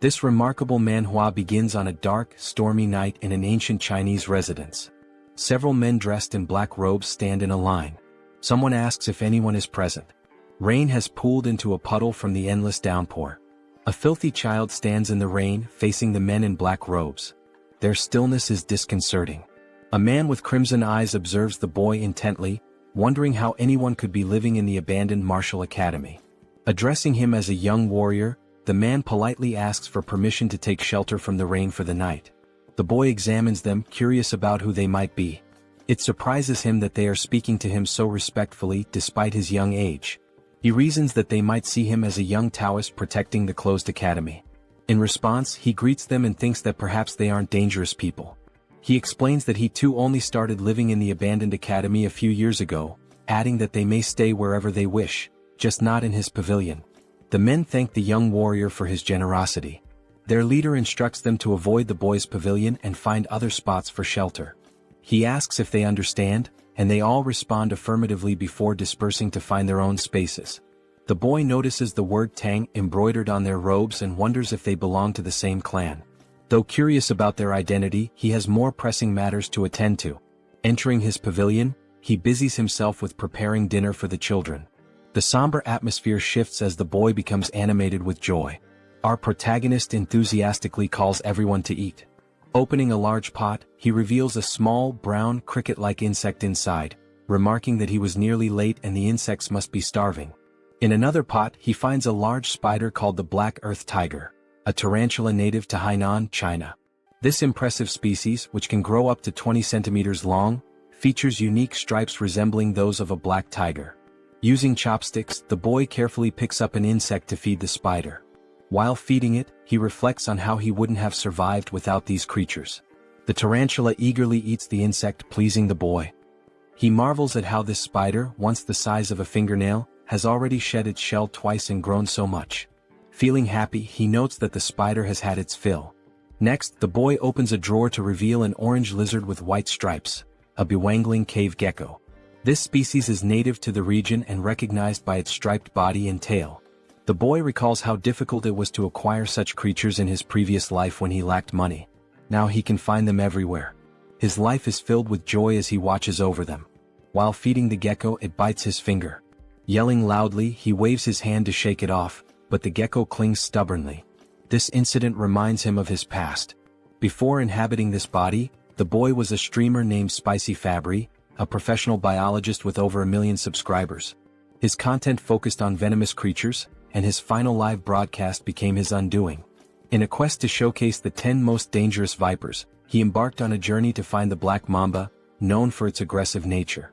This remarkable manhua begins on a dark, stormy night in an ancient Chinese residence. Several men dressed in black robes stand in a line. Someone asks if anyone is present. Rain has pooled into a puddle from the endless downpour. A filthy child stands in the rain, facing the men in black robes. Their stillness is disconcerting. A man with crimson eyes observes the boy intently, wondering how anyone could be living in the abandoned martial academy. Addressing him as a young warrior, the man politely asks for permission to take shelter from the rain for the night. The boy examines them, curious about who they might be. It surprises him that they are speaking to him so respectfully despite his young age. He reasons that they might see him as a young Taoist protecting the closed academy. In response, he greets them and thinks that perhaps they aren't dangerous people. He explains that he too only started living in the abandoned academy a few years ago, adding that they may stay wherever they wish, just not in his pavilion. The men thank the young warrior for his generosity. Their leader instructs them to avoid the boy's pavilion and find other spots for shelter. He asks if they understand, and they all respond affirmatively before dispersing to find their own spaces. The boy notices the word Tang embroidered on their robes and wonders if they belong to the same clan. Though curious about their identity, he has more pressing matters to attend to. Entering his pavilion, he busies himself with preparing dinner for the children. The somber atmosphere shifts as the boy becomes animated with joy. Our protagonist enthusiastically calls everyone to eat. Opening a large pot, he reveals a small, brown, cricket-like insect inside, remarking that he was nearly late and the insects must be starving. In another pot, he finds a large spider called the black earth tiger, a tarantula native to Hainan, China. This impressive species, which can grow up to 20 centimeters long, features unique stripes resembling those of a black tiger. Using chopsticks, the boy carefully picks up an insect to feed the spider. While feeding it, he reflects on how he wouldn't have survived without these creatures. The tarantula eagerly eats the insect, pleasing the boy. He marvels at how this spider, once the size of a fingernail, has already shed its shell twice and grown so much. Feeling happy, he notes that the spider has had its fill. Next, the boy opens a drawer to reveal an orange lizard with white stripes, a bewangling cave gecko. This species is native to the region and recognized by its striped body and tail. The boy recalls how difficult it was to acquire such creatures in his previous life when he lacked money. Now he can find them everywhere. His life is filled with joy as he watches over them. While feeding the gecko, it bites his finger. Yelling loudly, he waves his hand to shake it off, but the gecko clings stubbornly. This incident reminds him of his past. Before inhabiting this body, the boy was a streamer named Spicy Fabre, a professional biologist with over 1 million subscribers. His content focused on venomous creatures, and his final live broadcast became his undoing. In a quest to showcase the 10 most dangerous vipers, he embarked on a journey to find the black mamba, known for its aggressive nature.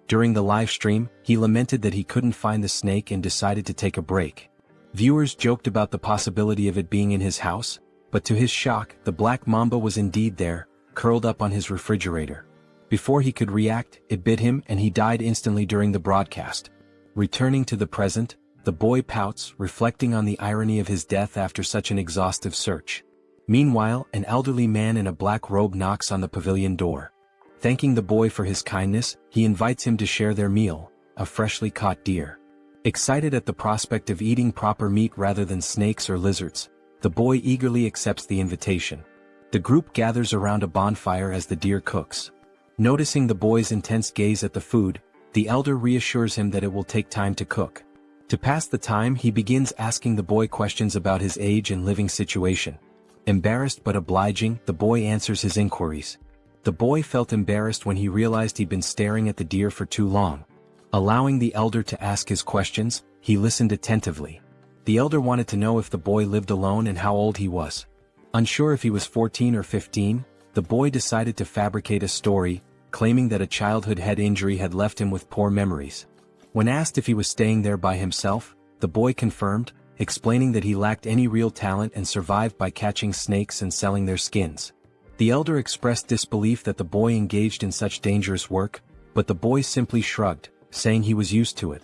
During the live stream, he lamented that he couldn't find the snake and decided to take a break. Viewers joked about the possibility of it being in his house, but to his shock, the black mamba was indeed there, curled up on his refrigerator. Before he could react, it bit him and he died instantly during the broadcast. Returning to the present, the boy pouts, reflecting on the irony of his death after such an exhaustive search. Meanwhile, an elderly man in a black robe knocks on the pavilion door. Thanking the boy for his kindness, he invites him to share their meal, a freshly caught deer. Excited at the prospect of eating proper meat rather than snakes or lizards, the boy eagerly accepts the invitation. The group gathers around a bonfire as the deer cooks. Noticing the boy's intense gaze at the food, the elder reassures him that it will take time to cook. To pass the time, he begins asking the boy questions about his age and living situation. Embarrassed but obliging, the boy answers his inquiries. The boy felt embarrassed when he realized he'd been staring at the deer for too long. Allowing the elder to ask his questions, he listened attentively. The elder wanted to know if the boy lived alone and how old he was. Unsure if he was 14 or 15, the boy decided to fabricate a story, claiming that a childhood head injury had left him with poor memories. When asked if he was staying there by himself, the boy confirmed, explaining that he lacked any real talent and survived by catching snakes and selling their skins. The elder expressed disbelief that the boy engaged in such dangerous work, but the boy simply shrugged, saying he was used to it.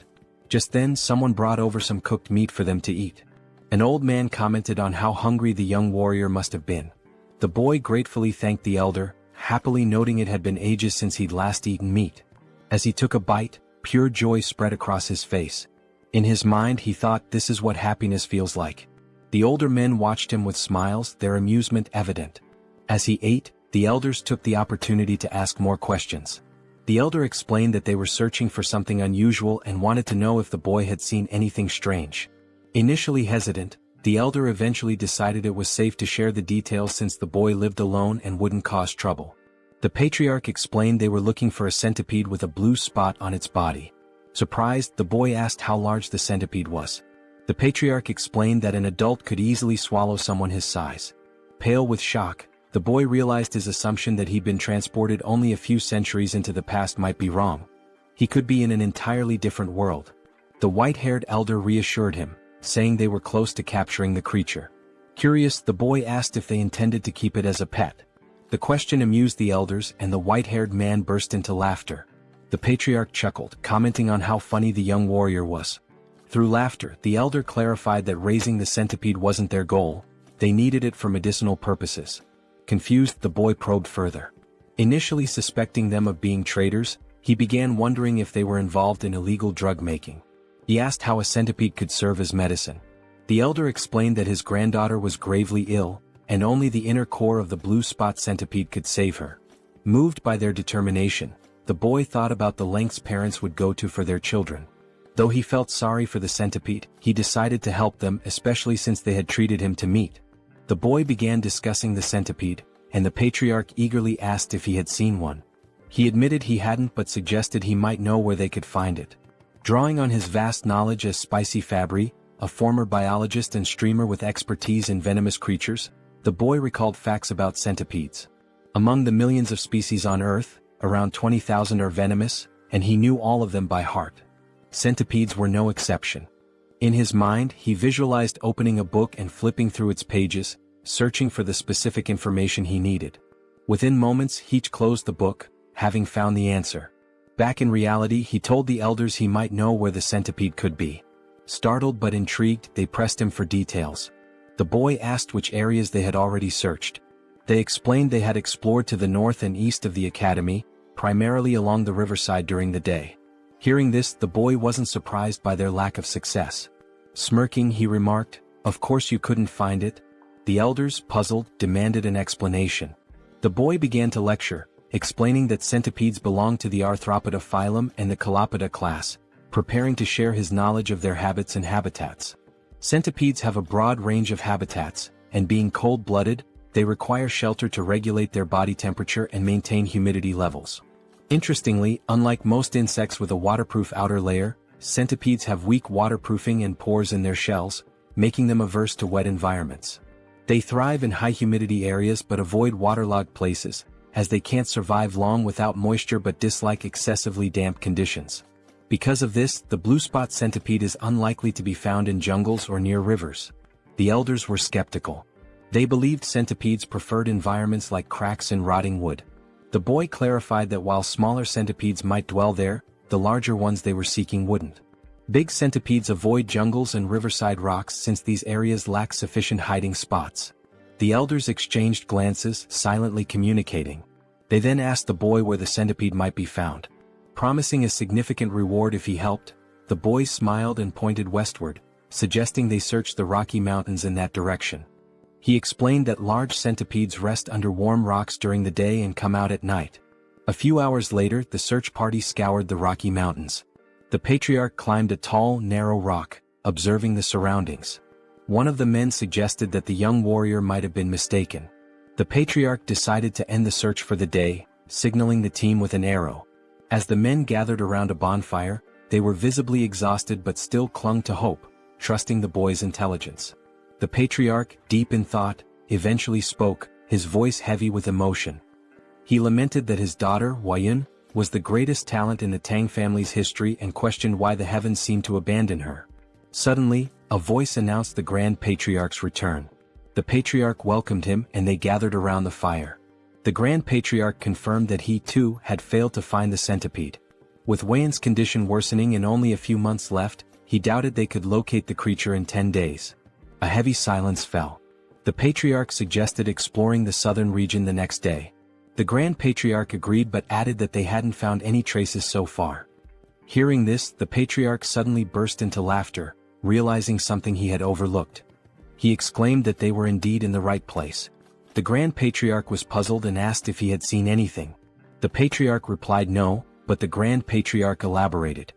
Just then, someone brought over some cooked meat for them to eat. An old man commented on how hungry the young warrior must have been. The boy gratefully thanked the elder, happily noting it had been ages since he'd last eaten meat. As he took a bite, pure joy spread across his face. In his mind, he thought, this is what happiness feels like. The older men watched him with smiles, their amusement evident. As he ate, the elders took the opportunity to ask more questions. The elder explained that they were searching for something unusual and wanted to know if the boy had seen anything strange. Initially hesitant, the elder eventually decided it was safe to share the details since the boy lived alone and wouldn't cause trouble. The patriarch explained they were looking for a centipede with a blue spot on its body. Surprised, the boy asked how large the centipede was. The patriarch explained that an adult could easily swallow someone his size. Pale with shock, the boy realized his assumption that he'd been transported only a few centuries into the past might be wrong. He could be in an entirely different world. The white-haired elder reassured him, saying they were close to capturing the creature. Curious, the boy asked if they intended to keep it as a pet. The question amused the elders and the white-haired man burst into laughter. The patriarch chuckled, commenting on how funny the young warrior was. Through laughter, the elder clarified that raising the centipede wasn't their goal, they needed it for medicinal purposes. Confused, the boy probed further. Initially suspecting them of being traitors, he began wondering if they were involved in illegal drug making. He asked how a centipede could serve as medicine. The elder explained that his granddaughter was gravely ill, and only the inner core of the blue spot centipede could save her. Moved by their determination, the boy thought about the lengths parents would go to for their children. Though he felt sorry for the centipede, he decided to help them, especially since they had treated him to meat. The boy began discussing the centipede, and the patriarch eagerly asked if he had seen one. He admitted he hadn't but suggested he might know where they could find it. Drawing on his vast knowledge as Spicy Fabre, a former biologist and streamer with expertise in venomous creatures, the boy recalled facts about centipedes. Among the millions of species on Earth, around 20,000 are venomous, and he knew all of them by heart. Centipedes were no exception. In his mind, he visualized opening a book and flipping through its pages, searching for the specific information he needed. Within moments, he closed the book, having found the answer. Back in reality, he told the elders he might know where the centipede could be. Startled but intrigued, they pressed him for details. The boy asked which areas they had already searched. They explained they had explored to the north and east of the academy, primarily along the riverside during the day. Hearing this, the boy wasn't surprised by their lack of success. Smirking, he remarked, "Of course you couldn't find it." The elders, puzzled, demanded an explanation. The boy began to lecture, explaining that centipedes belong to the Arthropoda phylum and the Calopoda class, preparing to share his knowledge of their habits and habitats. Centipedes have a broad range of habitats, and being cold-blooded, they require shelter to regulate their body temperature and maintain humidity levels. Interestingly, unlike most insects with a waterproof outer layer, centipedes have weak waterproofing and pores in their shells, making them averse to wet environments. They thrive in high-humidity areas but avoid waterlogged places, as they can't survive long without moisture but dislike excessively damp conditions. Because of this, the blue spot centipede is unlikely to be found in jungles or near rivers. The elders were skeptical. They believed centipedes preferred environments like cracks in rotting wood. The boy clarified that while smaller centipedes might dwell there, the larger ones they were seeking wouldn't. Big centipedes avoid jungles and riverside rocks since these areas lack sufficient hiding spots. The elders exchanged glances, silently communicating. They then asked the boy where the centipede might be found. Promising a significant reward if he helped, the boy smiled and pointed westward, suggesting they search the Rocky Mountains in that direction. He explained that large centipedes rest under warm rocks during the day and come out at night. A few hours later, the search party scoured the Rocky Mountains. The patriarch climbed a tall, narrow rock, observing the surroundings. One of the men suggested that the young warrior might have been mistaken. The patriarch decided to end the search for the day, signaling the team with an arrow. As the men gathered around a bonfire, they were visibly exhausted but still clung to hope, trusting the boy's intelligence. The patriarch, deep in thought, eventually spoke, his voice heavy with emotion. He lamented that his daughter, Huayun, was the greatest talent in the Tang family's history and questioned why the heavens seemed to abandon her. Suddenly, a voice announced the Grand Patriarch's return. The patriarch welcomed him and they gathered around the fire. The Grand Patriarch confirmed that he too had failed to find the centipede. With Huayun's condition worsening and only a few months left, he doubted they could locate the creature in 10 days. A heavy silence fell. The patriarch suggested exploring the southern region the next day. The Grand Patriarch agreed but added that they hadn't found any traces so far. Hearing this, the patriarch suddenly burst into laughter, realizing something he had overlooked. He exclaimed that they were indeed in the right place. The Grand Patriarch was puzzled and asked if he had seen anything. The Patriarch replied no, but the Grand Patriarch elaborated.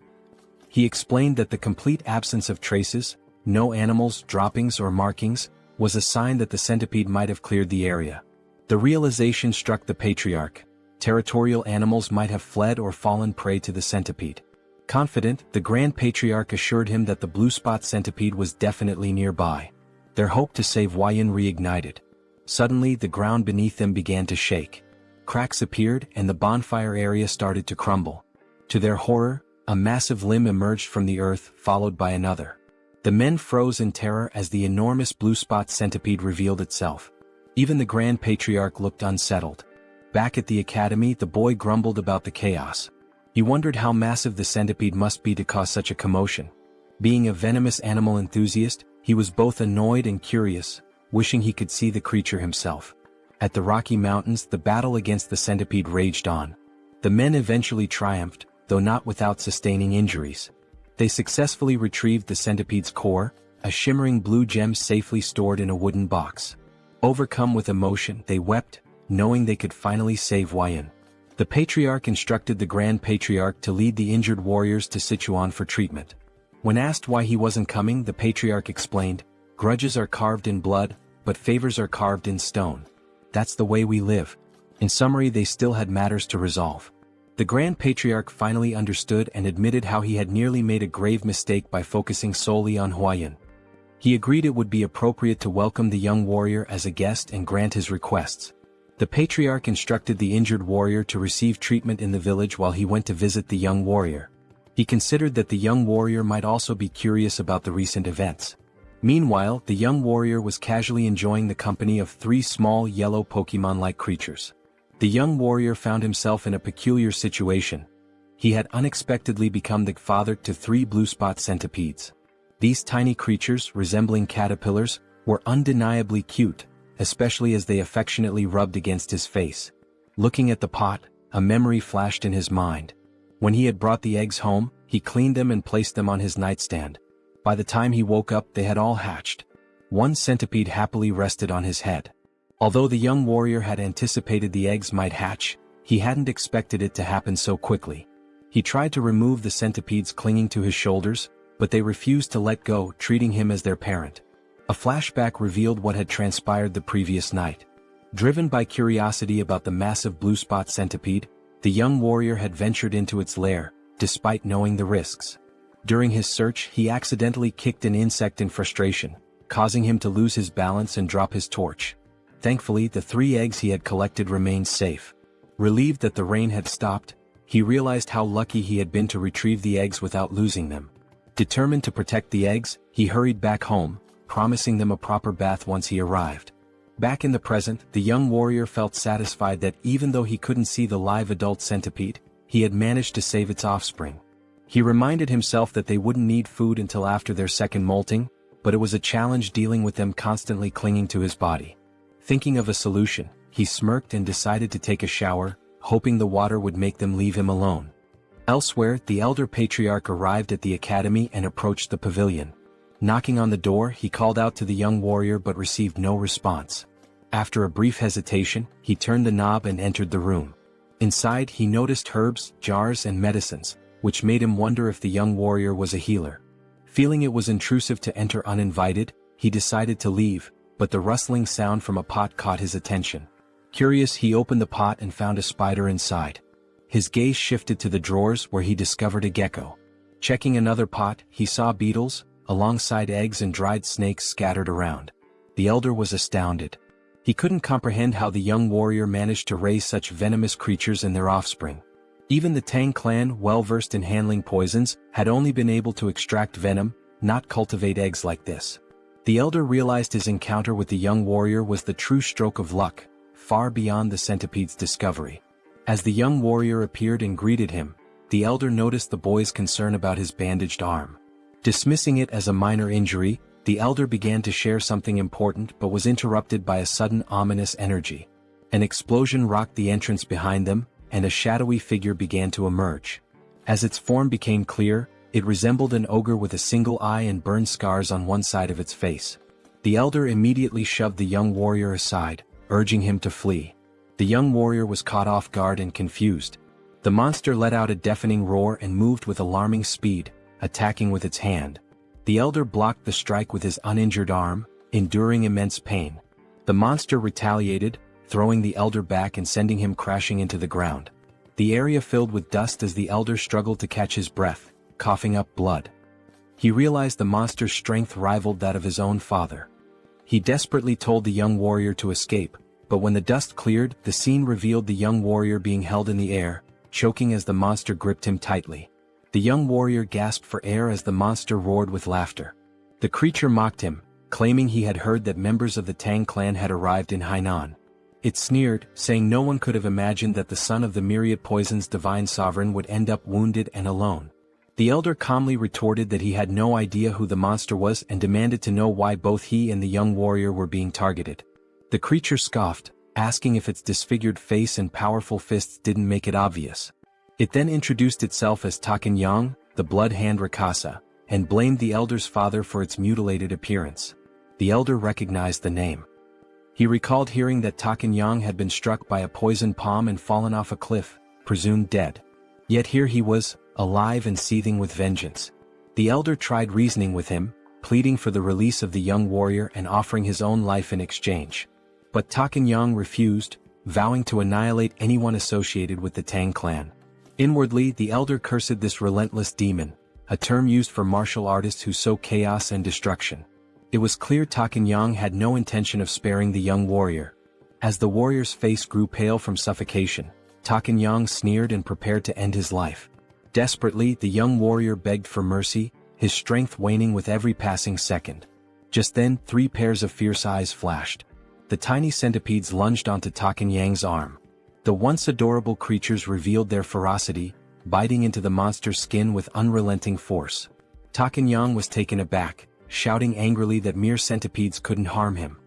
He explained that the complete absence of traces, no animals, droppings or markings, was a sign that the centipede might have cleared the area. The realization struck the Patriarch. Territorial animals might have fled or fallen prey to the centipede. Confident, the Grand Patriarch assured him that the blue spot centipede was definitely nearby. Their hope to save Huayan reignited. Suddenly the ground beneath them began to shake. Cracks appeared and the bonfire area started to crumble. To their horror, a massive limb emerged from the earth, followed by another. The men froze in terror as the enormous blue spot centipede revealed itself. Even the Grand Patriarch looked unsettled. Back at the academy, the boy grumbled about the chaos. He wondered how massive the centipede must be to cause such a commotion. Being a venomous animal enthusiast, he was both annoyed and curious, wishing he could see the creature himself. At the Rocky Mountains, the battle against the centipede raged on. The men eventually triumphed, though not without sustaining injuries. They successfully retrieved the centipede's core, a shimmering blue gem safely stored in a wooden box. Overcome with emotion, they wept, knowing they could finally save Huayan. The Patriarch instructed the Grand Patriarch to lead the injured warriors to Sichuan for treatment. When asked why he wasn't coming, the Patriarch explained, "Grudges are carved in blood, but favors are carved in stone. That's the way we live." In summary, they still had matters to resolve. The Grand Patriarch finally understood and admitted how he had nearly made a grave mistake by focusing solely on Huayan. He agreed it would be appropriate to welcome the young warrior as a guest and grant his requests. The Patriarch instructed the injured warrior to receive treatment in the village while he went to visit the young warrior. He considered that the young warrior might also be curious about the recent events. Meanwhile, the young warrior was casually enjoying the company of 3 small yellow Pokemon-like creatures. The young warrior found himself in a peculiar situation. He had unexpectedly become the father to 3 blue spot centipedes. These tiny creatures, resembling caterpillars, were undeniably cute, especially as they affectionately rubbed against his face. Looking at the pot, a memory flashed in his mind. When he had brought the eggs home, he cleaned them and placed them on his nightstand. By the time he woke up, they had all hatched. 1 centipede happily rested on his head. Although the young warrior had anticipated the eggs might hatch, he hadn't expected it to happen so quickly. He tried to remove the centipedes clinging to his shoulders, but they refused to let go, treating him as their parent. A flashback revealed what had transpired the previous night. Driven by curiosity about the massive blue spot centipede, the young warrior had ventured into its lair, despite knowing the risks. During his search, he accidentally kicked an insect in frustration, causing him to lose his balance and drop his torch. Thankfully, the 3 eggs he had collected remained safe. Relieved that the rain had stopped, he realized how lucky he had been to retrieve the eggs without losing them. Determined to protect the eggs, he hurried back home, promising them a proper bath once he arrived. Back in the present, the young warrior felt satisfied that even though he couldn't see the live adult centipede, he had managed to save its offspring. He reminded himself that they wouldn't need food until after their second molting, but it was a challenge dealing with them constantly clinging to his body. Thinking of a solution, he smirked and decided to take a shower, hoping the water would make them leave him alone. Elsewhere, the elder patriarch arrived at the academy and approached the pavilion. Knocking on the door, he called out to the young warrior but received no response. After a brief hesitation, he turned the knob and entered the room. Inside, he noticed herbs, jars and medicines, which made him wonder if the young warrior was a healer. Feeling it was intrusive to enter uninvited, he decided to leave, but the rustling sound from a pot caught his attention. Curious, he opened the pot and found a spider inside. His gaze shifted to the drawers where he discovered a gecko. Checking another pot, he saw beetles, alongside eggs and dried snakes scattered around. The elder was astounded. He couldn't comprehend how the young warrior managed to raise such venomous creatures and their offspring. Even the Tang clan, well-versed in handling poisons, had only been able to extract venom, not cultivate eggs like this. The elder realized his encounter with the young warrior was the true stroke of luck, far beyond the centipede's discovery. As the young warrior appeared and greeted him, the elder noticed the boy's concern about his bandaged arm. Dismissing it as a minor injury, the elder began to share something important but was interrupted by a sudden ominous energy. An explosion rocked the entrance behind them, and a shadowy figure began to emerge. As its form became clear, it resembled an ogre with a single eye and burn scars on one side of its face. The elder immediately shoved the young warrior aside, urging him to flee. The young warrior was caught off guard and confused. The monster let out a deafening roar and moved with alarming speed, attacking with its hand. The elder blocked the strike with his uninjured arm, enduring immense pain. The monster retaliated, throwing the elder back and sending him crashing into the ground. The area filled with dust as the elder struggled to catch his breath, coughing up blood. He realized the monster's strength rivaled that of his own father. He desperately told the young warrior to escape, but when the dust cleared, the scene revealed the young warrior being held in the air, choking as the monster gripped him tightly. The young warrior gasped for air as the monster roared with laughter. The creature mocked him, claiming he had heard that members of the Tang clan had arrived in Hainan. It sneered, saying no one could have imagined that the son of the myriad poison's divine sovereign would end up wounded and alone. The elder calmly retorted that he had no idea who the monster was and demanded to know why both he and the young warrior were being targeted. The creature scoffed, asking if its disfigured face and powerful fists didn't make it obvious. It then introduced itself as Takenyang, the blood hand Rakasa, and blamed the elder's father for its mutilated appearance. The elder recognized the name. He recalled hearing that Takenyang had been struck by a poison palm and fallen off a cliff, presumed dead. Yet here he was, alive and seething with vengeance. The elder tried reasoning with him, pleading for the release of the young warrior and offering his own life in exchange. But Takenyang refused, vowing to annihilate anyone associated with the Tang clan. Inwardly, the elder cursed this relentless demon, a term used for martial artists who sow chaos and destruction. It was clear Takenyang had no intention of sparing the young warrior. As the warrior's face grew pale from suffocation, Takenyang sneered and prepared to end his life. Desperately, the young warrior begged for mercy, his strength waning with every passing second. Just then, 3 pairs of fierce eyes flashed. The tiny centipedes lunged onto Takenyang's arm. The once adorable creatures revealed their ferocity, biting into the monster's skin with unrelenting force. Takenyang was taken aback, shouting angrily that mere centipedes couldn't harm him.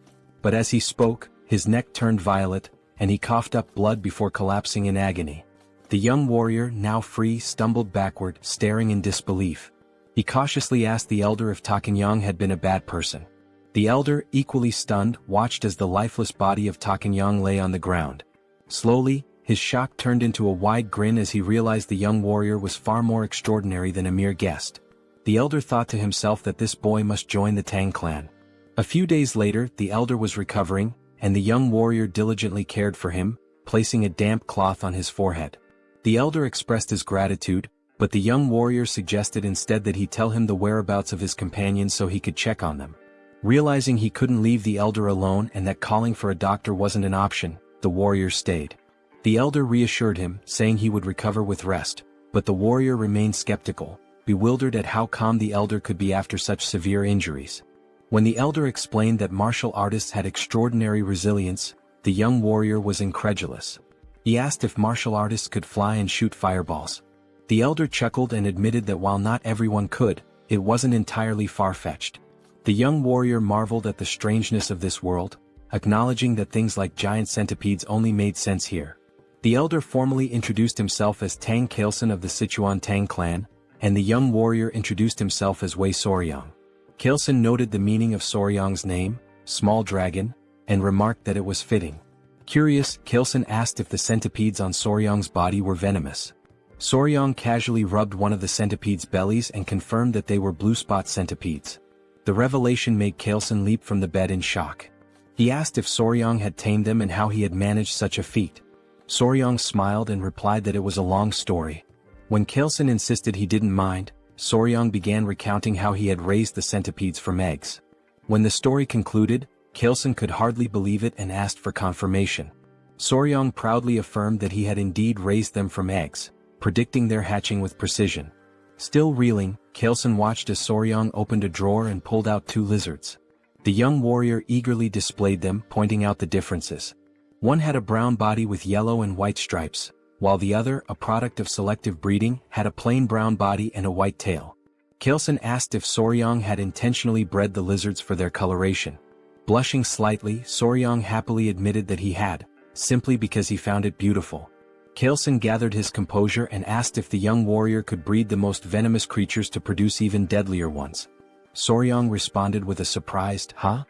But as he spoke, his neck turned violet, and he coughed up blood before collapsing in agony. The young warrior, now free, stumbled backward, staring in disbelief. He cautiously asked the elder if Takenyang had been a bad person. The elder, equally stunned, watched as the lifeless body of Takenyang lay on the ground. Slowly, his shock turned into a wide grin as he realized the young warrior was far more extraordinary than a mere guest. The elder thought to himself that this boy must join the Tang clan. A few days later, the elder was recovering, and the young warrior diligently cared for him, placing a damp cloth on his forehead. The elder expressed his gratitude, but the young warrior suggested instead that he tell him the whereabouts of his companions so he could check on them. Realizing he couldn't leave the elder alone and that calling for a doctor wasn't an option, the warrior stayed. The elder reassured him, saying he would recover with rest, but the warrior remained skeptical, bewildered at how calm the elder could be after such severe injuries. When the elder explained that martial artists had extraordinary resilience, the young warrior was incredulous. He asked if martial artists could fly and shoot fireballs. The elder chuckled and admitted that while not everyone could, it wasn't entirely far-fetched. The young warrior marveled at the strangeness of this world, acknowledging that things like giant centipedes only made sense here. The elder formally introduced himself as Tang Kailson of the Sichuan Tang Clan, and the young warrior introduced himself as Wei Soryang. Kailson noted the meaning of Soryang's name, small dragon, and remarked that it was fitting. Curious, Kailson asked if the centipedes on Soryang's body were venomous. Soryang casually rubbed one of the centipedes' bellies and confirmed that they were blue spot centipedes. The revelation made Kailson leap from the bed in shock. He asked if Soryang had tamed them and how he had managed such a feat. Soryang smiled and replied that it was a long story. When Kailson insisted he didn't mind, Soryang began recounting how he had raised the centipedes from eggs. When the story concluded, Kailson could hardly believe it and asked for confirmation. Soryang proudly affirmed that he had indeed raised them from eggs, predicting their hatching with precision. Still reeling, Kailson watched as Soryang opened a drawer and pulled out 2 lizards. The young warrior eagerly displayed them, pointing out the differences. One had a brown body with yellow and white stripes, while the other, a product of selective breeding, had a plain brown body and a white tail. Kailson asked if Soryang had intentionally bred the lizards for their coloration. Blushing slightly, Soryang happily admitted that he had, simply because he found it beautiful. Kailson gathered his composure and asked if the young warrior could breed the most venomous creatures to produce even deadlier ones. Soryang responded with a surprised, "Huh?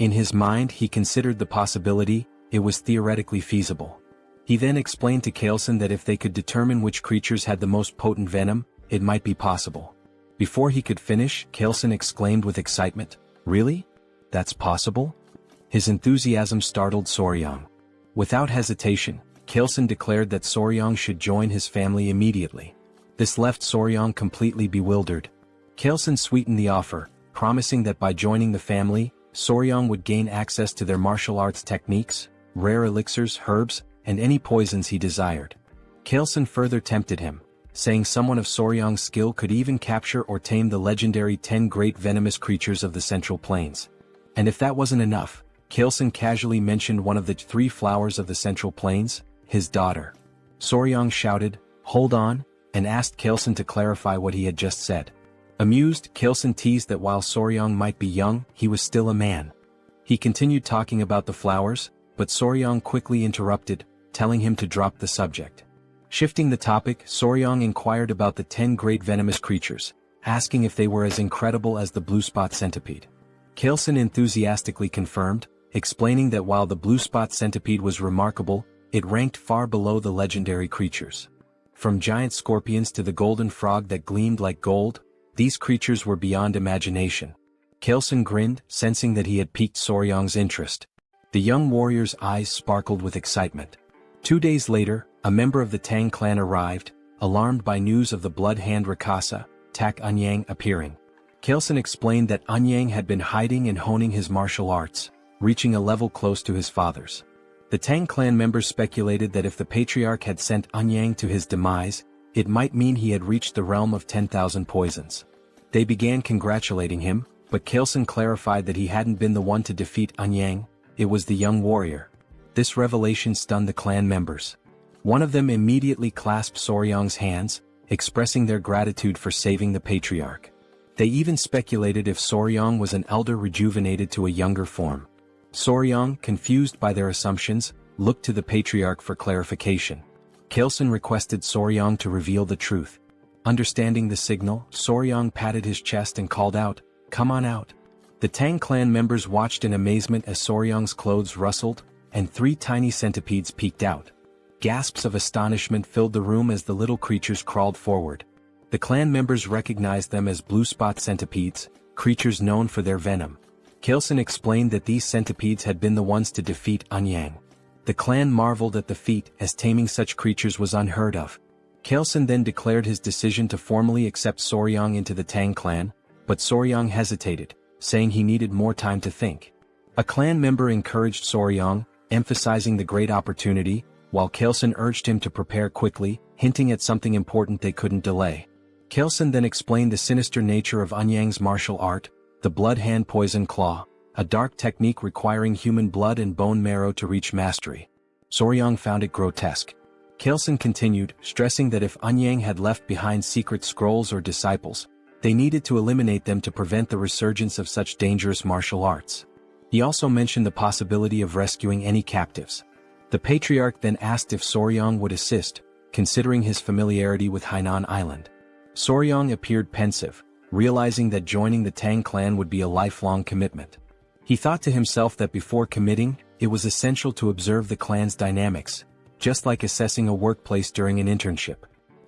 In his mind he considered the possibility, it was theoretically feasible. He then explained to Kaleson that if they could determine which creatures had the most potent venom, it might be possible. Before he could finish, Kaleson exclaimed with excitement, "Really? That's possible?" His enthusiasm startled Soryang. Without hesitation, Kaleson declared that Soryang should join his family immediately. This left Soryang completely bewildered. Kaleson sweetened the offer, promising that by joining the family, Soryang would gain access to their martial arts techniques, rare elixirs, herbs, and any poisons he desired. Kaleson further tempted him, saying someone of Soryang's skill could even capture or tame the legendary 10 great venomous creatures of the Central Plains. And if that wasn't enough, Kaleson casually mentioned one of the 3 flowers of the Central Plains, his daughter. Soryang shouted, "Hold on," and asked Kaleson to clarify what he had just said. Amused, Kaleson teased that while Soryang might be young, he was still a man. He continued talking about the flowers, but Soryang quickly interrupted, telling him to drop the subject. Shifting the topic, Soryang inquired about the 10 great venomous creatures, asking if they were as incredible as the blue spot centipede. Kaleson enthusiastically confirmed, explaining that while the blue spot centipede was remarkable, it ranked far below the legendary creatures. From giant scorpions to the golden frog that gleamed like gold, these creatures were beyond imagination. Kaleson grinned, sensing that he had piqued Soryang's interest. The young warrior's eyes sparkled with excitement. 2 days later, a member of the Tang clan arrived, alarmed by news of the blood hand Rakasa, Tak Anyang appearing. Kaleson explained that Anyang had been hiding and honing his martial arts, reaching a level close to his father's. The Tang clan members speculated that if the patriarch had sent Anyang to his demise, it might mean he had reached the realm of 10,000 poisons. They began congratulating him, but Kaleson clarified that he hadn't been the one to defeat Anyang, it was the young warrior. This revelation stunned the clan members. One of them immediately clasped Soryang's hands, expressing their gratitude for saving the patriarch. They even speculated if Soryang was an elder rejuvenated to a younger form. Soryang, confused by their assumptions, looked to the patriarch for clarification. Kaleson requested Soryang to reveal the truth. Understanding the signal, Soryang patted his chest and called out, "Come on out." The Tang clan members watched in amazement as Soryang's clothes rustled, and 3 tiny centipedes peeked out. Gasps of astonishment filled the room as the little creatures crawled forward. The clan members recognized them as blue spot centipedes, creatures known for their venom. Kaleson explained that these centipedes had been the ones to defeat Anyang. The clan marveled at the feat, as taming such creatures was unheard of. Kaleson then declared his decision to formally accept Soryang into the Tang clan, but Soryang hesitated, saying he needed more time to think. A clan member encouraged Soryang, emphasizing the great opportunity, while Kaleson urged him to prepare quickly, hinting at something important they couldn't delay. Kaleson then explained the sinister nature of Anyang's martial art, the blood hand poison claw, a dark technique requiring human blood and bone marrow to reach mastery. Soryang found it grotesque. Kaleson continued, stressing that if Anyang had left behind secret scrolls or disciples, they needed to eliminate them to prevent the resurgence of such dangerous martial arts. He also mentioned the possibility of rescuing any captives. The patriarch then asked if Soryang would assist, considering his familiarity with Hainan Island. Soryang appeared pensive, realizing that joining the Tang clan would be a lifelong commitment. He thought to himself that before committing, it was essential to observe the clan's dynamics, just like assessing a workplace during an internship.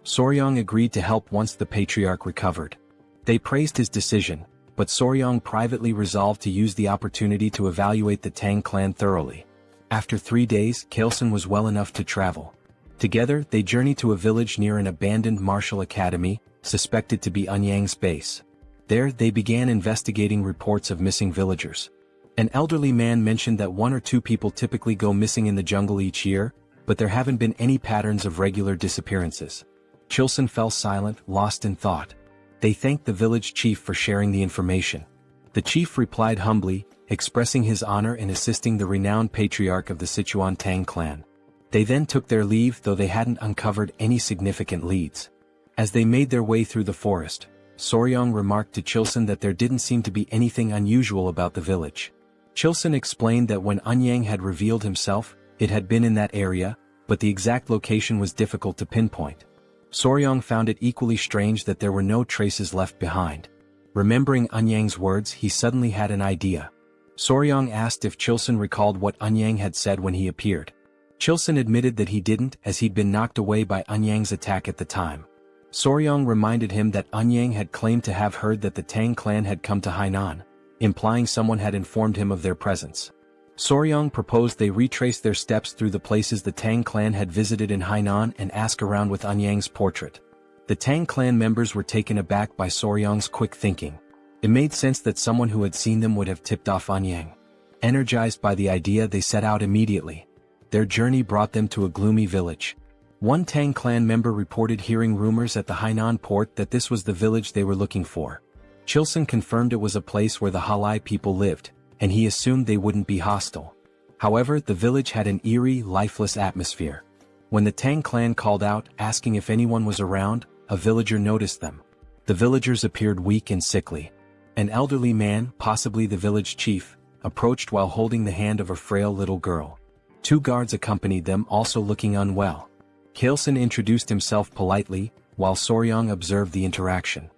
Soryang agreed to help once the patriarch recovered. They praised his decision, but Soryang privately resolved to use the opportunity to evaluate the Tang clan thoroughly. After 3 days, Kaleson was well enough to travel. Together, they journeyed to a village near an abandoned martial academy, suspected to be Anyang's base. There, they began investigating reports of missing villagers. An elderly man mentioned that 1 or 2 people typically go missing in the jungle each year, but there haven't been any patterns of regular disappearances. Chilson fell silent, lost in thought. They thanked the village chief for sharing the information. The chief replied humbly, expressing his honor in assisting the renowned patriarch of the Sichuan Tang Clan. They then took their leave, though they hadn't uncovered any significant leads. As they made their way through the forest, Soryang remarked to Chilson that there didn't seem to be anything unusual about the village. Chilson explained that when Anyang had revealed himself, it had been in that area, but the exact location was difficult to pinpoint. Soryang found it equally strange that there were no traces left behind. Remembering Anyang's words, he suddenly had an idea. Soryang asked if Chilson recalled what Eunhyang had said when he appeared. Chilson admitted that he didn't, as he'd been knocked away by Eunhyang's attack at the time. Soryang reminded him that Eunhyang had claimed to have heard that the Tang clan had come to Hainan, implying someone had informed him of their presence. Soryang proposed they retrace their steps through the places the Tang clan had visited in Hainan and ask around with Eunhyang's portrait. The Tang clan members were taken aback by Soryang's quick thinking. It made sense that someone who had seen them would have tipped off Eunhyang. Energized by the idea, they set out immediately. Their journey brought them to a gloomy village. One Tang clan member reported hearing rumors at the Hainan port that this was the village they were looking for. Chilson confirmed it was a place where the Halai people lived, and he assumed they wouldn't be hostile. However, the village had an eerie, lifeless atmosphere. When the Tang clan called out, asking if anyone was around, a villager noticed them. The villagers appeared weak and sickly. An elderly man, possibly the village chief, approached while holding the hand of a frail little girl. 2 guards accompanied them, also looking unwell. Kaleson introduced himself politely, while Soryang observed the interaction.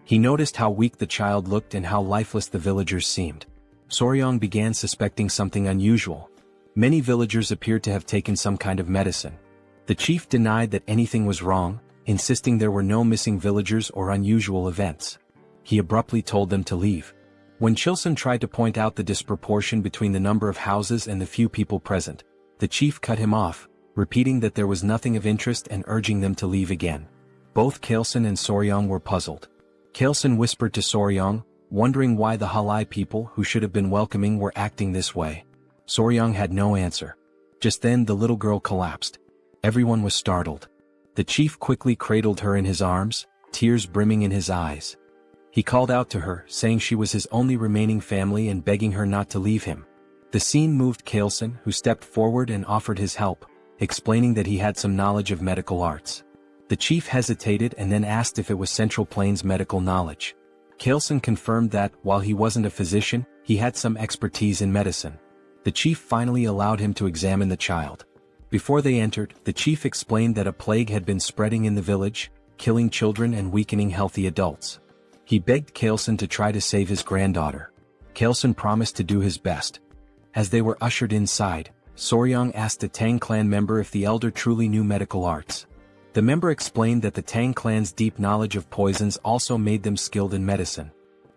He noticed how weak the child looked and how lifeless the villagers seemed. Soryang began suspecting something unusual. Many villagers appeared to have taken some kind of medicine. The chief denied that anything was wrong, insisting there were no missing villagers or unusual events. He abruptly told them to leave. When Chilson tried to point out the disproportion between the number of houses and the few people present, the chief cut him off, repeating that there was nothing of interest and urging them to leave again. Both Kaleson and Soryang were puzzled. Kaleson whispered to Soryang, wondering why the Halai people who should have been welcoming were acting this way. Soryang had no answer. Just then the little girl collapsed. Everyone was startled. The chief quickly cradled her in his arms, tears brimming in his eyes. He called out to her, saying she was his only remaining family and begging her not to leave him. The scene moved Kaleson, who stepped forward and offered his help, explaining that he had some knowledge of medical arts. The chief hesitated and then asked if it was Central Plains medical knowledge. Kaleson confirmed that, while he wasn't a physician, he had some expertise in medicine. The chief finally allowed him to examine the child. Before they entered, the chief explained that a plague had been spreading in the village, killing children and weakening healthy adults. He begged Kaleson to try to save his granddaughter. Kaleson promised to do his best. As they were ushered inside, Soryang asked a Tang clan member if the elder truly knew medical arts. The member explained that the Tang clan's deep knowledge of poisons also made them skilled in medicine.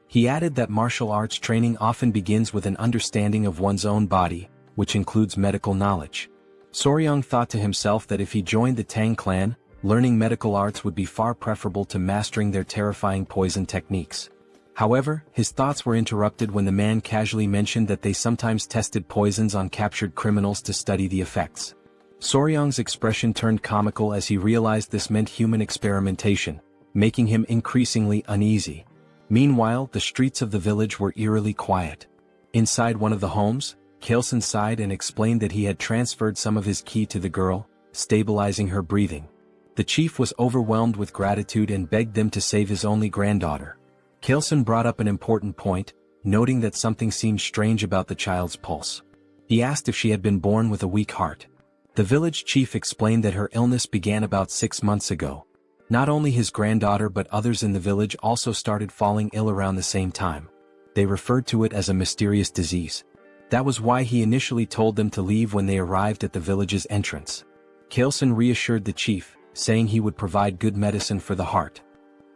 He added that martial arts training often begins with an understanding of one's own body, which includes medical knowledge. Soryang thought to himself that if he joined the Tang clan, learning medical arts would be far preferable to mastering their terrifying poison techniques. However, his thoughts were interrupted when the man casually mentioned that they sometimes tested poisons on captured criminals to study the effects. Soryang's expression turned comical as he realized this meant human experimentation, making him increasingly uneasy. Meanwhile, the streets of the village were eerily quiet. Inside one of the homes, Kaleson sighed and explained that he had transferred some of his ki to the girl, stabilizing her breathing. The chief was overwhelmed with gratitude and begged them to save his only granddaughter. Kaleson brought up an important point, noting that something seemed strange about the child's pulse. He asked if she had been born with a weak heart. The village chief explained that her illness began about 6 months ago. Not only his granddaughter but others in the village also started falling ill around the same time. They referred to it as a mysterious disease. That was why he initially told them to leave when they arrived at the village's entrance. Kaleson reassured the chief, saying he would provide good medicine for the heart.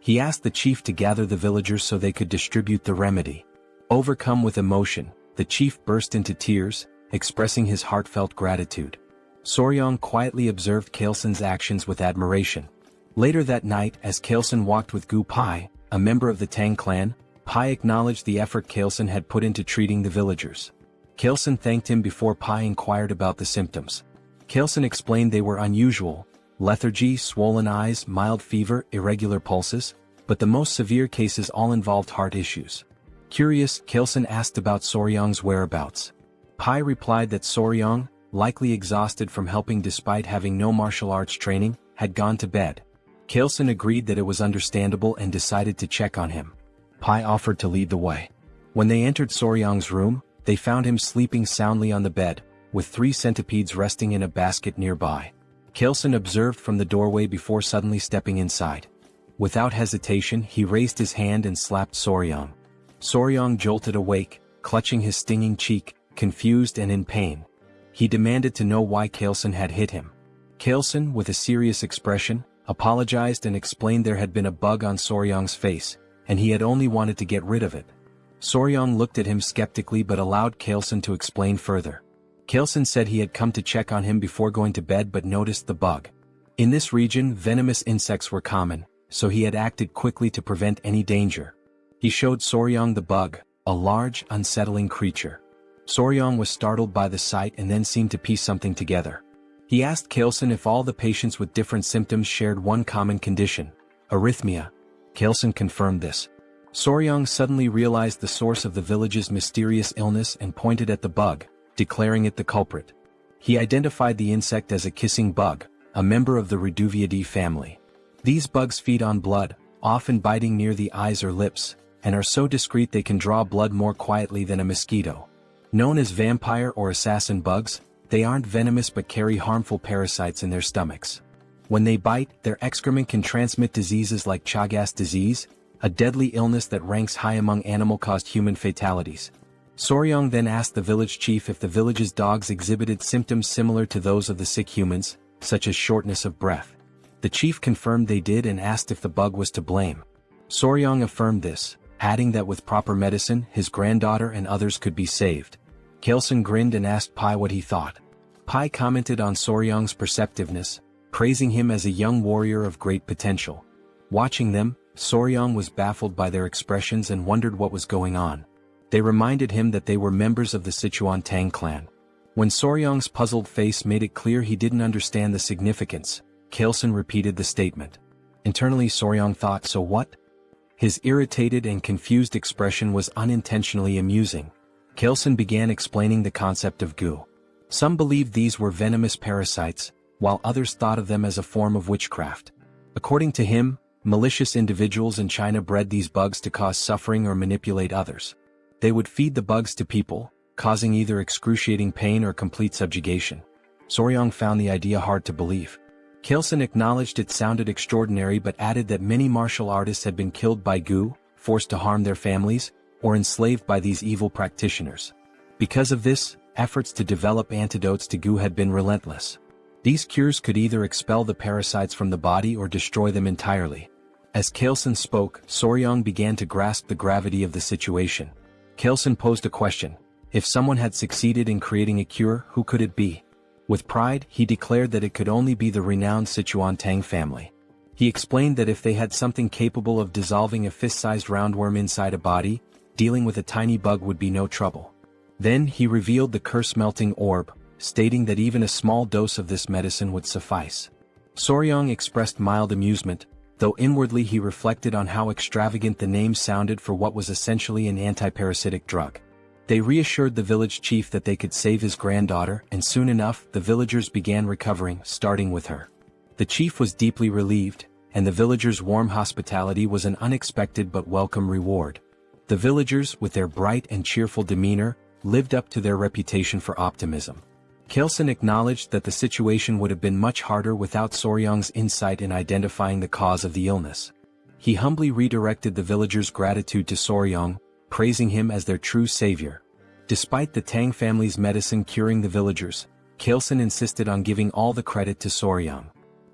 He asked the chief to gather the villagers so they could distribute the remedy. Overcome with emotion, the chief burst into tears, expressing his heartfelt gratitude. Soryang quietly observed Kaleson's actions with admiration. Later that night, as Kaleson walked with Gu Pai, a member of the Tang clan, Pai acknowledged the effort Kaleson had put into treating the villagers. Kaleson thanked him before Pai inquired about the symptoms. Kaleson explained they were unusual: lethargy, swollen eyes, mild fever, irregular pulses, but the most severe cases all involved heart issues. Curious, Kaleson asked about Soryang's whereabouts. Pai replied that Soryang, likely exhausted from helping despite having no martial arts training, had gone to bed. Kaleson agreed that it was understandable and decided to check on him. Pai offered to lead the way. When they entered Soryang's room, they found him sleeping soundly on the bed, with 3 centipedes resting in a basket nearby. Kaleson observed from the doorway before suddenly stepping inside. Without hesitation, he raised his hand and slapped Soryang. Soryang jolted awake, clutching his stinging cheek, confused and in pain. He demanded to know why Kaelson had hit him. Kaelson, with a serious expression, apologized and explained there had been a bug on Soryong's face, and he had only wanted to get rid of it. Soryong looked at him skeptically but allowed Kaelson to explain further. Kaelson said he had come to check on him before going to bed but noticed the bug. In this region, venomous insects were common, so he had acted quickly to prevent any danger. He showed Soryong the bug, a large, unsettling creature. Soryong was startled by the sight and then seemed to piece something together. He asked Kaelson if all the patients with different symptoms shared one common condition: arrhythmia. Kaelson confirmed this. Soryong suddenly realized the source of the village's mysterious illness and pointed at the bug, declaring it the culprit. He identified the insect as a kissing bug, a member of the Reduviidae family. These bugs feed on blood, often biting near the eyes or lips, and are so discreet they can draw blood more quietly than a mosquito. Known as vampire or assassin bugs, they aren't venomous but carry harmful parasites in their stomachs. When they bite, their excrement can transmit diseases like Chagas disease, a deadly illness that ranks high among animal-caused human fatalities. Soryong then asked the village chief if the village's dogs exhibited symptoms similar to those of the sick humans, such as shortness of breath. The chief confirmed they did and asked if the bug was to blame. Soryong affirmed this, adding that with proper medicine, his granddaughter and others could be saved. Kaelson grinned and asked Pai what he thought. Pai commented on Soryong's perceptiveness, praising him as a young warrior of great potential. Watching them, Soryong was baffled by their expressions and wondered what was going on. They reminded him that they were members of the Sichuan Tang Clan. When Soryong's puzzled face made it clear he didn't understand the significance, Kaelson repeated the statement. Internally Soryong thought, so what? His irritated and confused expression was unintentionally amusing. Kaelson began explaining the concept of goo. Some believed these were venomous parasites, while others thought of them as a form of witchcraft. According to him, malicious individuals in China bred these bugs to cause suffering or manipulate others. They would feed the bugs to people, causing either excruciating pain or complete subjugation. Soryong found the idea hard to believe. Kaelson acknowledged it sounded extraordinary but added that many martial artists had been killed by goo, forced to harm their families, or enslaved by these evil practitioners. Because of this, efforts to develop antidotes to goo had been relentless. These cures could either expel the parasites from the body or destroy them entirely. As Kaelson spoke, Soryong began to grasp the gravity of the situation. Kaelson posed a question. If someone had succeeded in creating a cure, who could it be? With pride, he declared that it could only be the renowned Sichuan Tang family. He explained that if they had something capable of dissolving a fist-sized roundworm inside a body, dealing with a tiny bug would be no trouble. Then he revealed the curse-melting orb, stating that even a small dose of this medicine would suffice. Soryong expressed mild amusement, though inwardly he reflected on how extravagant the name sounded for what was essentially an antiparasitic drug. They reassured the village chief that they could save his granddaughter, and soon enough the villagers began recovering, starting with her. The chief was deeply relieved, and the villagers' warm hospitality was an unexpected but welcome reward. The villagers, with their bright and cheerful demeanor, lived up to their reputation for optimism. Kaelson acknowledged that the situation would have been much harder without Soryong's insight in identifying the cause of the illness. He humbly redirected the villagers' gratitude to Soryong, praising him as their true savior. Despite the Tang family's medicine curing the villagers, Kaelson insisted on giving all the credit to Soryong.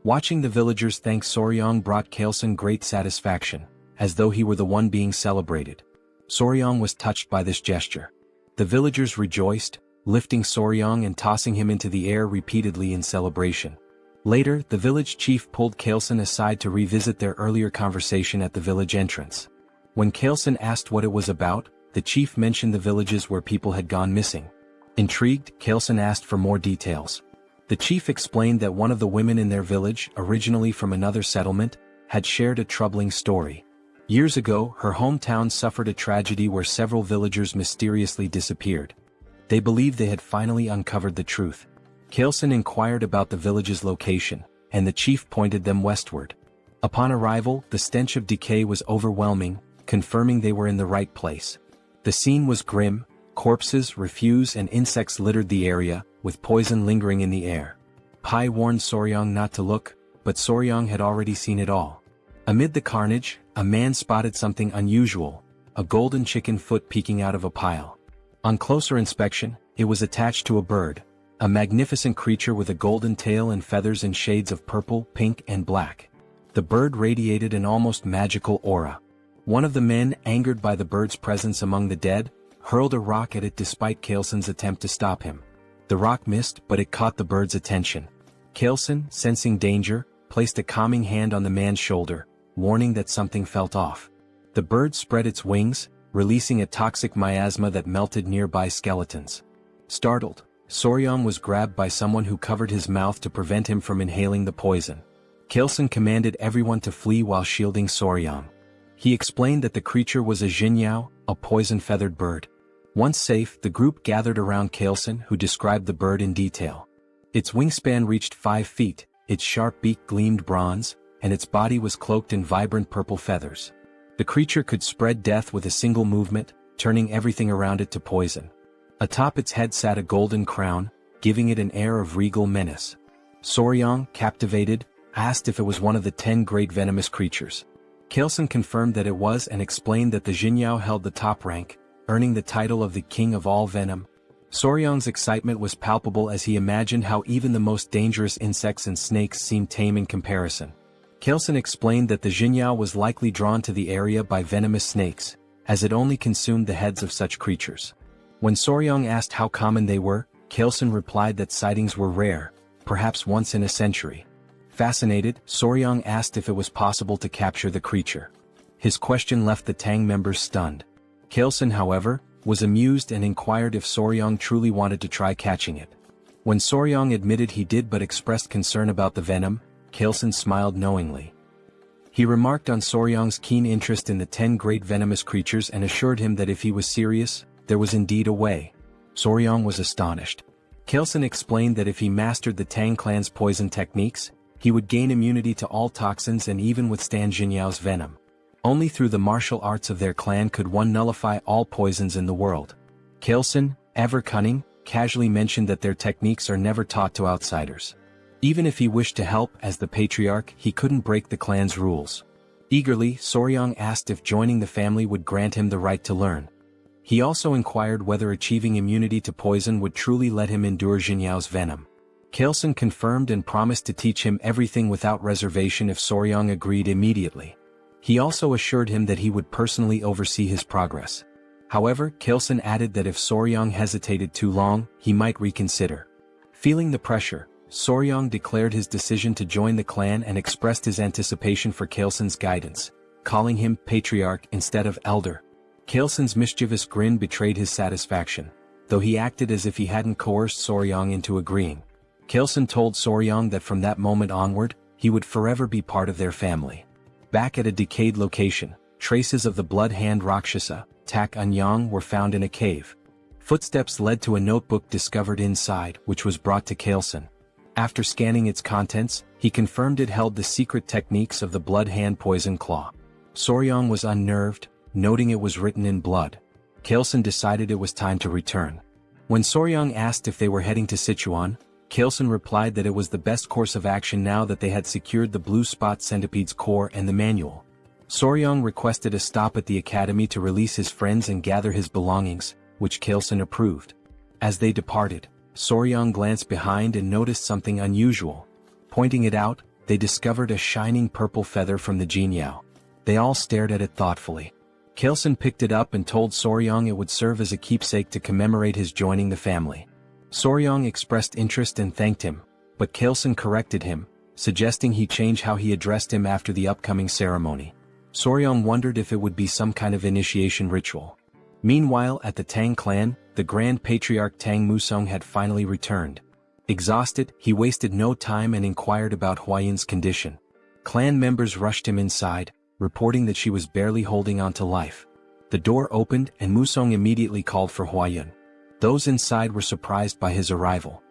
Watching the villagers thank Soryong brought Kaelson great satisfaction, as though he were the one being celebrated. Soryong was touched by this gesture. The villagers rejoiced, lifting Soryong and tossing him into the air repeatedly in celebration. Later, the village chief pulled Kaelson aside to revisit their earlier conversation at the village entrance. When Kaelson asked what it was about, the chief mentioned the villages where people had gone missing. Intrigued, Kaelson asked for more details. The chief explained that one of the women in their village, originally from another settlement, had shared a troubling story. Years ago, her hometown suffered a tragedy where several villagers mysteriously disappeared. They believed they had finally uncovered the truth. Kaelson inquired about the village's location, and the chief pointed them westward. Upon arrival, the stench of decay was overwhelming, confirming they were in the right place. The scene was grim. Corpses, refuse and insects littered the area, with poison lingering in the air. Pai warned Soryong not to look, but Soryong had already seen it all. Amid the carnage, a man spotted something unusual, a golden chicken foot peeking out of a pile. On closer inspection, it was attached to a bird, a magnificent creature with a golden tail and feathers in shades of purple, pink and black. The bird radiated an almost magical aura. One of the men, angered by the bird's presence among the dead, hurled a rock at it despite Kaelson's attempt to stop him. The rock missed, but it caught the bird's attention. Kaelson, sensing danger, placed a calming hand on the man's shoulder, warning that something felt off. The bird spread its wings, releasing a toxic miasma that melted nearby skeletons. Startled, Soryong was grabbed by someone who covered his mouth to prevent him from inhaling the poison. Kaelson commanded everyone to flee while shielding Soryong. He explained that the creature was a Jinyao, a poison-feathered bird. Once safe, the group gathered around Kaelson, who described the bird in detail. Its wingspan reached 5 feet, its sharp beak gleamed bronze, and its body was cloaked in vibrant purple feathers. The creature could spread death with a single movement, turning everything around it to poison. Atop its head sat a golden crown, giving it an air of regal menace. Soryong, captivated, asked if it was one of the 10 great venomous creatures. Kaelson confirmed that it was and explained that the Jinyao held the top rank, earning the title of the king of all venom. Soryong's excitement was palpable as he imagined how even the most dangerous insects and snakes seemed tame in comparison. Kaelson explained that the Jinyao was likely drawn to the area by venomous snakes, as it only consumed the heads of such creatures. When Soryong asked how common they were, Kaelson replied that sightings were rare, perhaps once in a century. Fascinated, Soryong asked if it was possible to capture the creature. His question left the Tang members stunned. Kaelson, however, was amused and inquired if Soryong truly wanted to try catching it. When Soryong admitted he did but expressed concern about the venom, Kaelson smiled knowingly. He remarked on Soryong's keen interest in the 10 great venomous creatures and assured him that if he was serious, there was indeed a way. Soryong was astonished. Kaelson explained that if he mastered the Tang clan's poison techniques, he would gain immunity to all toxins and even withstand Jinyao's venom. Only through the martial arts of their clan could one nullify all poisons in the world. Kaelson, ever cunning, casually mentioned that their techniques are never taught to outsiders. Even if he wished to help as the patriarch, he couldn't break the clan's rules. Eagerly, Soryong asked if joining the family would grant him the right to learn. He also inquired whether achieving immunity to poison would truly let him endure Jinyao's venom. Kaelson confirmed and promised to teach him everything without reservation if Soryong agreed immediately. He also assured him that he would personally oversee his progress. However, Kaelson added that if Soryong hesitated too long, he might reconsider. Feeling the pressure, Soryong declared his decision to join the clan and expressed his anticipation for Kaelson's guidance, calling him patriarch instead of elder. Kaelson's mischievous grin betrayed his satisfaction, though he acted as if he hadn't coerced Soryong into agreeing. Kaelson told Soryong that from that moment onward, he would forever be part of their family. Back at a decayed location, traces of the blood hand Rakshasa, Tak Anyang, were found in a cave. Footsteps led to a notebook discovered inside, which was brought to Kaelson. After scanning its contents, he confirmed it held the secret techniques of the blood hand poison claw. Soryong was unnerved, noting it was written in blood. Kaelson decided it was time to return. When Soryong asked if they were heading to Sichuan, Kaelson replied that it was the best course of action now that they had secured the blue spot centipede's core and the manual. Soryong requested a stop at the academy to release his friends and gather his belongings, which Kaelson approved. As they departed, Soryong glanced behind and noticed something unusual. Pointing it out, they discovered a shining purple feather from the Jinyao. They all stared at it thoughtfully. Kaelson picked it up and told Soryong it would serve as a keepsake to commemorate his joining the family. Soryong expressed interest and thanked him, but Kaelson corrected him, suggesting he change how he addressed him after the upcoming ceremony. Soryong wondered if it would be some kind of initiation ritual. Meanwhile, at the Tang clan, the Grand Patriarch Tang Musong had finally returned. Exhausted, he wasted no time and inquired about Huayun's condition. Clan members rushed him inside, reporting that she was barely holding on to life. The door opened and Musong immediately called for Huayun. Those inside were surprised by his arrival.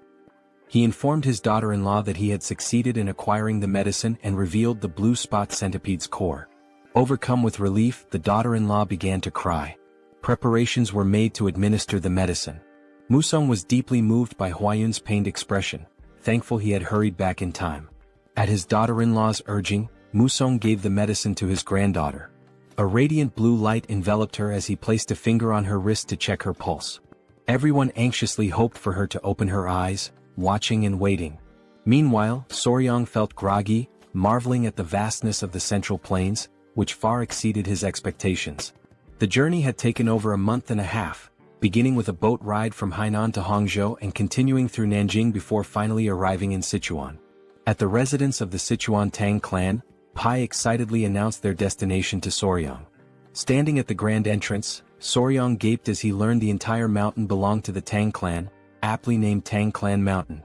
He informed his daughter-in-law that he had succeeded in acquiring the medicine and revealed the blue spot centipede's core. Overcome with relief, the daughter-in-law began to cry. Preparations were made to administer the medicine. Musong was deeply moved by Huayun's pained expression, thankful he had hurried back in time. At his daughter-in-law's urging, Musong gave the medicine to his granddaughter. A radiant blue light enveloped her as he placed a finger on her wrist to check her pulse. Everyone anxiously hoped for her to open her eyes, watching and waiting. Meanwhile, Soryang felt groggy, marveling at the vastness of the Central Plains, which far exceeded his expectations. The journey had taken over a month and a half, beginning with a boat ride from Hainan to Hangzhou and continuing through Nanjing before finally arriving in Sichuan. At the residence of the Sichuan Tang Clan, Pai excitedly announced their destination to Soryang. Standing at the grand entrance, Soryang gaped as he learned the entire mountain belonged to the Tang Clan, aptly named Tang Clan Mountain.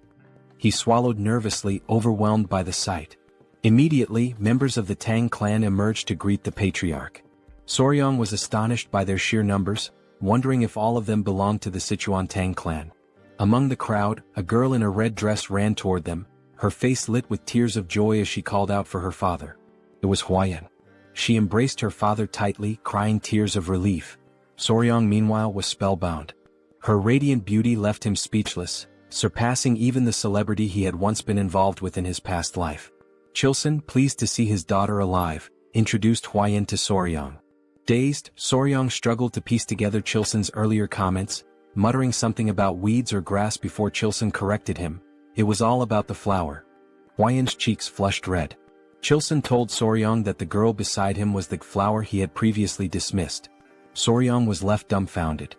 He swallowed nervously, overwhelmed by the sight. Immediately, members of the Tang Clan emerged to greet the patriarch. Soryang was astonished by their sheer numbers, wondering if all of them belonged to the Sichuan Tang Clan. Among the crowd, a girl in a red dress ran toward them, her face lit with tears of joy as she called out for her father. It was Huayan. She embraced her father tightly, crying tears of relief. Soryang meanwhile was spellbound. Her radiant beauty left him speechless, surpassing even the celebrity he had once been involved with in his past life. Chilson, pleased to see his daughter alive, introduced Huayan to Soryang. Dazed, Soryang struggled to piece together Chilson's earlier comments, muttering something about weeds or grass before Chilson corrected him. It was all about the flower. Huayan's cheeks flushed red. Chilson told Soryang that the girl beside him was the flower he had previously dismissed. Soryang was left dumbfounded.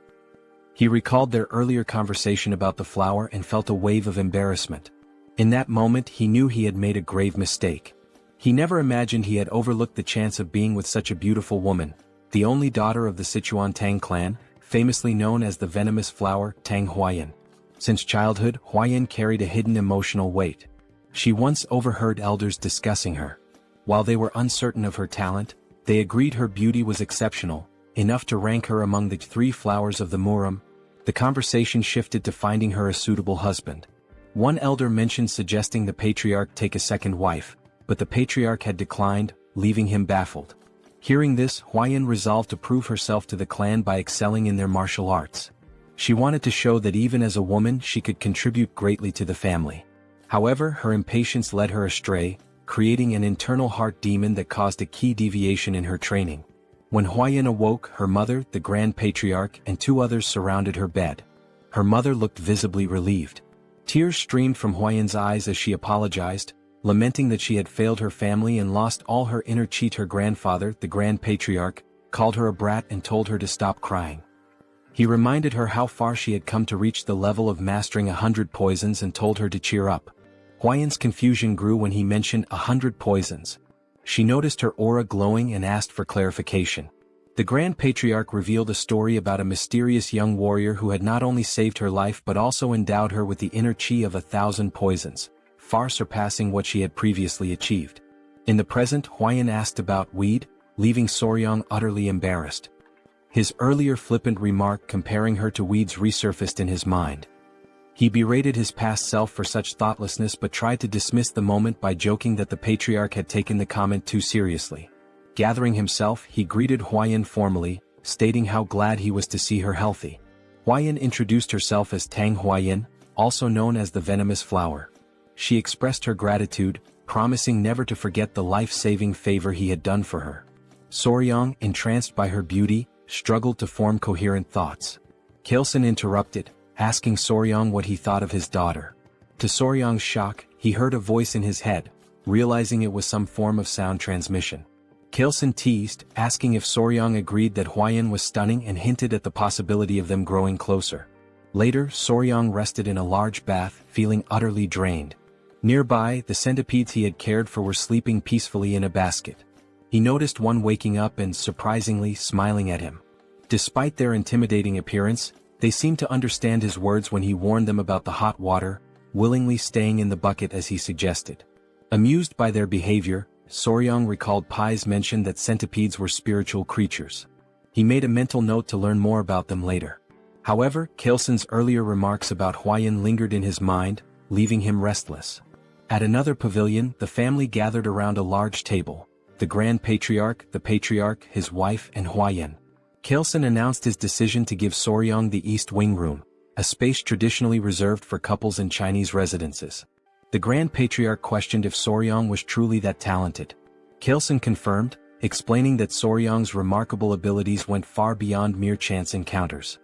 He recalled their earlier conversation about the flower and felt a wave of embarrassment. In that moment he knew he had made a grave mistake. He never imagined he had overlooked the chance of being with such a beautiful woman, the only daughter of the Sichuan Tang Clan, famously known as the venomous flower Tang Huayan. Since childhood, Huayan carried a hidden emotional weight. She once overheard elders discussing her. While they were uncertain of her talent, they agreed her beauty was exceptional, enough to rank her among the 3 flowers of the Murim. The conversation shifted to finding her a suitable husband. One elder mentioned suggesting the patriarch take a second wife, but the patriarch had declined, leaving him baffled. Hearing this, Huayan resolved to prove herself to the clan by excelling in their martial arts. She wanted to show that even as a woman she could contribute greatly to the family. However, her impatience led her astray, creating an internal heart demon that caused a key deviation in her training. When Huayan awoke, her mother, the Grand Patriarch, and 2 others surrounded her bed. Her mother looked visibly relieved. Tears streamed from Huayan's eyes as she apologized, lamenting that she had failed her family and lost all her inner chi. Her grandfather, the Grand Patriarch, called her a brat and told her to stop crying. He reminded her how far she had come to reach the level of mastering 100 poisons and told her to cheer up. Huayan's confusion grew when he mentioned 100 poisons. She noticed her aura glowing and asked for clarification. The Grand Patriarch revealed a story about a mysterious young warrior who had not only saved her life but also endowed her with the inner chi of 1,000 poisons, far surpassing what she had previously achieved. In the present, Huayan asked about weed, leaving Soryang utterly embarrassed. His earlier flippant remark comparing her to weeds resurfaced in his mind. He berated his past self for such thoughtlessness but tried to dismiss the moment by joking that the patriarch had taken the comment too seriously. Gathering himself, he greeted Huayan formally, stating how glad he was to see her healthy. Huayan introduced herself as Tang Huayan, also known as the venomous flower. She expressed her gratitude, promising never to forget the life-saving favor he had done for her. Soryang, entranced by her beauty, struggled to form coherent thoughts. Chilson interrupted, asking Soryang what he thought of his daughter. To Soryang's shock, he heard a voice in his head, realizing it was some form of sound transmission. Chilson teased, asking if Soryang agreed that Huayan was stunning and hinted at the possibility of them growing closer. Later, Soryang rested in a large bath, feeling utterly drained. Nearby, the centipedes he had cared for were sleeping peacefully in a basket. He noticed one waking up and, surprisingly, smiling at him. Despite their intimidating appearance, they seemed to understand his words when he warned them about the hot water, willingly staying in the bucket as he suggested. Amused by their behavior, Soryang recalled Pai's mention that centipedes were spiritual creatures. He made a mental note to learn more about them later. However, Chilson's earlier remarks about Huayan lingered in his mind, leaving him restless. At another pavilion, the family gathered around a large table. The Grand Patriarch, the Patriarch, his wife, and Huayan. Chilson announced his decision to give Soryang the East Wing Room, a space traditionally reserved for couples in Chinese residences. The Grand Patriarch questioned if Soryang was truly that talented. Chilson confirmed, explaining that Soryang's remarkable abilities went far beyond mere chance encounters.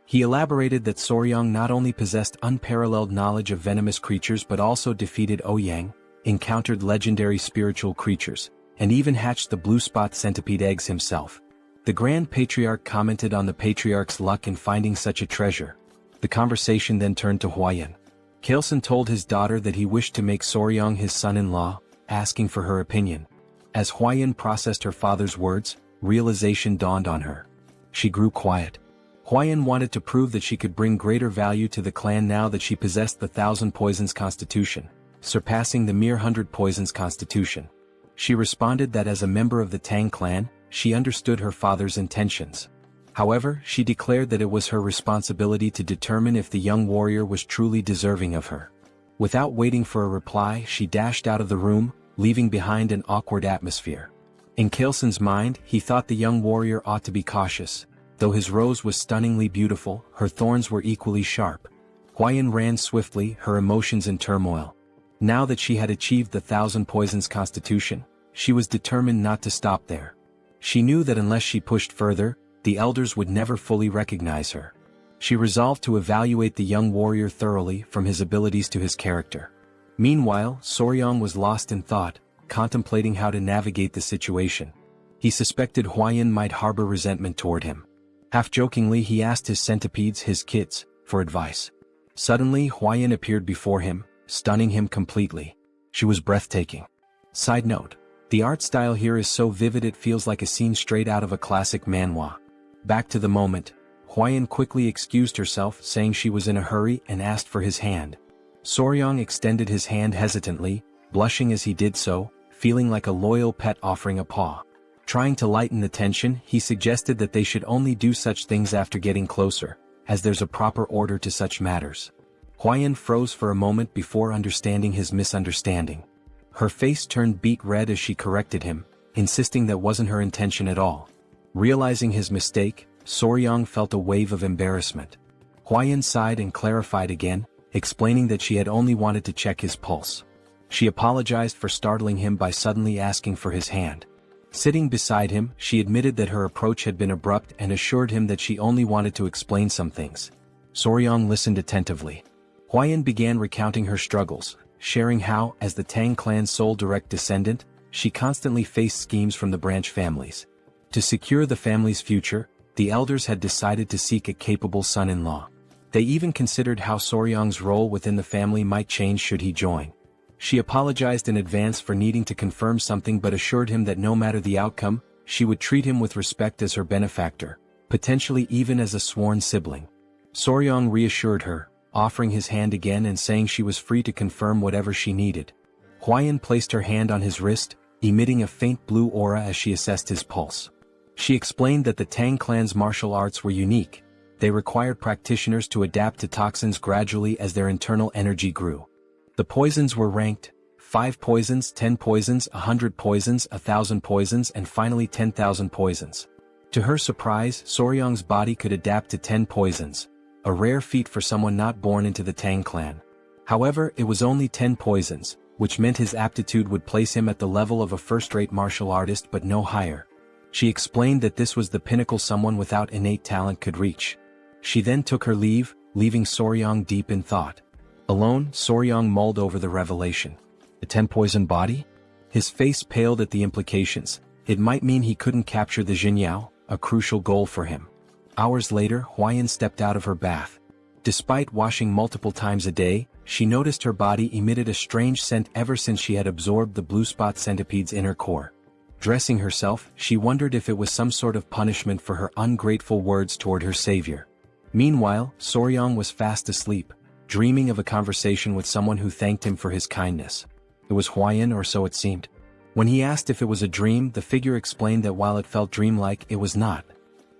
He elaborated that Soryang not only possessed unparalleled knowledge of venomous creatures but also defeated Ouyang, encountered legendary spiritual creatures, and even hatched the blue spot centipede eggs himself. The Grand Patriarch commented on the Patriarch's luck in finding such a treasure. The conversation then turned to Huayan. Kaleson told his daughter that he wished to make Soryang his son-in-law, asking for her opinion. As Huayan processed her father's words, realization dawned on her. She grew quiet. Huayan wanted to prove that she could bring greater value to the clan now that she possessed the 1,000 poisons constitution, surpassing the mere 100 poisons constitution. She responded that as a member of the Tang clan, she understood her father's intentions. However, she declared that it was her responsibility to determine if the young warrior was truly deserving of her. Without waiting for a reply, she dashed out of the room, leaving behind an awkward atmosphere. In Kaleson's mind, he thought the young warrior ought to be cautious. Though his rose was stunningly beautiful, her thorns were equally sharp. Huayan ran swiftly, her emotions in turmoil. Now that she had achieved the 1,000 poisons constitution, she was determined not to stop there. She knew that unless she pushed further, the elders would never fully recognize her. She resolved to evaluate the young warrior thoroughly from his abilities to his character. Meanwhile, Soryang was lost in thought, contemplating how to navigate the situation. He suspected Huayan might harbor resentment toward him. Half-jokingly he asked his centipedes, his kids, for advice. Suddenly Huayan appeared before him, stunning him completely. She was breathtaking. Side note: the art style here is so vivid it feels like a scene straight out of a classic manhwa. Back to the moment, Huayan quickly excused herself, saying she was in a hurry, and asked for his hand. Soryang extended his hand hesitantly, blushing as he did so, feeling like a loyal pet offering a paw. Trying to lighten the tension, he suggested that they should only do such things after getting closer, as there's a proper order to such matters. Huayan froze for a moment before understanding his misunderstanding. Her face turned beet red as she corrected him, insisting that wasn't her intention at all. Realizing his mistake, Soryang felt a wave of embarrassment. Huayan sighed and clarified again, explaining that she had only wanted to check his pulse. She apologized for startling him by suddenly asking for his hand. Sitting beside him, she admitted that her approach had been abrupt and assured him that she only wanted to explain some things. Soryang listened attentively. Huayan began recounting her struggles, sharing how, as the Tang clan's sole direct descendant, she constantly faced schemes from the branch families. To secure the family's future, the elders had decided to seek a capable son-in-law. They even considered how Soryang's role within the family might change should he join. She apologized in advance for needing to confirm something but assured him that no matter the outcome, she would treat him with respect as her benefactor, potentially even as a sworn sibling. Soryang reassured her, offering his hand again and saying she was free to confirm whatever she needed. Huayan placed her hand on his wrist, emitting a faint blue aura as she assessed his pulse. She explained that the Tang clan's martial arts were unique. They required practitioners to adapt to toxins gradually as their internal energy grew. The poisons were ranked: 5 poisons, 10 poisons, 100 poisons, 1,000 poisons, and finally 10,000 poisons. To her surprise, Soryang's body could adapt to 10 poisons, a rare feat for someone not born into the Tang clan. However, it was only 10 poisons, which meant his aptitude would place him at the level of a first-rate martial artist but no higher. She explained that this was the pinnacle someone without innate talent could reach. She then took her leave, leaving Soryang deep in thought. Alone, Soryang mulled over the revelation. The 10-poison body? His face paled at the implications. It might mean he couldn't capture the Jinyao, a crucial goal for him. Hours later, Huayan stepped out of her bath. Despite washing multiple times a day, she noticed her body emitted a strange scent ever since she had absorbed the blue spot centipede's inner core. Dressing herself, she wondered if it was some sort of punishment for her ungrateful words toward her savior. Meanwhile, Soryang was fast asleep, dreaming of a conversation with someone who thanked him for his kindness. It was Huayan, or so it seemed. When he asked if it was a dream, the figure explained that while it felt dreamlike, it was not.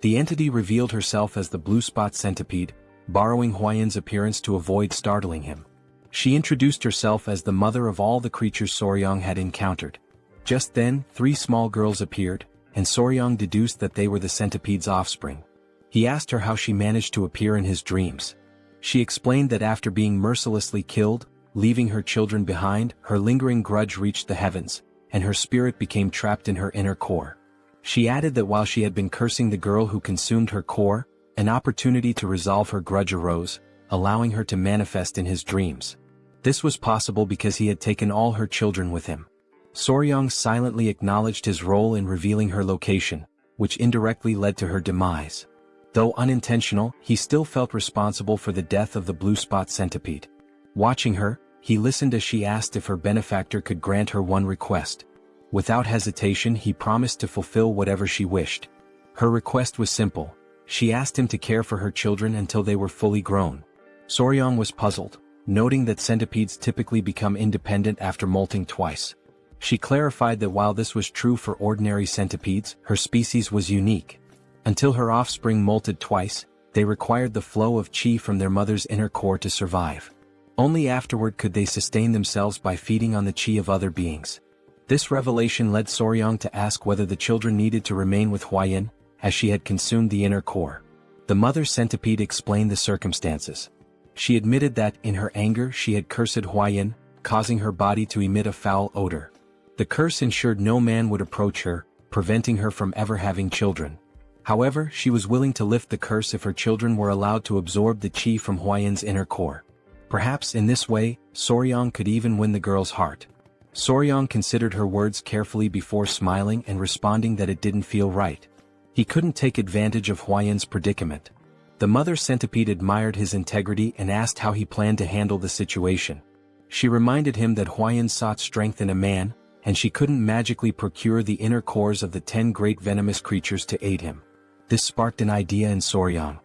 The entity revealed herself as the blue spot centipede, borrowing Huayan's appearance to avoid startling him. She introduced herself as the mother of all the creatures Soryang had encountered. Just then, 3 small girls appeared, and Soryang deduced that they were the centipede's offspring. He asked her how she managed to appear in his dreams. She explained that after being mercilessly killed, leaving her children behind, her lingering grudge reached the heavens, and her spirit became trapped in her inner core. She added that while she had been cursing the girl who consumed her core, An opportunity to resolve her grudge arose, allowing her to manifest in his dreams. This was possible because he had taken all her children with him. Soryang silently acknowledged his role in revealing her location, which indirectly led to her demise. Though unintentional, he still felt responsible for the death of the blue spot centipede. Watching her, he listened as she asked if her benefactor could grant her one request. Without hesitation, he promised to fulfill whatever she wished. Her request was simple. She asked him to care for her children until they were fully grown. Soryang was puzzled, noting that centipedes typically become independent after molting twice. She clarified that while this was true for ordinary centipedes, her species was unique. Until her offspring molted twice, they required the flow of qi from their mother's inner core to survive. Only afterward could they sustain themselves by feeding on the qi of other beings. This revelation led Soryang to ask whether the children needed to remain with Huayan, as she had consumed the inner core. The mother centipede explained the circumstances. She admitted that, in her anger, she had cursed Huayan, causing her body to emit a foul odor. The curse ensured no man would approach her, preventing her from ever having children. However, she was willing to lift the curse if her children were allowed to absorb the qi from Huayan's inner core. Perhaps in this way, Soryang could even win the girl's heart. Soryang considered her words carefully before smiling and responding that it didn't feel right. He couldn't take advantage of Huayan's predicament. The mother centipede admired his integrity and asked how he planned to handle the situation. She reminded him that Huayan sought strength in a man, and she couldn't magically procure the inner cores of the 10 great venomous creatures to aid him. This sparked an idea in Soryang.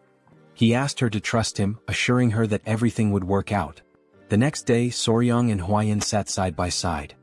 He asked her to trust him, assuring her that everything would work out. The next day, Soryang and Huayan sat side by side.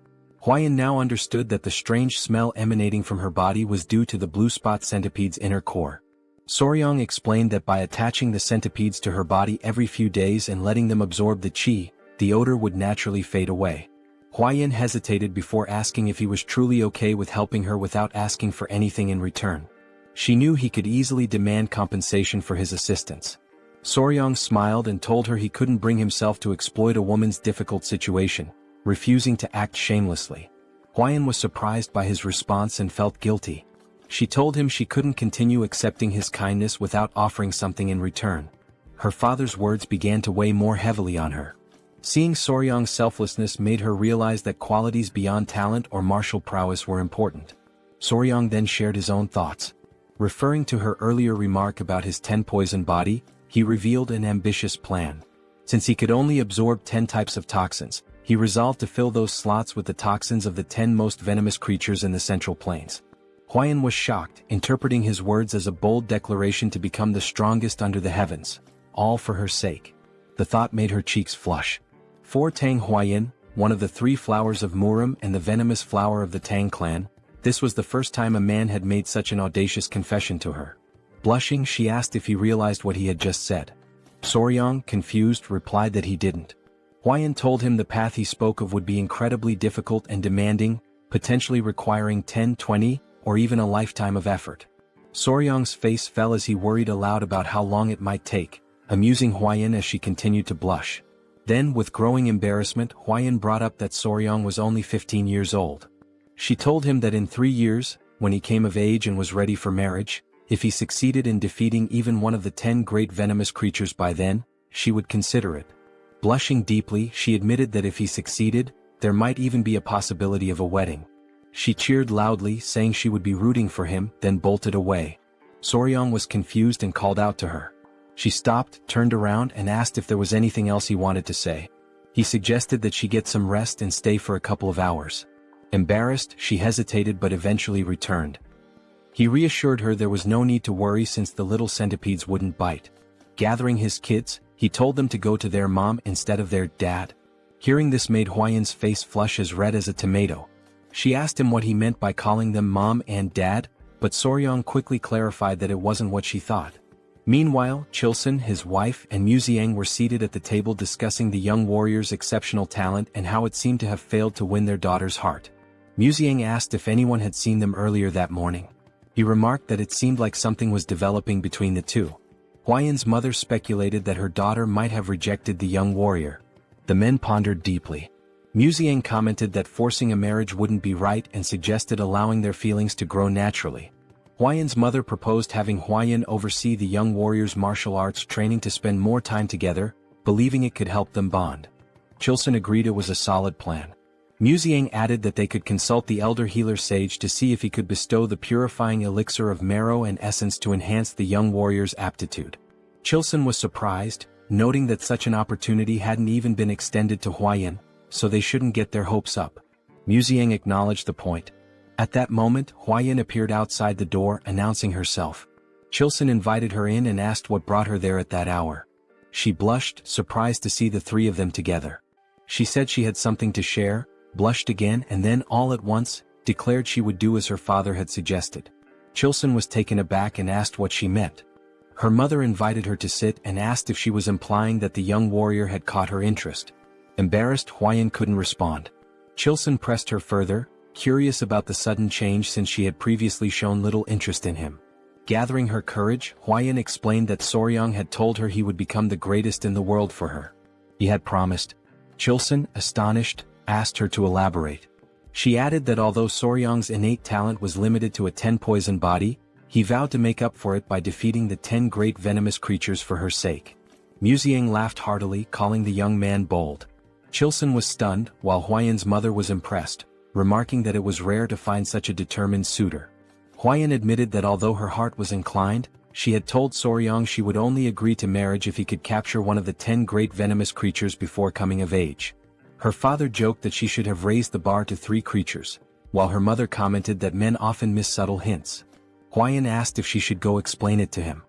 Huayan now understood that the strange smell emanating from her body was due to the blue spot centipede's inner core. Soryang explained that by attaching the centipedes to her body every few days and letting them absorb the qi, the odor would naturally fade away. Huayan hesitated before asking if he was truly okay with helping her without asking for anything in return. She knew he could easily demand compensation for his assistance. Soryang smiled and told her he couldn't bring himself to exploit a woman's difficult situation, refusing to act shamelessly. Huayan was surprised by his response and felt guilty. She told him she couldn't continue accepting his kindness without offering something in return. Her father's words began to weigh more heavily on her. Seeing Soryang's selflessness made her realize that qualities beyond talent or martial prowess were important. Soryang then shared his own thoughts. Referring to her earlier remark about his 10-poison body, he revealed an ambitious plan. Since he could only absorb 10 types of toxins, he resolved to fill those slots with the toxins of the 10 most venomous creatures in the Central Plains. Huayan was shocked, interpreting his words as a bold declaration to become the strongest under the heavens, all for her sake. The thought made her cheeks flush. For Tang Huayan, one of the 3 flowers of Murim and the venomous flower of the Tang Clan, this was the first time a man had made such an audacious confession to her. Blushing, she asked if he realized what he had just said. Soryang, confused, replied that he didn't. Huayan told him the path he spoke of would be incredibly difficult and demanding, potentially requiring 10, 20, or even a lifetime of effort. Soryang's face fell as he worried aloud about how long it might take, amusing Huayan as she continued to blush. Then, with growing embarrassment, Huayan brought up that Soryang was only 15 years old. She told him that in 3 years, when he came of age and was ready for marriage, if he succeeded in defeating even one of the 10 great venomous creatures by then, she would consider it. Blushing deeply, she admitted that if he succeeded, there might even be a possibility of a wedding. She cheered loudly, saying she would be rooting for him, then bolted away. Soryang was confused and called out to her. She stopped, turned around, and asked if there was anything else he wanted to say. He suggested that she get some rest and stay for a couple of hours. Embarrassed, she hesitated but eventually returned. He reassured her there was no need to worry since the little centipedes wouldn't bite. Gathering his kids, he told them to go to their mom instead of their dad. Hearing this made Huayan's face flush as red as a tomato. She asked him what he meant by calling them mom and dad, but Soryang quickly clarified that it wasn't what she thought. Meanwhile, Chilson, his wife, and Muziang were seated at the table discussing the young warrior's exceptional talent and how it seemed to have failed to win their daughter's heart. Muziang asked if anyone had seen them earlier that morning. He remarked that it seemed like something was developing between the two. Huayan's mother speculated that her daughter might have rejected the young warrior. The men pondered deeply. Muziang commented that forcing a marriage wouldn't be right and suggested allowing their feelings to grow naturally. Huayan's mother proposed having Huayan oversee the young warriors' martial arts training to spend more time together, believing it could help them bond. Chilson agreed it was a solid plan. Muziang added that they could consult the elder healer sage to see if he could bestow the purifying elixir of marrow and essence to enhance the young warrior's aptitude. Chilson was surprised, noting that such an opportunity hadn't even been extended to Huayan, so they shouldn't get their hopes up. Muziang acknowledged the point. At that moment, Huayan appeared outside the door announcing herself. Chilson invited her in and asked what brought her there at that hour. She blushed, surprised to see the three of them together. She said she had something to share, blushed again and then all at once, declared she would do as her father had suggested. Chilson was taken aback and asked what she meant. Her mother invited her to sit and asked if she was implying that the young warrior had caught her interest. Embarrassed, Huayan couldn't respond. Chilson pressed her further, curious about the sudden change since she had previously shown little interest in him. Gathering her courage, Huayan explained that Soryang had told her he would become the greatest in the world for her. He had promised. Chilson, astonished, asked her to elaborate. She added that although Soryang's innate talent was limited to a 10-poison body, he vowed to make up for it by defeating the 10 great venomous creatures for her sake. Muziang laughed heartily, calling the young man bold. Chilson was stunned, while Huayan's mother was impressed, remarking that it was rare to find such a determined suitor. Huayan admitted that although her heart was inclined, she had told Soryang she would only agree to marriage if he could capture one of the 10 great venomous creatures before coming of age. Her father joked that she should have raised the bar to 3 creatures, while her mother commented that men often miss subtle hints. Huayan asked if she should go explain it to him.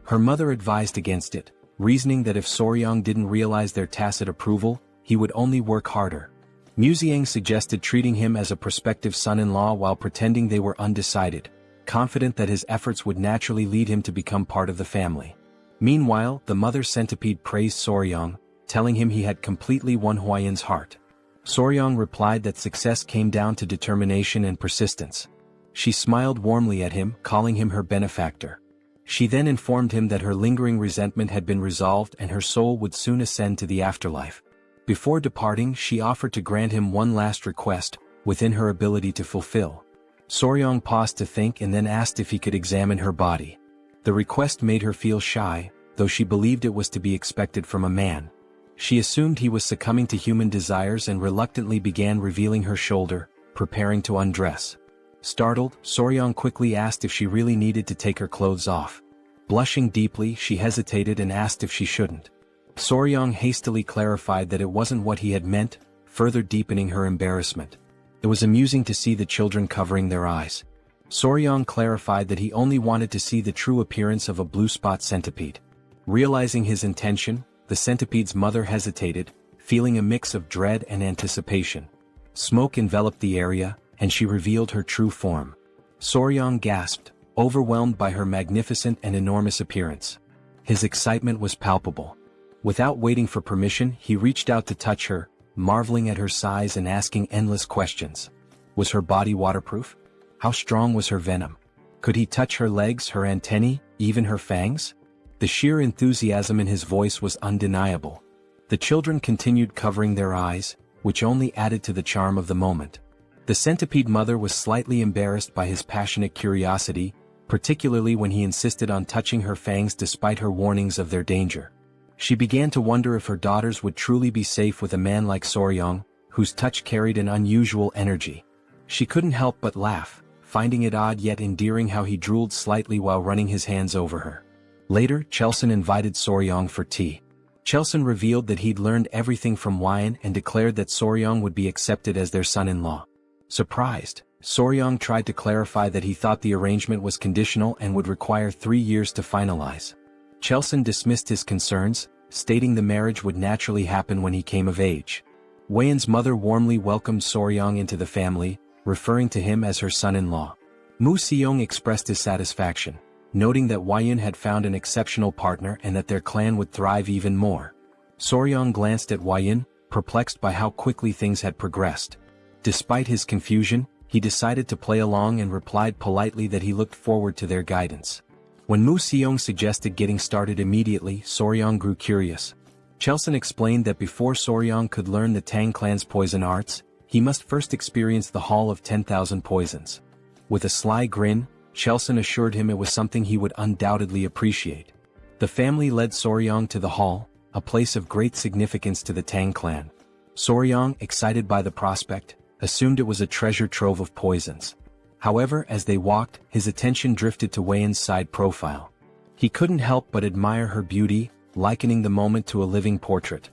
Her mother advised against it, reasoning that if Soryang didn't realize their tacit approval, he would only work harder. Muziang suggested treating him as a prospective son-in-law while pretending they were undecided, confident that his efforts would naturally lead him to become part of the family. Meanwhile, the mother centipede praised Soryang, telling him he had completely won Huayan's heart. Soryang replied that success came down to determination and persistence. She smiled warmly at him, calling him her benefactor. She then informed him that her lingering resentment had been resolved and her soul would soon ascend to the afterlife. Before departing, she offered to grant him one last request, within her ability to fulfill. Soryang paused to think and then asked if he could examine her body. The request made her feel shy, though she believed it was to be expected from a man. She assumed he was succumbing to human desires and reluctantly began revealing her shoulder, preparing to undress. Startled, Soryang quickly asked if she really needed to take her clothes off. Blushing deeply, she hesitated and asked if she shouldn't. Soryang hastily clarified that it wasn't what he had meant, further deepening her embarrassment. It was amusing to see the children covering their eyes. Soryang clarified that he only wanted to see the true appearance of a blue spot centipede. Realizing his intention, the centipede's mother hesitated, feeling a mix of dread and anticipation. Smoke enveloped the area, and she revealed her true form. Soryang gasped, overwhelmed by her magnificent and enormous appearance. His excitement was palpable. Without waiting for permission, he reached out to touch her, marveling at her size and asking endless questions. Was her body waterproof? How strong was her venom? Could he touch her legs, her antennae, even her fangs? The sheer enthusiasm in his voice was undeniable. The children continued covering their eyes, which only added to the charm of the moment. The centipede mother was slightly embarrassed by his passionate curiosity, particularly when he insisted on touching her fangs despite her warnings of their danger. She began to wonder if her daughters would truly be safe with a man like Soryang, whose touch carried an unusual energy. She couldn't help but laugh, finding it odd yet endearing how he drooled slightly while running his hands over her. Later, Chilson invited Soryang for tea. Chilson revealed that he'd learned everything from Huayan and declared that Soryang would be accepted as their son-in-law. Surprised, Soryang tried to clarify that he thought the arrangement was conditional and would require 3 years to finalize. Chilson dismissed his concerns, stating the marriage would naturally happen when he came of age. Huayan's mother warmly welcomed Soryang into the family, referring to him as her son-in-law. Mu Seong expressed his satisfaction, noting that Huayan had found an exceptional partner and that their clan would thrive even more. Soryang glanced at Huayan, perplexed by how quickly things had progressed. Despite his confusion, he decided to play along and replied politely that he looked forward to their guidance. When Mu Seong suggested getting started immediately, Soryang grew curious. Chilson explained that before Soryang could learn the Tang clan's poison arts, he must first experience the Hall of 10,000 Poisons. With a sly grin, Chelson assured him it was something he would undoubtedly appreciate. The family led Soryang to the hall, a place of great significance to the Tang clan. Soryang, excited by the prospect, assumed it was a treasure trove of poisons. However, as they walked, his attention drifted to Weian's side profile. He couldn't help but admire her beauty, likening the moment to a living portrait.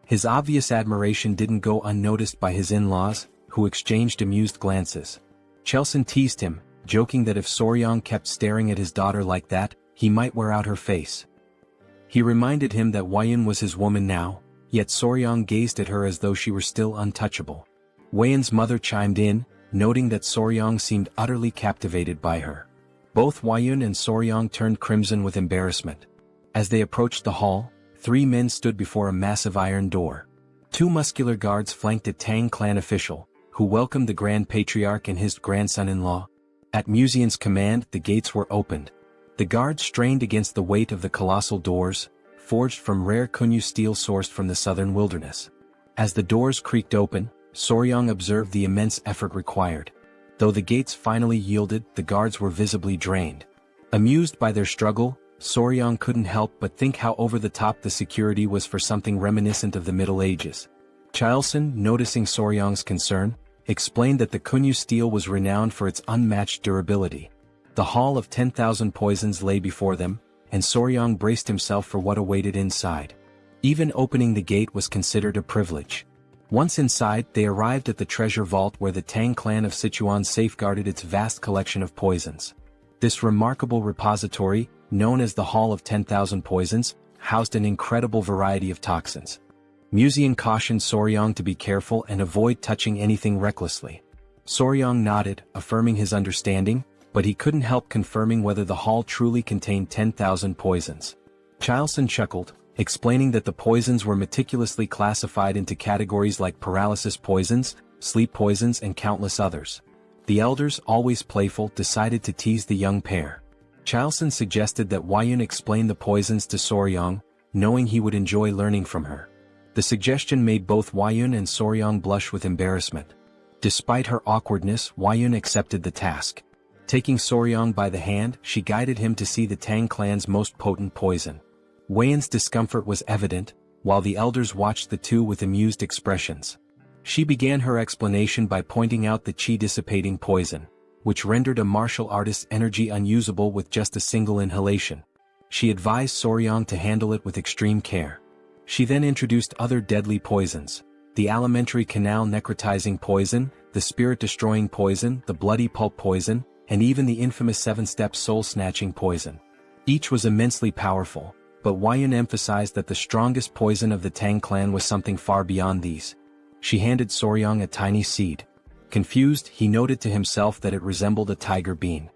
His obvious admiration didn't go unnoticed by his in-laws, who exchanged amused glances. Chelson teased him, joking that if Soryang kept staring at his daughter like that, he might wear out her face. He reminded him that Weian was his woman now, yet Soryang gazed at her as though she were still untouchable. Weian's mother chimed in, noting that Soryang seemed utterly captivated by her. Both Weian and Soryang turned crimson with embarrassment. As they approached the hall, 3 men stood before a massive iron door. 2 muscular guards flanked a Tang clan official, who welcomed the Grand Patriarch and his grandson-in-law. At Musian's command, the gates were opened. The guards strained against the weight of the colossal doors, forged from rare Kunyu steel sourced from the southern wilderness. As the doors creaked open, Soryang observed the immense effort required. Though the gates finally yielded, the guards were visibly drained. Amused by their struggle, Soryang couldn't help but think how over-the-top the security was for something reminiscent of the Middle Ages. Chelson, noticing Soryang's concern, explained that the Kunyu steel was renowned for its unmatched durability. The Hall of 10,000 Poisons lay before them, and Soryang braced himself for what awaited inside. Even opening the gate was considered a privilege. Once inside, they arrived at the treasure vault where the Tang clan of Sichuan safeguarded its vast collection of poisons. This remarkable repository, known as the Hall of 10,000 Poisons, housed an incredible variety of toxins. Musian cautioned Soryang to be careful and avoid touching anything recklessly. Soryang nodded, affirming his understanding, but he couldn't help confirming whether the hall truly contained 10,000 poisons. Chelson chuckled, explaining that the poisons were meticulously classified into categories like paralysis poisons, sleep poisons and countless others. The elders, always playful, decided to tease the young pair. Chelson suggested that Weian explain the poisons to Soryang, knowing he would enjoy learning from her. The suggestion made both Weian and Soryang blush with embarrassment. Despite her awkwardness, Weian accepted the task. Taking Soryang by the hand, she guided him to see the Tang clan's most potent poison. Weian's discomfort was evident, while the elders watched the two with amused expressions. She began her explanation by pointing out the chi-dissipating poison, which rendered a martial artist's energy unusable with just a single inhalation. She advised Soryang to handle it with extreme care. She then introduced other deadly poisons: the alimentary canal necrotizing poison, the spirit-destroying poison, the bloody pulp poison, and even the infamous 7-step soul-snatching poison. Each was immensely powerful, but Weian emphasized that the strongest poison of the Tang clan was something far beyond these. She handed Soryang a tiny seed. Confused, he noted to himself that it resembled a tiger bean.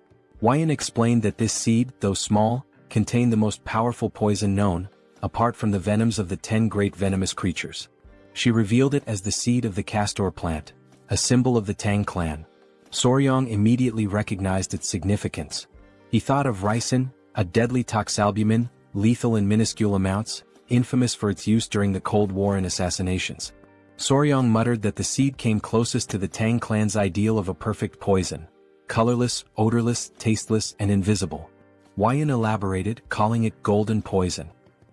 Weian explained that this seed, though small, contained the most powerful poison known, apart from the venoms of the 10 great venomous creatures. She revealed it as the seed of the castor plant, a symbol of the Tang clan. Soryang immediately recognized its significance. He thought of ricin, a deadly toxalbumin, lethal in minuscule amounts, infamous for its use during the Cold War and assassinations. Soryang muttered that the seed came closest to the Tang clan's ideal of a perfect poison: colorless, odorless, tasteless, and invisible. Weian elaborated, calling it golden poison.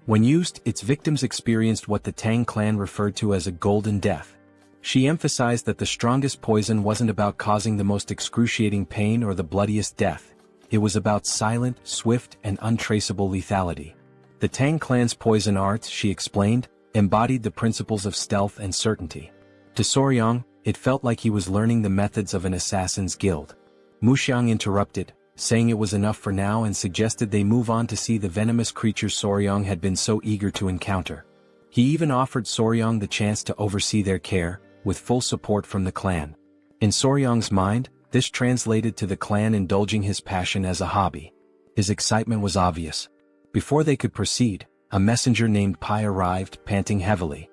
When used, its victims experienced what the Tang clan referred to as a golden death. She emphasized that the strongest poison wasn't about causing the most excruciating pain or the bloodiest death. It was about silent, swift, and untraceable lethality. The Tang clan's poison arts, she explained, embodied the principles of stealth and certainty. To Soryang, it felt like he was learning the methods of an assassin's guild. Muxiang interrupted, saying it was enough for now and suggested they move on to see the venomous creatures Soryang had been so eager to encounter. He even offered Soryang the chance to oversee their care, with full support from the clan. In Soryang's mind, this translated to the clan indulging his passion as a hobby. His excitement was obvious. Before they could proceed, a messenger named Pai arrived, panting heavily.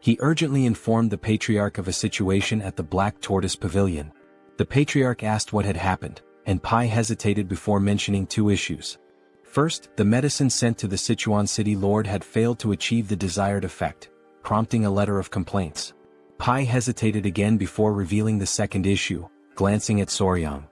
He urgently informed the Patriarch of a situation at the Black Tortoise Pavilion. The Patriarch asked what had happened, and Pai hesitated before mentioning 2 issues. First, the medicine sent to the Sichuan city lord had failed to achieve the desired effect, prompting a letter of complaints. Pai hesitated again before revealing the second issue, glancing at Soryang.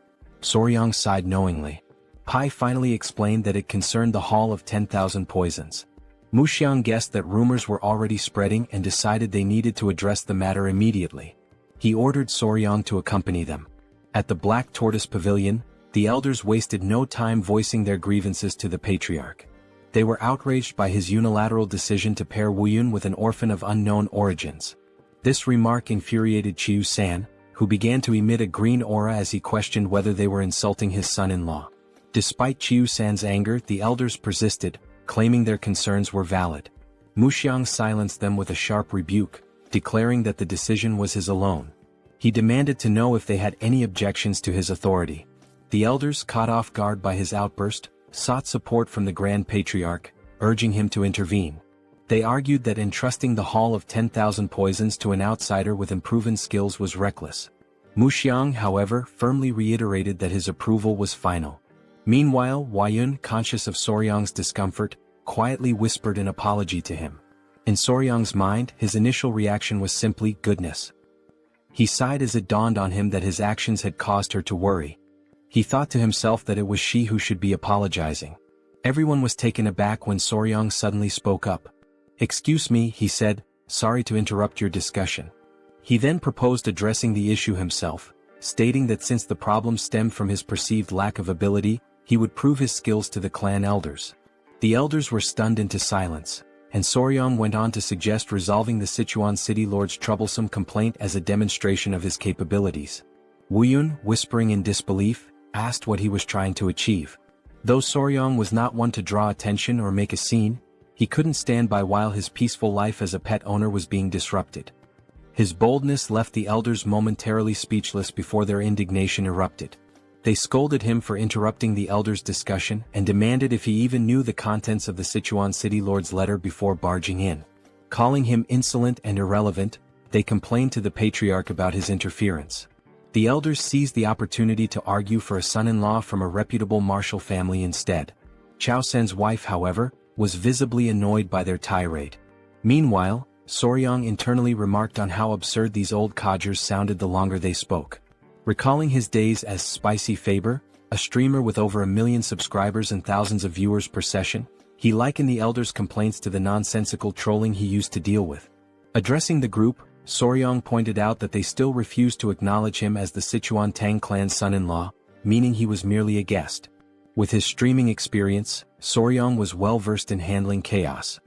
Soryang sighed knowingly. Pai finally explained that it concerned the Hall of 10,000 Poisons. Muxiang guessed that rumors were already spreading and decided they needed to address the matter immediately. He ordered Soryang to accompany them. At the Black Tortoise Pavilion, the elders wasted no time voicing their grievances to the patriarch. They were outraged by his unilateral decision to pair Wuyun with an orphan of unknown origins. This remark infuriated Chiu-san, who began to emit a green aura as he questioned whether they were insulting his son-in-law. Despite Chiu-san's anger, the elders persisted, claiming their concerns were valid. Muxiang silenced them with a sharp rebuke, declaring that the decision was his alone. He demanded to know if they had any objections to his authority. The elders, caught off guard by his outburst, sought support from the Grand Patriarch, urging him to intervene. They argued that entrusting the Hall of 10,000 Poisons to an outsider with unproven skills was reckless. Muxiang, however, firmly reiterated that his approval was final. Meanwhile, Wuyun, conscious of Soryang's discomfort, quietly whispered an apology to him. In Soryang's mind, his initial reaction was simply goodness. He sighed as it dawned on him that his actions had caused her to worry. He thought to himself that it was she who should be apologizing. Everyone was taken aback when Soryang suddenly spoke up. "Excuse me," he said, "sorry to interrupt your discussion." He then proposed addressing the issue himself, stating that since the problem stemmed from his perceived lack of ability, he would prove his skills to the clan elders. The elders were stunned into silence, and Soryang went on to suggest resolving the Sichuan city lord's troublesome complaint as a demonstration of his capabilities. Wuyun, whispering in disbelief, asked what he was trying to achieve. Though Soryang was not one to draw attention or make a scene, he couldn't stand by while his peaceful life as a pet owner was being disrupted. His boldness left the elders momentarily speechless before their indignation erupted. They scolded him for interrupting the elders' discussion and demanded if he even knew the contents of the Sichuan city lord's letter before barging in. Calling him insolent and irrelevant, they complained to the patriarch about his interference. The elders seized the opportunity to argue for a son-in-law from a reputable martial family instead. Chao Sen's wife, however, was visibly annoyed by their tirade. Meanwhile, Soryang internally remarked on how absurd these old codgers sounded the longer they spoke. Recalling his days as Spicy Fabre, a streamer with over 1 million subscribers and thousands of viewers per session, he likened the elders' complaints to the nonsensical trolling he used to deal with. Addressing the group, Soryang pointed out that they still refused to acknowledge him as the Sichuan Tang Clan's son-in-law, meaning he was merely a guest. With his streaming experience, Soryang was well versed in handling chaos.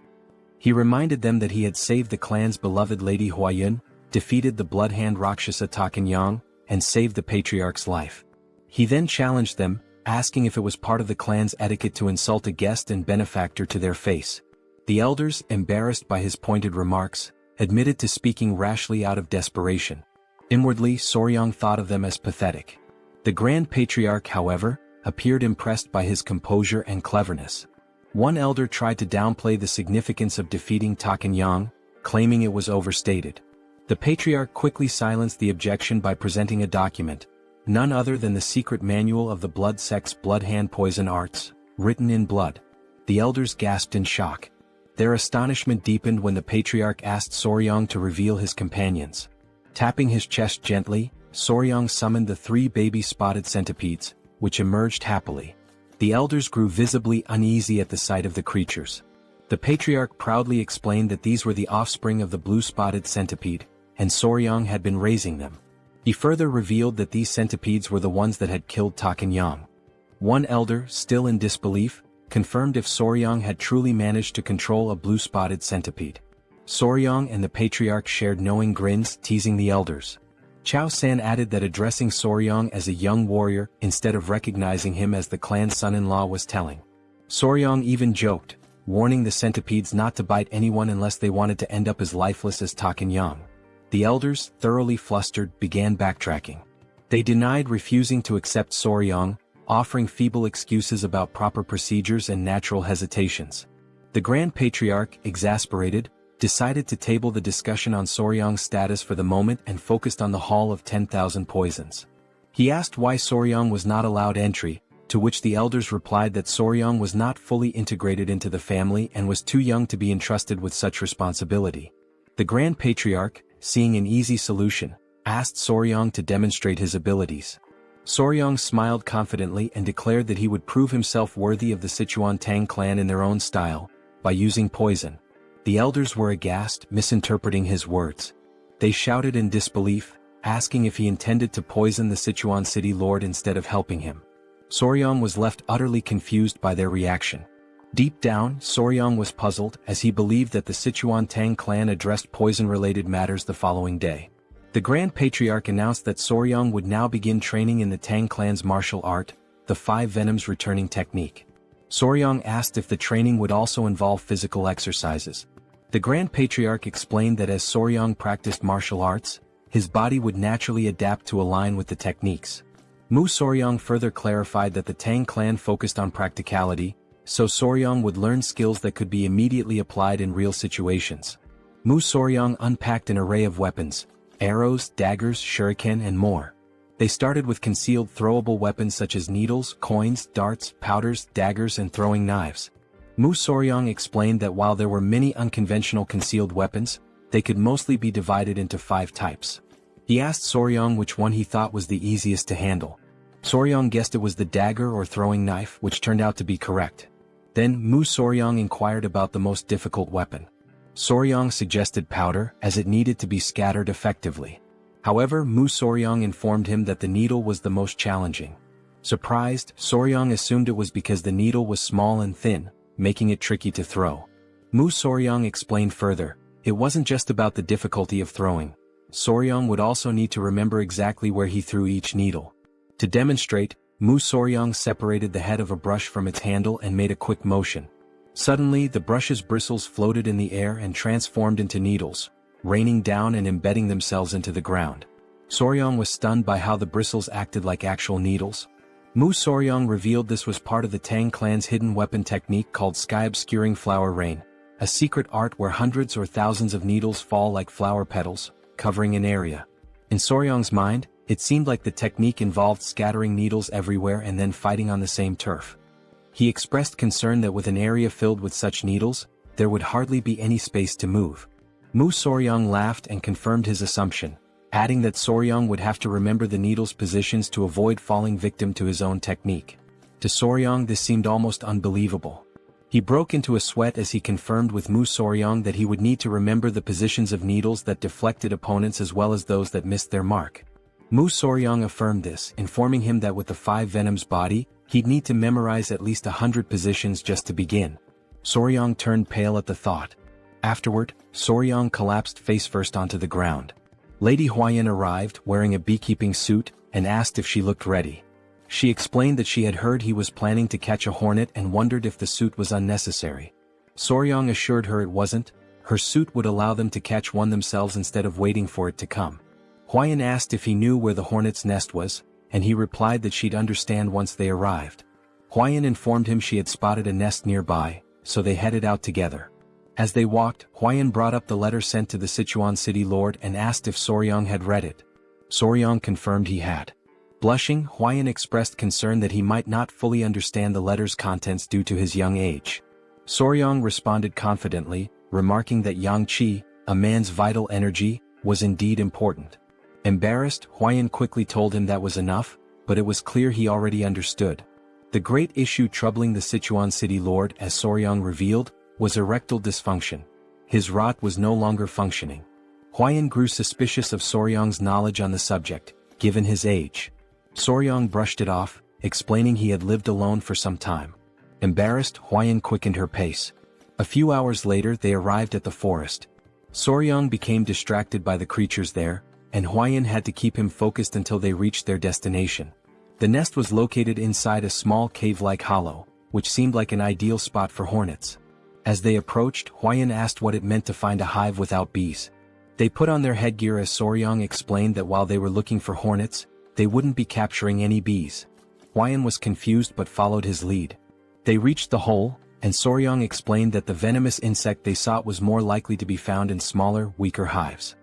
He reminded them that he had saved the clan's beloved Lady Huayun, defeated the bloodhand Rakshasa Takanyang, and saved the patriarch's life. He then challenged them, asking if it was part of the clan's etiquette to insult a guest and benefactor to their face. The elders, embarrassed by his pointed remarks, admitted to speaking rashly out of desperation. Inwardly, Soryang thought of them as pathetic. The Grand Patriarch, however, appeared impressed by his composure and cleverness. One elder tried to downplay the significance of defeating Takanyang, claiming it was overstated. The patriarch quickly silenced the objection by presenting a document, none other than the secret manual of the blood sect's blood-hand poison arts, written in blood. The elders gasped in shock. Their astonishment deepened when the patriarch asked Soryang to reveal his companions. Tapping his chest gently, Soryang summoned the 3 baby spotted centipedes, which emerged happily. The elders grew visibly uneasy at the sight of the creatures. The patriarch proudly explained that these were the offspring of the blue-spotted centipede, and Soryang had been raising them. He further revealed that these centipedes were the ones that had killed Takanyang. One elder, still in disbelief, confirmed if Soryang had truly managed to control a blue-spotted centipede. Soryang and the patriarch shared knowing grins, teasing the elders. Chao San added that addressing Soryang as a young warrior instead of recognizing him as the clan's son-in-law was telling. Soryang even joked, warning the centipedes not to bite anyone unless they wanted to end up as lifeless as Takanyang. The elders, thoroughly flustered, began backtracking. They denied refusing to accept Soryang, offering feeble excuses about proper procedures and natural hesitations. The Grand Patriarch, exasperated, decided to table the discussion on Soryang's status for the moment and focused on the Hall of 10,000 Poisons. He asked why Soryang was not allowed entry, to which the elders replied that Soryang was not fully integrated into the family and was too young to be entrusted with such responsibility. The Grand Patriarch, seeing an easy solution, asked Soryang to demonstrate his abilities. Soryong smiled confidently and declared that he would prove himself worthy of the Sichuan Tang Clan in their own style, by using poison. The elders were aghast, misinterpreting his words. They shouted in disbelief, asking if he intended to poison the Sichuan city lord instead of helping him. Soryong was left utterly confused by their reaction. Deep down, Soryong was puzzled as he believed that the Sichuan Tang Clan addressed poison-related matters the following day. The Grand Patriarch announced that Soryong would now begin training in the Tang Clan's martial art, the 5 Venoms returning technique. Soryong asked if the training would also involve physical exercises. The Grand Patriarch explained that as Soryong practiced martial arts, his body would naturally adapt to align with the techniques. Mu Soryong further clarified that the Tang Clan focused on practicality, so Soryong would learn skills that could be immediately applied in real situations. Mu Soryong unpacked an array of weapons, arrows, daggers, shuriken and more. They started with concealed throwable weapons such as needles, coins, darts, powders, daggers and throwing knives. Mu Soryong explained that while there were many unconventional concealed weapons, they could mostly be divided into 5 types. He asked Soryong which one he thought was the easiest to handle. Soryong guessed it was the dagger or throwing knife, which turned out to be correct. Then Mu Soryong inquired about the most difficult weapon. Soryong suggested powder, as it needed to be scattered effectively. However, Mu Soryong informed him that the needle was the most challenging. Surprised, Soryong assumed it was because the needle was small and thin, making it tricky to throw. Mu Soryong explained further, it wasn't just about the difficulty of throwing. Soryong would also need to remember exactly where he threw each needle. To demonstrate, Mu Soryong separated the head of a brush from its handle and made a quick motion. Suddenly, the brush's bristles floated in the air and transformed into needles, raining down and embedding themselves into the ground. Soryong was stunned by how the bristles acted like actual needles. Mu Soryong revealed this was part of the Tang Clan's hidden weapon technique called Sky-Obscuring Flower Rain, a secret art where hundreds or thousands of needles fall like flower petals, covering an area. In Soryong's mind, it seemed like the technique involved scattering needles everywhere and then fighting on the same turf. He expressed concern that with an area filled with such needles, there would hardly be any space to move. Mu Soryong laughed and confirmed his assumption, adding that Soryong would have to remember the needles' positions to avoid falling victim to his own technique. To Soryong this seemed almost unbelievable. He broke into a sweat as he confirmed with Mu Soryong that he would need to remember the positions of needles that deflected opponents as well as those that missed their mark. Mu Soryong affirmed this, informing him that with the 5 Venoms body, he'd need to memorize at least 100 positions just to begin. Soryong turned pale at the thought. Afterward, Soryong collapsed face first onto the ground. Lady Huayan arrived, wearing a beekeeping suit, and asked if she looked ready. She explained that she had heard he was planning to catch a hornet and wondered if the suit was unnecessary. Soryong assured her it wasn't, her suit would allow them to catch one themselves instead of waiting for it to come. Huayan asked if he knew where the hornet's nest was, and he replied that she'd understand once they arrived. Huayan informed him she had spotted a nest nearby, so they headed out together. As they walked, Huayan brought up the letter sent to the Sichuan city lord and asked if Soryong had read it. Soryong confirmed he had. Blushing, Huayan expressed concern that he might not fully understand the letter's contents due to his young age. Soryong responded confidently, remarking that yang qi, a man's vital energy, was indeed important. Embarrassed, Huayan quickly told him that was enough, but it was clear he already understood. The great issue troubling the Sichuan city lord, as Soryong revealed, was erectile dysfunction. His rod was no longer functioning. Huayan grew suspicious of Soryong's knowledge on the subject, given his age. Soryong brushed it off, explaining he had lived alone for some time. Embarrassed, Huayan quickened her pace. A few hours later they arrived at the forest. Soryong became distracted by the creatures there, and Huayan had to keep him focused until they reached their destination. The nest was located inside a small cave-like hollow, which seemed like an ideal spot for hornets. As they approached, Huayan asked what it meant to find a hive without bees. They put on their headgear as Soryong explained that while they were looking for hornets, they wouldn't be capturing any bees. Huayan was confused but followed his lead. They reached the hole, and Soryong explained that the venomous insect they sought was more likely to be found in smaller, weaker hives.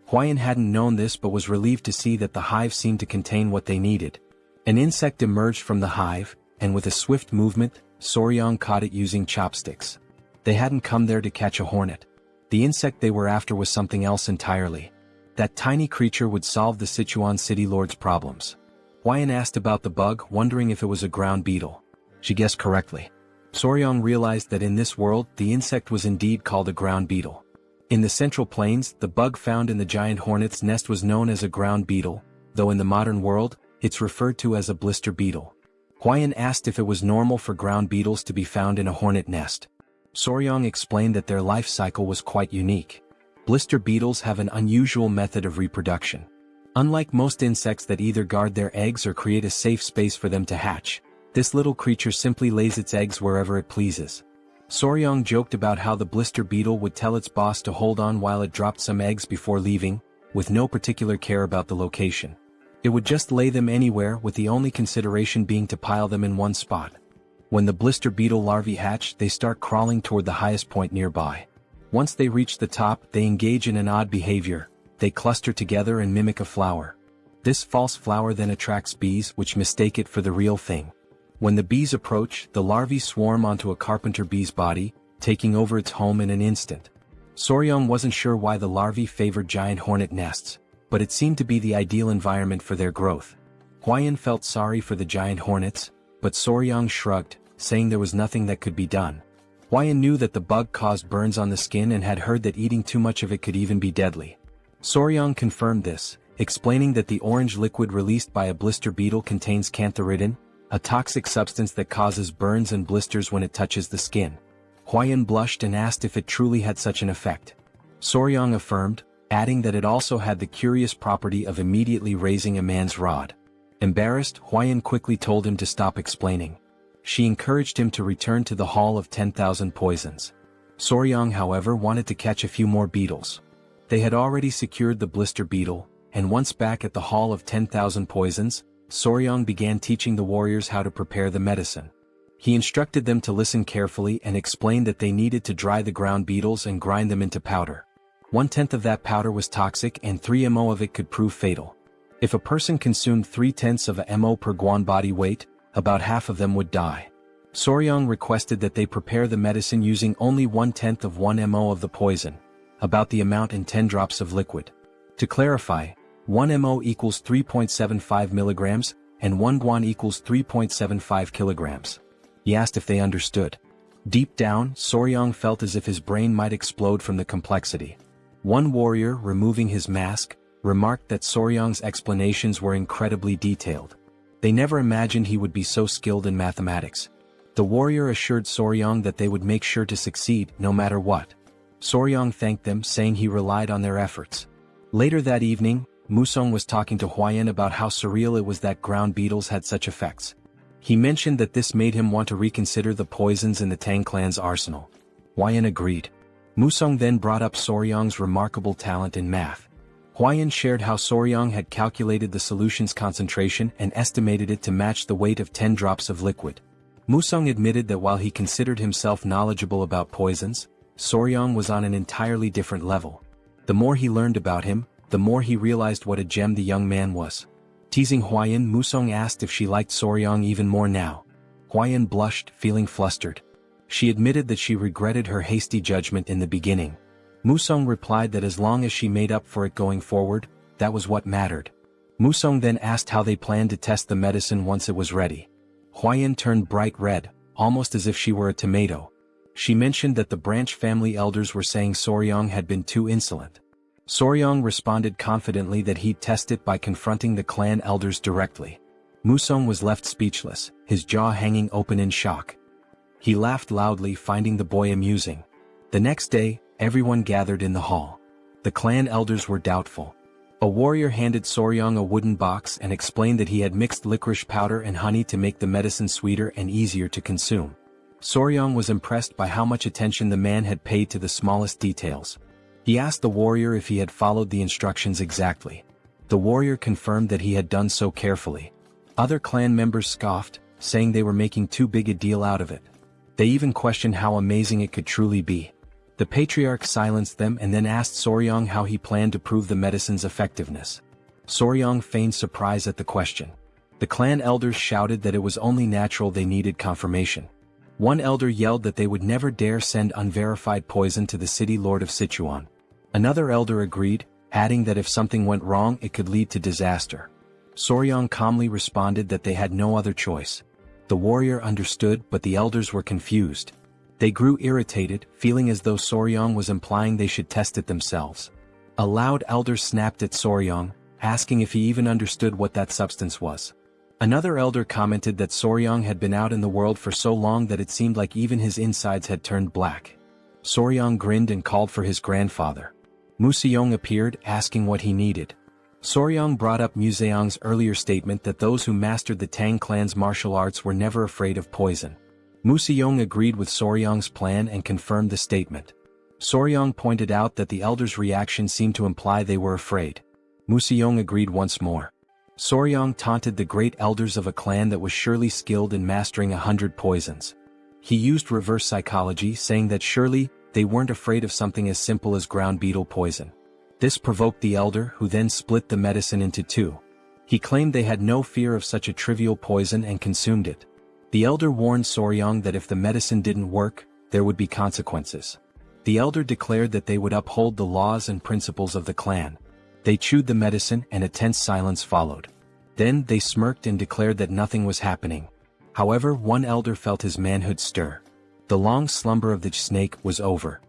Huayan hadn't known this but was relieved to see that the hive seemed to contain what they needed. An insect emerged from the hive, and with a swift movement, Soryong caught it using chopsticks. They hadn't come there to catch a hornet. The insect they were after was something else entirely. That tiny creature would solve the Sichuan city lord's problems. Huayan asked about the bug, wondering if it was a ground beetle. She guessed correctly. Soryong realized that in this world, the insect was indeed called a ground beetle. In the Central Plains, the bug found in the giant hornet's nest was known as a ground beetle, though in the modern world, it's referred to as a blister beetle. Huayan asked if it was normal for ground beetles to be found in a hornet nest. Soryong explained that their life cycle was quite unique. Blister beetles have an unusual method of reproduction. Unlike most insects that either guard their eggs or create a safe space for them to hatch, this little creature simply lays its eggs wherever it pleases. Soryong joked about how the blister beetle would tell its boss to hold on while it dropped some eggs before leaving, with no particular care about the location. It would just lay them anywhere, with the only consideration being to pile them in one spot. When the blister beetle larvae hatch, they start crawling toward the highest point nearby. Once they reach the top, they engage in an odd behavior. They cluster together and mimic a flower. This false flower then attracts bees, which mistake it for the real thing. When the bees approach, the larvae swarm onto a carpenter bee's body, taking over its home in an instant. Soryong wasn't sure why the larvae favored giant hornet nests, but it seemed to be the ideal environment for their growth. Huayan felt sorry for the giant hornets, but Soryong shrugged, saying there was nothing that could be done. Huayan knew that the bug caused burns on the skin and had heard that eating too much of it could even be deadly. Soryong confirmed this, explaining that the orange liquid released by a blister beetle contains cantharidin, a toxic substance that causes burns and blisters when it touches the skin. Huayan blushed and asked if it truly had such an effect. Soryong affirmed, adding that it also had the curious property of immediately raising a man's rod. Embarrassed, Huayan quickly told him to stop explaining. She encouraged him to return to the Hall of 10,000 Poisons. Soryong, however, wanted to catch a few more beetles. They had already secured the blister beetle, and once back at the Hall of 10,000 Poisons, Soryong began teaching the warriors how to prepare the medicine. He instructed them to listen carefully and explained that they needed to dry the ground beetles and grind them into powder. 1/10 of that powder was toxic and 3 mo of it could prove fatal. If a person consumed 3/10 of a mo per guan body weight, about half of them would die. Soryong requested that they prepare the medicine using only 1/10 of 1 mo of the poison, about the amount in 10 drops of liquid. To clarify, 1 mo equals 3.75 milligrams, and 1 guan equals 3.75 kilograms. He asked if they understood. Deep down, Soryong felt as if his brain might explode from the complexity. One warrior, removing his mask, remarked that Soryong's explanations were incredibly detailed. They never imagined he would be so skilled in mathematics. The warrior assured Soryong that they would make sure to succeed, no matter what. Soryong thanked them, saying he relied on their efforts. Later that evening, Musong was talking to Huayan about how surreal it was that ground beetles had such effects. He mentioned that this made him want to reconsider the poisons in the Tang clan's arsenal. Huayan agreed. Musong then brought up Soryong's remarkable talent in math. Huayan shared how Soryong had calculated the solution's concentration and estimated it to match the weight of 10 drops of liquid. Musong admitted that while he considered himself knowledgeable about poisons, Soryong was on an entirely different level. The more he learned about him, the more he realized what a gem the young man was. Teasing Huayan, Musong asked if she liked Soryong even more now. Huayan blushed, feeling flustered. She admitted that she regretted her hasty judgment in the beginning. Musong replied that as long as she made up for it going forward, that was what mattered. Musong then asked how they planned to test the medicine once it was ready. Huayan turned bright red, almost as if she were a tomato. She mentioned that the branch family elders were saying Soryong had been too insolent. Soryong responded confidently that he'd test it by confronting the clan elders directly. Musong was left speechless, his jaw hanging open in shock. He laughed loudly, finding the boy amusing. The next day, everyone gathered in the hall. The clan elders were doubtful. A warrior handed Soryong a wooden box and explained that he had mixed licorice powder and honey to make the medicine sweeter and easier to consume. Soryong was impressed by how much attention the man had paid to the smallest details. He asked the warrior if he had followed the instructions exactly. The warrior confirmed that he had done so carefully. Other clan members scoffed, saying they were making too big a deal out of it. They even questioned how amazing it could truly be. The patriarch silenced them and then asked Soryong how he planned to prove the medicine's effectiveness. Soryong feigned surprise at the question. The clan elders shouted that it was only natural they needed confirmation. One elder yelled that they would never dare send unverified poison to the city lord of Sichuan. Another elder agreed, adding that if something went wrong it could lead to disaster. Soryang calmly responded that they had no other choice. The warrior understood, but the elders were confused. They grew irritated, feeling as though Soryang was implying they should test it themselves. A loud elder snapped at Soryang, asking if he even understood what that substance was. Another elder commented that Soryang had been out in the world for so long that it seemed like even his insides had turned black. Soryang grinned and called for his grandfather. Museong appeared, asking what he needed. Soryang brought up Museong's earlier statement that those who mastered the Tang clan's martial arts were never afraid of poison. Museong agreed with Soryang's plan and confirmed the statement. Soryang pointed out that the elders' reaction seemed to imply they were afraid. Museong agreed once more. Soryang taunted the great elders of a clan that was surely skilled in mastering 100 poisons. He used reverse psychology, saying that surely they weren't afraid of something as simple as ground beetle poison. This provoked the elder, who then split the medicine into two. He claimed they had no fear of such a trivial poison and consumed it. The elder warned Soryang that if the medicine didn't work, there would be consequences. The elder declared that they would uphold the laws and principles of the clan. They chewed the medicine and a tense silence followed. Then they smirked and declared that nothing was happening. However, one elder felt his manhood stir. The long slumber of the snake was over.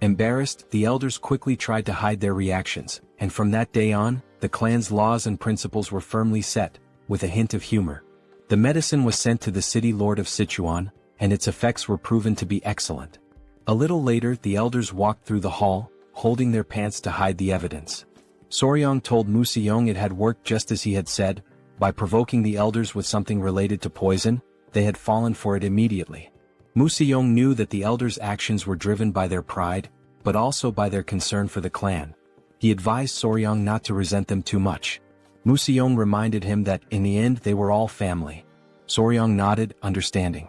Embarrassed, the elders quickly tried to hide their reactions, and from that day on, the clan's laws and principles were firmly set, with a hint of humor. The medicine was sent to the city lord of Sichuan, and its effects were proven to be excellent. A little later, the elders walked through the hall, holding their pants to hide the evidence. Soryang told Museong it had worked just as he had said. By provoking the elders with something related to poison, they had fallen for it immediately. Museong knew that the elders' actions were driven by their pride, but also by their concern for the clan. He advised Soryang not to resent them too much. Museong reminded him that, in the end, they were all family. Soryang nodded, understanding.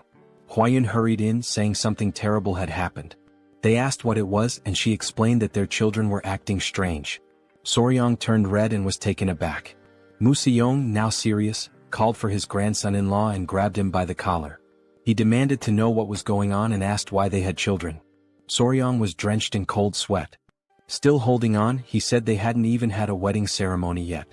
Huayun hurried in, saying something terrible had happened. They asked what it was, and she explained that their children were acting strange. Soryang turned red and was taken aback. Museong, now serious, called for his grandson-in-law and grabbed him by the collar. He demanded to know what was going on and asked why they had children. Soryang was drenched in cold sweat. Still holding on, he said they hadn't even had a wedding ceremony yet.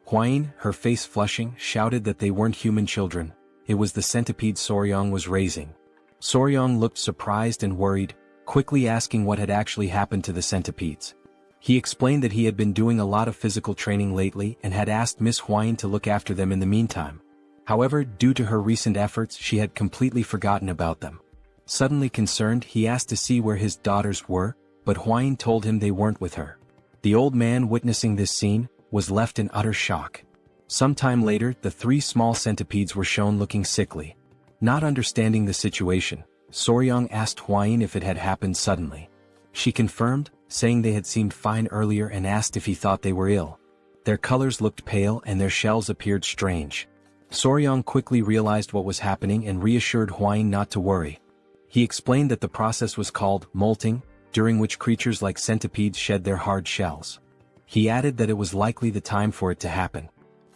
Huayun, her face flushing, shouted that they weren't human children. It was the centipede Soryang was raising. Soryang looked surprised and worried, quickly asking what had actually happened to the centipedes. He explained that he had been doing a lot of physical training lately and had asked Miss Huayun to look after them in the meantime. However, due to her recent efforts, she had completely forgotten about them. Suddenly concerned, he asked to see where his daughters were, but Huayun told him they weren't with her. The old man, witnessing this scene, was left in utter shock. Some time later, the three small centipedes were shown looking sickly. Not understanding the situation, Soryang asked Huayun if it had happened suddenly. She confirmed, saying they had seemed fine earlier, and asked if he thought they were ill. Their colors looked pale and their shells appeared strange. Soryang quickly realized what was happening and reassured Huayun not to worry. He explained that the process was called molting, during which creatures like centipedes shed their hard shells. He added that it was likely the time for it to happen.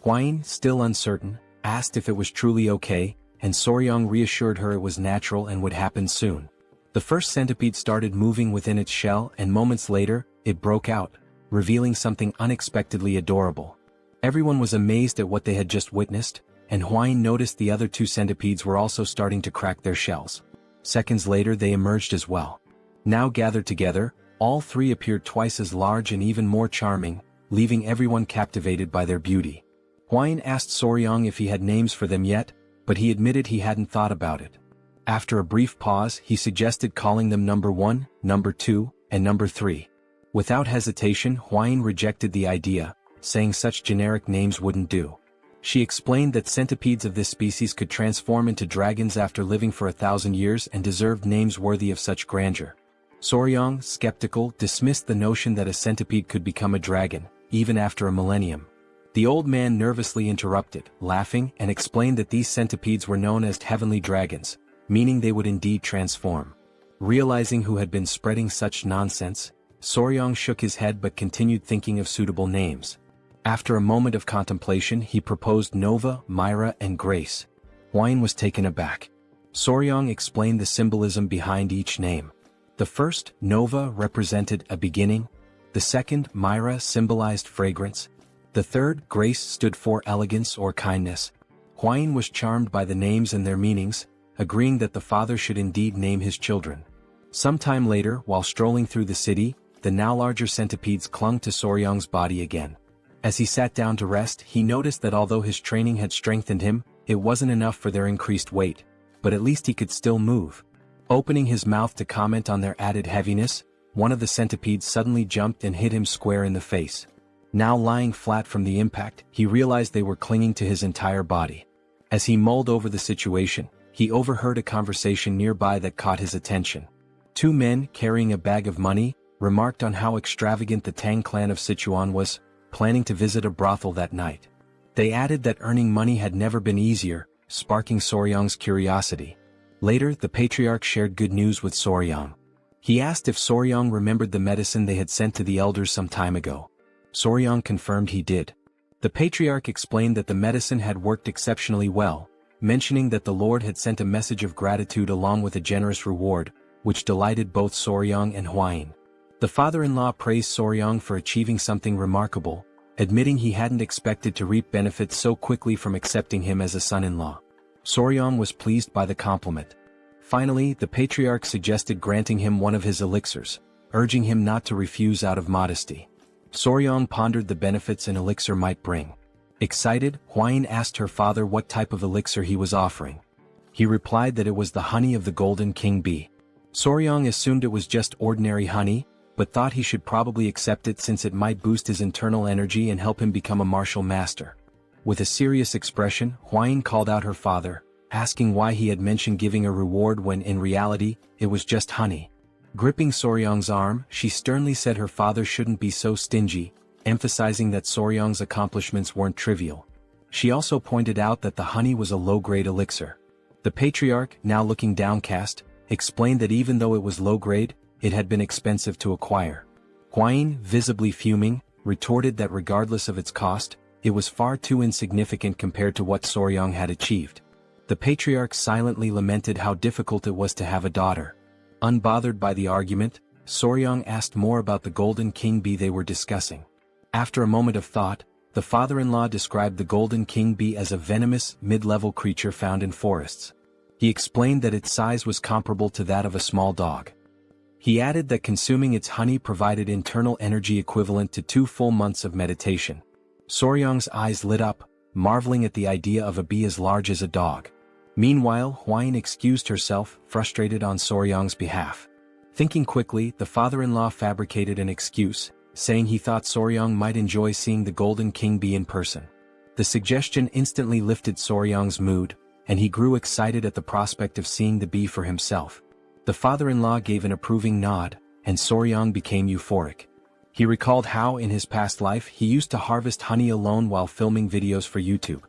Huayun, still uncertain, asked if it was truly okay, and Soryang reassured her it was natural and would happen soon. The first centipede started moving within its shell, and moments later, it broke out, revealing something unexpectedly adorable. Everyone was amazed at what they had just witnessed, and Huayun noticed the other two centipedes were also starting to crack their shells. Seconds later they emerged as well. Now gathered together, all three appeared twice as large and even more charming, leaving everyone captivated by their beauty. Huayun asked Soryang if he had names for them yet, but he admitted he hadn't thought about it. After a brief pause, he suggested calling them number 1, number 2, and number 3. Without hesitation, Huayun rejected the idea, saying such generic names wouldn't do. She explained that centipedes of this species could transform into dragons after living for 1,000 years and deserved names worthy of such grandeur. Soryang, skeptical, dismissed the notion that a centipede could become a dragon, even after a millennium. The old man nervously interrupted, laughing, and explained that these centipedes were known as heavenly dragons, meaning they would indeed transform. Realizing who had been spreading such nonsense, Soryang shook his head but continued thinking of suitable names. After a moment of contemplation, he proposed Nova, Myra, and Grace. Huayun was taken aback. Soryang explained the symbolism behind each name. The first, Nova, represented a beginning. The second, Myra, symbolized fragrance. The third, grace, stood for elegance or kindness. Huayin was charmed by the names and their meanings, agreeing that the father should indeed name his children. Sometime later, while strolling through the city, the now larger centipedes clung to Soryang's body again. As he sat down to rest, he noticed that although his training had strengthened him, it wasn't enough for their increased weight, but at least he could still move. Opening his mouth to comment on their added heaviness, one of the centipedes suddenly jumped and hit him square in the face. Now lying flat from the impact, he realized they were clinging to his entire body. As he mulled over the situation, he overheard a conversation nearby that caught his attention. Two men, carrying a bag of money, remarked on how extravagant the Tang clan of Sichuan was, planning to visit a brothel that night. They added that earning money had never been easier, sparking Soryang's curiosity. Later, the patriarch shared good news with Soryang. He asked if Soryang remembered the medicine they had sent to the elders some time ago. Soryang confirmed he did. The patriarch explained that the medicine had worked exceptionally well, mentioning that the Lord had sent a message of gratitude along with a generous reward, which delighted both Soryang and Huayin. The father-in-law praised Soryang for achieving something remarkable, admitting he hadn't expected to reap benefits so quickly from accepting him as a son-in-law. Soryang was pleased by the compliment. Finally, the patriarch suggested granting him one of his elixirs, urging him not to refuse out of modesty. Soryang pondered the benefits an elixir might bring. Excited, Huayin asked her father what type of elixir he was offering. He replied that it was the honey of the golden king bee. Soryang assumed it was just ordinary honey, but thought he should probably accept it since it might boost his internal energy and help him become a martial master. With a serious expression, Huayin called out her father, asking why he had mentioned giving a reward when in reality, it was just honey. Gripping Soryang's arm, she sternly said her father shouldn't be so stingy, emphasizing that Soryang's accomplishments weren't trivial. She also pointed out that the honey was a low-grade elixir. The patriarch, now looking downcast, explained that even though it was low-grade, it had been expensive to acquire. Huayin, visibly fuming, retorted that regardless of its cost, it was far too insignificant compared to what Soryang had achieved. The patriarch silently lamented how difficult it was to have a daughter. Unbothered by the argument, Soryang asked more about the golden king bee they were discussing. After a moment of thought, the father-in-law described the golden king bee as a venomous, mid-level creature found in forests. He explained that its size was comparable to that of a small dog. He added that consuming its honey provided internal energy equivalent to 2 full months of meditation. Soryang's eyes lit up, marveling at the idea of a bee as large as a dog. Meanwhile, Huayin excused herself, frustrated on Soryang's behalf. Thinking quickly, the father-in-law fabricated an excuse, saying he thought Soryang might enjoy seeing the golden king bee in person. The suggestion instantly lifted Soryang's mood, and he grew excited at the prospect of seeing the bee for himself. The father-in-law gave an approving nod, and Soryang became euphoric. He recalled how in his past life he used to harvest honey alone while filming videos for YouTube.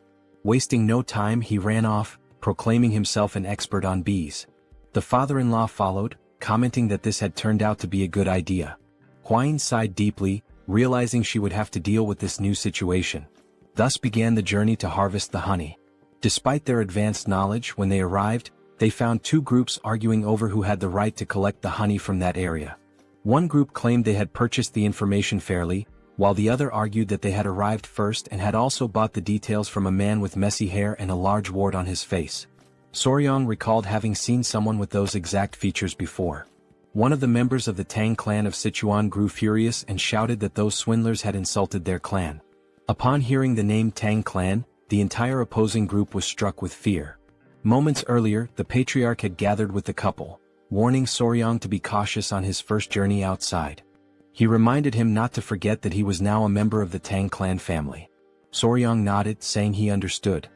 Wasting no time, he ran off, proclaiming himself an expert on bees. The father-in-law followed, commenting that this had turned out to be a good idea. Huayin sighed deeply, realizing she would have to deal with this new situation. Thus began the journey to harvest the honey. Despite their advanced knowledge, when they arrived, they found two groups arguing over who had the right to collect the honey from that area. One group claimed they had purchased the information fairly, while the other argued that they had arrived first and had also bought the details from a man with messy hair and a large wart on his face. Soryang recalled having seen someone with those exact features before. One of the members of the Tang clan of Sichuan grew furious and shouted that those swindlers had insulted their clan. Upon hearing the name Tang clan, the entire opposing group was struck with fear. Moments earlier, the patriarch had gathered with the couple, warning Soryang to be cautious on his first journey outside. He reminded him not to forget that he was now a member of the Tang clan family. Soryang nodded, saying he understood.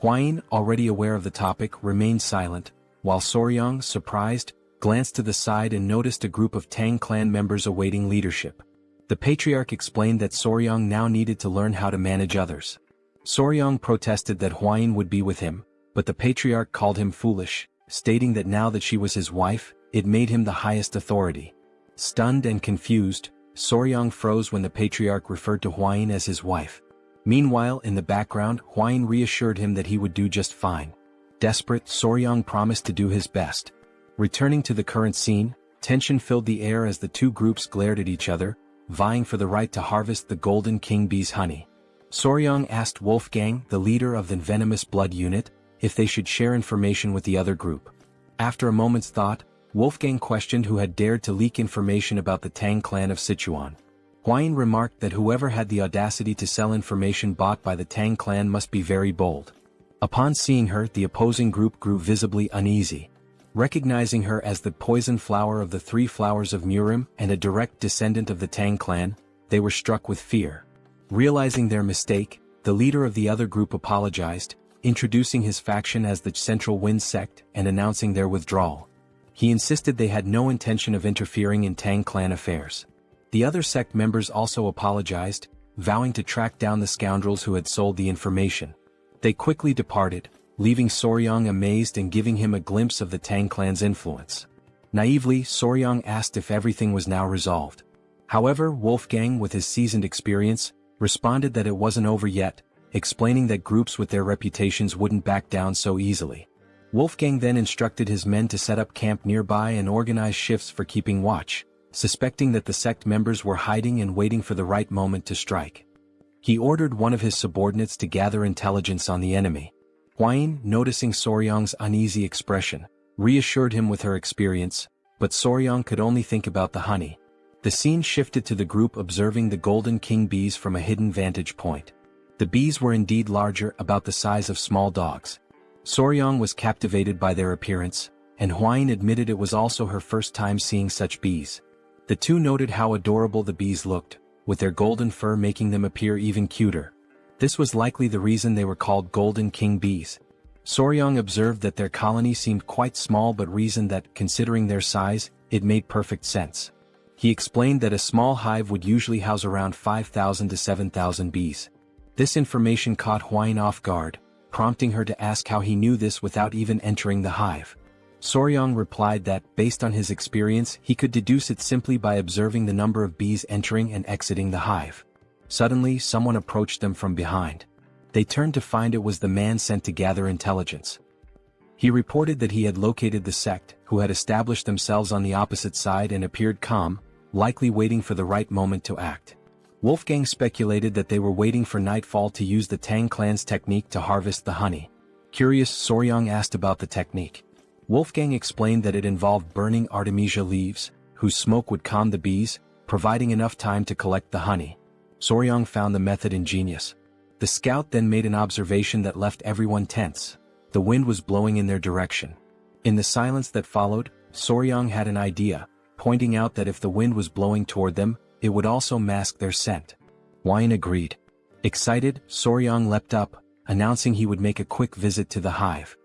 Huayin, already aware of the topic, remained silent, while Soryang, surprised, glanced to the side and noticed a group of Tang clan members awaiting leadership. The patriarch explained that Soryang now needed to learn how to manage others. Soryang protested that Huayin would be with him, but the patriarch called him foolish, stating that now that she was his wife, it made him the highest authority. Stunned and confused, Soryang froze when the patriarch referred to Huayin as his wife. Meanwhile, in the background, Huayin reassured him that he would do just fine. Desperate, Soryang promised to do his best. Returning to the current scene, tension filled the air as the two groups glared at each other, vying for the right to harvest the golden king bee's honey. Soryang asked Wolfgang, the leader of the Venomous Blood Unit, if they should share information with the other group. After a moment's thought, Wolfgang questioned who had dared to leak information about the Tang clan of Sichuan. Huayin remarked that whoever had the audacity to sell information bought by the Tang clan must be very bold. Upon seeing her, the opposing group grew visibly uneasy. Recognizing her as the poison flower of the three flowers of Murim and a direct descendant of the Tang clan, they were struck with fear. Realizing their mistake, the leader of the other group apologized, introducing his faction as the Central Wind Sect and announcing their withdrawal. He insisted they had no intention of interfering in Tang clan affairs. The other sect members also apologized, vowing to track down the scoundrels who had sold the information. They quickly departed, leaving Soryang amazed and giving him a glimpse of the Tang clan's influence. Naively, Soryang asked if everything was now resolved. However, Wolfgang, with his seasoned experience, responded that it wasn't over yet, explaining that groups with their reputations wouldn't back down so easily. Wolfgang then instructed his men to set up camp nearby and organize shifts for keeping watch, suspecting that the sect members were hiding and waiting for the right moment to strike. He ordered one of his subordinates to gather intelligence on the enemy. Huayin, noticing Soryang's uneasy expression, reassured him with her experience, but Soryang could only think about the honey. The scene shifted to the group observing the golden king bees from a hidden vantage point. The bees were indeed larger, about the size of small dogs. Soryang was captivated by their appearance, and Huayin admitted it was also her first time seeing such bees. The two noted how adorable the bees looked, with their golden fur making them appear even cuter. This was likely the reason they were called golden king bees. Soryang observed that their colony seemed quite small but reasoned that, considering their size, it made perfect sense. He explained that a small hive would usually house around 5,000 to 7,000 bees. This information caught Huayin off guard, prompting her to ask how he knew this without even entering the hive. Soryang replied that, based on his experience, he could deduce it simply by observing the number of bees entering and exiting the hive. Suddenly, someone approached them from behind. They turned to find it was the man sent to gather intelligence. He reported that he had located the sect, who had established themselves on the opposite side and appeared calm, likely waiting for the right moment to act. Wolfgang speculated that they were waiting for nightfall to use the Tang clan's technique to harvest the honey. Curious, Soryang asked about the technique. Wolfgang explained that it involved burning artemisia leaves, whose smoke would calm the bees, providing enough time to collect the honey. Soryang found the method ingenious. The scout then made an observation that left everyone tense. The wind was blowing in their direction. In the silence that followed, Soryang had an idea, pointing out that if the wind was blowing toward them, it would also mask their scent. Huayin agreed. Excited, Soryang leapt up, announcing he would make a quick visit to the hive.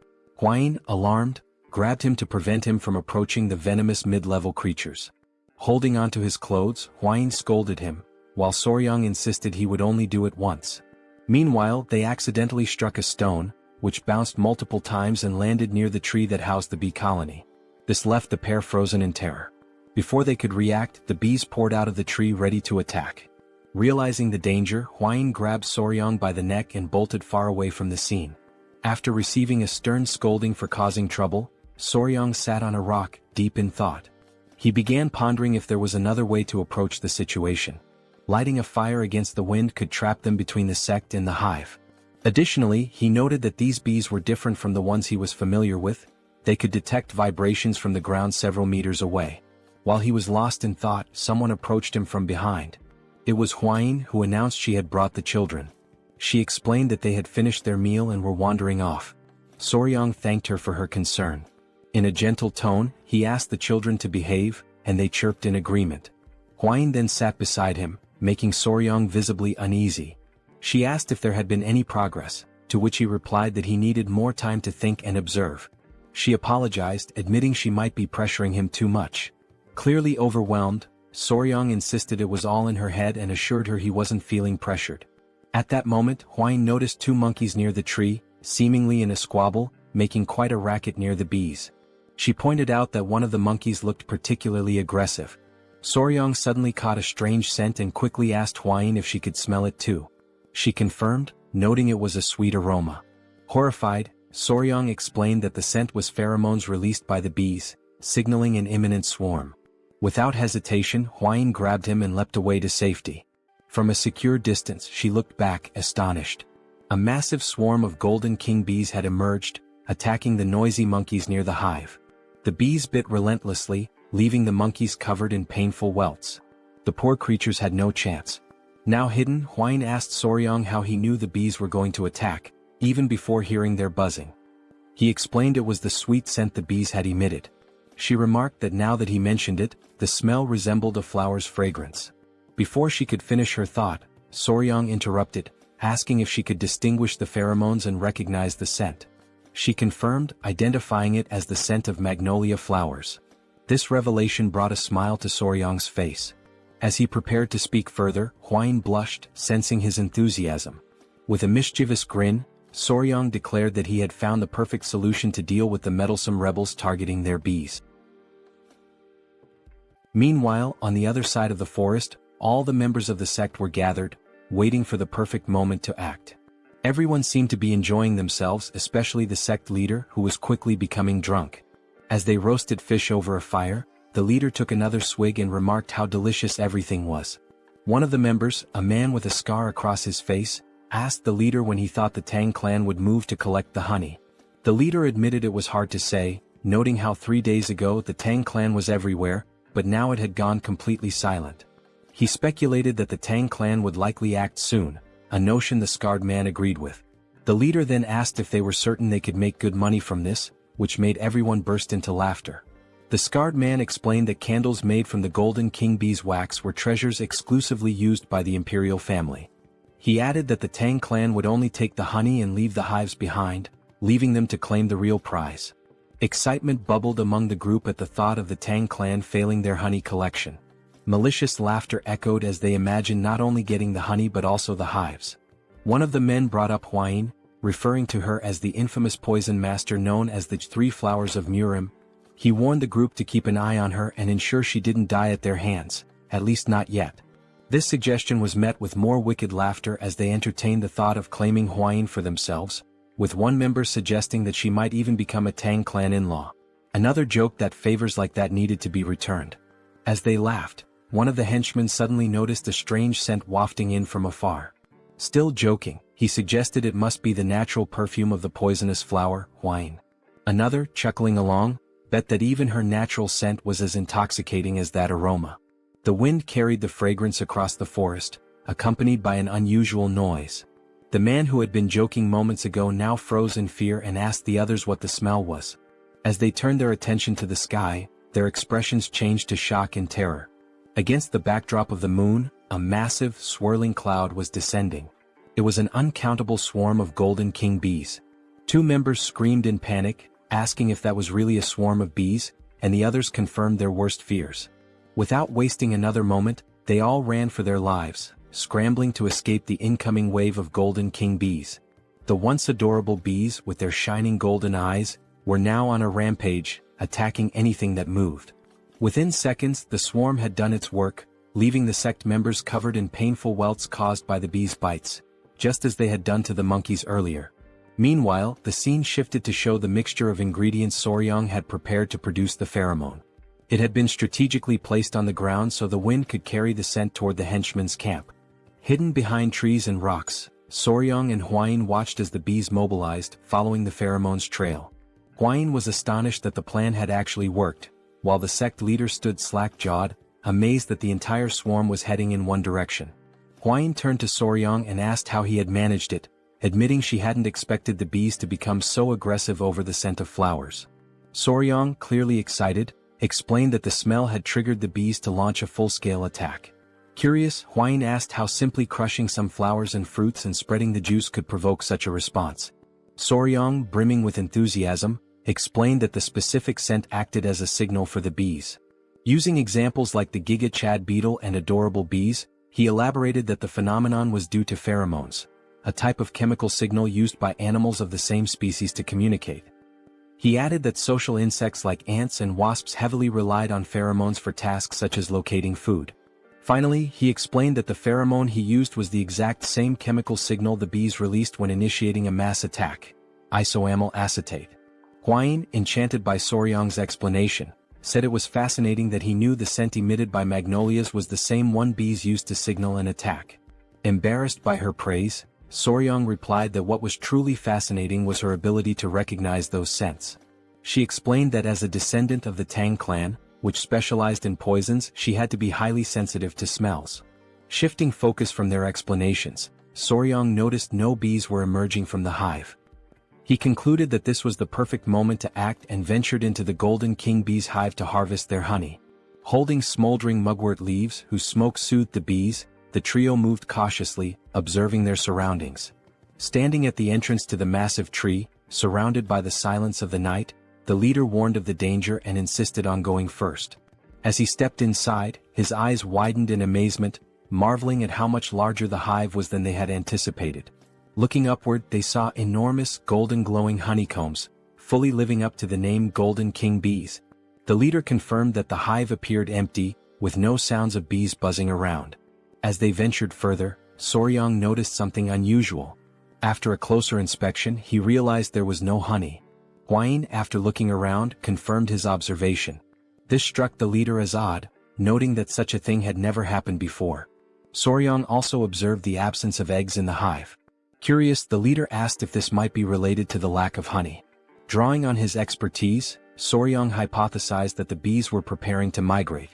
Huayin, alarmed, grabbed him to prevent him from approaching the venomous mid-level creatures. Holding onto his clothes, Huayin scolded him, while Soryang insisted he would only do it once. Meanwhile, they accidentally struck a stone, which bounced multiple times and landed near the tree that housed the bee colony. This left the pair frozen in terror. Before they could react, the bees poured out of the tree ready to attack. Realizing the danger, Huayin grabbed Soryang by the neck and bolted far away from the scene. After receiving a stern scolding for causing trouble, Soryang sat on a rock, deep in thought. He began pondering if there was another way to approach the situation. Lighting a fire against the wind could trap them between the sect and the hive. Additionally, he noted that these bees were different from the ones he was familiar with. They could detect vibrations from the ground several meters away. While he was lost in thought, someone approached him from behind. It was Huayin, who announced she had brought the children. She explained that they had finished their meal and were wandering off. Soryang thanked her for her concern. In a gentle tone, he asked the children to behave, and they chirped in agreement. Huayin then sat beside him, making Soryang visibly uneasy. She asked if there had been any progress, to which he replied that he needed more time to think and observe. She apologized, admitting she might be pressuring him too much. Clearly overwhelmed, Soryang insisted it was all in her head and assured her he wasn't feeling pressured. At that moment, Huayin noticed two monkeys near the tree, seemingly in a squabble, making quite a racket near the bees. She pointed out that one of the monkeys looked particularly aggressive. Soryang suddenly caught a strange scent and quickly asked Huayin if she could smell it too. She confirmed, noting it was a sweet aroma. Horrified, Soryang explained that the scent was pheromones released by the bees, signaling an imminent swarm. Without hesitation, Huayin grabbed him and leapt away to safety. From a secure distance she looked back, astonished. A massive swarm of golden king bees had emerged, attacking the noisy monkeys near the hive. The bees bit relentlessly, leaving the monkeys covered in painful welts. The poor creatures had no chance. Now hidden, Huayin asked Soryang how he knew the bees were going to attack, even before hearing their buzzing. He explained it was the sweet scent the bees had emitted. She remarked that now that he mentioned it, the smell resembled a flower's fragrance. Before she could finish her thought, Soryang interrupted, asking if she could distinguish the pheromones and recognize the scent. She confirmed, identifying it as the scent of magnolia flowers. This revelation brought a smile to Soryang's face. As he prepared to speak further, Huayin blushed, sensing his enthusiasm. With a mischievous grin, Soryang declared that he had found the perfect solution to deal with the meddlesome rebels targeting their bees. Meanwhile, on the other side of the forest, all the members of the sect were gathered, waiting for the perfect moment to act. Everyone seemed to be enjoying themselves, especially the sect leader, who was quickly becoming drunk. As they roasted fish over a fire, the leader took another swig and remarked how delicious everything was. One of the members, a man with a scar across his face, asked the leader when he thought the Tang clan would move to collect the honey. The leader admitted it was hard to say, noting how 3 days ago the Tang clan was everywhere, but now it had gone completely silent. He speculated that the Tang clan would likely act soon, a notion the scarred man agreed with. The leader then asked if they were certain they could make good money from this, which made everyone burst into laughter. The scarred man explained that candles made from the golden king bee's wax were treasures exclusively used by the imperial family. He added that the Tang clan would only take the honey and leave the hives behind, leaving them to claim the real prize. Excitement bubbled among the group at the thought of the Tang clan failing their honey collection. Malicious laughter echoed as they imagined not only getting the honey but also the hives. One of the men brought up Huayin, referring to her as the infamous poison master known as the 3 flowers of Murim. He warned the group to keep an eye on her and ensure she didn't die at their hands, at least not yet. This suggestion was met with more wicked laughter as they entertained the thought of claiming Huayin for themselves, with one member suggesting that she might even become a Tang clan in-law. Another joked that favors like that needed to be returned. As they laughed, one of the henchmen suddenly noticed a strange scent wafting in from afar. Still joking, he suggested it must be the natural perfume of the poisonous flower, Huayin. Another, chuckling along, bet that even her natural scent was as intoxicating as that aroma. The wind carried the fragrance across the forest, accompanied by an unusual noise. The man who had been joking moments ago now froze in fear and asked the others what the smell was. As they turned their attention to the sky, their expressions changed to shock and terror. Against the backdrop of the moon, a massive, swirling cloud was descending. It was an uncountable swarm of golden king bees. 2 members screamed in panic, asking if that was really a swarm of bees, and the others confirmed their worst fears. Without wasting another moment, they all ran for their lives, scrambling to escape the incoming wave of golden king bees. The once adorable bees, with their shining golden eyes, were now on a rampage, attacking anything that moved. Within seconds, the swarm had done its work, leaving the sect members covered in painful welts caused by the bees' bites, just as they had done to the monkeys earlier. Meanwhile, the scene shifted to show the mixture of ingredients Soryang had prepared to produce the pheromone. It had been strategically placed on the ground so the wind could carry the scent toward the henchman's camp. Hidden behind trees and rocks, Soryang and Huayin watched as the bees mobilized, following the pheromone's trail. Huayin was astonished that the plan had actually worked, while the sect leader stood slack-jawed, amazed that the entire swarm was heading in one direction. Huayin turned to Soryang and asked how he had managed it, admitting she hadn't expected the bees to become so aggressive over the scent of flowers. Soryang, clearly excited, explained that the smell had triggered the bees to launch a full-scale attack. Curious, Huayin asked how simply crushing some flowers and fruits and spreading the juice could provoke such a response. Soryang, brimming with enthusiasm, explained that the specific scent acted as a signal for the bees. Using examples like the Giga Chad beetle and adorable bees, he elaborated that the phenomenon was due to pheromones, a type of chemical signal used by animals of the same species to communicate. He added that social insects like ants and wasps heavily relied on pheromones for tasks such as locating food. Finally, he explained that the pheromone he used was the exact same chemical signal the bees released when initiating a mass attack: isoamyl acetate. Huayin, enchanted by Soryang's explanation, said it was fascinating that he knew the scent emitted by magnolias was the same one bees used to signal an attack. Embarrassed by her praise, Soryong replied that what was truly fascinating was her ability to recognize those scents. She explained that as a descendant of the Tang Clan, which specialized in poisons, she had to be highly sensitive to smells. Shifting focus from their explanations, Soryong noticed no bees were emerging from the hive. He concluded that this was the perfect moment to act and ventured into the Golden King bee's hive to harvest their honey. Holding smoldering mugwort leaves whose smoke soothed the bees, the trio moved cautiously, observing their surroundings. Standing at the entrance to the massive tree, surrounded by the silence of the night, the leader warned of the danger and insisted on going first. As he stepped inside, his eyes widened in amazement, marveling at how much larger the hive was than they had anticipated. Looking upward, they saw enormous, golden glowing honeycombs, fully living up to the name Golden King bees. The leader confirmed that the hive appeared empty, with no sounds of bees buzzing around. As they ventured further, Soryong noticed something unusual. After a closer inspection, he realized there was no honey. Hwain, after looking around, confirmed his observation. This struck the leader as odd, noting that such a thing had never happened before. Soryong also observed the absence of eggs in the hive. Curious, the leader asked if this might be related to the lack of honey. Drawing on his expertise, Soryong hypothesized that the bees were preparing to migrate.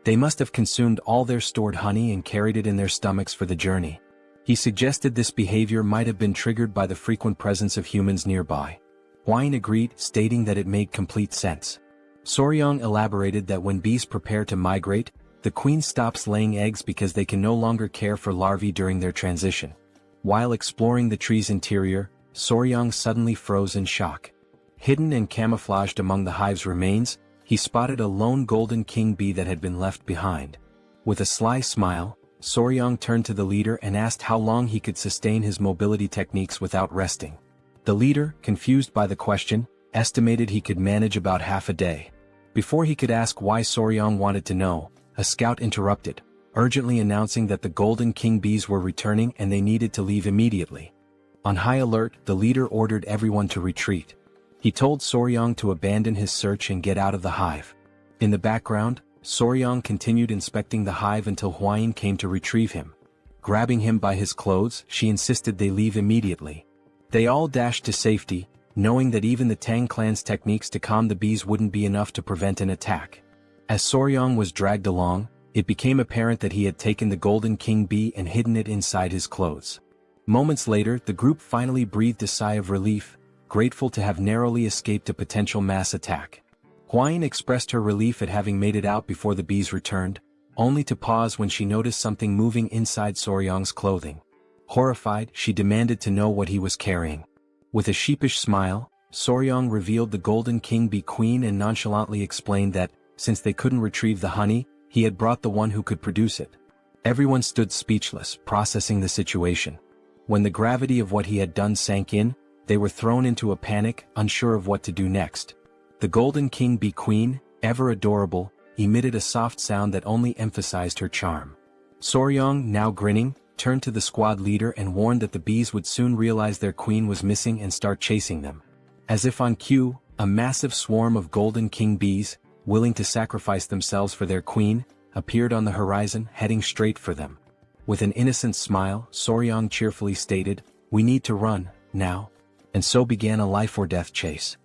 They must have consumed all their stored honey and carried it in their stomachs for the journey. He suggested this behavior might have been triggered by the frequent presence of humans nearby. Hwain agreed, stating that it made complete sense. Soryong elaborated that when bees prepare to migrate, the queen stops laying eggs because they can no longer care for larvae during their transition. While exploring the tree's interior, Soryong suddenly froze in shock. Hidden and camouflaged among the hive's remains, he spotted a lone golden king bee that had been left behind. With a sly smile, Soryong turned to the leader and asked how long he could sustain his mobility techniques without resting. The leader, confused by the question, estimated he could manage about half a day. Before he could ask why Soryong wanted to know, a scout interrupted, urgently announcing that the Golden King bees were returning and they needed to leave immediately. On high alert, the leader ordered everyone to retreat. He told Soryong to abandon his search and get out of the hive. In the background, Soryong continued inspecting the hive until Hwain came to retrieve him. Grabbing him by his clothes, she insisted they leave immediately. They all dashed to safety, knowing that even the Tang clan's techniques to calm the bees wouldn't be enough to prevent an attack. As Soryong was dragged along, it became apparent that he had taken the Golden King bee and hidden it inside his clothes. Moments later, the group finally breathed a sigh of relief, grateful to have narrowly escaped a potential mass attack. Hwain expressed her relief at having made it out before the bees returned, only to pause when she noticed something moving inside Soryong's clothing. Horrified, she demanded to know what he was carrying. With a sheepish smile, Soryong revealed the Golden King bee queen and nonchalantly explained that, since they couldn't retrieve the honey, he had brought the one who could produce it. Everyone stood speechless, processing the situation. When the gravity of what he had done sank in, they were thrown into a panic, unsure of what to do next. The Golden King bee queen, ever adorable, emitted a soft sound that only emphasized her charm. Soryong, now grinning, turned to the squad leader and warned that the bees would soon realize their queen was missing and start chasing them. As if on cue, a massive swarm of Golden King bees, willing to sacrifice themselves for their queen, appeared on the horizon, heading straight for them. With an innocent smile, Soryong cheerfully stated, "We need to run, now." And so began a life-or-death chase.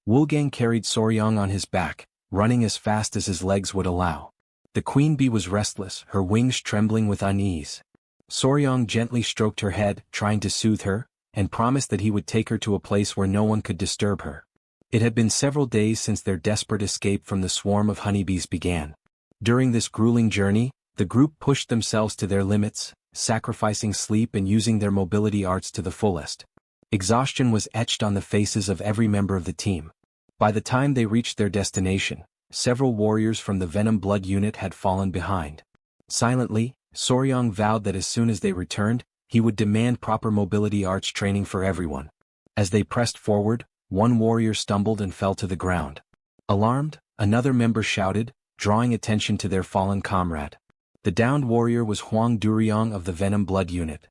Woolgang carried Soryong on his back, running as fast as his legs would allow. The queen bee was restless, her wings trembling with unease. Soryong gently stroked her head, trying to soothe her, and promised that he would take her to a place where no one could disturb her. It had been several days since their desperate escape from the swarm of honeybees began. During this grueling journey, the group pushed themselves to their limits, sacrificing sleep and using their mobility arts to the fullest. Exhaustion was etched on the faces of every member of the team. By the time they reached their destination, several warriors from the Venom Blood unit had fallen behind. Silently, Soryong vowed that as soon as they returned, he would demand proper mobility arts training for everyone. As they pressed forward, one warrior stumbled and fell to the ground. Alarmed, another member shouted, drawing attention to their fallen comrade. The downed warrior was Hwang Duryong of the Venom Blood unit.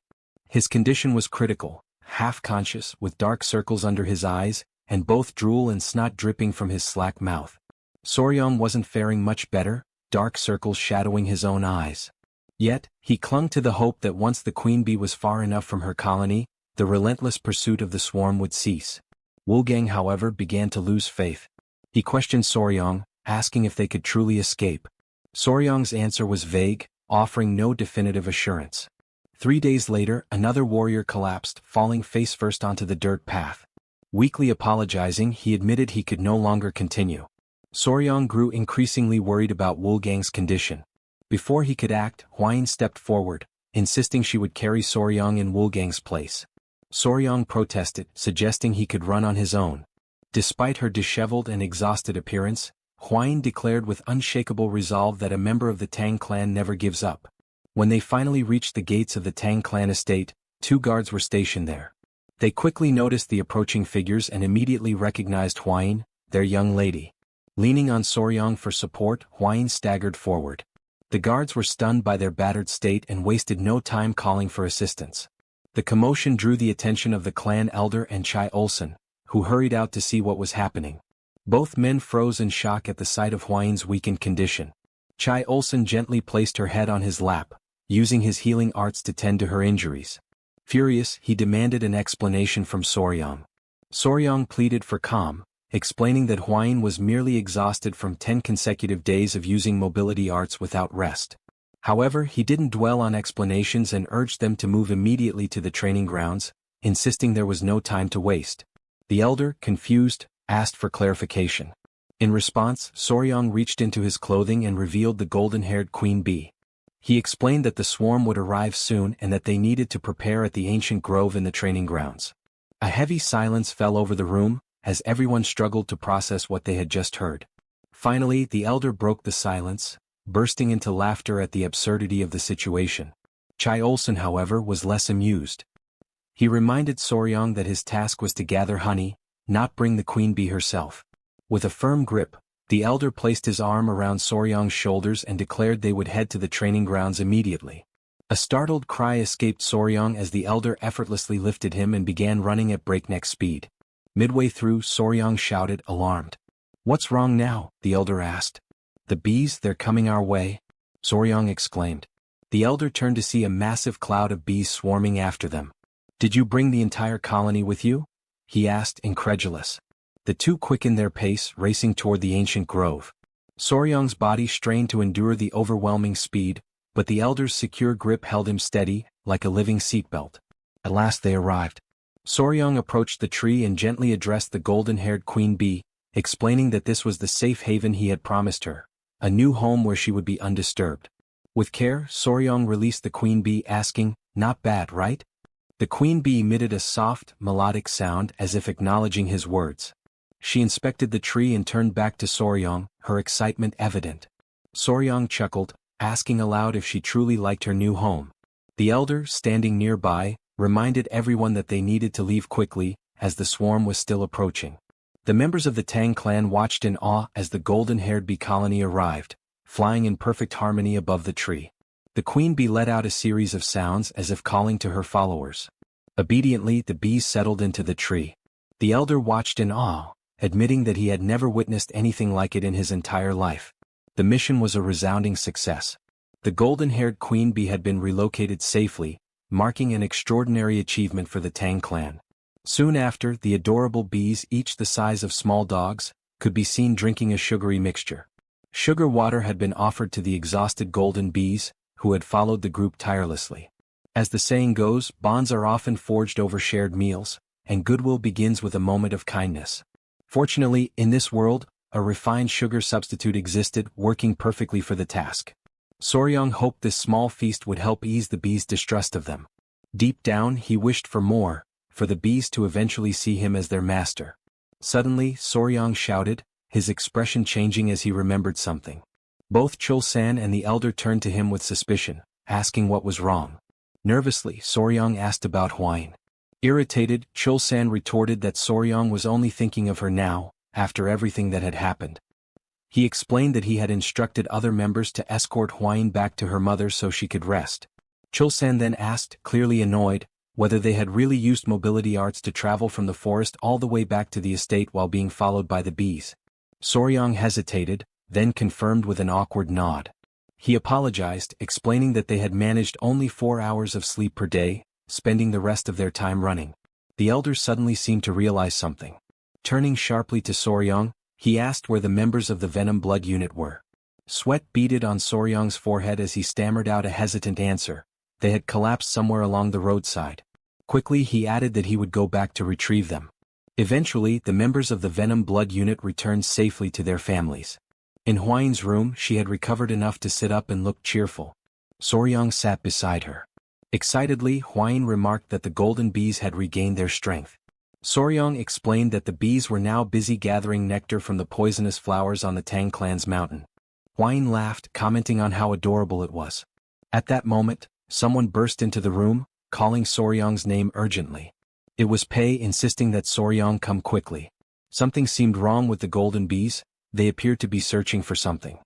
His condition was critical, half-conscious, with dark circles under his eyes, and both drool and snot dripping from his slack mouth. Soryong wasn't faring much better, dark circles shadowing his own eyes. Yet, he clung to the hope that once the queen bee was far enough from her colony, the relentless pursuit of the swarm would cease. Wolfgang, however, began to lose faith. He questioned Soryang, asking if they could truly escape. Soryang's answer was vague, offering no definitive assurance. 3 days later, another warrior collapsed, falling face-first onto the dirt path. Weakly apologizing, he admitted he could no longer continue. Soryang grew increasingly worried about Wolfgang's condition. Before he could act, Hwain stepped forward, insisting she would carry Soryang in Wolfgang's place. Soryang protested, suggesting he could run on his own. Despite her disheveled and exhausted appearance, Hwain declared with unshakable resolve that a member of the Tang clan never gives up. When they finally reached the gates of the Tang clan estate, 2 guards were stationed there. They quickly noticed the approaching figures and immediately recognized Hwain, their young lady. Leaning on Soryang for support, Hwain staggered forward. The guards were stunned by their battered state and wasted no time calling for assistance. The commotion drew the attention of the clan elder and Chai Olsen, who hurried out to see what was happening. Both men froze in shock at the sight of Hwain's weakened condition. Chai Olsen gently placed her head on his lap, using his healing arts to tend to her injuries. Furious, he demanded an explanation from Soryang. Soryang pleaded for calm, explaining that Hwain was merely exhausted from 10 consecutive days of using mobility arts without rest. However, he didn't dwell on explanations and urged them to move immediately to the training grounds, insisting there was no time to waste. The elder, confused, asked for clarification. In response, Soryang reached into his clothing and revealed the golden-haired queen bee. He explained that the swarm would arrive soon and that they needed to prepare at the ancient grove in the training grounds. A heavy silence fell over the room, as everyone struggled to process what they had just heard. Finally, the elder broke the silence, bursting into laughter at the absurdity of the situation. Chai Olsen, however, was less amused. He reminded Soryang that his task was to gather honey, not bring the queen bee herself. With a firm grip, the elder placed his arm around Soryang's shoulders and declared they would head to the training grounds immediately. A startled cry escaped Soryang as the elder effortlessly lifted him and began running at breakneck speed. Midway through, Soryang shouted, alarmed. "What's wrong now?" the elder asked. "The bees, they're coming our way," Soryang exclaimed. The elder turned to see a massive cloud of bees swarming after them. "Did you bring the entire colony with you?" he asked, incredulous. The two quickened their pace, racing toward the ancient grove. Soryang's body strained to endure the overwhelming speed, but the elder's secure grip held him steady, like a living seatbelt. At last they arrived. Soryang approached the tree and gently addressed the golden-haired queen bee, explaining that this was the safe haven he had promised her, a new home where she would be undisturbed. With care, Soryang released the queen bee, asking, "Not bad, right?" The queen bee emitted a soft, melodic sound as if acknowledging his words. She inspected the tree and turned back to Soryang, her excitement evident. Soryang chuckled, asking aloud if she truly liked her new home. The elder, standing nearby, reminded everyone that they needed to leave quickly, as the swarm was still approaching. The members of the Tang clan watched in awe as the golden-haired bee colony arrived, flying in perfect harmony above the tree. The queen bee let out a series of sounds as if calling to her followers. Obediently, the bees settled into the tree. The elder watched in awe, admitting that he had never witnessed anything like it in his entire life. The mission was a resounding success. The golden-haired queen bee had been relocated safely, marking an extraordinary achievement for the Tang clan. Soon after, the adorable bees, each the size of small dogs, could be seen drinking a sugary mixture. Sugar water had been offered to the exhausted golden bees, who had followed the group tirelessly. As the saying goes, bonds are often forged over shared meals, and goodwill begins with a moment of kindness. Fortunately, in this world, a refined sugar substitute existed, working perfectly for the task. Soryang hoped this small feast would help ease the bees' distrust of them. Deep down, he wished for more, for the bees to eventually see him as their master. Suddenly, Soryang shouted, his expression changing as he remembered something. Both Chul-san and the elder turned to him with suspicion, asking what was wrong. Nervously, Soryang asked about Hwain. Irritated, Chul-san retorted that Soryang was only thinking of her now, after everything that had happened. He explained that he had instructed other members to escort Hwain back to her mother so she could rest. Chul-san then asked, clearly annoyed, whether they had really used mobility arts to travel from the forest all the way back to the estate while being followed by the bees. Soryang hesitated, then confirmed with an awkward nod. He apologized, explaining that they had managed only 4 hours of sleep per day, spending the rest of their time running. The elder suddenly seemed to realize something. Turning sharply to Soryong, he asked where the members of the Venom Blood Unit were. Sweat beaded on Soryong's forehead as he stammered out a hesitant answer. They had collapsed somewhere along the roadside. Quickly he added that he would go back to retrieve them. Eventually, the members of the Venom Blood Unit returned safely to their families. In Hwain's room, she had recovered enough to sit up and look cheerful. Soryong sat beside her. Excitedly, Hwain remarked that the golden bees had regained their strength. Soryong explained that the bees were now busy gathering nectar from the poisonous flowers on the Tang Clan's mountain. Hwain laughed, commenting on how adorable it was. At that moment, someone burst into the room, calling Soryong's name urgently. It was Pei, insisting that Soryong come quickly. Something seemed wrong with the golden bees. They appeared to be searching for something.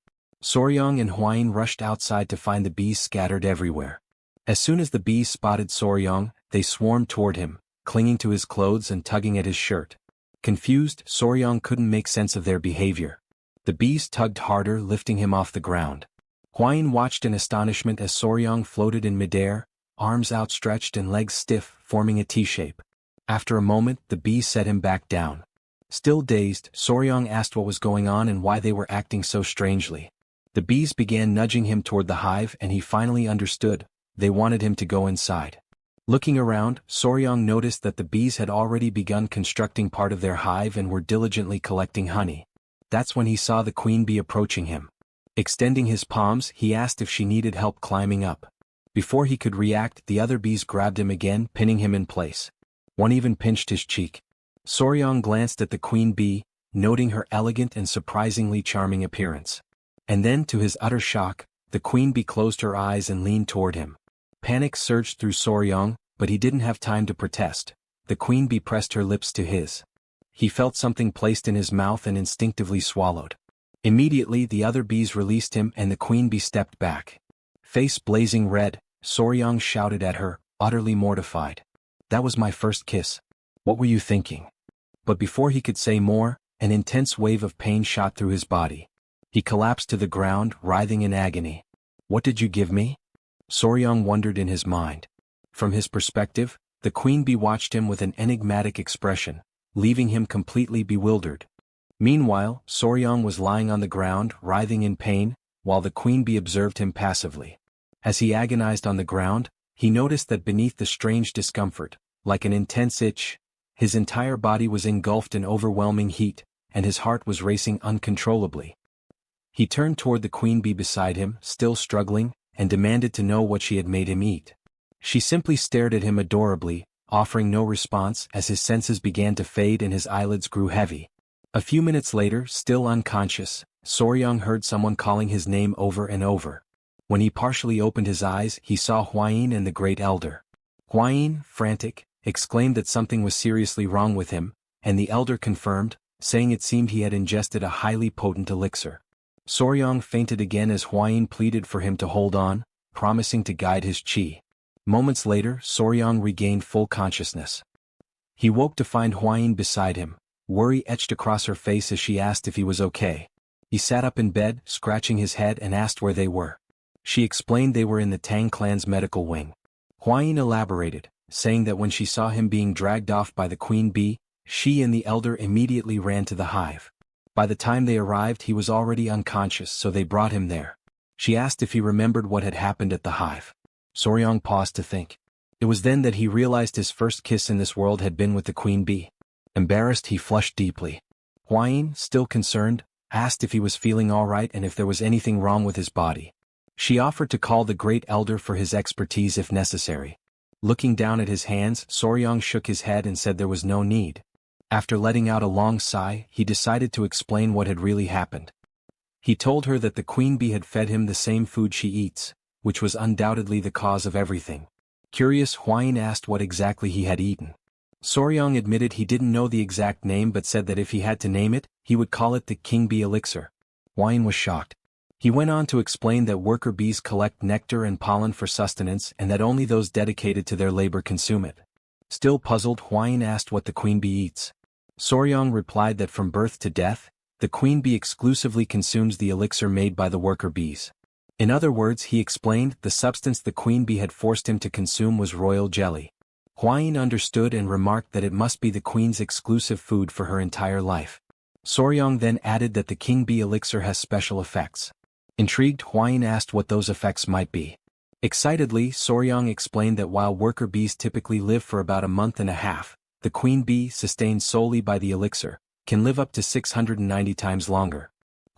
Soryong and Hwain rushed outside to find the bees scattered everywhere. As soon as the bees spotted Soryong, they swarmed toward him, clinging to his clothes and tugging at his shirt. Confused, Soryong couldn't make sense of their behavior. The bees tugged harder, lifting him off the ground. Hwain watched in astonishment as Soryong floated in midair, arms outstretched and legs stiff, forming a T-shape. After a moment, the bees set him back down. Still dazed, Soryong asked what was going on and why they were acting so strangely. The bees began nudging him toward the hive and he finally understood. They wanted him to go inside. Looking around, Soryong noticed that the bees had already begun constructing part of their hive and were diligently collecting honey. That's when he saw the queen bee approaching him. Extending his palms, he asked if she needed help climbing up. Before he could react, the other bees grabbed him again, pinning him in place. One even pinched his cheek. Soryong glanced at the queen bee, noting her elegant and surprisingly charming appearance. And then, to his utter shock, the queen bee closed her eyes and leaned toward him. Panic surged through Soryong, but he didn't have time to protest. The queen bee pressed her lips to his. He felt something placed in his mouth and instinctively swallowed. Immediately the other bees released him and the queen bee stepped back. Face blazing red, Soryong shouted at her, utterly mortified. "That was my first kiss. What were you thinking?" But before he could say more, an intense wave of pain shot through his body. He collapsed to the ground, writhing in agony. "What did you give me?" Soryong wondered in his mind. From his perspective, the queen bee watched him with an enigmatic expression, leaving him completely bewildered. Meanwhile, Soryong was lying on the ground, writhing in pain, while the queen bee observed him passively. As he agonized on the ground, he noticed that beneath the strange discomfort, like an intense itch, his entire body was engulfed in overwhelming heat, and his heart was racing uncontrollably. He turned toward the queen bee beside him, still struggling, and demanded to know what she had made him eat. She simply stared at him adorably, offering no response as his senses began to fade and his eyelids grew heavy. A few minutes later, still unconscious, Soryong heard someone calling his name over and over. When he partially opened his eyes, he saw Hwain and the Great Elder. Hwain, frantic, exclaimed that something was seriously wrong with him, and the elder confirmed, saying it seemed he had ingested a highly potent elixir. Soryong fainted again as Hwain pleaded for him to hold on, promising to guide his chi. Moments later, Soryong regained full consciousness. He woke to find Hwain beside him, worry etched across her face as she asked if he was okay. He sat up in bed, scratching his head and asked where they were. She explained they were in the Tang Clan's medical wing. Hwain elaborated, saying that when she saw him being dragged off by the queen bee, she and the elder immediately ran to the hive. By the time they arrived he was already unconscious, so they brought him there. She asked if he remembered what had happened at the hive. Soryong paused to think. It was then that he realized his first kiss in this world had been with the queen bee. Embarrassed, he flushed deeply. Hwain, still concerned, asked if he was feeling all right and if there was anything wrong with his body. She offered to call the Great Elder for his expertise if necessary. Looking down at his hands, Soryong shook his head and said there was no need. After letting out a long sigh, he decided to explain what had really happened. He told her that the queen bee had fed him the same food she eats, which was undoubtedly the cause of everything. Curious, Hwain asked what exactly he had eaten. Soryong admitted he didn't know the exact name but said that if he had to name it, he would call it the king bee elixir. Hwain was shocked. He went on to explain that worker bees collect nectar and pollen for sustenance and that only those dedicated to their labor consume it. Still puzzled, Hwain asked what the queen bee eats. Soryong replied that from birth to death, the queen bee exclusively consumes the elixir made by the worker bees. In other words, he explained, the substance the queen bee had forced him to consume was royal jelly. Huayin understood and remarked that it must be the queen's exclusive food for her entire life. Soryong then added that the king bee elixir has special effects. Intrigued, Huayin asked what those effects might be. Excitedly, Soryong explained that while worker bees typically live for about a month and a half, the queen bee, sustained solely by the elixir, can live up to 690 times longer.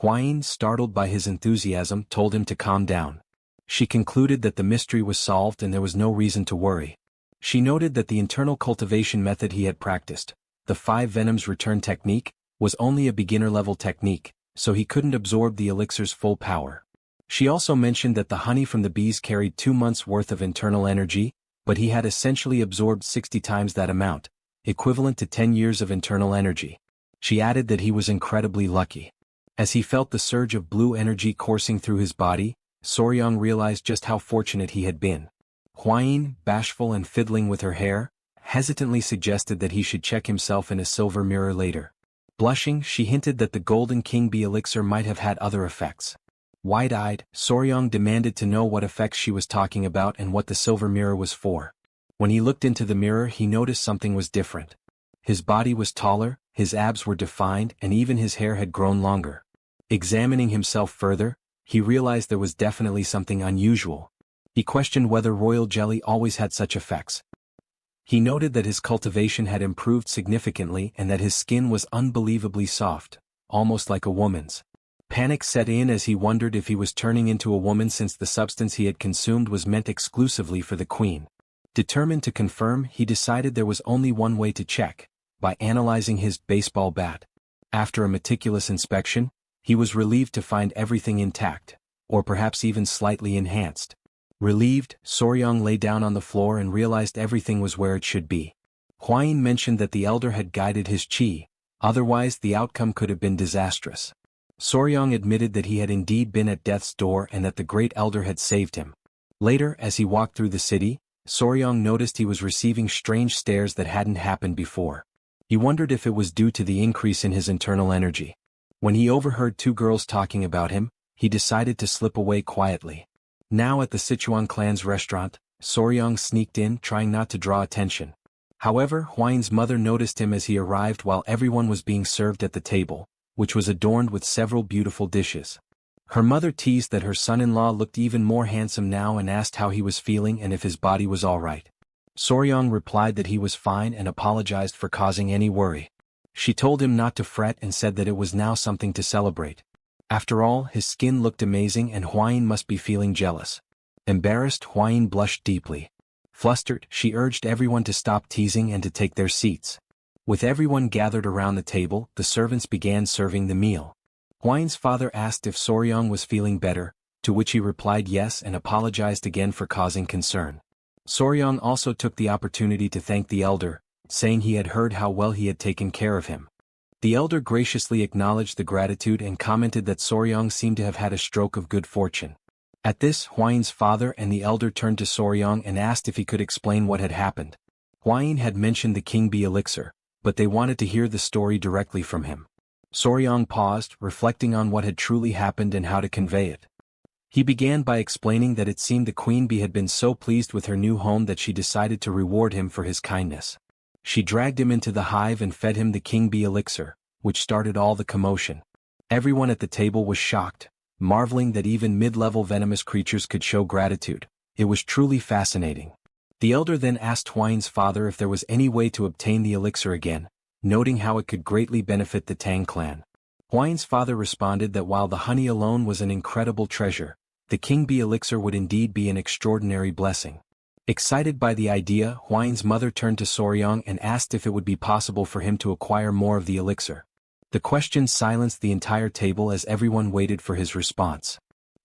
Huayin, startled by his enthusiasm, told him to calm down. She concluded that the mystery was solved and there was no reason to worry. She noted that the internal cultivation method he had practiced, the 5 venoms return technique, was only a beginner-level technique, so he couldn't absorb the elixir's full power. She also mentioned that the honey from the bees carried 2 months' worth of internal energy, but he had essentially absorbed 60 times that amount, equivalent to 10 years of internal energy. She added that he was incredibly lucky. As he felt the surge of blue energy coursing through his body, Soryong realized just how fortunate he had been. Huayin, bashful and fiddling with her hair, hesitantly suggested that he should check himself in a silver mirror later. Blushing, she hinted that the golden king bee elixir might have had other effects. Wide-eyed, Soryong demanded to know what effects she was talking about and what the silver mirror was for. When he looked into the mirror, he noticed something was different. His body was taller, his abs were defined, and even his hair had grown longer. Examining himself further, he realized there was definitely something unusual. He questioned whether royal jelly always had such effects. He noted that his cultivation had improved significantly and that his skin was unbelievably soft, almost like a woman's. Panic set in as he wondered if he was turning into a woman since the substance he had consumed was meant exclusively for the queen. Determined to confirm, he decided there was only one way to check, by analyzing his baseball bat. After a meticulous inspection, he was relieved to find everything intact, or perhaps even slightly enhanced. Relieved, Soryong lay down on the floor and realized everything was where it should be. Huayin mentioned that the elder had guided his qi, otherwise the outcome could have been disastrous. Soryong admitted that he had indeed been at death's door and that the great elder had saved him. Later, as he walked through the city, Soryong noticed he was receiving strange stares that hadn't happened before. He wondered if it was due to the increase in his internal energy. When he overheard 2 girls talking about him, he decided to slip away quietly. Now at the Sichuan clan's restaurant, Soryong sneaked in, trying not to draw attention. However, Huayin's mother noticed him as he arrived while everyone was being served at the table, which was adorned with several beautiful dishes. Her mother teased that her son-in-law looked even more handsome now and asked how he was feeling and if his body was all right. Soryong replied that he was fine and apologized for causing any worry. She told him not to fret and said that it was now something to celebrate. After all, his skin looked amazing and Huayin must be feeling jealous. Embarrassed, Huayin blushed deeply. Flustered, she urged everyone to stop teasing and to take their seats. With everyone gathered around the table, the servants began serving the meal. Huayin's father asked if Soryong was feeling better, to which he replied yes and apologized again for causing concern. Soryong also took the opportunity to thank the elder, saying he had heard how well he had taken care of him. The elder graciously acknowledged the gratitude and commented that Soryong seemed to have had a stroke of good fortune. At this, Huayin's father and the elder turned to Soryong and asked if he could explain what had happened. Huayin had mentioned the king bee elixir, but they wanted to hear the story directly from him. Soryong paused, reflecting on what had truly happened and how to convey it. He began by explaining that it seemed the queen bee had been so pleased with her new home that she decided to reward him for his kindness. She dragged him into the hive and fed him the king bee elixir, which started all the commotion. Everyone at the table was shocked, marveling that even mid-level venomous creatures could show gratitude. It was truly fascinating. The elder then asked Huayin's father if there was any way to obtain the elixir again, noting how it could greatly benefit the Tang clan. Huayin's father responded that while the honey alone was an incredible treasure, the king bee elixir would indeed be an extraordinary blessing. Excited by the idea, Huayin's mother turned to Soryong and asked if it would be possible for him to acquire more of the elixir. The question silenced the entire table as everyone waited for his response.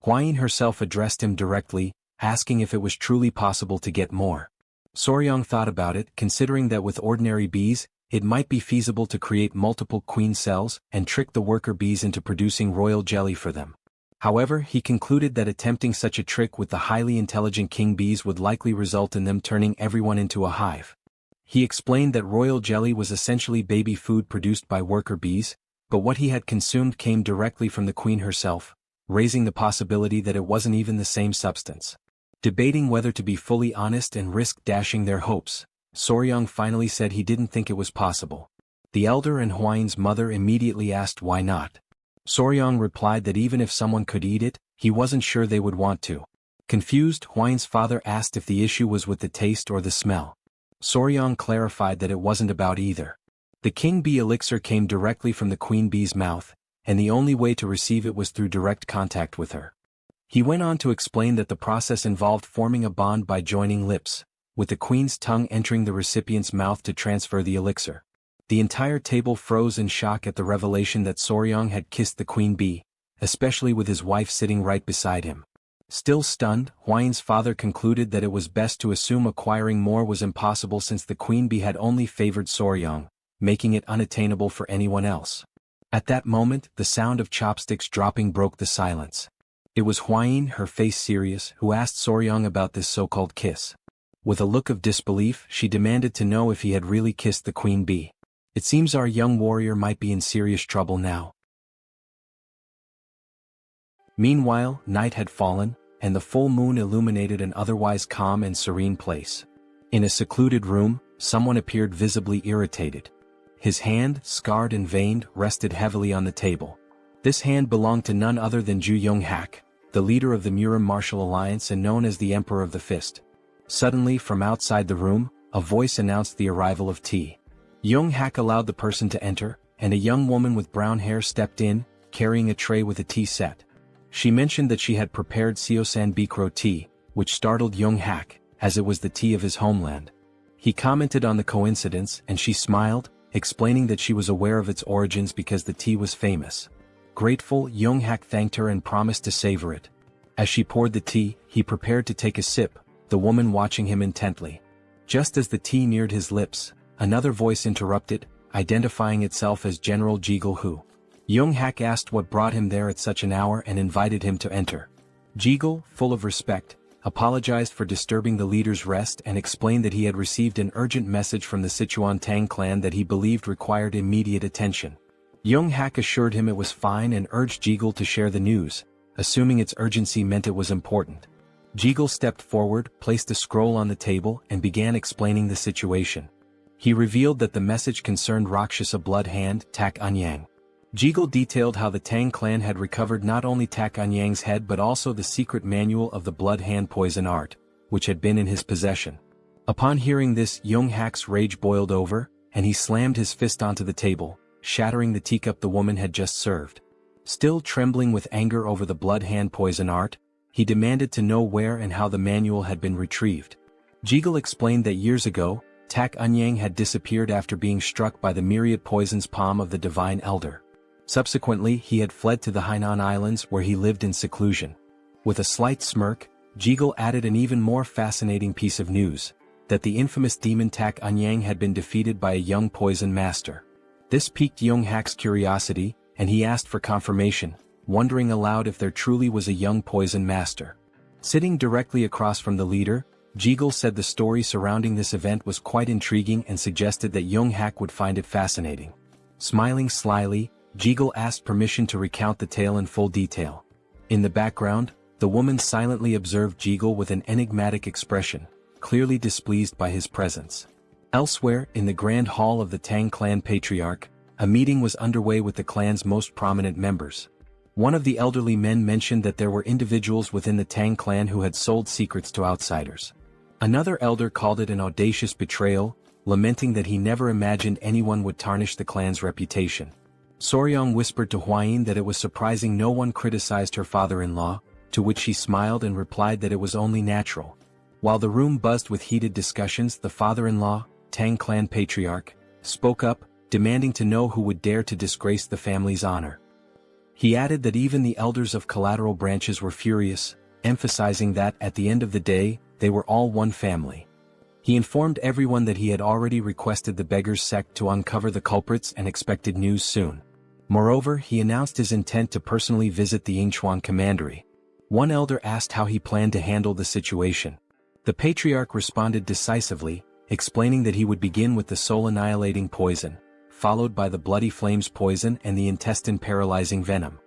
Huayin herself addressed him directly, asking if it was truly possible to get more. Soryong thought about it, considering that with ordinary bees, it might be feasible to create multiple queen cells and trick the worker bees into producing royal jelly for them. However, he concluded that attempting such a trick with the highly intelligent king bees would likely result in them turning everyone into a hive. He explained that royal jelly was essentially baby food produced by worker bees, but what he had consumed came directly from the queen herself, raising the possibility that it wasn't even the same substance. Debating whether to be fully honest and risk dashing their hopes, Soryong finally said he didn't think it was possible. The elder and Hwain's mother immediately asked why not. Soryong replied that even if someone could eat it, he wasn't sure they would want to. Confused, Hwain's father asked if the issue was with the taste or the smell. Soryong clarified that it wasn't about either. The king bee elixir came directly from the queen bee's mouth, and the only way to receive it was through direct contact with her. He went on to explain that the process involved forming a bond by joining lips, with the queen's tongue entering the recipient's mouth to transfer the elixir. The entire table froze in shock at the revelation that Soryong had kissed the queen bee, especially with his wife sitting right beside him. Still stunned, Hwain's father concluded that it was best to assume acquiring more was impossible since the queen bee had only favored Soryong, making it unattainable for anyone else. At that moment, the sound of chopsticks dropping broke the silence. It was Hwain, her face serious, who asked Soryong about this so-called kiss. With a look of disbelief, she demanded to know if he had really kissed the queen bee. It seems our young warrior might be in serious trouble now. Meanwhile, night had fallen, and the full moon illuminated an otherwise calm and serene place. In a secluded room, someone appeared visibly irritated. His hand, scarred and veined, rested heavily on the table. This hand belonged to none other than Ju Young-hak, the leader of the Murim Martial Alliance and known as the Emperor of the Fist. Suddenly, from outside the room, a voice announced the arrival of tea. Young-hak allowed the person to enter, and a young woman with brown hair stepped in, carrying a tray with a tea set. She mentioned that she had prepared Seosan Bikro tea, which startled Young-hak, as it was the tea of his homeland. He commented on the coincidence and she smiled, explaining that she was aware of its origins because the tea was famous. Grateful, Young-hak thanked her and promised to savor it. As she poured the tea, he prepared to take a sip, the woman watching him intently. Just as the tea neared his lips, another voice interrupted, identifying itself as General Jigul Hu. Young-hak asked what brought him there at such an hour and invited him to enter. Jigul, full of respect, apologized for disturbing the leader's rest and explained that he had received an urgent message from the Sichuan Tang Clan that he believed required immediate attention. Young-hak assured him it was fine and urged Jigul to share the news, assuming its urgency meant it was important. Jigul stepped forward, placed a scroll on the table and began explaining the situation. He revealed that the message concerned Rakshasa blood hand, Tak Anyang. Jigul detailed how the Tang clan had recovered not only Tak Anyang's head but also the secret manual of the blood hand poison art, which had been in his possession. Upon hearing this, Young-hak's rage boiled over, and he slammed his fist onto the table, shattering the teacup the woman had just served. Still trembling with anger over the blood hand poison art, he demanded to know where and how the manual had been retrieved. Jigul explained that years ago, Tak Anyang had disappeared after being struck by the myriad poisons palm of the Divine Elder. Subsequently, he had fled to the Hainan Islands where he lived in seclusion. With a slight smirk, Jigul added an even more fascinating piece of news, that the infamous demon Tak Anyang had been defeated by a young poison master. This piqued Young-hak's curiosity, and he asked for confirmation, wondering aloud if there truly was a young poison master. Sitting directly across from the leader, Jigul said the story surrounding this event was quite intriguing and suggested that Young-hak would find it fascinating. Smiling slyly, Jigul asked permission to recount the tale in full detail. In the background, the woman silently observed Jigul with an enigmatic expression, clearly displeased by his presence. Elsewhere, in the grand hall of the Tang clan patriarch, a meeting was underway with the clan's most prominent members. One of the elderly men mentioned that there were individuals within the Tang clan who had sold secrets to outsiders. Another elder called it an audacious betrayal, lamenting that he never imagined anyone would tarnish the clan's reputation. Soryong whispered to Hwain that it was surprising no one criticized her father-in-law, to which she smiled and replied that it was only natural. While the room buzzed with heated discussions, the father-in-law, Tang clan patriarch, spoke up, demanding to know who would dare to disgrace the family's honor. He added that even the elders of collateral branches were furious, emphasizing that, at the end of the day, they were all one family. He informed everyone that he had already requested the beggars' sect to uncover the culprits and expected news soon. Moreover, he announced his intent to personally visit the Yingchuan commandery. One elder asked how he planned to handle the situation. The patriarch responded decisively, explaining that he would begin with the soul-annihilating poison, followed by the bloody flames poison and the intestine-paralyzing venom.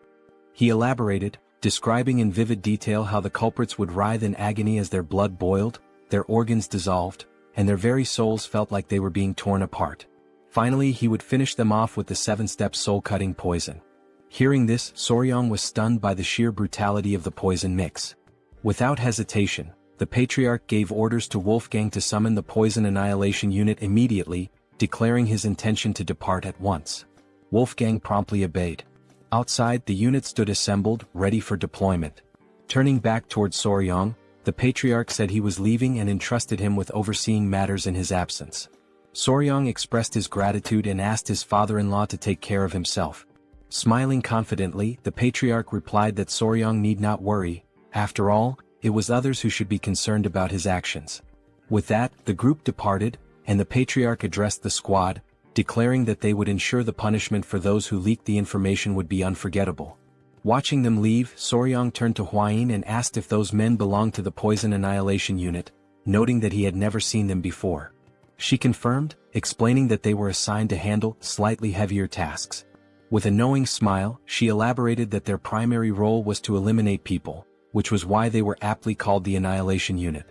He elaborated, describing in vivid detail how the culprits would writhe in agony as their blood boiled, their organs dissolved, and their very souls felt like they were being torn apart. Finally he would finish them off with the 7-step soul-cutting poison. Hearing this, Soryang was stunned by the sheer brutality of the poison mix. Without hesitation, the Patriarch gave orders to Wolfgang to summon the Poison Annihilation Unit immediately, declaring his intention to depart at once. Wolfgang promptly obeyed. Outside, the unit stood assembled, ready for deployment. Turning back towards Soryang, the Patriarch said he was leaving and entrusted him with overseeing matters in his absence. Soryang expressed his gratitude and asked his father-in-law to take care of himself. Smiling confidently, the Patriarch replied that Soryang need not worry. After all, it was others who should be concerned about his actions. With that, the group departed, and the Patriarch addressed the squad, declaring that they would ensure the punishment for those who leaked the information would be unforgettable. Watching them leave, Soryang turned to Hwayin and asked if those men belonged to the Poison Annihilation Unit, noting that he had never seen them before. She confirmed, explaining that they were assigned to handle slightly heavier tasks. With a knowing smile, she elaborated that their primary role was to eliminate people, which was why they were aptly called the Annihilation Unit.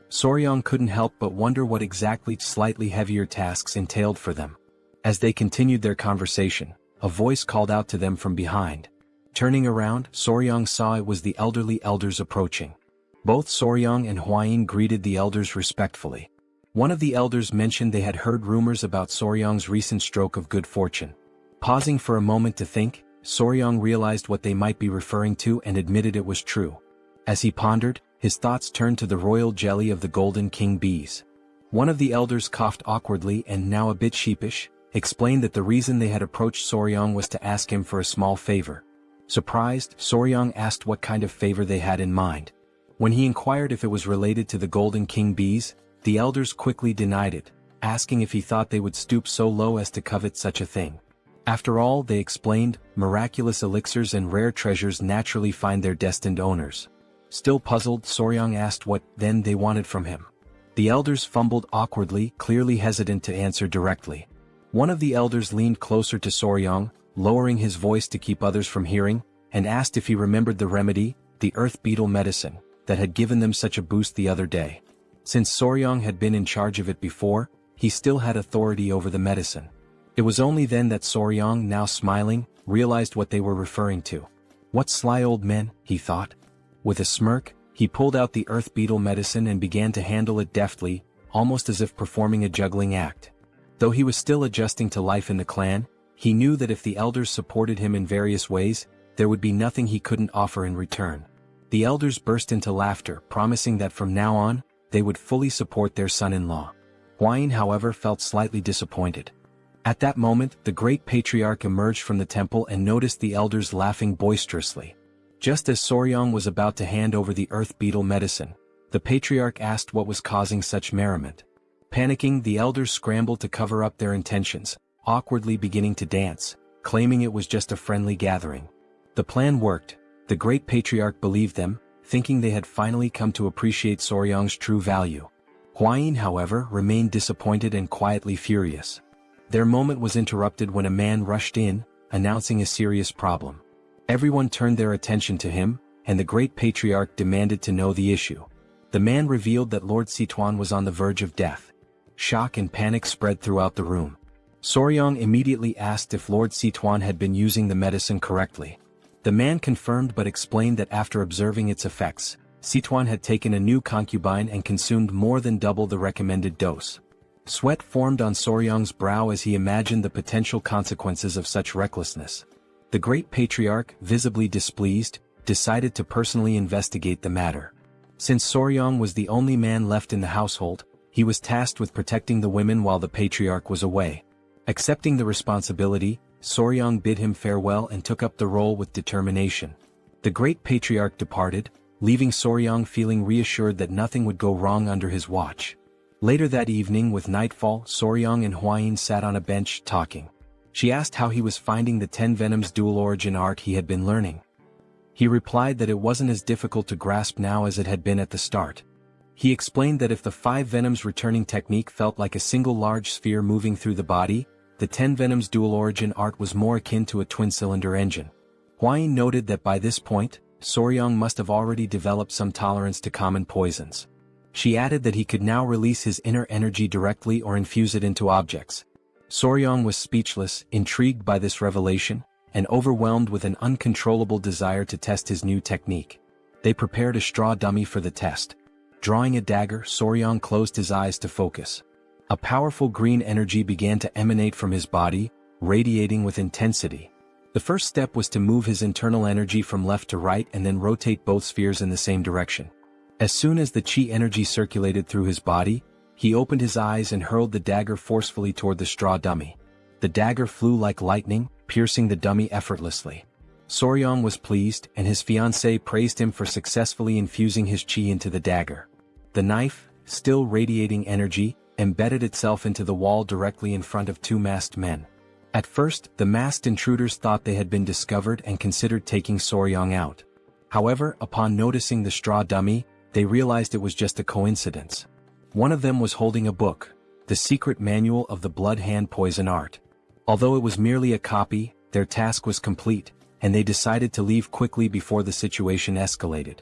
Soryang couldn't help but wonder what exactly slightly heavier tasks entailed for them. As they continued their conversation, a voice called out to them from behind. Turning around, Soryang saw it was the elderly elders approaching. Both Soryang and Hwayin greeted the elders respectfully. One of the elders mentioned they had heard rumors about Soryang's recent stroke of good fortune. Pausing for a moment to think, Soryang realized what they might be referring to and admitted it was true. As he pondered, his thoughts turned to the royal jelly of the Golden King bees. One of the elders coughed awkwardly and, now a bit sheepish, explained that the reason they had approached Soryang was to ask him for a small favor. Surprised, Soryang asked what kind of favor they had in mind. When he inquired if it was related to the Golden King bees, the elders quickly denied it, asking if he thought they would stoop so low as to covet such a thing. After all, they explained, miraculous elixirs and rare treasures naturally find their destined owners. Still puzzled, Soryang asked what, then, they wanted from him. The elders fumbled awkwardly, clearly hesitant to answer directly. One of the elders leaned closer to Soryang, lowering his voice to keep others from hearing, and asked if he remembered the remedy, the earth beetle medicine, that had given them such a boost the other day. Since Soryang had been in charge of it before, he still had authority over the medicine. It was only then that Soryang, now smiling, realized what they were referring to. What sly old men, he thought. With a smirk, he pulled out the earth beetle medicine and began to handle it deftly, almost as if performing a juggling act. Though he was still adjusting to life in the clan, he knew that if the elders supported him in various ways, there would be nothing he couldn't offer in return. The elders burst into laughter, promising that from now on, they would fully support their son-in-law. Hwayin, however, felt slightly disappointed. At that moment, the great patriarch emerged from the temple and noticed the elders laughing boisterously. Just as Soryang was about to hand over the earth beetle medicine, the patriarch asked what was causing such merriment. Panicking, the elders scrambled to cover up their intentions, awkwardly beginning to dance, claiming it was just a friendly gathering. The plan worked. The great patriarch believed them, thinking they had finally come to appreciate Soryang's true value. Hwayin, however, remained disappointed and quietly furious. Their moment was interrupted when a man rushed in, announcing a serious problem. Everyone turned their attention to him, and the great patriarch demanded to know the issue. The man revealed that Lord Sichuan was on the verge of death. Shock and panic spread throughout the room. Soryang immediately asked if Lord Sichuan had been using the medicine correctly. The man confirmed but explained that after observing its effects, Sichuan had taken a new concubine and consumed more than double the recommended dose. Sweat formed on Soryang's brow as he imagined the potential consequences of such recklessness. The great patriarch, visibly displeased, decided to personally investigate the matter. Since Soryang was the only man left in the household, he was tasked with protecting the women while the patriarch was away. Accepting the responsibility, Soryang bid him farewell and took up the role with determination. The great patriarch departed, leaving Soryang feeling reassured that nothing would go wrong under his watch. Later that evening, with nightfall, Soryang and Hwayin sat on a bench, talking. She asked how he was finding the 10 Venoms dual origin art he had been learning. He replied that it wasn't as difficult to grasp now as it had been at the start. He explained that if the 5 Venoms returning technique felt like a single large sphere moving through the body, the 10 Venoms dual origin art was more akin to a twin-cylinder engine. Huayin noted that by this point, Soryong must have already developed some tolerance to common poisons. She added that he could now release his inner energy directly or infuse it into objects. Soryong was speechless, intrigued by this revelation, and overwhelmed with an uncontrollable desire to test his new technique. They prepared a straw dummy for the test. Drawing a dagger, Soryong closed his eyes to focus. A powerful green energy began to emanate from his body, radiating with intensity. The first step was to move his internal energy from left to right and then rotate both spheres in the same direction. As soon as the chi energy circulated through his body, he opened his eyes and hurled the dagger forcefully toward the straw dummy. The dagger flew like lightning, piercing the dummy effortlessly. Soryong was pleased, and his fiancée praised him for successfully infusing his chi into the dagger. The knife, still radiating energy, embedded itself into the wall directly in front of two masked men. At first, the masked intruders thought they had been discovered and considered taking Soryong out. However, upon noticing the straw dummy, they realized it was just a coincidence. One of them was holding a book, the secret manual of the blood hand poison art. Although it was merely a copy, their task was complete, and they decided to leave quickly before the situation escalated.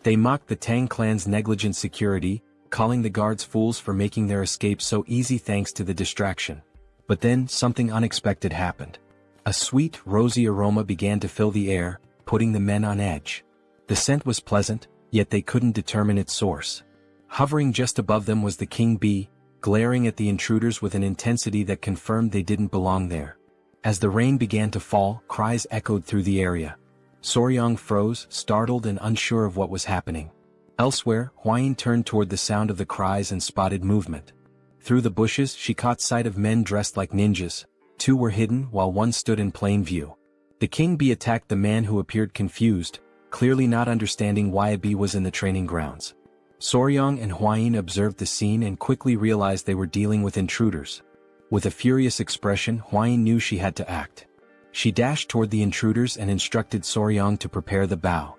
They mocked the Tang clan's negligent security, calling the guards fools for making their escape so easy thanks to the distraction. But then, something unexpected happened. A sweet, rosy aroma began to fill the air, putting the men on edge. The scent was pleasant, yet they couldn't determine its source. Hovering just above them was the king bee, glaring at the intruders with an intensity that confirmed they didn't belong there. As the rain began to fall, cries echoed through the area. Soryong froze, startled and unsure of what was happening. Elsewhere, Huayin turned toward the sound of the cries and spotted movement. Through the bushes she caught sight of men dressed like ninjas. Two were hidden while one stood in plain view. The king bee attacked the man who appeared confused, clearly not understanding why a bee was in the training grounds. Soryong and Huayin observed the scene and quickly realized they were dealing with intruders. With a furious expression, Huayin knew she had to act. She dashed toward the intruders and instructed Soryong to prepare the bow.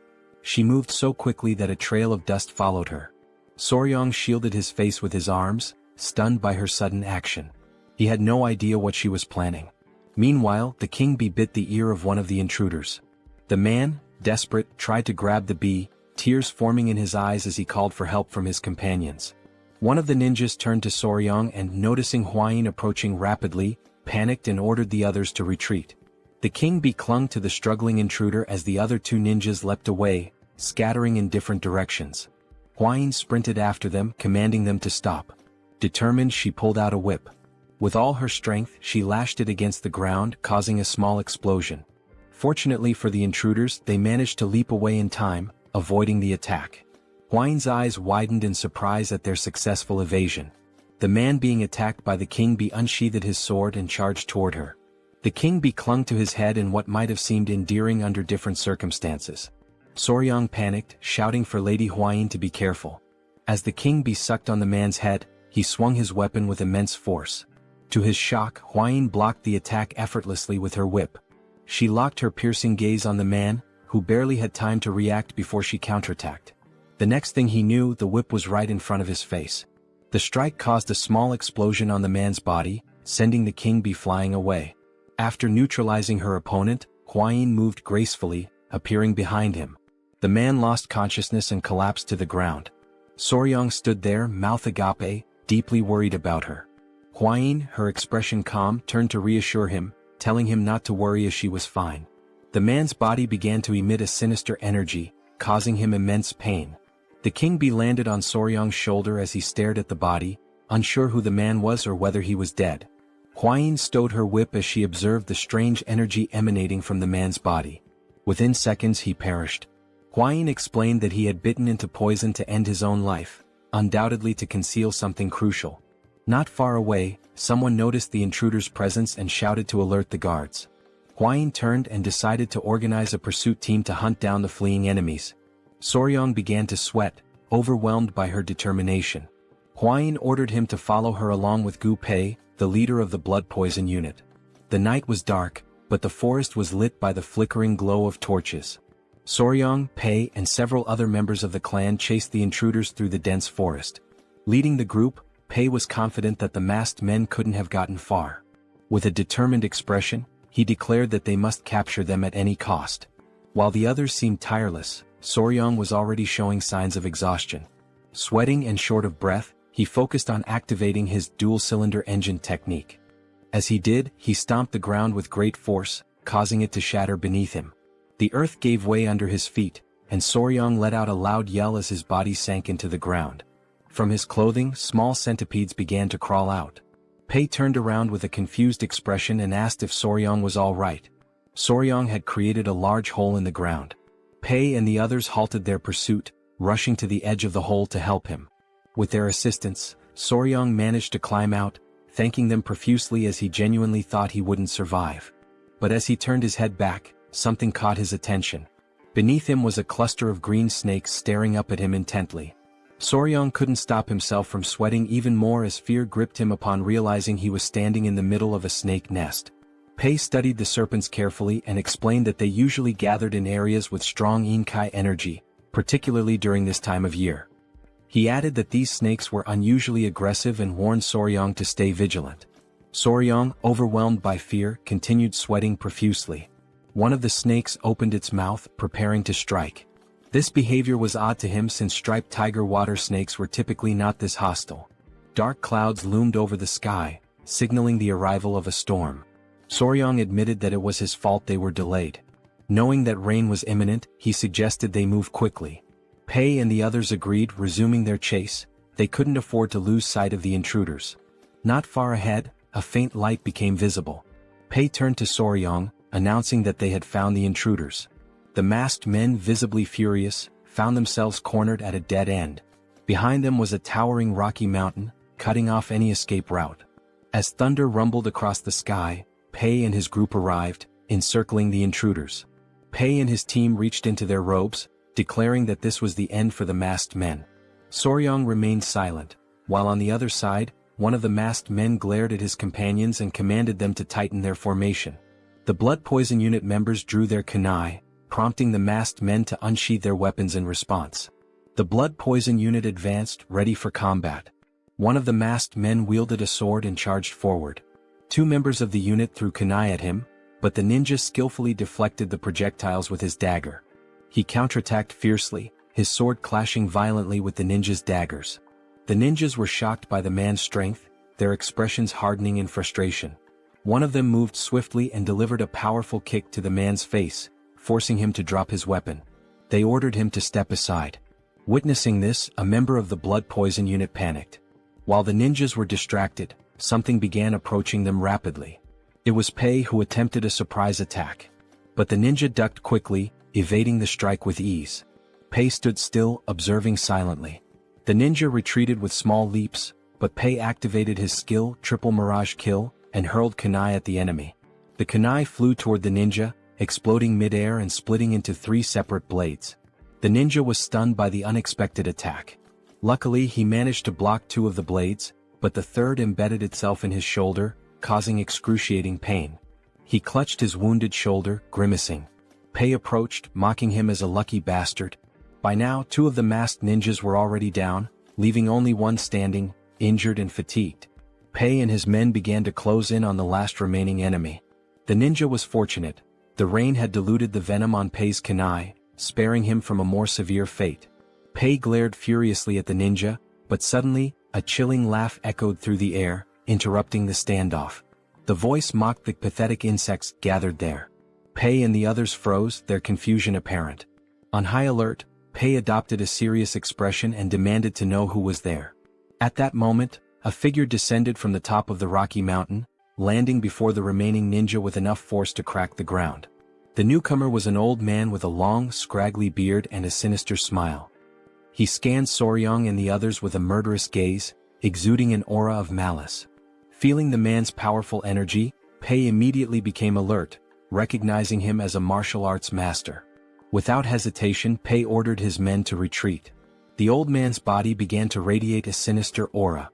She moved so quickly that a trail of dust followed her. Soryong shielded his face with his arms, stunned by her sudden action. He had no idea what she was planning. Meanwhile, the king bee bit the ear of one of the intruders. The man, desperate, tried to grab the bee, tears forming in his eyes as he called for help from his companions. One of the ninjas turned to Soryong and, noticing Huayin approaching rapidly, panicked and ordered the others to retreat. The king bee clung to the struggling intruder as the other two ninjas leapt away, scattering in different directions. Huayin sprinted after them, commanding them to stop. Determined, she pulled out a whip. With all her strength, she lashed it against the ground, causing a small explosion. Fortunately for the intruders, they managed to leap away in time, avoiding the attack. Huayin's eyes widened in surprise at their successful evasion. The man being attacked by the king bee unsheathed his sword and charged toward her. The king bee clung to his head in what might have seemed endearing under different circumstances. Soryong panicked, shouting for Lady Huayin to be careful. As the king bee sucked on the man's head, he swung his weapon with immense force. To his shock, Huayin blocked the attack effortlessly with her whip. She locked her piercing gaze on the man, who barely had time to react before she counterattacked. The next thing he knew, the whip was right in front of his face. The strike caused a small explosion on the man's body, sending the king bee flying away. After neutralizing her opponent, Huayin moved gracefully, appearing behind him. The man lost consciousness and collapsed to the ground. Soryong stood there, mouth agape, deeply worried about her. Huayin, her expression calm, turned to reassure him, telling him not to worry as she was fine. The man's body began to emit a sinister energy, causing him immense pain. The king bee landed on Soryong's shoulder as he stared at the body, unsure who the man was or whether he was dead. Huayin stowed her whip as she observed the strange energy emanating from the man's body. Within seconds he perished. Huayin explained that he had bitten into poison to end his own life, undoubtedly to conceal something crucial. Not far away, someone noticed the intruder's presence and shouted to alert the guards. Huayin turned and decided to organize a pursuit team to hunt down the fleeing enemies. Soryong began to sweat, overwhelmed by her determination. Huayin ordered him to follow her along with Gu Pei, the leader of the blood poison unit. The night was dark, but the forest was lit by the flickering glow of torches. Soryong, Pei, and several other members of the clan chased the intruders through the dense forest. Leading the group, Pei was confident that the masked men couldn't have gotten far. With a determined expression, he declared that they must capture them at any cost. While the others seemed tireless, Soryong was already showing signs of exhaustion. Sweating and short of breath, he focused on activating his dual-cylinder engine technique. As he did, he stomped the ground with great force, causing it to shatter beneath him. The earth gave way under his feet, and Soryong let out a loud yell as his body sank into the ground. From his clothing, small centipedes began to crawl out. Pei turned around with a confused expression and asked if Soryong was all right. Soryong had created a large hole in the ground. Pei and the others halted their pursuit, rushing to the edge of the hole to help him. With their assistance, Soryong managed to climb out, thanking them profusely as he genuinely thought he wouldn't survive. But as he turned his head back, something caught his attention. Beneath him was a cluster of green snakes staring up at him intently. Soryong couldn't stop himself from sweating even more as fear gripped him upon realizing he was standing in the middle of a snake nest. Pei studied the serpents carefully and explained that they usually gathered in areas with strong Inkai energy, particularly during this time of year. He added that these snakes were unusually aggressive and warned Soryong to stay vigilant. Soryong, overwhelmed by fear, continued sweating profusely. One of the snakes opened its mouth, preparing to strike. This behavior was odd to him since striped tiger water snakes were typically not this hostile. Dark clouds loomed over the sky, signaling the arrival of a storm. Soryong admitted that it was his fault they were delayed. Knowing that rain was imminent, he suggested they move quickly. Pei and the others agreed, resuming their chase. They couldn't afford to lose sight of the intruders. Not far ahead, a faint light became visible. Pei turned to Soryong, announcing that they had found the intruders. The masked men, visibly furious, found themselves cornered at a dead end. Behind them was a towering rocky mountain, cutting off any escape route. As thunder rumbled across the sky, Pei and his group arrived, encircling the intruders. Pei and his team reached into their robes, declaring that this was the end for the masked men. Soryong remained silent, while on the other side, one of the masked men glared at his companions and commanded them to tighten their formation. The blood poison unit members drew their kunai, prompting the masked men to unsheath their weapons in response. The blood poison unit advanced, ready for combat. One of the masked men wielded a sword and charged forward. Two members of the unit threw kunai at him, but the ninja skillfully deflected the projectiles with his dagger. He counterattacked fiercely, his sword clashing violently with the ninja's daggers. The ninjas were shocked by the man's strength, their expressions hardening in frustration. One of them moved swiftly and delivered a powerful kick to the man's face, forcing him to drop his weapon. They ordered him to step aside. Witnessing this, a member of the blood poison unit panicked. While the ninjas were distracted, something began approaching them rapidly. It was Pei who attempted a surprise attack. But the ninja ducked quickly, evading the strike with ease. Pei stood still, observing silently. The ninja retreated with small leaps, but Pei activated his skill, Triple Mirage Kill, and hurled kunai at the enemy. The kunai flew toward the ninja, exploding mid-air and splitting into 3 separate blades. The ninja was stunned by the unexpected attack. Luckily, he managed to block 2 of the blades, but the third embedded itself in his shoulder, causing excruciating pain. He clutched his wounded shoulder, grimacing. Pei approached, mocking him as a lucky bastard. By now, 2 of the masked ninjas were already down, leaving only one standing, injured and fatigued. Pei and his men began to close in on the last remaining enemy. The ninja was fortunate. The rain had diluted the venom on Pei's kunai, sparing him from a more severe fate. Pei glared furiously at the ninja, but suddenly, a chilling laugh echoed through the air, interrupting the standoff. The voice mocked the pathetic insects gathered there. Pei and the others froze, their confusion apparent. On high alert, Pei adopted a serious expression and demanded to know who was there. At that moment, a figure descended from the top of the rocky mountain, landing before the remaining ninja with enough force to crack the ground. The newcomer was an old man with a long, scraggly beard and a sinister smile. He scanned Soryong and the others with a murderous gaze, exuding an aura of malice. Feeling the man's powerful energy, Pei immediately became alert, recognizing him as a martial arts master. Without hesitation, Pei ordered his men to retreat. The old man's body began to radiate a sinister aura.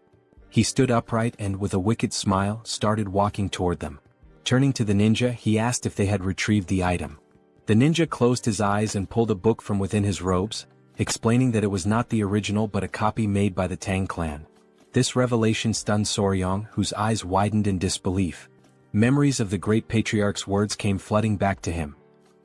He stood upright and, with a wicked smile, started walking toward them. Turning to the ninja, he asked if they had retrieved the item. The ninja closed his eyes and pulled a book from within his robes, explaining that it was not the original but a copy made by the Tang Clan. This revelation stunned Soryong, whose eyes widened in disbelief. Memories of the great patriarch's words came flooding back to him.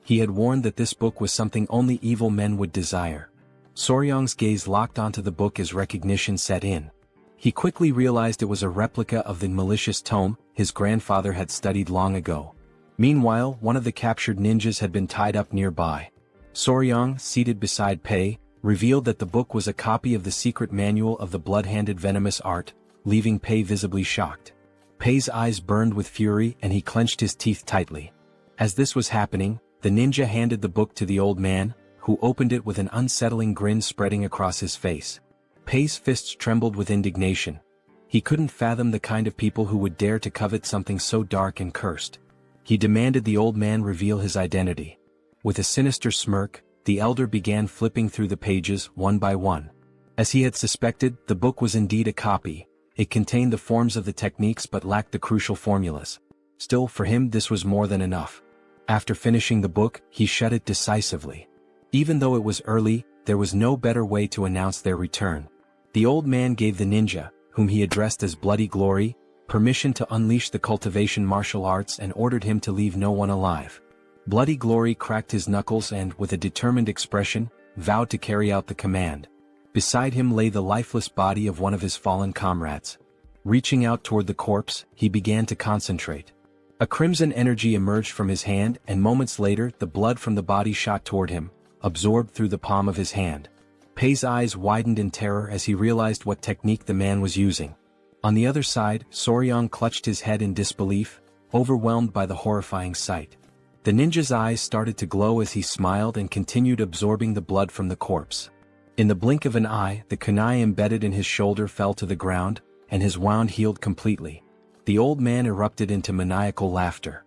He had warned that this book was something only evil men would desire. Soryang's gaze locked onto the book as recognition set in. He quickly realized it was a replica of the malicious tome his grandfather had studied long ago. Meanwhile, one of the captured ninjas had been tied up nearby. Soryang, seated beside Pei, revealed that the book was a copy of the secret manual of the blood-handed venomous art, leaving Pei visibly shocked. Pei's eyes burned with fury and he clenched his teeth tightly. As this was happening, the ninja handed the book to the old man, who opened it with an unsettling grin spreading across his face. Pei's fists trembled with indignation. He couldn't fathom the kind of people who would dare to covet something so dark and cursed. He demanded the old man reveal his identity. With a sinister smirk, the elder began flipping through the pages one by one. As he had suspected, the book was indeed a copy. It contained the forms of the techniques but lacked the crucial formulas. Still, for him this was more than enough. After finishing the book, he shut it decisively. Even though it was early, there was no better way to announce their return. The old man gave the ninja, whom he addressed as Bloody Glory, permission to unleash the cultivation martial arts and ordered him to leave no one alive. Bloody Glory cracked his knuckles and, with a determined expression, vowed to carry out the command. Beside him lay the lifeless body of one of his fallen comrades. Reaching out toward the corpse, he began to concentrate. A crimson energy emerged from his hand and moments later the blood from the body shot toward him, absorbed through the palm of his hand. Pei's eyes widened in terror as he realized what technique the man was using. On the other side, Soryang clutched his head in disbelief, overwhelmed by the horrifying sight. The ninja's eyes started to glow as he smiled and continued absorbing the blood from the corpse. In the blink of an eye, the kunai embedded in his shoulder fell to the ground, and his wound healed completely. The old man erupted into maniacal laughter.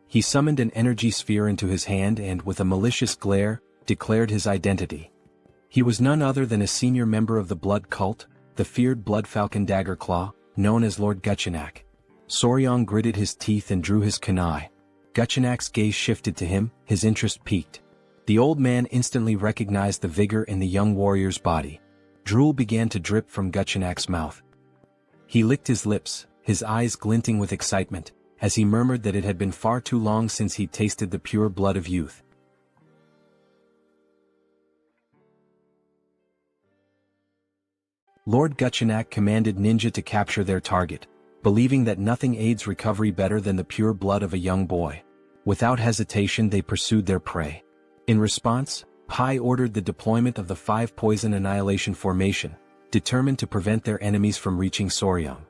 He summoned an energy sphere into his hand and, with a malicious glare, declared his identity. He was none other than a senior member of the blood cult, the feared Blood Falcon Daggerclaw, known as Lord Guchenak. Soryang gritted his teeth and drew his kunai. Guchenak's gaze shifted to him, his interest piqued. The old man instantly recognized the vigor in the young warrior's body. Drool began to drip from Guchenak's mouth. He licked his lips, his eyes glinting with excitement, as he murmured that it had been far too long since he'd tasted the pure blood of youth. Lord Guchenak commanded ninja to capture their target, believing that nothing aids recovery better than the pure blood of a young boy. Without hesitation they pursued their prey. In response, Pai ordered the deployment of the 5 poison annihilation formation, determined to prevent their enemies from reaching Soryang.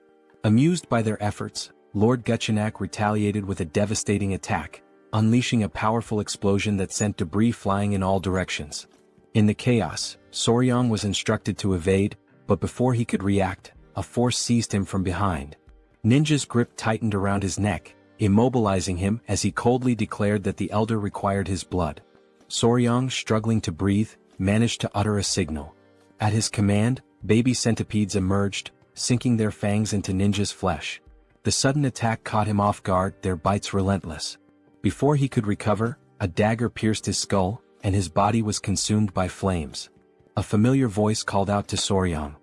Amused by their efforts, Lord Guchenak retaliated with a devastating attack, unleashing a powerful explosion that sent debris flying in all directions. In the chaos, Soryang was instructed to evade, but before he could react, a force seized him from behind. Ninja's grip tightened around his neck, immobilizing him as he coldly declared that the elder required his blood. Soryang, struggling to breathe, managed to utter a signal. At his command, baby centipedes emerged, sinking their fangs into Ninja's flesh. The sudden attack caught him off guard, their bites relentless. Before he could recover, a dagger pierced his skull, and his body was consumed by flames. A familiar voice called out to Soryang.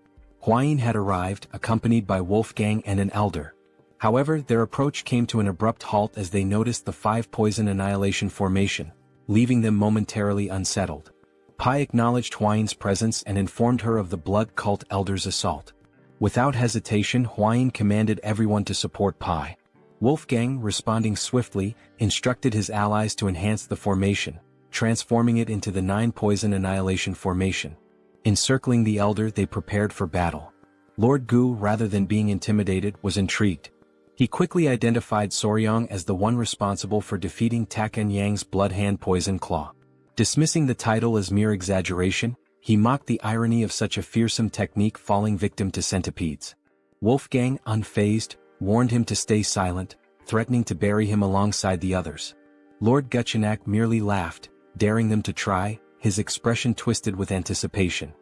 Hwayin had arrived, accompanied by Wolfgang and an elder. However, their approach came to an abrupt halt as they noticed the 5 poison annihilation formation, leaving them momentarily unsettled. Pai acknowledged Hwayin's presence and informed her of the blood cult elder's assault. Without hesitation, Hwayin commanded everyone to support Pai. Wolfgang, responding swiftly, instructed his allies to enhance the formation, transforming it into the 9 poison annihilation formation. Encircling the elder, they prepared for battle. Lord Gu, rather than being intimidated, was intrigued. He quickly identified Soryang as the one responsible for defeating Takan Yang's blood hand poison claw. Dismissing the title as mere exaggeration, he mocked the irony of such a fearsome technique falling victim to centipedes. Wolfgang, unfazed, warned him to stay silent, threatening to bury him alongside the others. Lord Guchenak merely laughed, daring them to try, his expression twisted with anticipation.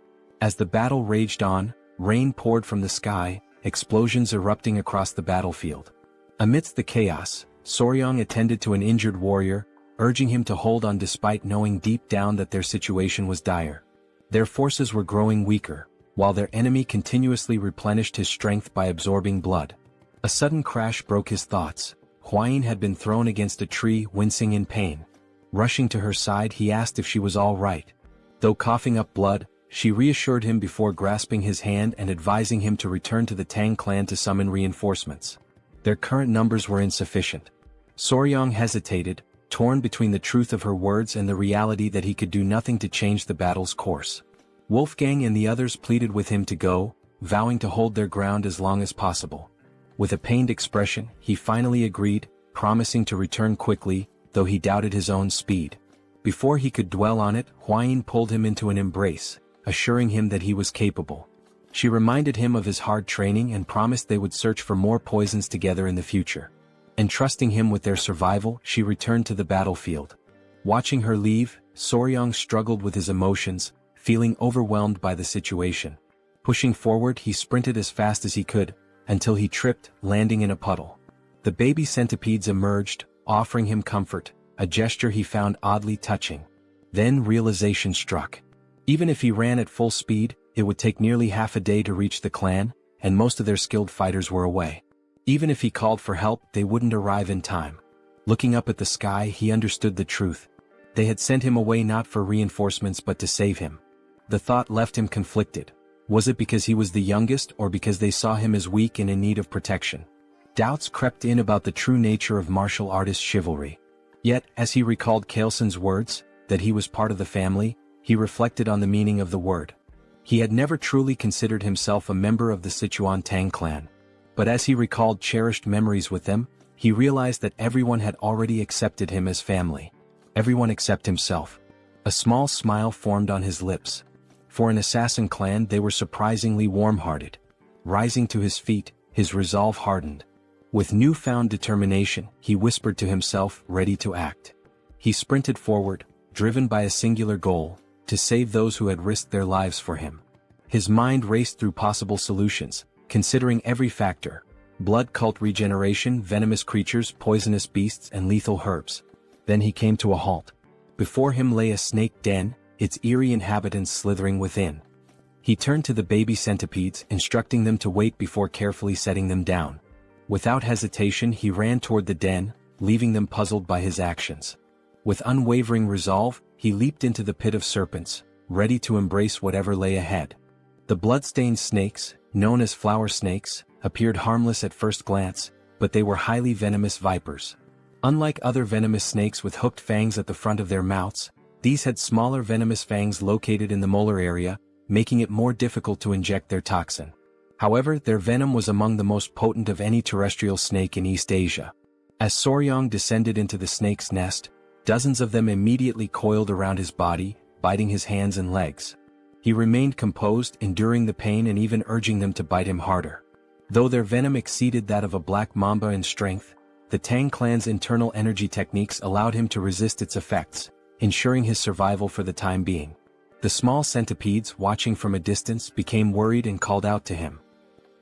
As the battle raged on, rain poured from the sky, explosions erupting across the battlefield. Amidst the chaos, Soryang attended to an injured warrior, urging him to hold on despite knowing deep down that their situation was dire. Their forces were growing weaker, while their enemy continuously replenished his strength by absorbing blood. A sudden crash broke his thoughts. Huayin had been thrown against a tree, wincing in pain. Rushing to her side, he asked if she was all right. Though coughing up blood, she reassured him before grasping his hand and advising him to return to the Tang clan to summon reinforcements. Their current numbers were insufficient. Soryang hesitated, torn between the truth of her words and the reality that he could do nothing to change the battle's course. Wolfgang and the others pleaded with him to go, vowing to hold their ground as long as possible. With a pained expression, he finally agreed, promising to return quickly, though he doubted his own speed. Before he could dwell on it, Huayin pulled him into an embrace, assuring him that he was capable. She reminded him of his hard training and promised they would search for more poisons together in the future. Entrusting him with their survival, she returned to the battlefield. Watching her leave, Soryang struggled with his emotions, feeling overwhelmed by the situation. Pushing forward, he sprinted as fast as he could, until he tripped, landing in a puddle. The baby centipedes emerged, offering him comfort, a gesture he found oddly touching. Then realization struck. Even if he ran at full speed, it would take nearly half a day to reach the clan, and most of their skilled fighters were away. Even if he called for help, they wouldn't arrive in time. Looking up at the sky, he understood the truth. They had sent him away not for reinforcements but to save him. The thought left him conflicted. Was it because he was the youngest or because they saw him as weak and in need of protection? Doubts crept in about the true nature of martial artist chivalry. Yet, as he recalled Kaelson's words, that he was part of the family, he reflected on the meaning of the word. He had never truly considered himself a member of the Sichuan Tang Clan. But as he recalled cherished memories with them, he realized that everyone had already accepted him as family. Everyone except himself. A small smile formed on his lips. For an assassin clan, they were surprisingly warm-hearted. Rising to his feet, his resolve hardened. With newfound determination, he whispered to himself, ready to act. He sprinted forward, driven by a singular goal, to save those who had risked their lives for him. His mind raced through possible solutions, considering every factor: blood cult regeneration, venomous creatures, poisonous beasts, and lethal herbs. Then he came to a halt. Before him lay a snake den, its eerie inhabitants slithering within. He turned to the baby centipedes, instructing them to wait before carefully setting them down. Without hesitation, he ran toward the den, leaving them puzzled by his actions. With unwavering resolve, he leaped into the pit of serpents, ready to embrace whatever lay ahead. The blood-stained snakes, known as flower snakes, appeared harmless at first glance, but they were highly venomous vipers. Unlike other venomous snakes with hooked fangs at the front of their mouths, these had smaller venomous fangs located in the molar area, making it more difficult to inject their toxin. However, their venom was among the most potent of any terrestrial snake in East Asia. As Soryang descended into the snake's nest, dozens of them immediately coiled around his body, biting his hands and legs. He remained composed, enduring the pain and even urging them to bite him harder. Though their venom exceeded that of a black mamba in strength, the Tang clan's internal energy techniques allowed him to resist its effects, ensuring his survival for the time being. The small centipedes, watching from a distance, became worried and called out to him.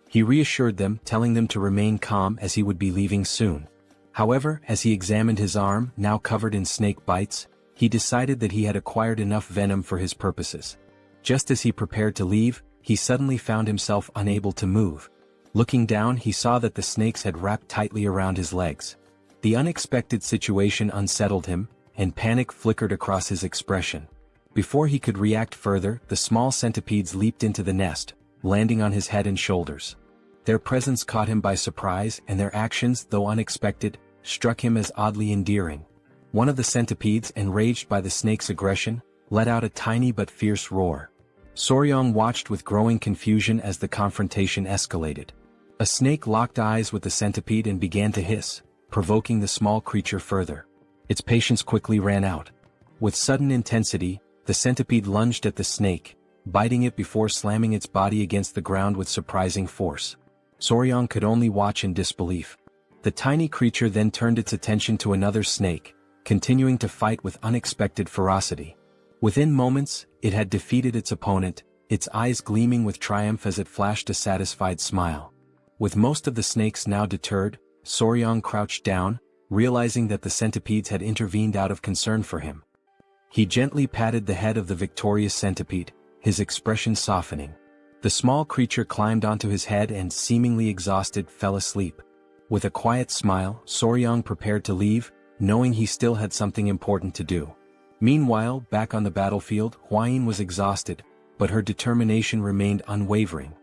He reassured them, telling them to remain calm as he would be leaving soon. However, as he examined his arm, now covered in snake bites, he decided that he had acquired enough venom for his purposes. Just as he prepared to leave, he suddenly found himself unable to move. Looking down, he saw that the snakes had wrapped tightly around his legs. The unexpected situation unsettled him, and panic flickered across his expression. Before he could react further, the small centipedes leaped into the nest, landing on his head and shoulders. Their presence caught him by surprise, and their actions, though unexpected, struck him as oddly endearing. One of the centipedes, enraged by the snake's aggression, let out a tiny but fierce roar. Soryang watched with growing confusion as the confrontation escalated. A snake locked eyes with the centipede and began to hiss, provoking the small creature further. Its patience quickly ran out. With sudden intensity, the centipede lunged at the snake, biting it before slamming its body against the ground with surprising force. Soryang could only watch in disbelief. The tiny creature then turned its attention to another snake, continuing to fight with unexpected ferocity. Within moments, it had defeated its opponent, its eyes gleaming with triumph as it flashed a satisfied smile. With most of the snakes now deterred, Soryang crouched down, realizing that the centipedes had intervened out of concern for him. He gently patted the head of the victorious centipede, his expression softening. The small creature climbed onto his head and, seemingly exhausted, fell asleep. With a quiet smile, Soryang prepared to leave, knowing he still had something important to do. Meanwhile, back on the battlefield, Hwayin was exhausted, but her determination remained unwavering.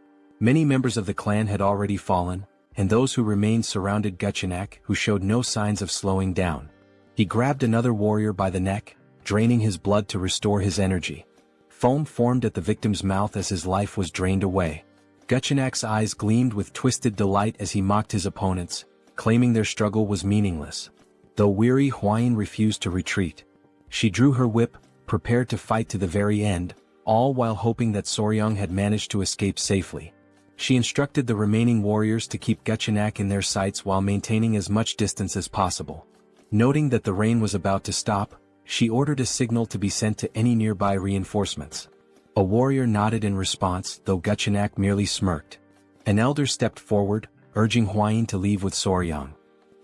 Many members of the clan had already fallen, and those who remained surrounded Guchenak, who showed no signs of slowing down. He grabbed another warrior by the neck, draining his blood to restore his energy. Foam formed at the victim's mouth as his life was drained away. Guchenak's eyes gleamed with twisted delight as he mocked his opponents, claiming their struggle was meaningless. Though weary, Hwayin refused to retreat. She drew her whip, prepared to fight to the very end, all while hoping that Soryang had managed to escape safely. She instructed the remaining warriors to keep Guchenak in their sights while maintaining as much distance as possible. Noting that the rain was about to stop, she ordered a signal to be sent to any nearby reinforcements. A warrior nodded in response, though Guchenak merely smirked. An elder stepped forward, urging Hwayin to leave with Soryang.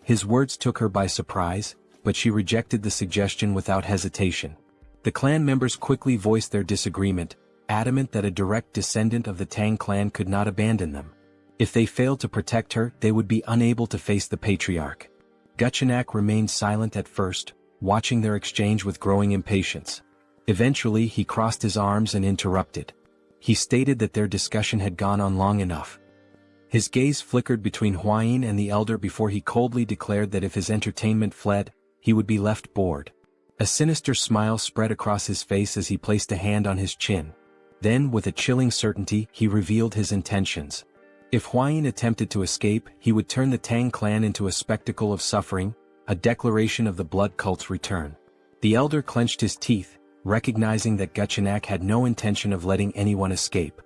His words took her by surprise, but she rejected the suggestion without hesitation. The clan members quickly voiced their disagreement, adamant that a direct descendant of the Tang clan could not abandon them. If they failed to protect her, they would be unable to face the patriarch. Guchenak remained silent at first, watching their exchange with growing impatience. Eventually he crossed his arms and interrupted. He stated that their discussion had gone on long enough. His gaze flickered between Hwayin and the elder before he coldly declared that if his entertainment fled, he would be left bored. A sinister smile spread across his face as he placed a hand on his chin. Then, with a chilling certainty, he revealed his intentions. If Hwayin attempted to escape, he would turn the Tang clan into a spectacle of suffering, a declaration of the blood cult's return. The elder clenched his teeth, recognizing that Guchenak had no intention of letting anyone escape.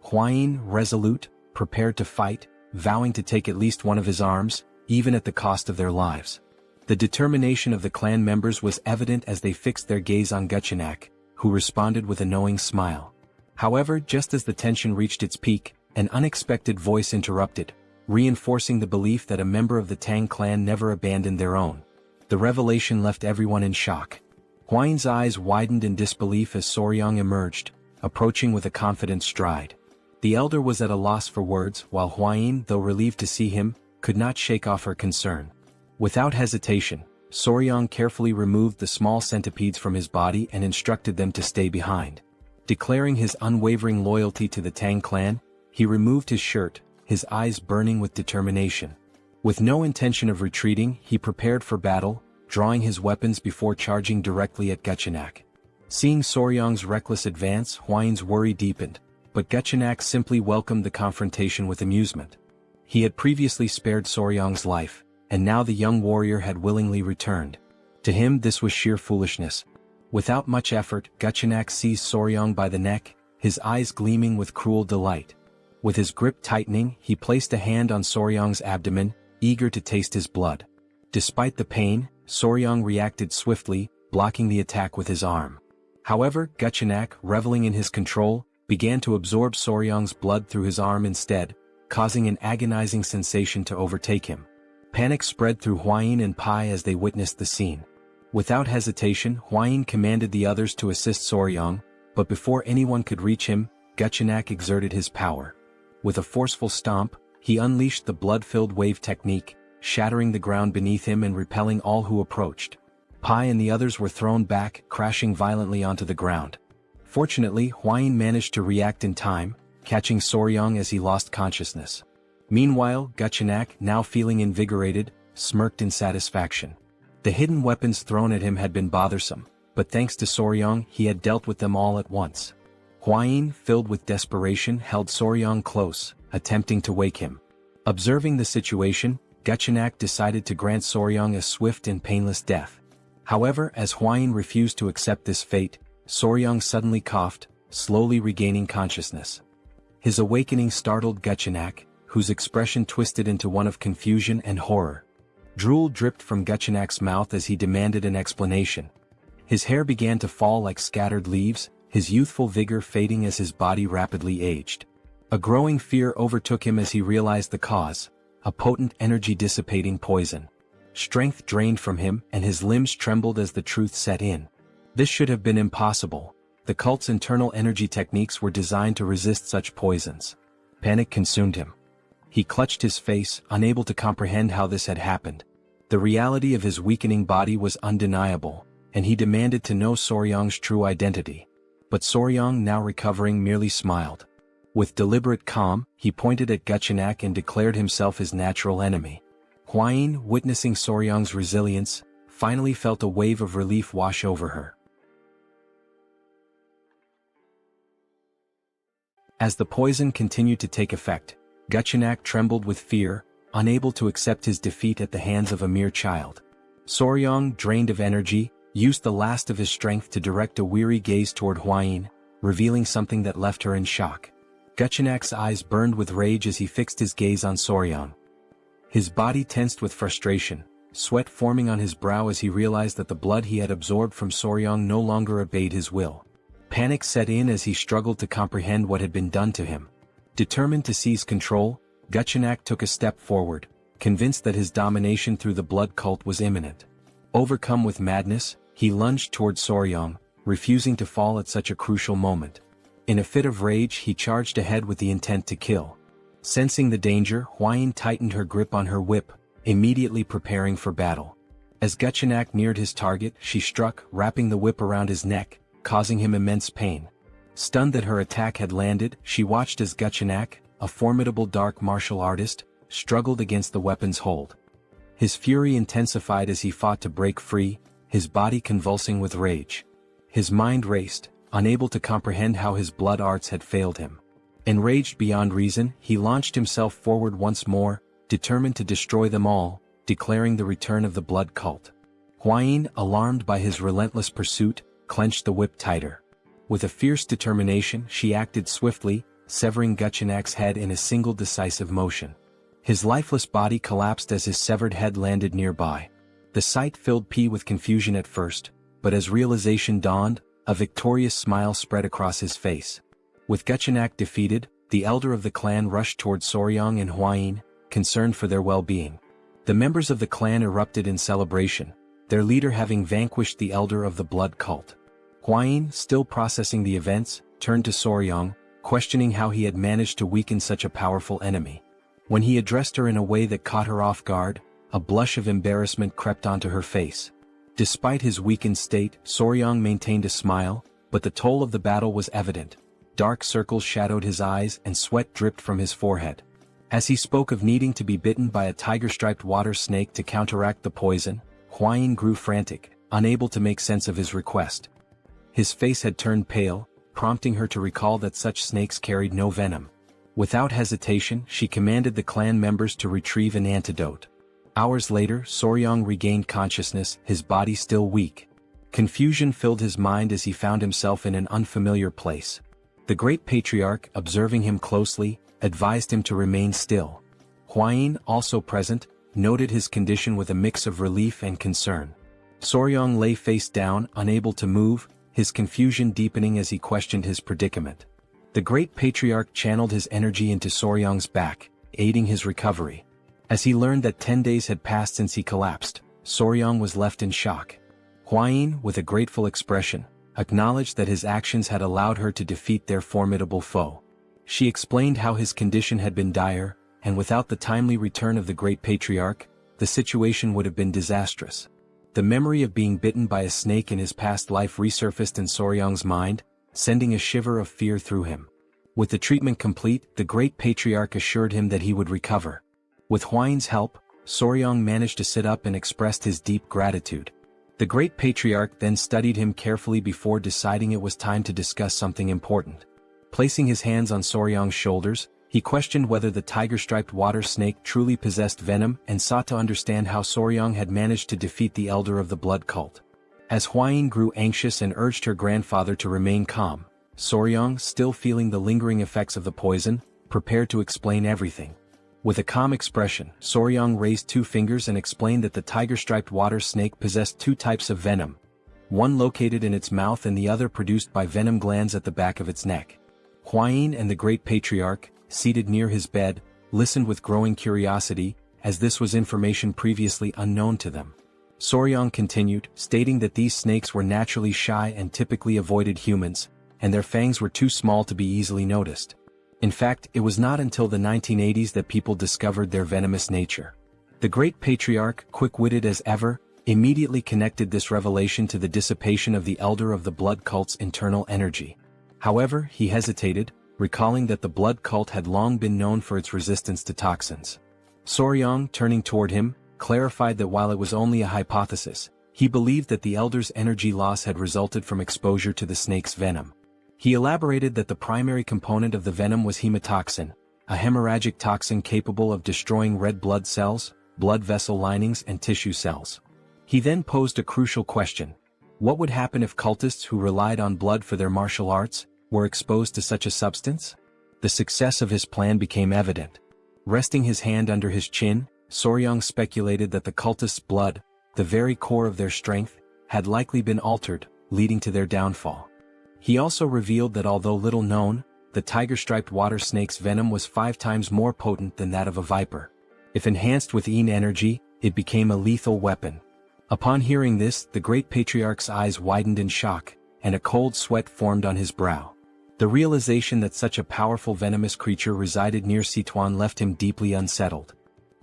Hwayin, resolute, prepared to fight, vowing to take at least one of his arms, even at the cost of their lives. The determination of the clan members was evident as they fixed their gaze on Guchenak, who responded with a knowing smile. However, just as the tension reached its peak, an unexpected voice interrupted, reinforcing the belief that a member of the Tang clan never abandoned their own. The revelation left everyone in shock. Hwayin's eyes widened in disbelief as Soryang emerged, approaching with a confident stride. The elder was at a loss for words, while Hwayin, though relieved to see him, could not shake off her concern. Without hesitation, Soryang carefully removed the small centipedes from his body and instructed them to stay behind. Declaring his unwavering loyalty to the Tang clan, he removed his shirt, his eyes burning with determination. With no intention of retreating, he prepared for battle, drawing his weapons before charging directly at Guchenak. Seeing Soryang's reckless advance, Hwayin's worry deepened, but Guchenak simply welcomed the confrontation with amusement. He had previously spared Soryang's life, and now the young warrior had willingly returned. To him this was sheer foolishness. Without much effort, Guchenak seized Soryang by the neck, his eyes gleaming with cruel delight. With his grip tightening, he placed a hand on Soryang's abdomen, eager to taste his blood. Despite the pain, Soryang reacted swiftly, blocking the attack with his arm. However, Guchenak, reveling in his control, began to absorb Soryang's blood through his arm instead, causing an agonizing sensation to overtake him. Panic spread through Hwayin and Pai as they witnessed the scene. Without hesitation, Hwayin commanded the others to assist Soryang, but before anyone could reach him, Guchenak exerted his power. With a forceful stomp, he unleashed the blood-filled wave technique, shattering the ground beneath him and repelling all who approached. Pai and the others were thrown back, crashing violently onto the ground. Fortunately, Hwayin managed to react in time, catching Soryang as he lost consciousness. Meanwhile, Guchenak, now feeling invigorated, smirked in satisfaction. The hidden weapons thrown at him had been bothersome, but thanks to Soryang, he had dealt with them all at once. Hwayin, filled with desperation, held Soryang close, attempting to wake him. Observing the situation, Guchenak decided to grant Soryang a swift and painless death. However, as Hwayin refused to accept this fate, Soryang suddenly coughed, slowly regaining consciousness. His awakening startled Guchenak, whose expression twisted into one of confusion and horror. Drool dripped from Guchenak's mouth as he demanded an explanation. His hair began to fall like scattered leaves, his youthful vigor fading as his body rapidly aged. A growing fear overtook him as he realized the cause, a potent energy-dissipating poison. Strength drained from him and his limbs trembled as the truth set in. This should have been impossible. The cult's internal energy techniques were designed to resist such poisons. Panic consumed him. He clutched his face, unable to comprehend how this had happened. The reality of his weakening body was undeniable, and he demanded to know Soryang's true identity. But Soryang, now recovering, merely smiled. With deliberate calm, he pointed at Guchenak and declared himself his natural enemy. Hwayin, witnessing Soryang's resilience, finally felt a wave of relief wash over her. As the poison continued to take effect, Guchenak trembled with fear, unable to accept his defeat at the hands of a mere child. Soryang, drained of energy, used the last of his strength to direct a weary gaze toward Hwayin, revealing something that left her in shock. Guchenak's eyes burned with rage as he fixed his gaze on Soryang. His body tensed with frustration, sweat forming on his brow as he realized that the blood he had absorbed from Soryang no longer obeyed his will. Panic set in as he struggled to comprehend what had been done to him. Determined to seize control, Guchenak took a step forward, convinced that his domination through the blood cult was imminent. Overcome with madness, he lunged toward Soryang, refusing to fall at such a crucial moment. In a fit of rage, he charged ahead with the intent to kill. Sensing the danger, Hwayin tightened her grip on her whip, immediately preparing for battle. As Guchenak neared his target, she struck, wrapping the whip around his neck, causing him immense pain. Stunned that her attack had landed, she watched as Guchenak, a formidable dark martial artist, struggled against the weapon's hold. His fury intensified as he fought to break free, his body convulsing with rage. His mind raced, unable to comprehend how his blood arts had failed him. Enraged beyond reason, he launched himself forward once more, determined to destroy them all, declaring the return of the blood cult. Hwayin, alarmed by his relentless pursuit, clenched the whip tighter. With a fierce determination, she acted swiftly, severing Guchenak's head in a single decisive motion. His lifeless body collapsed as his severed head landed nearby. The sight filled P with confusion at first, but as realization dawned, a victorious smile spread across his face. With Guchenak defeated, the elder of the clan rushed toward Soryang and Hwayin, concerned for their well-being. The members of the clan erupted in celebration, their leader having vanquished the elder of the blood cult. Hwayin, still processing the events, turned to Soryang, questioning how he had managed to weaken such a powerful enemy. When he addressed her in a way that caught her off guard, a blush of embarrassment crept onto her face. Despite his weakened state, Soryang maintained a smile, but the toll of the battle was evident. Dark circles shadowed his eyes and sweat dripped from his forehead. As he spoke of needing to be bitten by a tiger-striped water snake to counteract the poison, Hwayin grew frantic, unable to make sense of his request. His face had turned pale, prompting her to recall that such snakes carried no venom. Without hesitation, she commanded the clan members to retrieve an antidote. Hours later, Soryang regained consciousness, his body still weak. Confusion filled his mind as he found himself in an unfamiliar place. The great patriarch, observing him closely, advised him to remain still. Hwayin, also present, noted his condition with a mix of relief and concern. Soryang lay face down, unable to move, his confusion deepening as he questioned his predicament. The great patriarch channeled his energy into Soryang's back, aiding his recovery. As he learned that 10 days had passed since he collapsed, Soryang was left in shock. Hwayin, with a grateful expression, acknowledged that his actions had allowed her to defeat their formidable foe. She explained how his condition had been dire, and without the timely return of the great patriarch, the situation would have been disastrous. The memory of being bitten by a snake in his past life resurfaced in Soryang's mind, sending a shiver of fear through him. With the treatment complete, the great patriarch assured him that he would recover. With Hwayin's help, Soryang managed to sit up and expressed his deep gratitude. The great patriarch then studied him carefully before deciding it was time to discuss something important. Placing his hands on Soryang's shoulders, he questioned whether the tiger-striped water snake truly possessed venom and sought to understand how Soryang had managed to defeat the elder of the blood cult. As Hwayin grew anxious and urged her grandfather to remain calm, Soryang, still feeling the lingering effects of the poison, prepared to explain everything. With a calm expression, Soryang raised 2 fingers and explained that the tiger-striped water snake possessed 2 types of venom, one located in its mouth and the other produced by venom glands at the back of its neck. Hwayin and the great patriarch, seated near his bed, listened with growing curiosity, as this was information previously unknown to them. Soryang continued, stating that these snakes were naturally shy and typically avoided humans, and their fangs were too small to be easily noticed. In fact, it was not until the 1980s that people discovered their venomous nature. The Great Patriarch, quick-witted as ever, immediately connected this revelation to the dissipation of the Elder of the Blood Cult's internal energy. However, he hesitated, recalling that the blood cult had long been known for its resistance to toxins. Soryong, turning toward him, clarified that while it was only a hypothesis, he believed that the Elder's energy loss had resulted from exposure to the snake's venom. He elaborated that the primary component of the venom was hemotoxin, a hemorrhagic toxin capable of destroying red blood cells, blood vessel linings and tissue cells. He then posed a crucial question. What would happen if cultists who relied on blood for their martial arts were exposed to such a substance? The success of his plan became evident. Resting his hand under his chin, Soryong speculated that the cultists' blood, the very core of their strength, had likely been altered, leading to their downfall. He also revealed that although little known, the tiger-striped water snake's venom was 5 times more potent than that of a viper. If enhanced with Yin energy, it became a lethal weapon. Upon hearing this, the Great Patriarch's eyes widened in shock, and a cold sweat formed on his brow. The realization that such a powerful venomous creature resided near Sichuan left him deeply unsettled.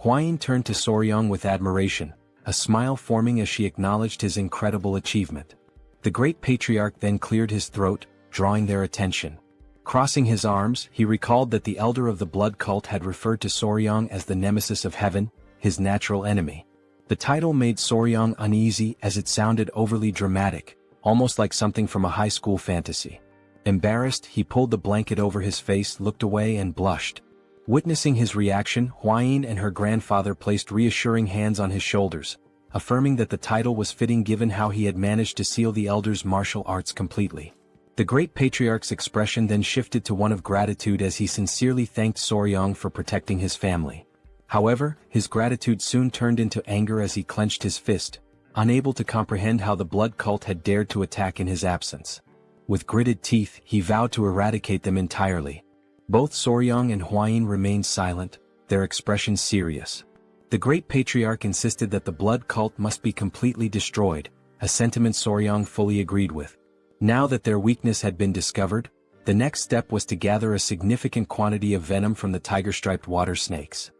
Huayin turned to Soryong with admiration, a smile forming as she acknowledged his incredible achievement. The Great Patriarch then cleared his throat, drawing their attention. Crossing his arms, he recalled that the Elder of the Blood Cult had referred to Soryong as the nemesis of heaven, his natural enemy. The title made Soryong uneasy as it sounded overly dramatic, almost like something from a high school fantasy. Embarrassed, he pulled the blanket over his face, looked away and blushed. Witnessing his reaction, Huayin and her grandfather placed reassuring hands on his shoulders, affirming that the title was fitting given how he had managed to seal the Elder's martial arts completely. The Great Patriarch's expression then shifted to one of gratitude as he sincerely thanked Soryong for protecting his family. However, his gratitude soon turned into anger as he clenched his fist, unable to comprehend how the blood cult had dared to attack in his absence. With gritted teeth, he vowed to eradicate them entirely. Both Soryong and Huayin remained silent, their expressions serious. The Great Patriarch insisted that the blood cult must be completely destroyed, a sentiment Soryong fully agreed with. Now that their weakness had been discovered, the next step was to gather a significant quantity of venom from the tiger-striped water snakes.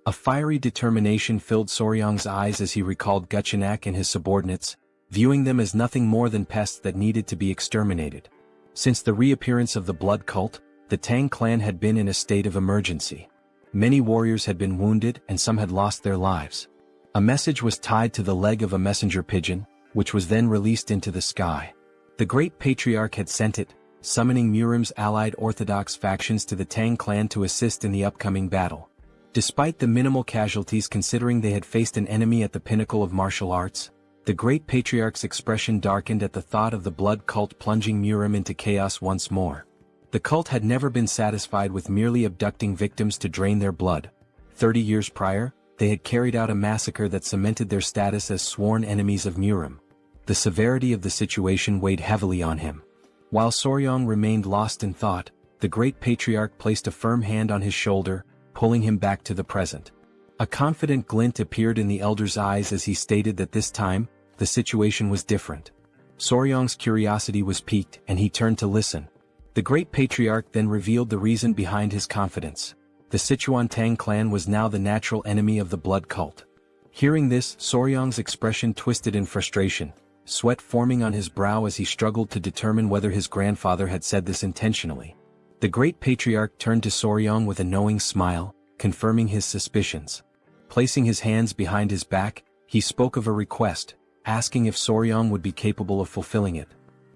A fiery determination filled Soryong's eyes as he recalled Guchenak and his subordinates, viewing them as nothing more than pests that needed to be exterminated. Since the reappearance of the blood cult, the Tang clan had been in a state of emergency. Many warriors had been wounded and some had lost their lives. A message was tied to the leg of a messenger pigeon, which was then released into the sky. The Great Patriarch had sent it, summoning Murim's allied orthodox factions to the Tang clan to assist in the upcoming battle. Despite the minimal casualties considering they had faced an enemy at the pinnacle of martial arts, the Great Patriarch's expression darkened at the thought of the blood cult plunging Murim into chaos once more. The cult had never been satisfied with merely abducting victims to drain their blood. 30 years prior, they had carried out a massacre that cemented their status as sworn enemies of Murim. The severity of the situation weighed heavily on him. While Soryong remained lost in thought, the Great Patriarch placed a firm hand on his shoulder, pulling him back to the present. A confident glint appeared in the Elder's eyes as he stated that this time, the situation was different. Soryong's curiosity was piqued and he turned to listen. The Great Patriarch then revealed the reason behind his confidence. The Sichuan Tang Clan was now the natural enemy of the blood cult. Hearing this, Soryong's expression twisted in frustration, sweat forming on his brow as he struggled to determine whether his grandfather had said this intentionally. The Great Patriarch turned to Soryong with a knowing smile, confirming his suspicions. Placing his hands behind his back, he spoke of a request, asking if Soryong would be capable of fulfilling it.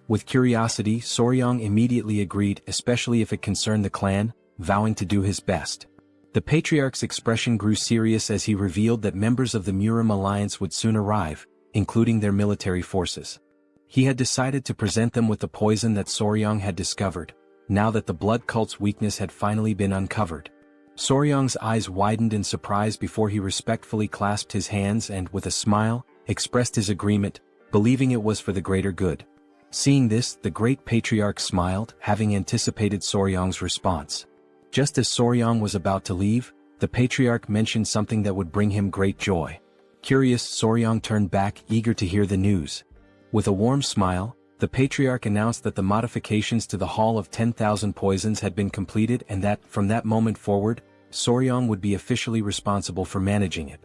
With curiosity, Soryong immediately agreed, especially if it concerned the clan, vowing to do his best. The Patriarch's expression grew serious as he revealed that members of the Murim alliance would soon arrive, including their military forces. He had decided to present them with the poison that Soryong had discovered, now that the blood cult's weakness had finally been uncovered. Soryong's eyes widened in surprise before he respectfully clasped his hands and, with a smile, expressed his agreement, believing it was for the greater good. Seeing this, the Great Patriarch smiled, having anticipated Soryong's response. Just as Soryong was about to leave, the Patriarch mentioned something that would bring him great joy. Curious, Soryong turned back, eager to hear the news. With a warm smile, The patriarch announced that the modifications to the Hall of 10,000 Poisons had been completed and that, from that moment forward, Soryong would be officially responsible for managing it.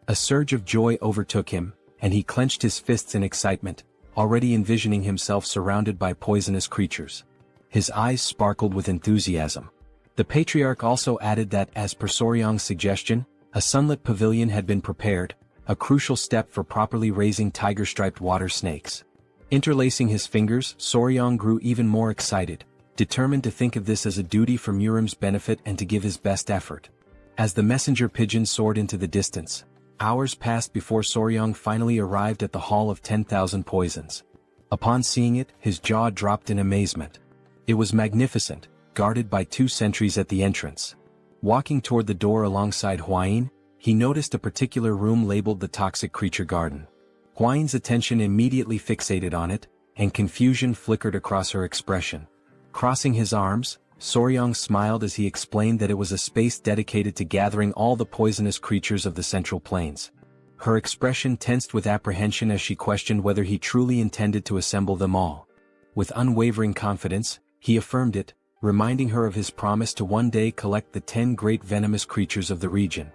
A surge of joy overtook him, and he clenched his fists in excitement, already envisioning himself surrounded by poisonous creatures. His eyes sparkled with enthusiasm. The patriarch also added that, as per Soryong's suggestion, a sunlit pavilion had been prepared, a crucial step for properly raising tiger-striped water snakes. Interlacing his fingers, Soryong grew even more excited, determined to think of this as a duty for Murim's benefit and to give his best effort. As the messenger pigeon soared into the distance, hours passed before Soryong finally arrived at the Hall of 10,000 Poisons. Upon seeing it, his jaw dropped in amazement. It was magnificent, guarded by 2 sentries at the entrance. Walking toward the door alongside Hwayin, he noticed a particular room labeled the Toxic Creature Garden. Hwayin's attention immediately fixated on it, and confusion flickered across her expression. Crossing his arms, Soryong smiled as he explained that it was a space dedicated to gathering all the poisonous creatures of the Central Plains. Her expression tensed with apprehension as she questioned whether he truly intended to assemble them all. With unwavering confidence, he affirmed it, reminding her of his promise to one day collect the 10 great venomous creatures of the region.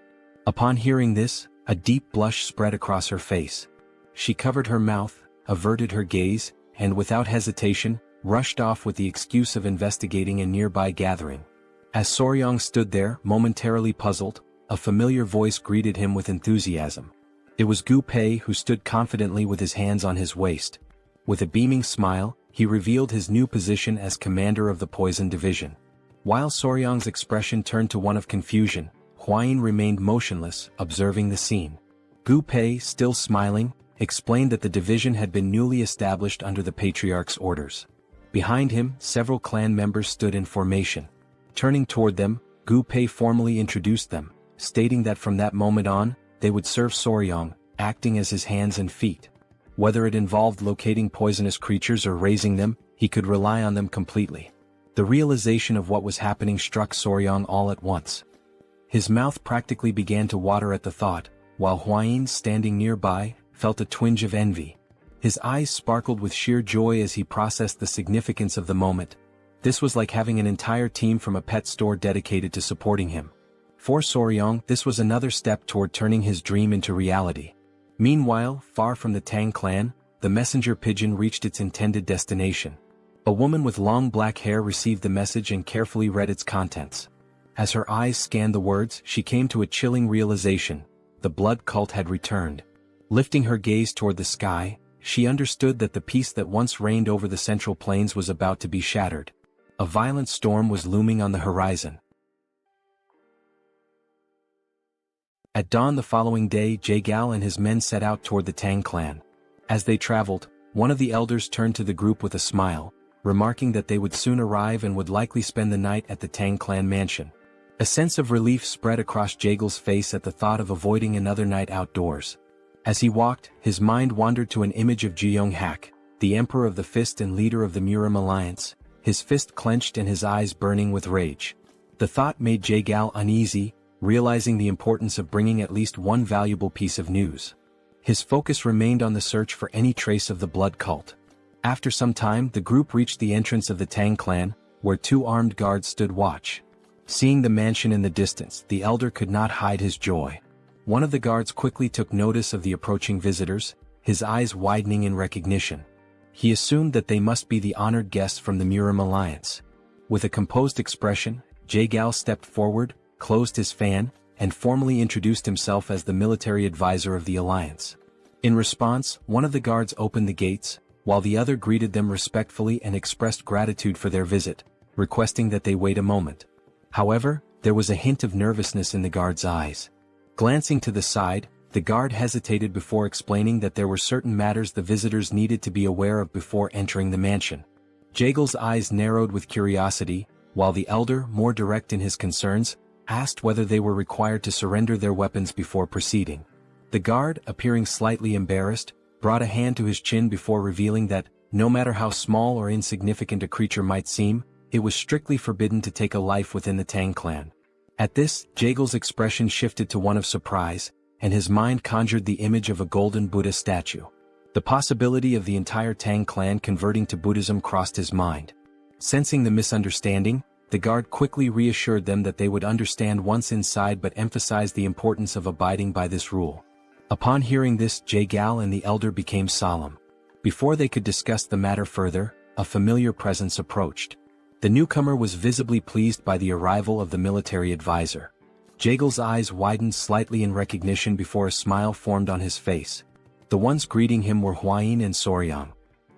Upon hearing this, a deep blush spread across her face. She covered her mouth, averted her gaze, and without hesitation, rushed off with the excuse of investigating a nearby gathering. As Soryong stood there, momentarily puzzled, a familiar voice greeted him with enthusiasm. It was Gu Pei, who stood confidently with his hands on his waist. With a beaming smile, he revealed his new position as commander of the Poison Division. While Soryong's expression turned to one of confusion, Hwayin remained motionless, observing the scene. Gu Pei, still smiling, explained that the division had been newly established under the patriarch's orders. Behind him, several clan members stood in formation. Turning toward them, Gu Pei formally introduced them, stating that from that moment on, they would serve Soryong, acting as his hands and feet. Whether it involved locating poisonous creatures or raising them, he could rely on them completely. The realization of what was happening struck Soryong all at once. His mouth practically began to water at the thought, while Hwayin, standing nearby, felt a twinge of envy. His eyes sparkled with sheer joy as he processed the significance of the moment. This was like having an entire team from a pet store dedicated to supporting him. For Soryong, this was another step toward turning his dream into reality. Meanwhile, far from the Tang clan, the messenger pigeon reached its intended destination. A woman with long black hair received the message and carefully read its contents. As her eyes scanned the words, she came to a chilling realization: the blood cult had returned. Lifting her gaze toward the sky, she understood that the peace that once reigned over the Central Plains was about to be shattered. A violent storm was looming on the horizon. At dawn the following day, Jaegal and his men set out toward the Tang clan. As they traveled, one of the elders turned to the group with a smile, remarking that they would soon arrive and would likely spend the night at the Tang clan mansion. A sense of relief spread across Jaegal's face at the thought of avoiding another night outdoors. As he walked, his mind wandered to an image of Jeong-hak, the Emperor of the Fist and leader of the Murim alliance, his fist clenched and his eyes burning with rage. The thought made Jaegal uneasy, realizing the importance of bringing at least one valuable piece of news. His focus remained on the search for any trace of the blood cult. After some time, the group reached the entrance of the Tang clan, where 2 armed guards stood watch. Seeing the mansion in the distance, the elder could not hide his joy. One of the guards quickly took notice of the approaching visitors, his eyes widening in recognition. He assumed that they must be the honored guests from the Murim alliance. With a composed expression, Jaegal stepped forward, closed his fan, and formally introduced himself as the military advisor of the alliance. In response, one of the guards opened the gates, while the other greeted them respectfully and expressed gratitude for their visit, requesting that they wait a moment. However, there was a hint of nervousness in the guard's eyes. Glancing to the side, the guard hesitated before explaining that there were certain matters the visitors needed to be aware of before entering the mansion. Jaegal's eyes narrowed with curiosity, while the elder, more direct in his concerns, asked whether they were required to surrender their weapons before proceeding. The guard, appearing slightly embarrassed, brought a hand to his chin before revealing that, no matter how small or insignificant a creature might seem, it was strictly forbidden to take a life within the Tang clan. At this, Jaegal's expression shifted to one of surprise, and his mind conjured the image of a golden Buddha statue. The possibility of the entire Tang clan converting to Buddhism crossed his mind. Sensing the misunderstanding, the guard quickly reassured them that they would understand once inside but emphasized the importance of abiding by this rule. Upon hearing this, Jae-gal and the elder became solemn. Before they could discuss the matter further, a familiar presence approached. The newcomer was visibly pleased by the arrival of the military advisor. Jae-gal's eyes widened slightly in recognition before a smile formed on his face. The ones greeting him were Hwain and Soryang.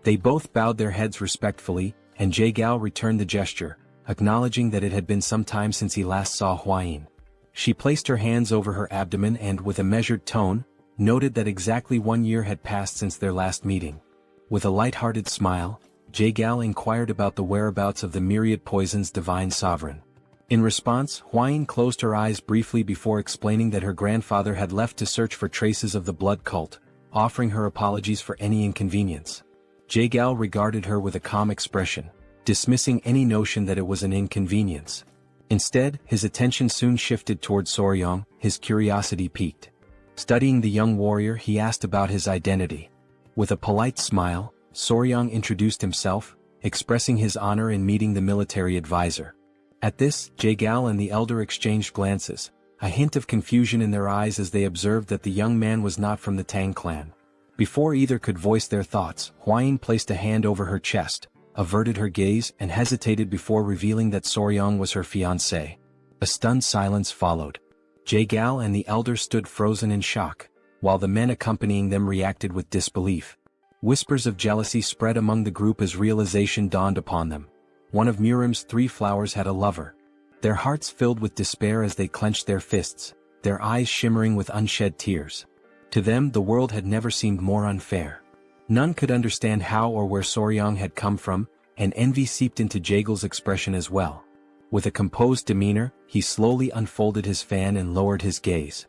They both bowed their heads respectfully, and Jae-gal returned the gesture, acknowledging that it had been some time since he last saw Hwain. She placed her hands over her abdomen and, with a measured tone, noted that exactly 1 year had passed since their last meeting. With a light-hearted smile, Jae-gal inquired about the whereabouts of the myriad poison's divine sovereign. In response, Hwain closed her eyes briefly before explaining that her grandfather had left to search for traces of the blood cult, offering her apologies for any inconvenience. Jae-gal regarded her with a calm expression, dismissing any notion that it was an inconvenience. Instead, his attention soon shifted toward Soryang, his curiosity piqued. Studying the young warrior, he asked about his identity. With a polite smile, Soryang introduced himself, expressing his honor in meeting the military advisor. At this, Jae-gal and the elder exchanged glances, a hint of confusion in their eyes as they observed that the young man was not from the Tang clan. Before either could voice their thoughts, Hwain placed a hand over her chest, averted her gaze and hesitated before revealing that Soryang was her fiancé. A stunned silence followed. Jae-gal and the elder stood frozen in shock, while the men accompanying them reacted with disbelief. Whispers of jealousy spread among the group as realization dawned upon them. One of Murim's 3 flowers had a lover. Their hearts filled with despair as they clenched their fists, their eyes shimmering with unshed tears. To them, the world had never seemed more unfair. None could understand how or where Soryang had come from, and envy seeped into Jae-gal's expression as well. With a composed demeanor, he slowly unfolded his fan and lowered his gaze.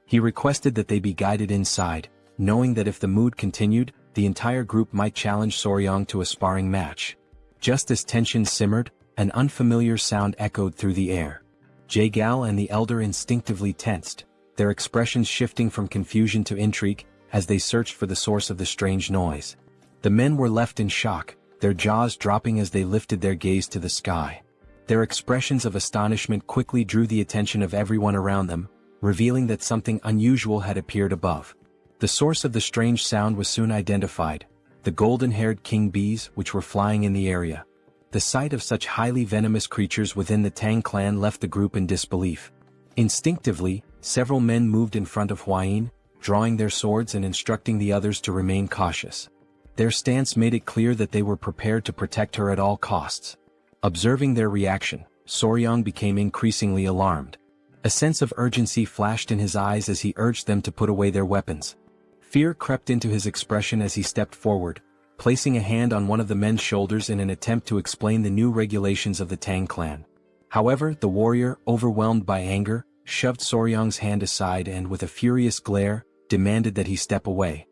He requested that they be guided inside, knowing that if the mood continued, the entire group might challenge Soryang to a sparring match. Just as tension simmered, an unfamiliar sound echoed through the air. Jae-gal and the elder instinctively tensed, their expressions shifting from confusion to intrigue, as they searched for the source of the strange noise. The men were left in shock, their jaws dropping as they lifted their gaze to the sky. Their expressions of astonishment quickly drew the attention of everyone around them, revealing that something unusual had appeared above. The source of the strange sound was soon identified, the golden-haired king bees which were flying in the area. The sight of such highly venomous creatures within the Tang clan left the group in disbelief. Instinctively, several men moved in front of Hwain, drawing their swords and instructing the others to remain cautious. Their stance made it clear that they were prepared to protect her at all costs. Observing their reaction, Soryang became increasingly alarmed. A sense of urgency flashed in his eyes as he urged them to put away their weapons. Fear crept into his expression as he stepped forward, placing a hand on one of the men's shoulders in an attempt to explain the new regulations of the Tang clan. However, the warrior, overwhelmed by anger, shoved Soryang's hand aside and, with a furious glare, demanded that he step away.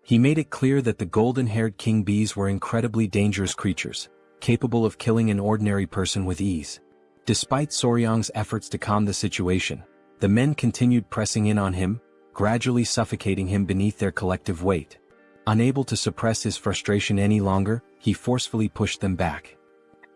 He made it clear that the golden-haired king bees were incredibly dangerous creatures, capable of killing an ordinary person with ease. Despite Soryang's efforts to calm the situation, the men continued pressing in on him, gradually suffocating him beneath their collective weight. Unable to suppress his frustration any longer, he forcefully pushed them back.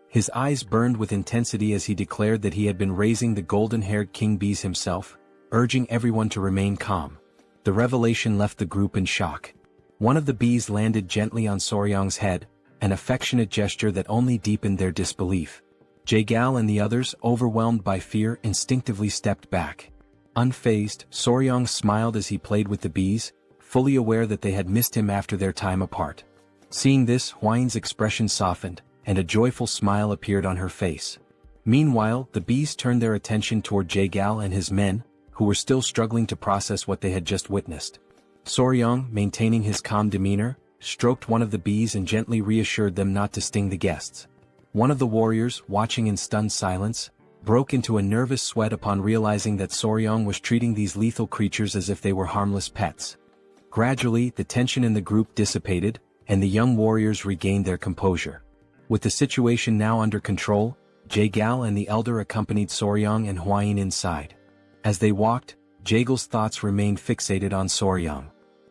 His eyes burned with intensity as he declared that he had been raising the golden-haired king bees himself, urging everyone to remain calm. The revelation left the group in shock. One of the bees landed gently on Soryang's head, an affectionate gesture that only deepened their disbelief. Jae-gal and the others, overwhelmed by fear, instinctively stepped back. Unfazed, Soryang smiled as he played with the bees, fully aware that they had missed him after their time apart. Seeing this, Hwain's expression softened, and a joyful smile appeared on her face. Meanwhile, the bees turned their attention toward Jae-gal and his men, who were still struggling to process what they had just witnessed. Soryang, maintaining his calm demeanor, stroked one of the bees and gently reassured them not to sting the guests. One of the warriors, watching in stunned silence, broke into a nervous sweat upon realizing that Soryang was treating these lethal creatures as if they were harmless pets. Gradually, the tension in the group dissipated, and the young warriors regained their composure. With the situation now under control, Jae-gal and the elder accompanied Soryang and Hwain inside. As they walked, Jae-gal's thoughts remained fixated on Soryang.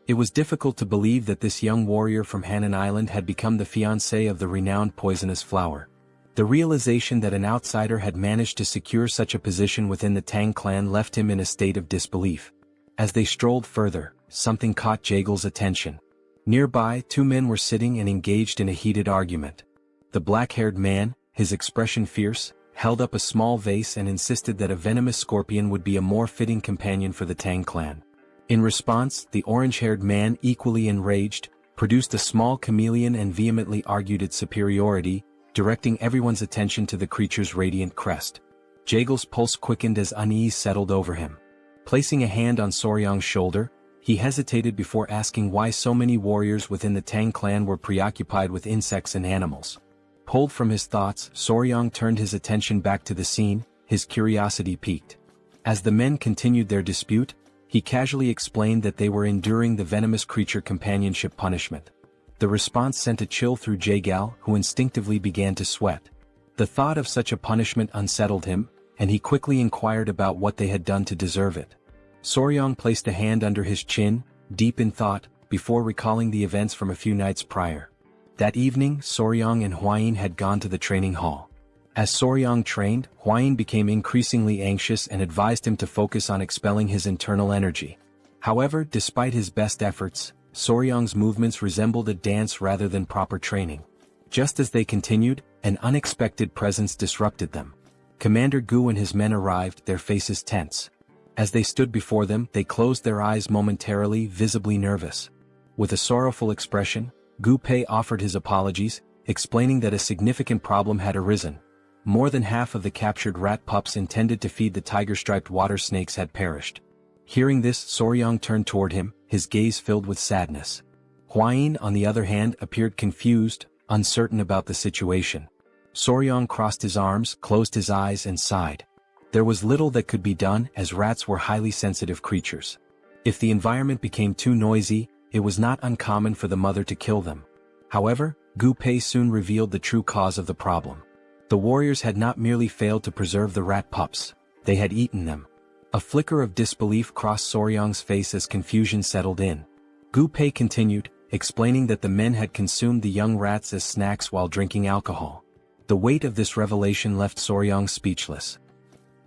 It was difficult to believe that this young warrior from Hainan Island had become the fiancé of the renowned poisonous flower. The realization that an outsider had managed to secure such a position within the Tang clan left him in a state of disbelief. As they strolled further, something caught Jaegel's attention. Nearby, two men were sitting and engaged in a heated argument. The black-haired man, his expression fierce, held up a small vase and insisted that a venomous scorpion would be a more fitting companion for the Tang clan. In response, the orange-haired man, equally enraged, produced a small chameleon and vehemently argued its superiority, directing everyone's attention to the creature's radiant crest. Jaegel's pulse quickened as unease settled over him. Placing a hand on Soryang's shoulder, he hesitated before asking why so many warriors within the Tang clan were preoccupied with insects and animals. Pulled from his thoughts, Soryang turned his attention back to the scene, his curiosity piqued. As the men continued their dispute, he casually explained that they were enduring the venomous creature companionship punishment. The response sent a chill through Jaegal, who instinctively began to sweat. The thought of such a punishment unsettled him, and he quickly inquired about what they had done to deserve it. Soryang placed a hand under his chin, deep in thought, before recalling the events from a few nights prior. That evening, Soryang and Hwayin had gone to the training hall. As Soryang trained, Hwayin became increasingly anxious and advised him to focus on expelling his internal energy. However, despite his best efforts, Soryang's movements resembled a dance rather than proper training. Just as they continued, an unexpected presence disrupted them. Commander Gu and his men arrived, their faces tense. As they stood before them, they closed their eyes momentarily, visibly nervous. With a sorrowful expression, Gu Pei offered his apologies, explaining that a significant problem had arisen. More than half of the captured rat pups intended to feed the tiger-striped water snakes had perished. Hearing this, Soryang turned toward him, his gaze filled with sadness. Hwayin, on the other hand, appeared confused, uncertain about the situation. Soryang crossed his arms, closed his eyes and sighed. There was little that could be done, as rats were highly sensitive creatures. If the environment became too noisy, it was not uncommon for the mother to kill them. However, Gu Pei soon revealed the true cause of the problem. The warriors had not merely failed to preserve the rat pups, they had eaten them. A flicker of disbelief crossed Soryang's face as confusion settled in. Gu Pei continued, explaining that the men had consumed the young rats as snacks while drinking alcohol. The weight of this revelation left Soryang speechless.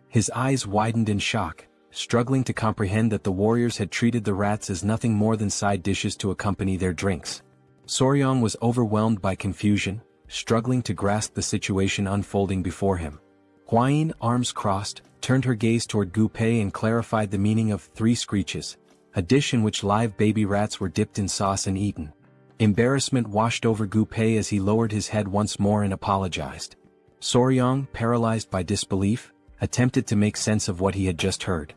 His eyes widened in shock, struggling to comprehend that the warriors had treated the rats as nothing more than side dishes to accompany their drinks. Soryang was overwhelmed by confusion, struggling to grasp the situation unfolding before him. Hwayin, arms crossed, turned her gaze toward Gu Pei and clarified the meaning of 3 screeches, a dish in which live baby rats were dipped in sauce and eaten. Embarrassment washed over Gu Pei as he lowered his head once more and apologized. Soryang, paralyzed by disbelief, attempted to make sense of what he had just heard.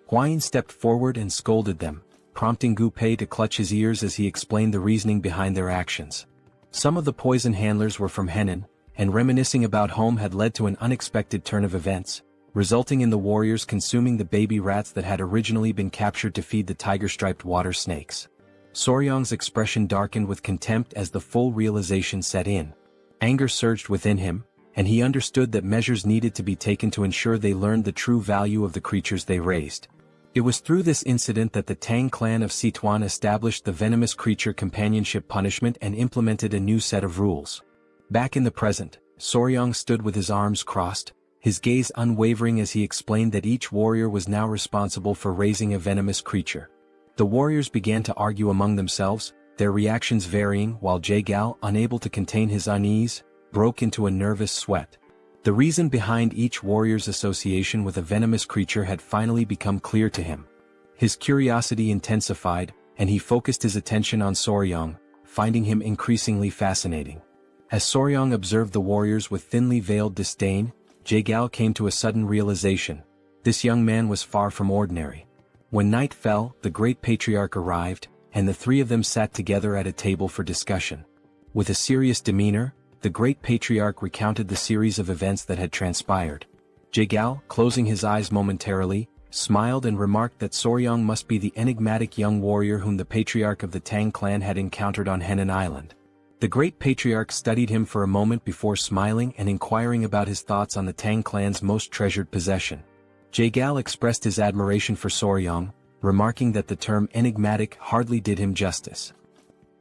Hwayin stepped forward and scolded them, prompting Gu Pei to clutch his ears as he explained the reasoning behind their actions. Some of the poison handlers were from Hainan, and reminiscing about home had led to an unexpected turn of events, resulting in the warriors consuming the baby rats that had originally been captured to feed the tiger-striped water snakes. Soryang's expression darkened with contempt as the full realization set in. Anger surged within him, and he understood that measures needed to be taken to ensure they learned the true value of the creatures they raised. It was through this incident that the Tang clan of Sichuan established the venomous creature companionship punishment and implemented a new set of rules. Back in the present, Soryang stood with his arms crossed, his gaze unwavering as he explained that each warrior was now responsible for raising a venomous creature. The warriors began to argue among themselves, their reactions varying, while Jaegal, unable to contain his unease, broke into a nervous sweat. The reason behind each warrior's association with a venomous creature had finally become clear to him. His curiosity intensified, and he focused his attention on Soryang, finding him increasingly fascinating. As Soryang observed the warriors with thinly veiled disdain, Jaegal came to a sudden realization. This young man was far from ordinary. When night fell, the great patriarch arrived, and the 3 of them sat together at a table for discussion. With a serious demeanor, the great patriarch recounted the series of events that had transpired. Jaegal, closing his eyes momentarily, smiled and remarked that Soryang must be the enigmatic young warrior whom the patriarch of the Tang clan had encountered on Hainan Island. The great patriarch studied him for a moment before smiling and inquiring about his thoughts on the Tang clan's most treasured possession. Jaegal expressed his admiration for Soryang, remarking that the term enigmatic hardly did him justice.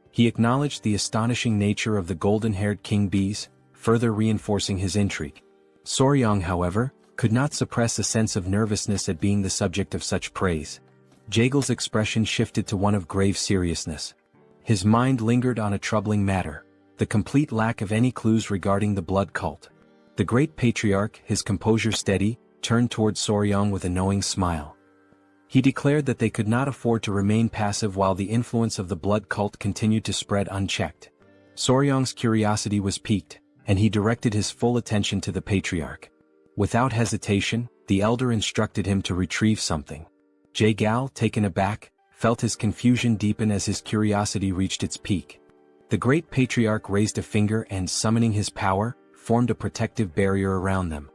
He acknowledged the astonishing nature of the golden-haired king bees, further reinforcing his intrigue. Soryang, however, could not suppress a sense of nervousness at being the subject of such praise. Jaegel's expression shifted to one of grave seriousness. His mind lingered on a troubling matter: the complete lack of any clues regarding the blood cult. The great patriarch, his composure steady, turned toward Soryang with a knowing smile. He declared that they could not afford to remain passive while the influence of the blood cult continued to spread unchecked. Soryang's curiosity was piqued, and he directed his full attention to the patriarch. Without hesitation, the elder instructed him to retrieve something. Jaegal, taken aback, felt his confusion deepen as his curiosity reached its peak. The great patriarch raised a finger and, summoning his power, formed a protective barrier around them.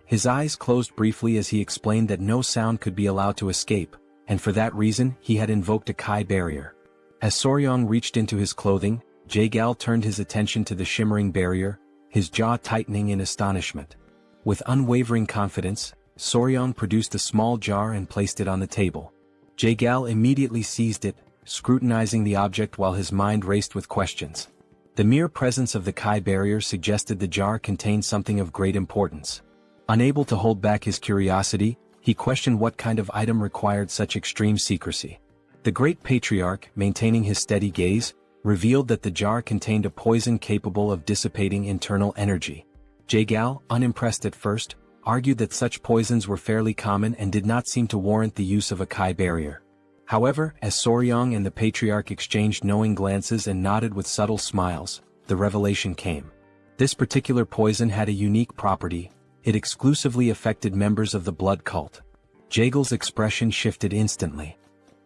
His eyes closed briefly as he explained that no sound could be allowed to escape, and for that reason he had invoked a Kai barrier. As Soryang reached into his clothing, Jaegal turned his attention to the shimmering barrier, his jaw tightening in astonishment. With unwavering confidence, Soryang produced a small jar and placed it on the table. Jaegal immediately seized it, scrutinizing the object while his mind raced with questions. The mere presence of the Kai barrier suggested the jar contained something of great importance. Unable to hold back his curiosity, he questioned what kind of item required such extreme secrecy. The great patriarch, maintaining his steady gaze, revealed that the jar contained a poison capable of dissipating internal energy. Jaegal, unimpressed at first, argued that such poisons were fairly common and did not seem to warrant the use of a Kai barrier. However, as Soryang and the patriarch exchanged knowing glances and nodded with subtle smiles, the revelation came. This particular poison had a unique property: it exclusively affected members of the blood cult. Jaegel's expression shifted instantly.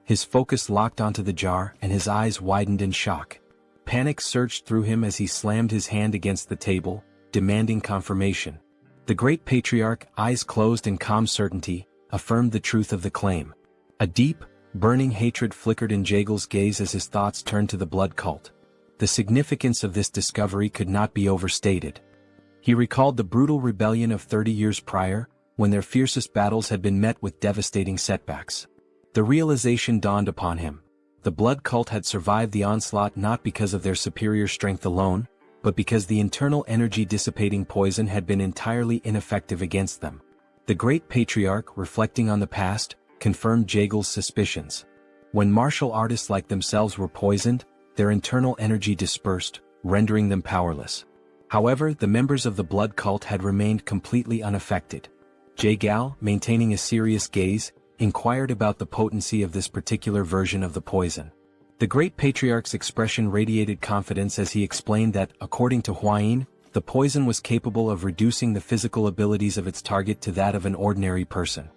His focus locked onto the jar and his eyes widened in shock. Panic surged through him as he slammed his hand against the table, demanding confirmation. The great patriarch, eyes closed in calm certainty, affirmed the truth of the claim. A deep, burning hatred flickered in Jaegel's gaze as his thoughts turned to the blood cult. The significance of this discovery could not be overstated. He recalled the brutal rebellion of 30 years prior, when their fiercest battles had been met with devastating setbacks. The realization dawned upon him: the blood cult had survived the onslaught not because of their superior strength alone, but because the internal energy-dissipating poison had been entirely ineffective against them. The great patriarch, reflecting on the past, confirmed Jaegel's suspicions. When martial artists like themselves were poisoned, their internal energy dispersed, rendering them powerless. However, the members of the blood cult had remained completely unaffected. Jaegal, maintaining a serious gaze, inquired about the potency of this particular version of the poison. The great patriarch's expression radiated confidence as he explained that, according to Huayin, the poison was capable of reducing the physical abilities of its target to that of an ordinary person.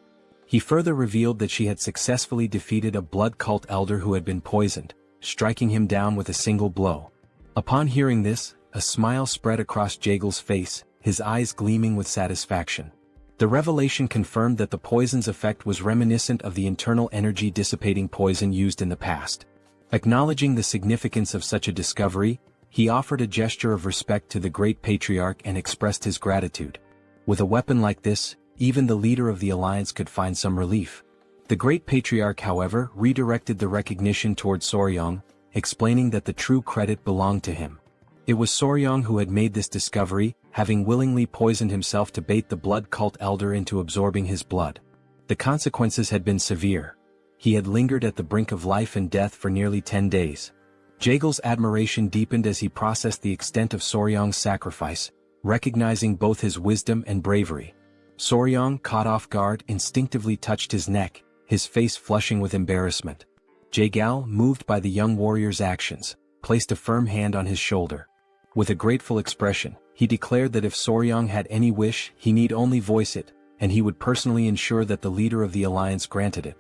He further revealed that she had successfully defeated a blood cult elder who had been poisoned, striking him down with a single blow. Upon hearing this, a smile spread across Jaegel's face, his eyes gleaming with satisfaction. The revelation confirmed that the poison's effect was reminiscent of the internal energy-dissipating poison used in the past. Acknowledging the significance of such a discovery, he offered a gesture of respect to the great patriarch and expressed his gratitude. With a weapon like this, even the leader of the alliance could find some relief. The great patriarch, however, redirected the recognition toward Soryang, explaining that the true credit belonged to him. It was Soryang who had made this discovery, having willingly poisoned himself to bait the blood cult elder into absorbing his blood. The consequences had been severe. He had lingered at the brink of life and death for nearly 10 days. Jaegel's admiration deepened as he processed the extent of Soryang's sacrifice, recognizing both his wisdom and bravery. Soryang, caught off guard, instinctively touched his neck, his face flushing with embarrassment. Jaegal, moved by the young warrior's actions, placed a firm hand on his shoulder. With a grateful expression, he declared that if Soryang had any wish, he need only voice it, and he would personally ensure that the leader of the alliance granted it.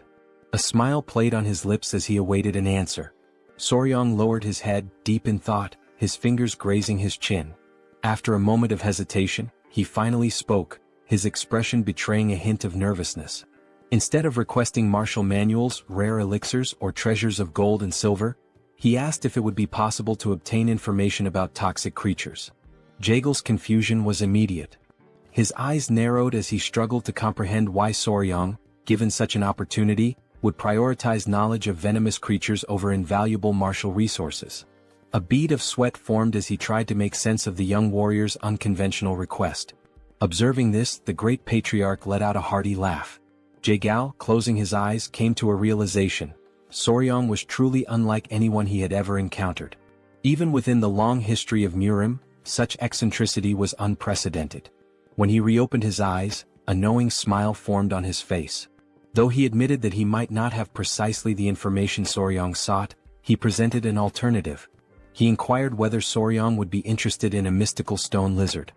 A smile played on his lips as he awaited an answer. Soryang lowered his head, deep in thought, his fingers grazing his chin. After a moment of hesitation, he finally spoke, his expression betraying a hint of nervousness. Instead of requesting martial manuals, rare elixirs, or treasures of gold and silver, he asked if it would be possible to obtain information about toxic creatures. Jaegel's confusion was immediate. His eyes narrowed as he struggled to comprehend why Soryang, given such an opportunity, would prioritize knowledge of venomous creatures over invaluable martial resources. A bead of sweat formed as he tried to make sense of the young warrior's unconventional request. Observing this, the great patriarch let out a hearty laugh. Jae-gal, closing his eyes, came to a realization. Soryong was truly unlike anyone he had ever encountered. Even within the long history of Murim, such eccentricity was unprecedented. When he reopened his eyes, a knowing smile formed on his face. Though he admitted that he might not have precisely the information Soryong sought, he presented an alternative. He inquired whether Soryong would be interested in a mystical stone lizard.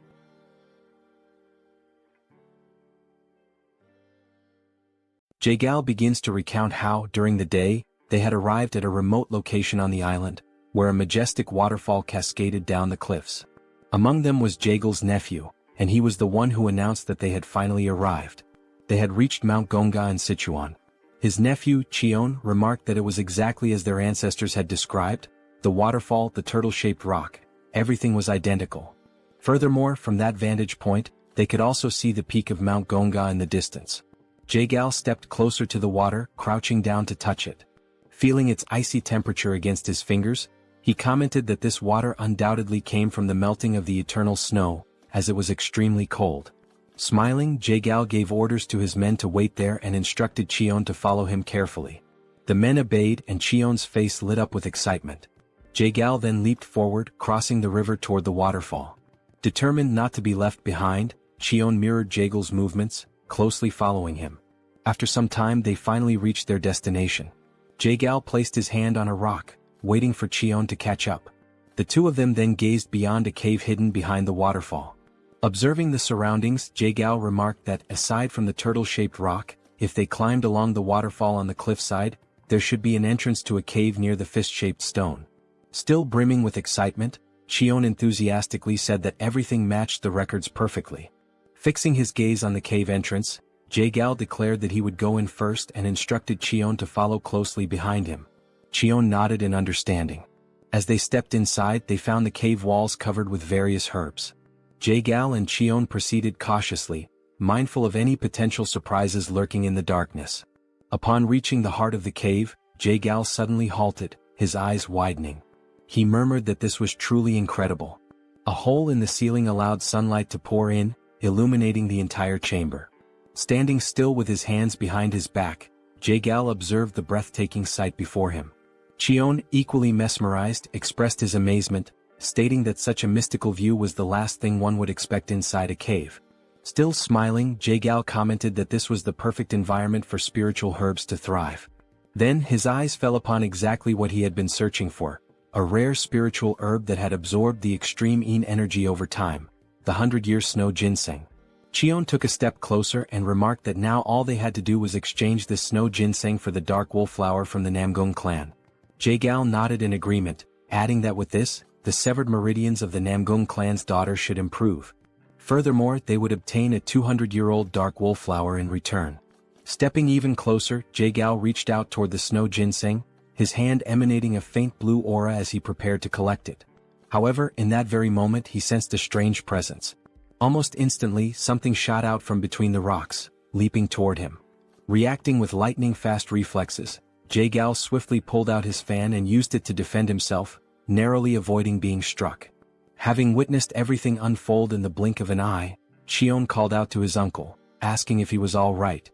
Jae-gal begins to recount how, during the day, they had arrived at a remote location on the island, where a majestic waterfall cascaded down the cliffs. Among them was Jae-gal's nephew, and he was the one who announced that they had finally arrived. They had reached Mount Gonga in Sichuan. His nephew, Cheon, remarked that it was exactly as their ancestors had described: the waterfall, the turtle-shaped rock, everything was identical. Furthermore, from that vantage point, they could also see the peak of Mount Gonga in the distance. Jae-gal stepped closer to the water, crouching down to touch it. Feeling its icy temperature against his fingers, he commented that this water undoubtedly came from the melting of the eternal snow, as it was extremely cold. Smiling, Jae-gal gave orders to his men to wait there and instructed Cheon to follow him carefully. The men obeyed, and Cheon's face lit up with excitement. Jae-gal then leaped forward, crossing the river toward the waterfall. Determined not to be left behind, Cheon mirrored Jae-gal's movements, closely following him. After some time they finally reached their destination. Jae-gal placed his hand on a rock, waiting for Cheon to catch up. The two of them then gazed beyond a cave hidden behind the waterfall. Observing the surroundings, Jae-gal remarked that, aside from the turtle-shaped rock, if they climbed along the waterfall on the cliffside, there should be an entrance to a cave near the fist-shaped stone. Still brimming with excitement, Cheon enthusiastically said that everything matched the records perfectly. Fixing his gaze on the cave entrance, Jae-gal declared that he would go in first and instructed Cheon to follow closely behind him. Cheon nodded in understanding. As they stepped inside, they found the cave walls covered with various herbs. Jae-gal and Cheon proceeded cautiously, mindful of any potential surprises lurking in the darkness. Upon reaching the heart of the cave, Jae-gal suddenly halted, his eyes widening. He murmured that this was truly incredible. A hole in the ceiling allowed sunlight to pour in, illuminating the entire chamber. Standing still with his hands behind his back, Jae-gal observed the breathtaking sight before him. Cheon, equally mesmerized, expressed his amazement, stating that such a mystical view was the last thing one would expect inside a cave. Still smiling, Jae-gal commented that this was the perfect environment for spiritual herbs to thrive. Then his eyes fell upon exactly what he had been searching for, a rare spiritual herb that had absorbed the extreme yin energy over time, the 100-year snow ginseng. Cheon took a step closer and remarked that now all they had to do was exchange this snow ginseng for the dark wool flower from the Namgung clan. Jae-gal nodded in agreement, adding that with this, the severed meridians of the Namgung clan's daughter should improve. Furthermore, they would obtain a 200-year-old dark wool flower in return. Stepping even closer, Jae-gal reached out toward the snow ginseng, his hand emanating a faint blue aura as he prepared to collect it. However, in that very moment he sensed a strange presence. Almost instantly, something shot out from between the rocks, leaping toward him. Reacting with lightning-fast reflexes, Jae-gal swiftly pulled out his fan and used it to defend himself, narrowly avoiding being struck. Having witnessed everything unfold in the blink of an eye, Cheon called out to his uncle, asking if he was all right.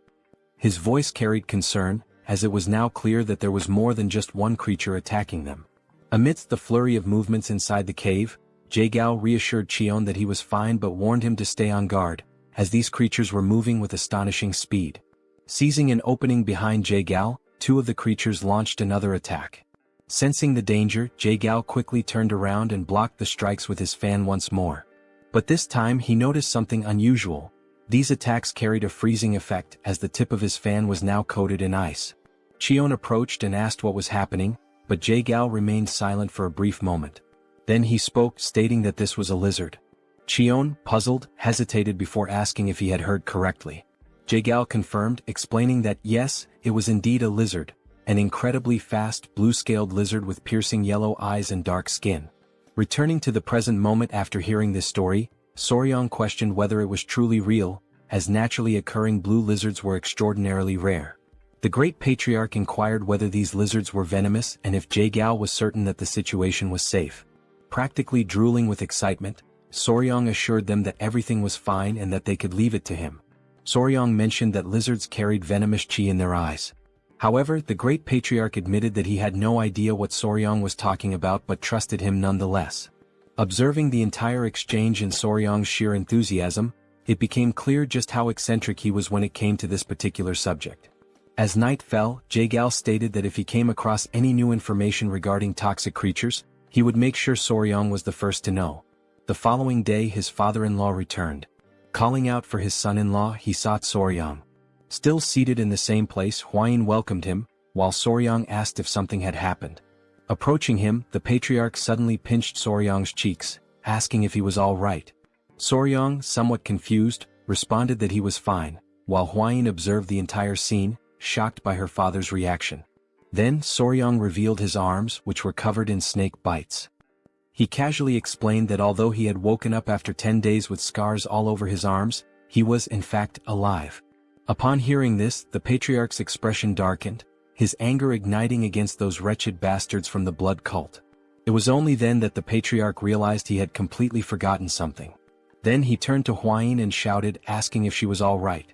His voice carried concern, as it was now clear that there was more than just one creature attacking them. Amidst the flurry of movements inside the cave, Jae-gal reassured Cheon that he was fine but warned him to stay on guard, as these creatures were moving with astonishing speed. Seizing an opening behind Jae-gal, two of the creatures launched another attack. Sensing the danger, Jae-gal quickly turned around and blocked the strikes with his fan once more. But this time he noticed something unusual. These attacks carried a freezing effect as the tip of his fan was now coated in ice. Cheon approached and asked what was happening, but Jae-gal remained silent for a brief moment. Then he spoke, stating that this was a lizard. Cheon, puzzled, hesitated before asking if he had heard correctly. Jae-gal confirmed, explaining that yes, it was indeed a lizard, an incredibly fast, blue-scaled lizard with piercing yellow eyes and dark skin. Returning to the present moment after hearing this story, Soryong questioned whether it was truly real, as naturally occurring blue lizards were extraordinarily rare. The great patriarch inquired whether these lizards were venomous and if Jae-Gao was certain that the situation was safe. Practically drooling with excitement, Soryong assured them that everything was fine and that they could leave it to him. Soryong mentioned that lizards carried venomous chi in their eyes. However, the great patriarch admitted that he had no idea what Soryong was talking about but trusted him nonetheless. Observing the entire exchange and Soryong's sheer enthusiasm, it became clear just how eccentric he was when it came to this particular subject. As night fell, Jae-Gao stated that if he came across any new information regarding toxic creatures, he would make sure Soryong was the first to know. The following day his father-in-law returned. Calling out for his son-in-law, he sought Soryong. Still seated in the same place, Hwayin welcomed him, while Soryong asked if something had happened. Approaching him, the patriarch suddenly pinched Soryong's cheeks, asking if he was all right. Soryong, somewhat confused, responded that he was fine, while Hwayin observed the entire scene, shocked by her father's reaction. Then Soryong revealed his arms, which were covered in snake bites. He casually explained that although he had woken up after 10 days with scars all over his arms, he was in fact alive. Upon hearing this, the patriarch's expression darkened, his anger igniting against those wretched bastards from the blood cult. It was only then that the patriarch realized he had completely forgotten something. Then he turned to Hwayin and shouted, asking if she was all right.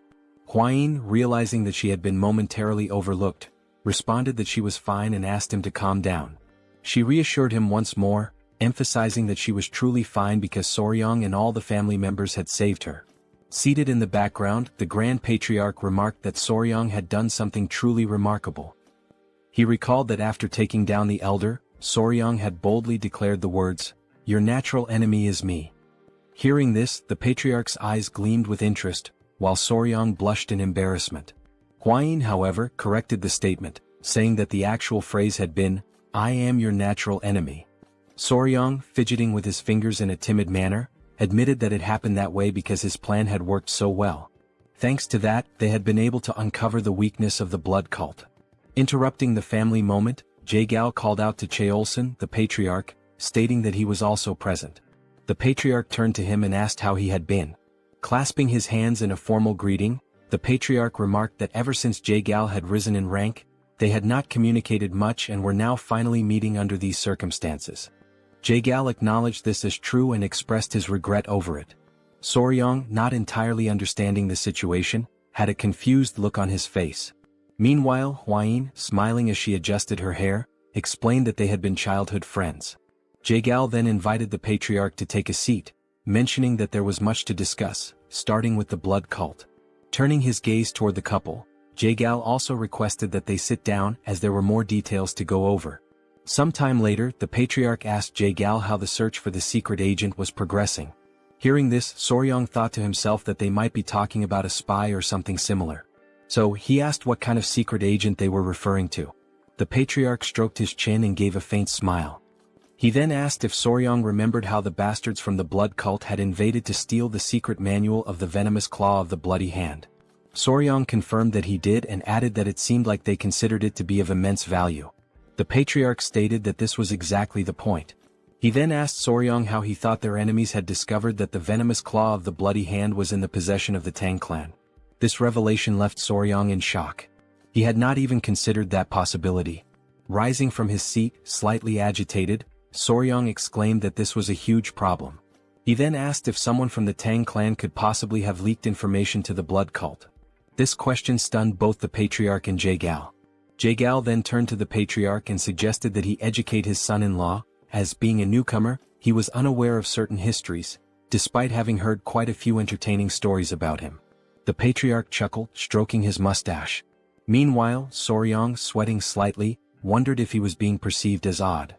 Hwayin, realizing that she had been momentarily overlooked, responded that she was fine and asked him to calm down. She reassured him once more, emphasizing that she was truly fine because Soryong and all the family members had saved her. Seated in the background, the Grand Patriarch remarked that Soryong had done something truly remarkable. He recalled that after taking down the elder, Soryong had boldly declared the words, "Your natural enemy is me." Hearing this, the Patriarch's eyes gleamed with interest, while Soryong blushed in embarrassment. Hwayin, however, corrected the statement, saying that the actual phrase had been, "I am your natural enemy." Soryong, fidgeting with his fingers in a timid manner, admitted that it happened that way because his plan had worked so well. Thanks to that, they had been able to uncover the weakness of the blood cult. Interrupting the family moment, Jae-Gao called out to Cheolsun, the patriarch, stating that he was also present. The patriarch turned to him and asked how he had been. Clasping his hands in a formal greeting, the patriarch remarked that ever since Jae-Gao had risen in rank, they had not communicated much and were now finally meeting under these circumstances. Jae-Gao acknowledged this as true and expressed his regret over it. Soryong, not entirely understanding the situation, had a confused look on his face. Meanwhile, Hwayin, smiling as she adjusted her hair, explained that they had been childhood friends. Jae-Gao then invited the patriarch to take a seat, mentioning that there was much to discuss, starting with the blood cult. Turning his gaze toward the couple, Jae-Gao also requested that they sit down as there were more details to go over. Sometime later, the patriarch asked Jae-Gao how the search for the secret agent was progressing. Hearing this, Soryong thought to himself that they might be talking about a spy or something similar. So he asked what kind of secret agent they were referring to. The patriarch stroked his chin and gave a faint smile. He then asked if Soryong remembered how the bastards from the blood cult had invaded to steal the secret manual of the venomous claw of the bloody hand. Soryong confirmed that he did and added that it seemed like they considered it to be of immense value. The patriarch stated that this was exactly the point. He then asked Soryong how he thought their enemies had discovered that the venomous claw of the bloody hand was in the possession of the Tang Clan. This revelation left Soryong in shock. He had not even considered that possibility. Rising from his seat, slightly agitated, Soryong exclaimed that this was a huge problem. He then asked if someone from the Tang Clan could possibly have leaked information to the blood cult. This question stunned both the patriarch and Jae-Gao. Jae-Gao then turned to the patriarch and suggested that he educate his son-in-law, as being a newcomer, he was unaware of certain histories, despite having heard quite a few entertaining stories about him. The patriarch chuckled, stroking his mustache. Meanwhile, Soryong, sweating slightly, wondered if he was being perceived as odd.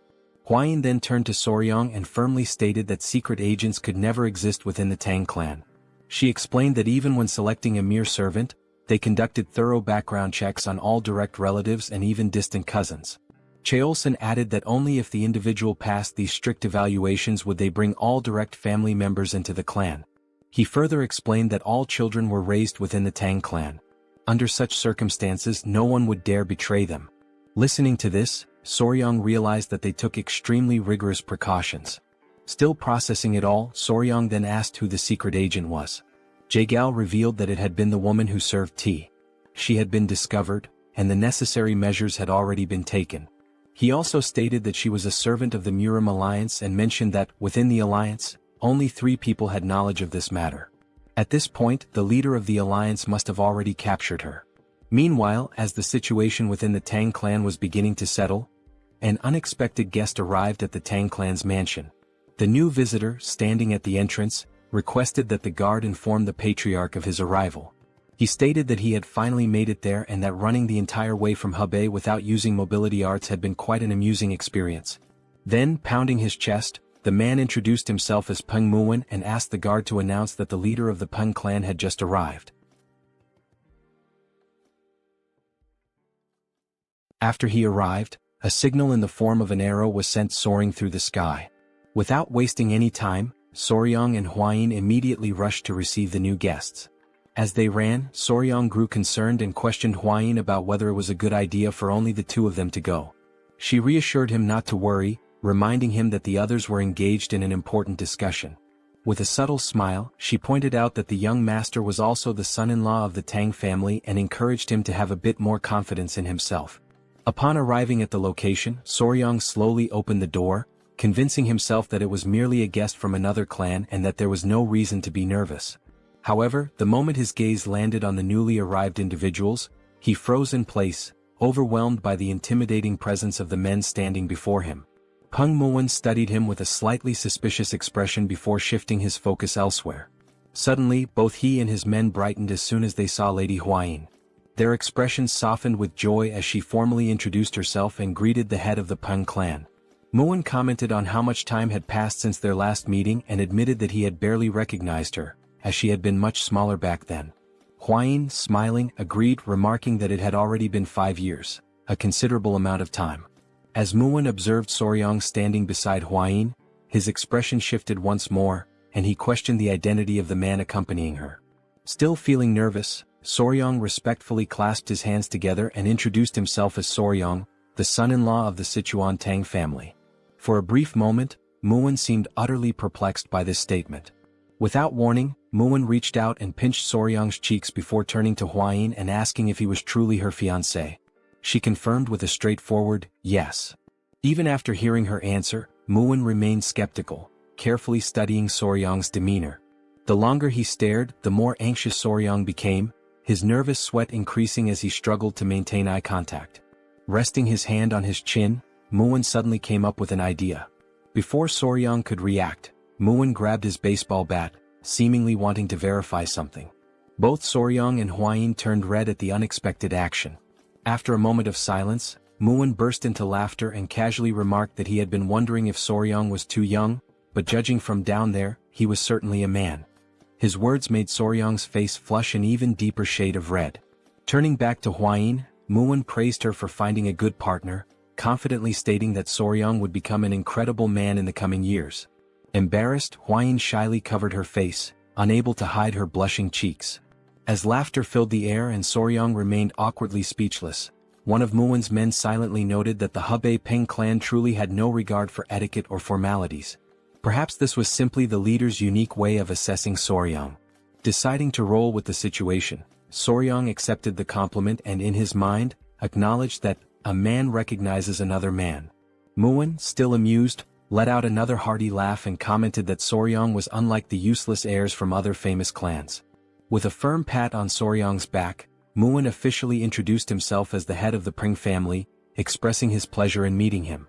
Hwayin then turned to Soryong and firmly stated that secret agents could never exist within the Tang Clan. She explained that even when selecting a mere servant, they conducted thorough background checks on all direct relatives and even distant cousins. Cheolsun added that only if the individual passed these strict evaluations would they bring all direct family members into the clan. He further explained that all children were raised within the Tang Clan. Under such circumstances, no one would dare betray them. Listening to this, Soryong realized that they took extremely rigorous precautions. Still processing it all, Soryong then asked who the secret agent was. Jae-Gao revealed that it had been the woman who served tea. She had been discovered, and the necessary measures had already been taken. He also stated that she was a servant of the Murim alliance and mentioned that, within the alliance, only 3 people had knowledge of this matter. At this point, the leader of the alliance must have already captured her. Meanwhile, as the situation within the Tang clan was beginning to settle, an unexpected guest arrived at the Tang clan's mansion. The new visitor, standing at the entrance, requested that the guard inform the patriarch of his arrival. He stated that he had finally made it there and that running the entire way from Hebei without using mobility arts had been quite an amusing experience. Then, pounding his chest, the man introduced himself as Peng Muwen and asked the guard to announce that the leader of the Peng clan had just arrived. After he arrived, a signal in the form of an arrow was sent soaring through the sky. Without wasting any time, Soryong and Huayin immediately rushed to receive the new guests. As they ran, Soryong grew concerned and questioned Huayin about whether it was a good idea for only the 2 of them to go. She reassured him not to worry, reminding him that the others were engaged in an important discussion. With a subtle smile, she pointed out that the young master was also the son-in-law of the Tang family and encouraged him to have a bit more confidence in himself. Upon arriving at the location, Soryong slowly opened the door, convincing himself that it was merely a guest from another clan and that there was no reason to be nervous. However, the moment his gaze landed on the newly arrived individuals, he froze in place, overwhelmed by the intimidating presence of the men standing before him. Peng Muwen studied him with a slightly suspicious expression before shifting his focus elsewhere. Suddenly, both he and his men brightened as soon as they saw Lady Huayin. Their expressions softened with joy as she formally introduced herself and greeted the head of the Peng clan. Muwen commented on how much time had passed since their last meeting and admitted that he had barely recognized her, as she had been much smaller back then. Huayin, smiling, agreed, remarking that it had already been 5 years, a considerable amount of time. As Muwen observed Soryong standing beside Huayin, his expression shifted once more, and he questioned the identity of the man accompanying her. Still feeling nervous, Soryong respectfully clasped his hands together and introduced himself as Soryong, the son-in-law of the Sichuan Tang family. For a brief moment, Muwen seemed utterly perplexed by this statement. Without warning, Muwen reached out and pinched Soryong's cheeks before turning to Huayin and asking if he was truly her fiancé. She confirmed with a straightforward, yes. Even after hearing her answer, Muwen remained skeptical, carefully studying Soryong's demeanor. The longer he stared, the more anxious Soryong became, his nervous sweat increasing as he struggled to maintain eye contact. Resting his hand on his chin, Muwen suddenly came up with an idea. Before Soryong could react, Muwen grabbed his baseball bat, seemingly wanting to verify something. Both Soryong and Huayin turned red at the unexpected action. After a moment of silence, Muwen burst into laughter and casually remarked that he had been wondering if Soryong was too young, but judging from down there, he was certainly a man. His words made Soryong's face flush an even deeper shade of red. Turning back to Huayin, Muwen praised her for finding a good partner, confidently stating that Soryong would become an incredible man in the coming years. Embarrassed, Huayin shyly covered her face, unable to hide her blushing cheeks. As laughter filled the air and Soryong remained awkwardly speechless, one of Muwen's men silently noted that the Hebei Peng clan truly had no regard for etiquette or formalities. Perhaps this was simply the leader's unique way of assessing Soryong. Deciding to roll with the situation, Soryong accepted the compliment and in his mind, acknowledged that a man recognizes another man. Muwen, still amused, let out another hearty laugh and commented that Soryong was unlike the useless heirs from other famous clans. With a firm pat on Soryong's back, Muwen officially introduced himself as the head of the Peng family, expressing his pleasure in meeting him.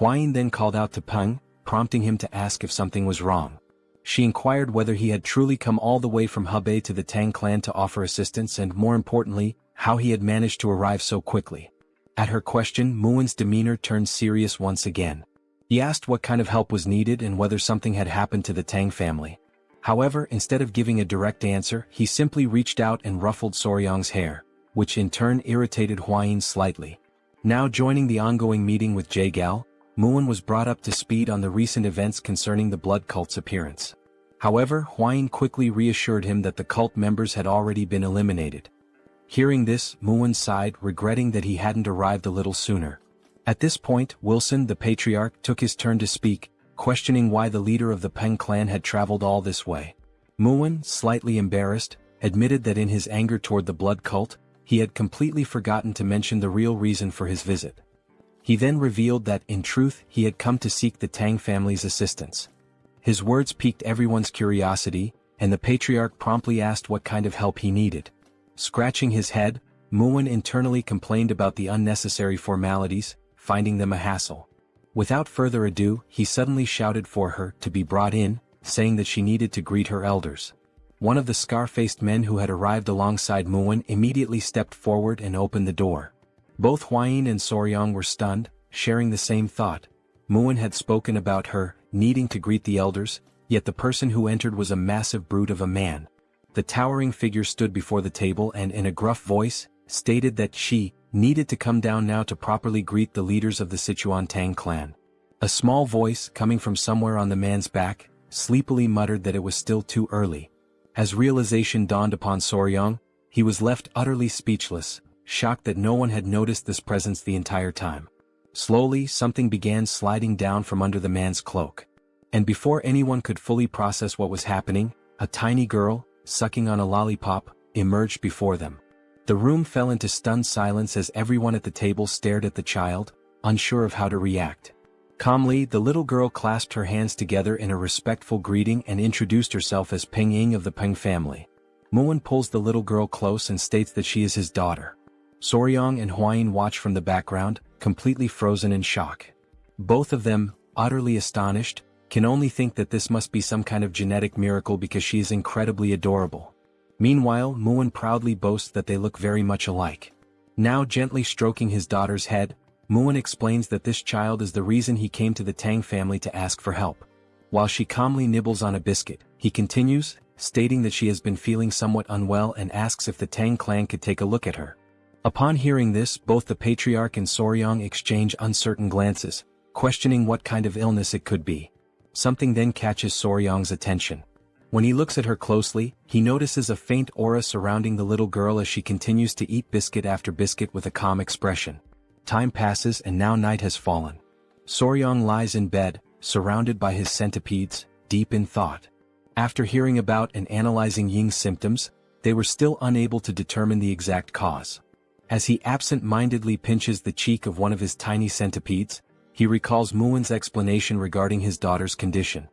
Huayin then called out to Peng, prompting him to ask if something was wrong. She inquired whether he had truly come all the way from Hebei to the Tang clan to offer assistance and, more importantly, how he had managed to arrive so quickly. At her question, Muwen's demeanor turned serious once again. He asked what kind of help was needed and whether something had happened to the Tang family. However, instead of giving a direct answer, he simply reached out and ruffled Soryong's hair, which in turn irritated Huayin slightly. Now joining the ongoing meeting with Jaegal, Muwen was brought up to speed on the recent events concerning the blood cult's appearance. However, Huayin quickly reassured him that the cult members had already been eliminated. Hearing this, Muwen sighed, regretting that he hadn't arrived a little sooner. At this point, Wilson, the patriarch, took his turn to speak, questioning why the leader of the Peng clan had traveled all this way. Muwen, slightly embarrassed, admitted that in his anger toward the blood cult, he had completely forgotten to mention the real reason for his visit. He then revealed that, in truth, he had come to seek the Tang family's assistance. His words piqued everyone's curiosity, and the patriarch promptly asked what kind of help he needed. Scratching his head, Muin internally complained about the unnecessary formalities, finding them a hassle. Without further ado, he suddenly shouted for her to be brought in, saying that she needed to greet her elders. One of the scar-faced men who had arrived alongside Muin immediately stepped forward and opened the door. Both Huayin and Soryang were stunned, sharing the same thought. Muin had spoken about her needing to greet the elders, yet the person who entered was a massive brute of a man. The towering figure stood before the table and in a gruff voice, stated that she needed to come down now to properly greet the leaders of the Sichuan Tang Clan. A small voice, coming from somewhere on the man's back, sleepily muttered that it was still too early. As realization dawned upon Soryang, he was left utterly speechless, shocked that no one had noticed this presence the entire time. Slowly, something began sliding down from under the man's cloak. And before anyone could fully process what was happening, a tiny girl, sucking on a lollipop, emerged before them. The room fell into stunned silence as everyone at the table stared at the child, unsure of how to react. Calmly, the little girl clasped her hands together in a respectful greeting and introduced herself as Peng Ying of the Peng family. Muin pulls the little girl close and states that she is his daughter. Soryang and Huayin watch from the background, completely frozen in shock. Both of them, utterly astonished, can only think that this must be some kind of genetic miracle because she is incredibly adorable. Meanwhile, Muin proudly boasts that they look very much alike. Now gently stroking his daughter's head, Muin explains that this child is the reason he came to the Tang family to ask for help. While she calmly nibbles on a biscuit, he continues, stating that she has been feeling somewhat unwell and asks if the Tang clan could take a look at her. Upon hearing this, both the patriarch and Soryang exchange uncertain glances, questioning what kind of illness it could be. Something then catches Soryang's attention. When he looks at her closely, he notices a faint aura surrounding the little girl as she continues to eat biscuit after biscuit with a calm expression. Time passes and now night has fallen. Soryang lies in bed, surrounded by his centipedes, deep in thought. After hearing about and analyzing Ying's symptoms, they were still unable to determine the exact cause. As he absent-mindedly pinches the cheek of one of his tiny centipedes, he recalls Muin's explanation regarding his daughter's condition.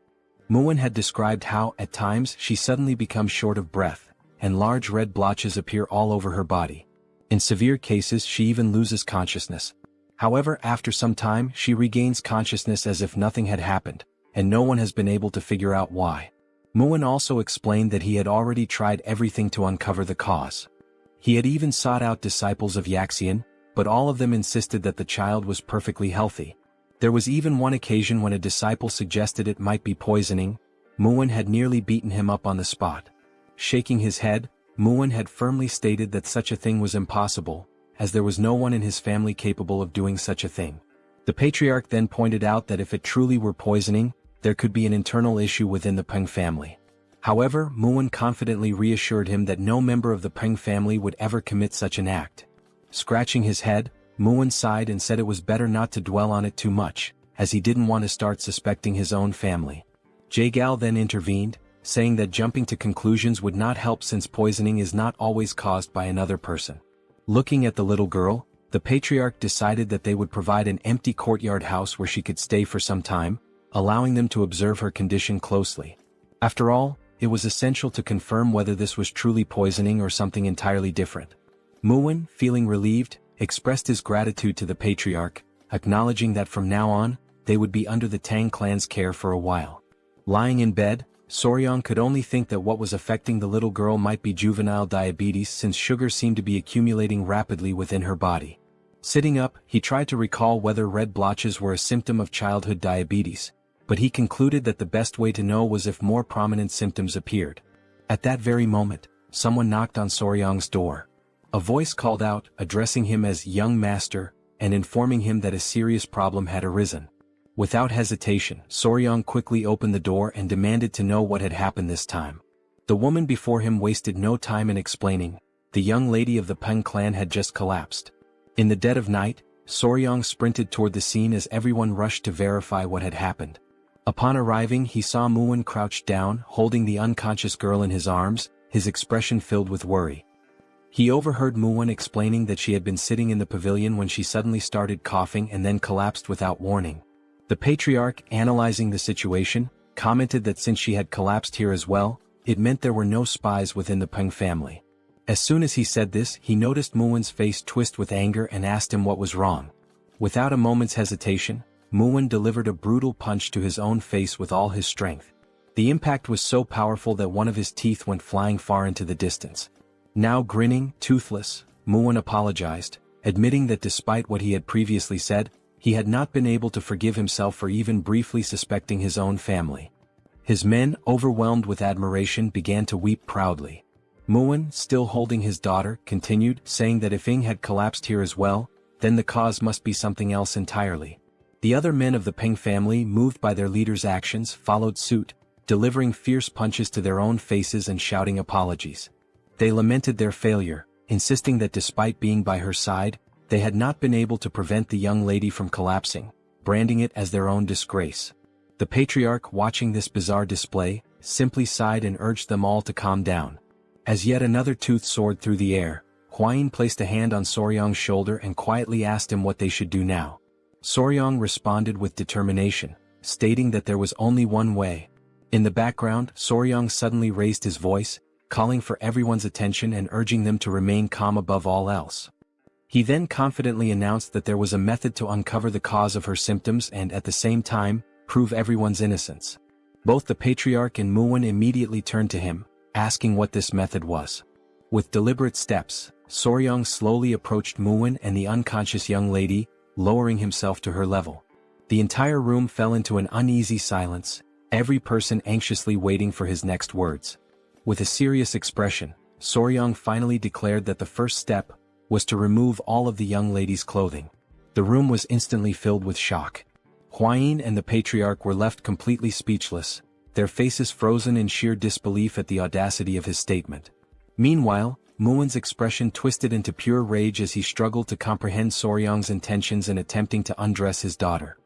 Muin had described how, at times, she suddenly becomes short of breath, and large red blotches appear all over her body. In severe cases she even loses consciousness. However, after some time she regains consciousness as if nothing had happened, and no one has been able to figure out why. Muin also explained that he had already tried everything to uncover the cause. He had even sought out disciples of Yaxian, but all of them insisted that the child was perfectly healthy. There was even one occasion when a disciple suggested it might be poisoning. Muin had nearly beaten him up on the spot. Shaking his head, Muin had firmly stated that such a thing was impossible, as there was no one in his family capable of doing such a thing. The patriarch then pointed out that if it truly were poisoning, there could be an internal issue within the Peng family. However, Muin confidently reassured him that no member of the Peng family would ever commit such an act. Scratching his head, Muin sighed and said it was better not to dwell on it too much, as he didn't want to start suspecting his own family. Jagal then intervened, saying that jumping to conclusions would not help since poisoning is not always caused by another person. Looking at the little girl, the patriarch decided that they would provide an empty courtyard house where she could stay for some time, allowing them to observe her condition closely. After all, it was essential to confirm whether this was truly poisoning or something entirely different. Muin, feeling relieved, expressed his gratitude to the patriarch, acknowledging that from now on, they would be under the Tang clan's care for a while. Lying in bed, Soryang could only think that what was affecting the little girl might be juvenile diabetes since sugar seemed to be accumulating rapidly within her body. Sitting up, he tried to recall whether red blotches were a symptom of childhood diabetes, but he concluded that the best way to know was if more prominent symptoms appeared. At that very moment, someone knocked on Soryang's door. A voice called out, addressing him as young master, and informing him that a serious problem had arisen. Without hesitation, Soryang quickly opened the door and demanded to know what had happened this time. The woman before him wasted no time in explaining. The young lady of the Peng clan had just collapsed. In the dead of night, Soryang sprinted toward the scene as everyone rushed to verify what had happened. Upon arriving, he saw Muin crouched down, holding the unconscious girl in his arms, his expression filled with worry. He overheard Muwen explaining that she had been sitting in the pavilion when she suddenly started coughing and then collapsed without warning. The patriarch, analyzing the situation, commented that since she had collapsed here as well, it meant there were no spies within the Peng family. As soon as he said this, he noticed Muwen's face twist with anger and asked him what was wrong. Without a moment's hesitation, Muwen delivered a brutal punch to his own face with all his strength. The impact was so powerful that one of his teeth went flying far into the distance. Now grinning, toothless, Muwen apologized, admitting that despite what he had previously said, he had not been able to forgive himself for even briefly suspecting his own family. His men, overwhelmed with admiration, began to weep proudly. Muwen, still holding his daughter, continued, saying that if Ying had collapsed here as well, then the cause must be something else entirely. The other men of the Peng family, moved by their leader's actions, followed suit, delivering fierce punches to their own faces and shouting apologies. They lamented their failure, insisting that despite being by her side, they had not been able to prevent the young lady from collapsing, branding it as their own disgrace. The patriarch, watching this bizarre display, simply sighed and urged them all to calm down. As yet another tooth soared through the air, Huayin placed a hand on Soryong's shoulder and quietly asked him what they should do now. Soryong responded with determination, stating that there was only one way. In the background, Soryong suddenly raised his voice, calling for everyone's attention and urging them to remain calm above all else. He then confidently announced that there was a method to uncover the cause of her symptoms and at the same time, prove everyone's innocence. Both the patriarch and Muwen immediately turned to him, asking what this method was. With deliberate steps, Soryong slowly approached Muwen and the unconscious young lady, lowering himself to her level. The entire room fell into an uneasy silence, every person anxiously waiting for his next words. With a serious expression, Soryong finally declared that the first step was to remove all of the young lady's clothing. The room was instantly filled with shock. Huayin and the patriarch were left completely speechless, their faces frozen in sheer disbelief at the audacity of his statement. Meanwhile, Muwen's expression twisted into pure rage as he struggled to comprehend Soryong's intentions in attempting to undress his daughter.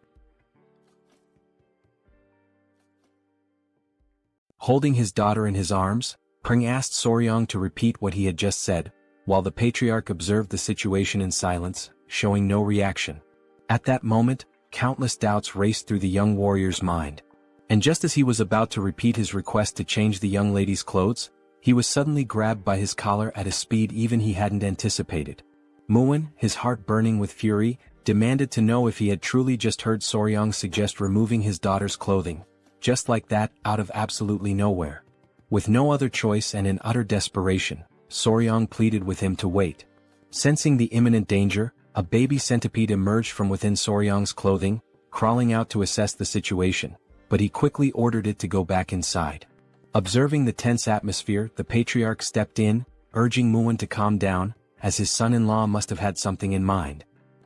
Holding his daughter in his arms, Peng asked Soryong to repeat what he had just said, while the patriarch observed the situation in silence, showing no reaction. At that moment, countless doubts raced through the young warrior's mind. And just as he was about to repeat his request to change the young lady's clothes, he was suddenly grabbed by his collar at a speed even he hadn't anticipated. Muwen, his heart burning with fury, demanded to know if he had truly just heard Soryong suggest removing his daughter's clothing. Just like that, out of absolutely nowhere. With no other choice and in utter desperation, Soryong pleaded with him to wait. Sensing the imminent danger, a baby centipede emerged from within Soryong's clothing, crawling out to assess the situation, but he quickly ordered it to go back inside. Observing the tense atmosphere, the patriarch stepped in, urging Muwen to calm down, as his son-in-law must have had something in mind.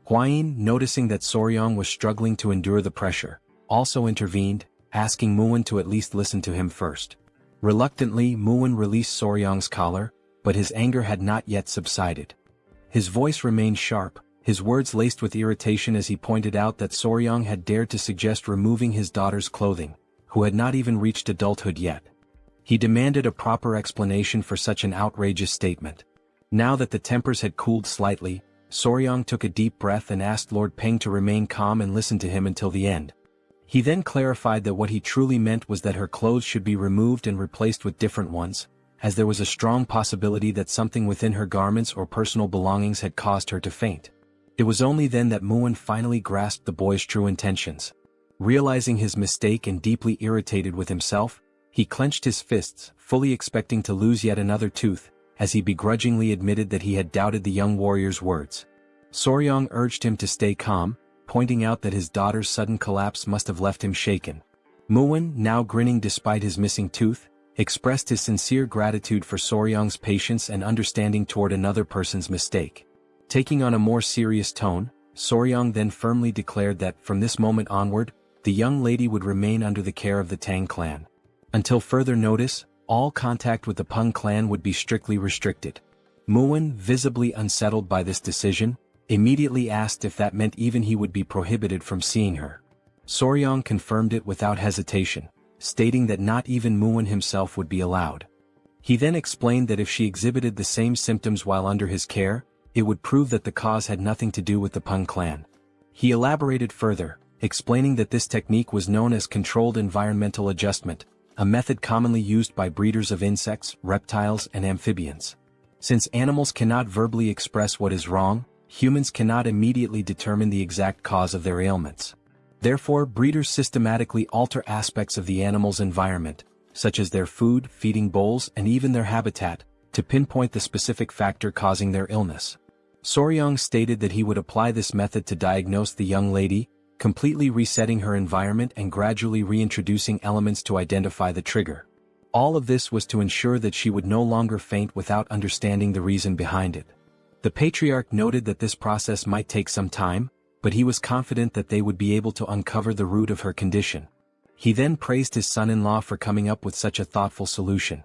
Huayin, noticing that Soryong was struggling to endure the pressure, also intervened, asking Muwen to at least listen to him first. Reluctantly, Muwen released Soryong's collar, but his anger had not yet subsided. His voice remained sharp, his words laced with irritation as he pointed out that Soryong had dared to suggest removing his daughter's clothing, who had not even reached adulthood yet. He demanded a proper explanation for such an outrageous statement. Now that the tempers had cooled slightly, Soryong took a deep breath and asked Lord Peng to remain calm and listen to him until the end. He then clarified that what he truly meant was that her clothes should be removed and replaced with different ones, as there was a strong possibility that something within her garments or personal belongings had caused her to faint. It was only then that Muwen finally grasped the boy's true intentions. Realizing his mistake and deeply irritated with himself, he clenched his fists, fully expecting to lose yet another tooth, as he begrudgingly admitted that he had doubted the young warrior's words. Soryong urged him to stay calm, pointing out that his daughter's sudden collapse must have left him shaken. Muwen, now grinning despite his missing tooth, expressed his sincere gratitude for Soryong's patience and understanding toward another person's mistake. Taking on a more serious tone, Soryong then firmly declared that, from this moment onward, the young lady would remain under the care of the Tang clan. Until further notice, all contact with the Peng clan would be strictly restricted. Muwen, visibly unsettled by this decision, immediately asked if that meant even he would be prohibited from seeing her. Soryong confirmed it without hesitation, stating that not even Muwen himself would be allowed. He then explained that if she exhibited the same symptoms while under his care, it would prove that the cause had nothing to do with the Tang clan. He elaborated further, explaining that this technique was known as controlled environmental adjustment, a method commonly used by breeders of insects, reptiles, and amphibians. Since animals cannot verbally express what is wrong, humans cannot immediately determine the exact cause of their ailments. Therefore, breeders systematically alter aspects of the animal's environment, such as their food, feeding bowls, and even their habitat, to pinpoint the specific factor causing their illness. Soryong stated that he would apply this method to diagnose the young lady, completely resetting her environment and gradually reintroducing elements to identify the trigger. All of this was to ensure that she would no longer faint without understanding the reason behind it. The patriarch noted that this process might take some time, but he was confident that they would be able to uncover the root of her condition. He then praised his son-in-law for coming up with such a thoughtful solution.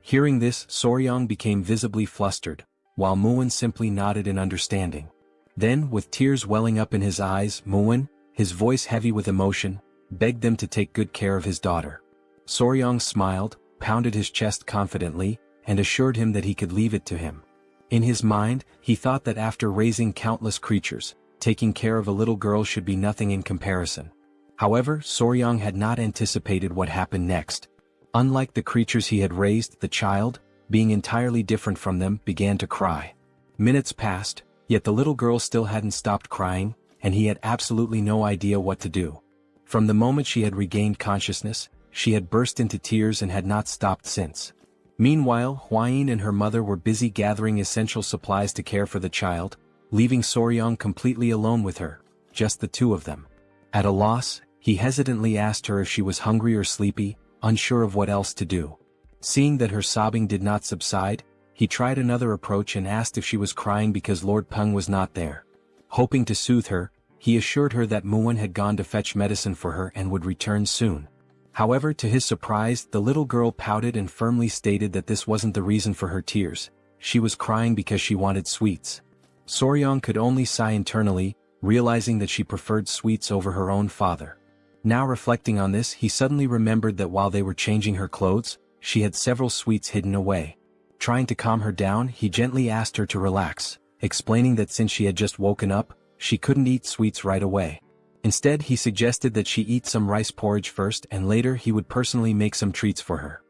Hearing this, Soryong became visibly flustered, while Muin simply nodded in understanding. Then, with tears welling up in his eyes, Muin, his voice heavy with emotion, begged them to take good care of his daughter. Soryong smiled, pounded his chest confidently, and assured him that he could leave it to him. In his mind, he thought that after raising countless creatures, taking care of a little girl should be nothing in comparison. However, Soryong had not anticipated what happened next. Unlike the creatures he had raised, the child, being entirely different from them, began to cry. Minutes passed, yet the little girl still hadn't stopped crying, and he had absolutely no idea what to do. From the moment she had regained consciousness, she had burst into tears and had not stopped since. Meanwhile, Hwayin and her mother were busy gathering essential supplies to care for the child, leaving Soryong completely alone with her, just the two of them. At a loss, he hesitantly asked her if she was hungry or sleepy, unsure of what else to do. Seeing that her sobbing did not subside, he tried another approach and asked if she was crying because Lord Peng was not there. Hoping to soothe her, he assured her that Muin had gone to fetch medicine for her and would return soon. However, to his surprise, the little girl pouted and firmly stated that this wasn't the reason for her tears. She was crying because she wanted sweets. Soryong could only sigh internally, realizing that she preferred sweets over her own father. Now reflecting on this, he suddenly remembered that while they were changing her clothes, she had several sweets hidden away. Trying to calm her down, he gently asked her to relax, explaining that since she had just woken up, she couldn't eat sweets right away. Instead, he suggested that she eat some rice porridge first and later he would personally make some treats for her.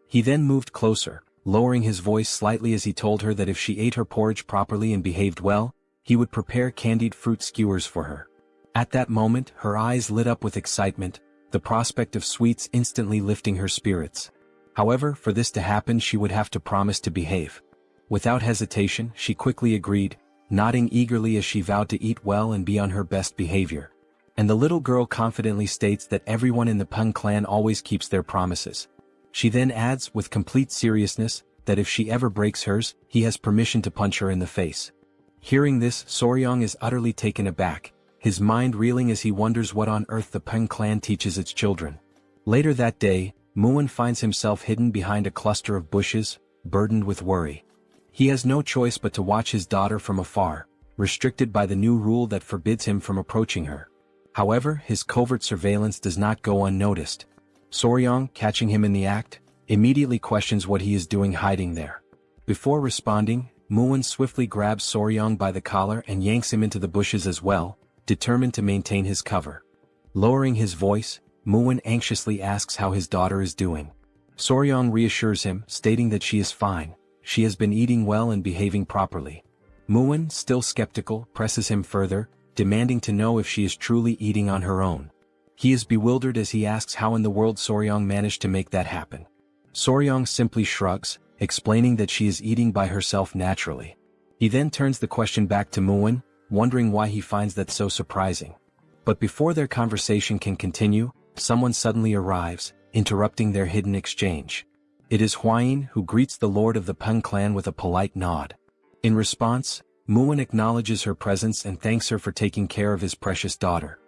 He then moved closer, lowering his voice slightly as he told her that if she ate her porridge properly and behaved well, he would prepare candied fruit skewers for her. At that moment, her eyes lit up with excitement, the prospect of sweets instantly lifting her spirits. However, for this to happen she would have to promise to behave. Without hesitation, she quickly agreed, nodding eagerly as she vowed to eat well and be on her best behavior. And the little girl confidently states that everyone in the Tang clan always keeps their promises. She then adds, with complete seriousness, that if she ever breaks hers, he has permission to punch her in the face. Hearing this, Soryong is utterly taken aback, his mind reeling as he wonders what on earth the Tang clan teaches its children. Later that day, Muin finds himself hidden behind a cluster of bushes, burdened with worry. He has no choice but to watch his daughter from afar, restricted by the new rule that forbids him from approaching her. However, his covert surveillance does not go unnoticed. Soryong, catching him in the act, immediately questions what he is doing hiding there. Before responding, Muin swiftly grabs Soryong by the collar and yanks him into the bushes as well, determined to maintain his cover. Lowering his voice, Muin anxiously asks how his daughter is doing. Soryong reassures him, stating that she is fine, she has been eating well and behaving properly. Muin, still skeptical, presses him further, demanding to know if she is truly eating on her own. He is bewildered as he asks how in the world Soryong managed to make that happen. Soryong simply shrugs, explaining that she is eating by herself naturally. He then turns the question back to Muin, wondering why he finds that so surprising. But before their conversation can continue, someone suddenly arrives, interrupting their hidden exchange. It is Hwayin, who greets the lord of the Tang clan with a polite nod. In response, Muin acknowledges her presence and thanks her for taking care of his precious daughter.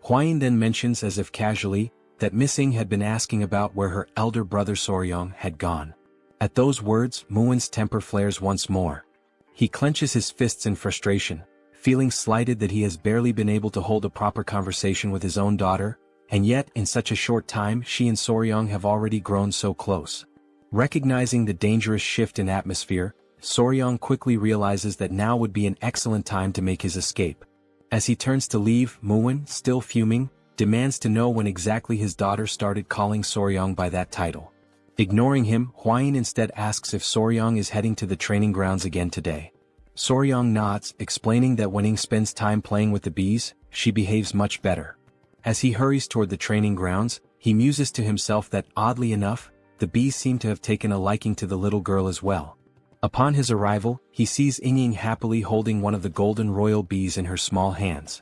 Hwayin then mentions as if casually, that Miss Ing had been asking about where her elder brother Soryong had gone. At those words, Muin's temper flares once more. He clenches his fists in frustration, feeling slighted that he has barely been able to hold a proper conversation with his own daughter, and yet in such a short time she and Soryong have already grown so close. Recognizing the dangerous shift in atmosphere, Soryong quickly realizes that now would be an excellent time to make his escape. As he turns to leave, Muin, still fuming, demands to know when exactly his daughter started calling Soryong by that title. Ignoring him, Hwain instead asks if Soryong is heading to the training grounds again today. Soryong nods, explaining that when Ing spends time playing with the bees, she behaves much better. As he hurries toward the training grounds, he muses to himself that, oddly enough, the bees seem to have taken a liking to the little girl as well. Upon his arrival, he sees Ying happily holding one of the golden royal bees in her small hands.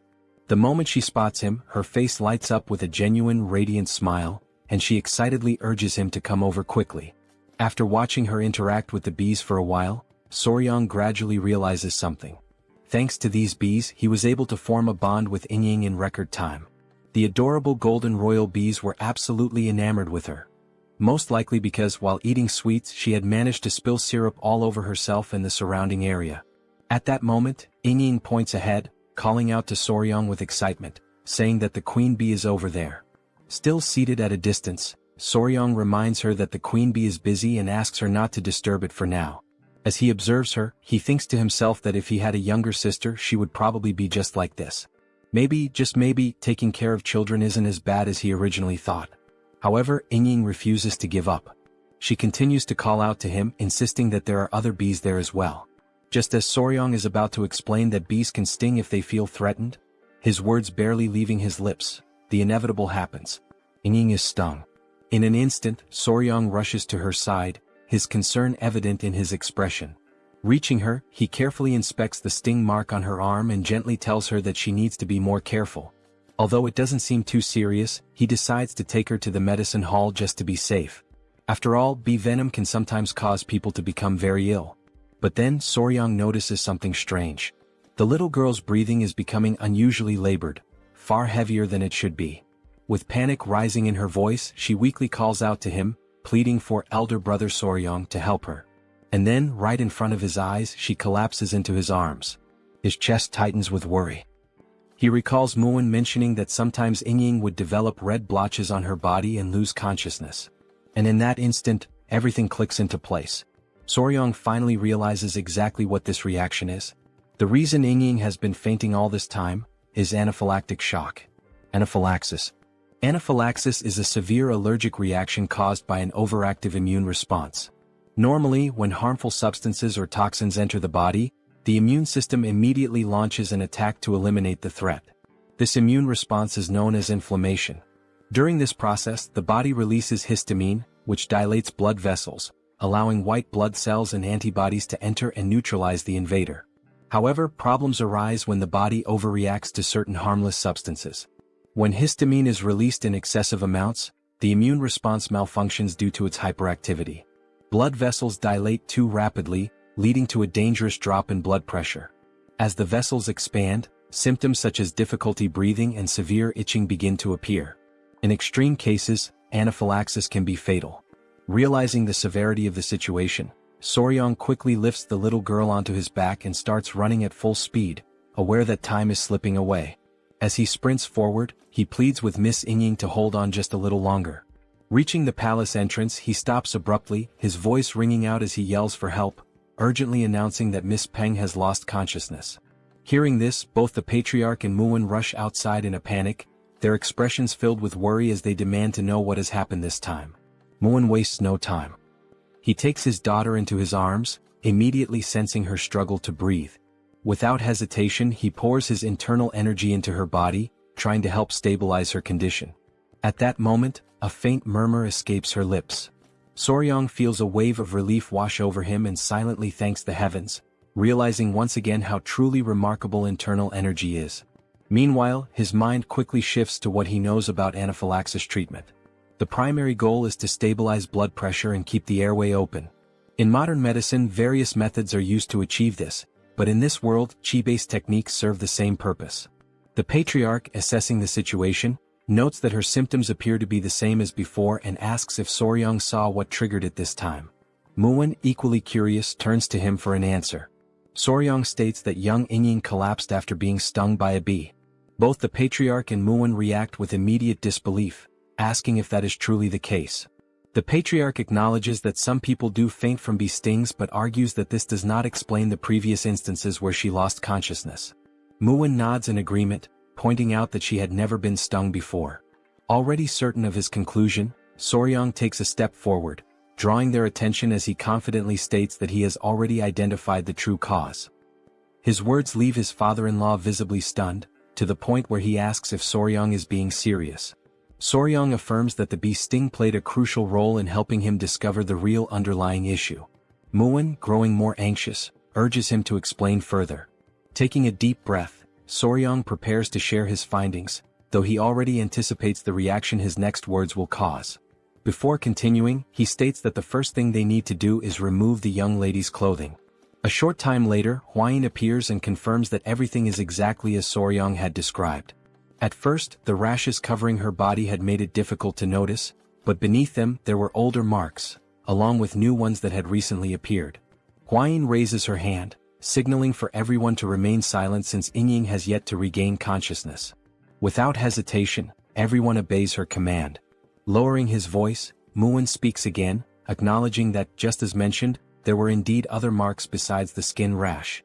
The moment she spots him, her face lights up with a genuine radiant smile, and she excitedly urges him to come over quickly. After watching her interact with the bees for a while, Soryong gradually realizes something. Thanks to these bees, he was able to form a bond with Ying in record time. The adorable golden royal bees were absolutely enamored with her. Most likely because while eating sweets she had managed to spill syrup all over herself and the surrounding area. At that moment, Ying points ahead, calling out to Soryong with excitement, saying that the queen bee is over there. Still seated at a distance, Soryong reminds her that the queen bee is busy and asks her not to disturb it for now. As he observes her, he thinks to himself that if he had a younger sister she would probably be just like this. Maybe, just maybe, taking care of children isn't as bad as he originally thought. However, Ying refuses to give up. She continues to call out to him, insisting that there are other bees there as well. Just as Soryong is about to explain that bees can sting if they feel threatened, his words barely leaving his lips, the inevitable happens. Ying is stung. In an instant, Soryong rushes to her side, his concern evident in his expression. Reaching her, he carefully inspects the sting mark on her arm and gently tells her that she needs to be more careful. Although it doesn't seem too serious, he decides to take her to the medicine hall just to be safe. After all, bee venom can sometimes cause people to become very ill. But then Soryong notices something strange. The little girl's breathing is becoming unusually labored, far heavier than it should be. With panic rising in her voice, she weakly calls out to him, pleading for elder brother Soryong to help her. And then, right in front of his eyes, she collapses into his arms. His chest tightens with worry. He recalls Muin mentioning that sometimes Ying would develop red blotches on her body and lose consciousness. And in that instant, everything clicks into place. Soryong finally realizes exactly what this reaction is. The reason Ying has been fainting all this time is anaphylactic shock. Anaphylaxis. Anaphylaxis is a severe allergic reaction caused by an overactive immune response. Normally, when harmful substances or toxins enter the body, the immune system immediately launches an attack to eliminate the threat. This immune response is known as inflammation. During this process, the body releases histamine, which dilates blood vessels, allowing white blood cells and antibodies to enter and neutralize the invader. However, problems arise when the body overreacts to certain harmless substances. When histamine is released in excessive amounts, the immune response malfunctions due to its hyperactivity. Blood vessels dilate too rapidly, leading to a dangerous drop in blood pressure. As the vessels expand, symptoms such as difficulty breathing and severe itching begin to appear. In extreme cases, anaphylaxis can be fatal. Realizing the severity of the situation, Soryong quickly lifts the little girl onto his back and starts running at full speed, aware that time is slipping away. As he sprints forward, he pleads with Miss Ying to hold on just a little longer. Reaching the palace entrance, he stops abruptly, his voice ringing out as he yells for help, urgently announcing that Miss Peng has lost consciousness. Hearing this, both the patriarch and Muin rush outside in a panic, their expressions filled with worry as they demand to know what has happened this time. Muin wastes no time. He takes his daughter into his arms, immediately sensing her struggle to breathe. Without hesitation, he pours his internal energy into her body, trying to help stabilize her condition. At that moment, a faint murmur escapes her lips. Soryong feels a wave of relief wash over him and silently thanks the heavens, realizing once again how truly remarkable internal energy is. Meanwhile, his mind quickly shifts to what he knows about anaphylaxis treatment. The primary goal is to stabilize blood pressure and keep the airway open. In modern medicine, various methods are used to achieve this, but in this world, qi-based techniques serve the same purpose. The patriarch, assessing the situation, notes that her symptoms appear to be the same as before and asks if Soryong saw what triggered it this time. Muin, equally curious, turns to him for an answer. Soryong states that young Ying collapsed after being stung by a bee. Both the patriarch and Muin react with immediate disbelief, asking if that is truly the case. The patriarch acknowledges that some people do faint from bee stings but argues that this does not explain the previous instances where she lost consciousness. Muin nods in agreement, pointing out that she had never been stung before. Already certain of his conclusion, Soryang takes a step forward, drawing their attention as he confidently states that he has already identified the true cause. His words leave his father-in-law visibly stunned, to the point where he asks if Soryang is being serious. Soryang affirms that the bee sting played a crucial role in helping him discover the real underlying issue. Muin, growing more anxious, urges him to explain further. Taking a deep breath, Soryang prepares to share his findings, though he already anticipates the reaction his next words will cause. Before continuing, he states that the first thing they need to do is remove the young lady's clothing. A short time later, Hwain appears and confirms that everything is exactly as Soryang had described. At first, the rashes covering her body had made it difficult to notice, but beneath them there were older marks, along with new ones that had recently appeared. Hwain raises her hand, signaling for everyone to remain silent since Inying has yet to regain consciousness. Without hesitation, everyone obeys her command. Lowering his voice, Muin speaks again, acknowledging that, just as mentioned, there were indeed other marks besides the skin rash.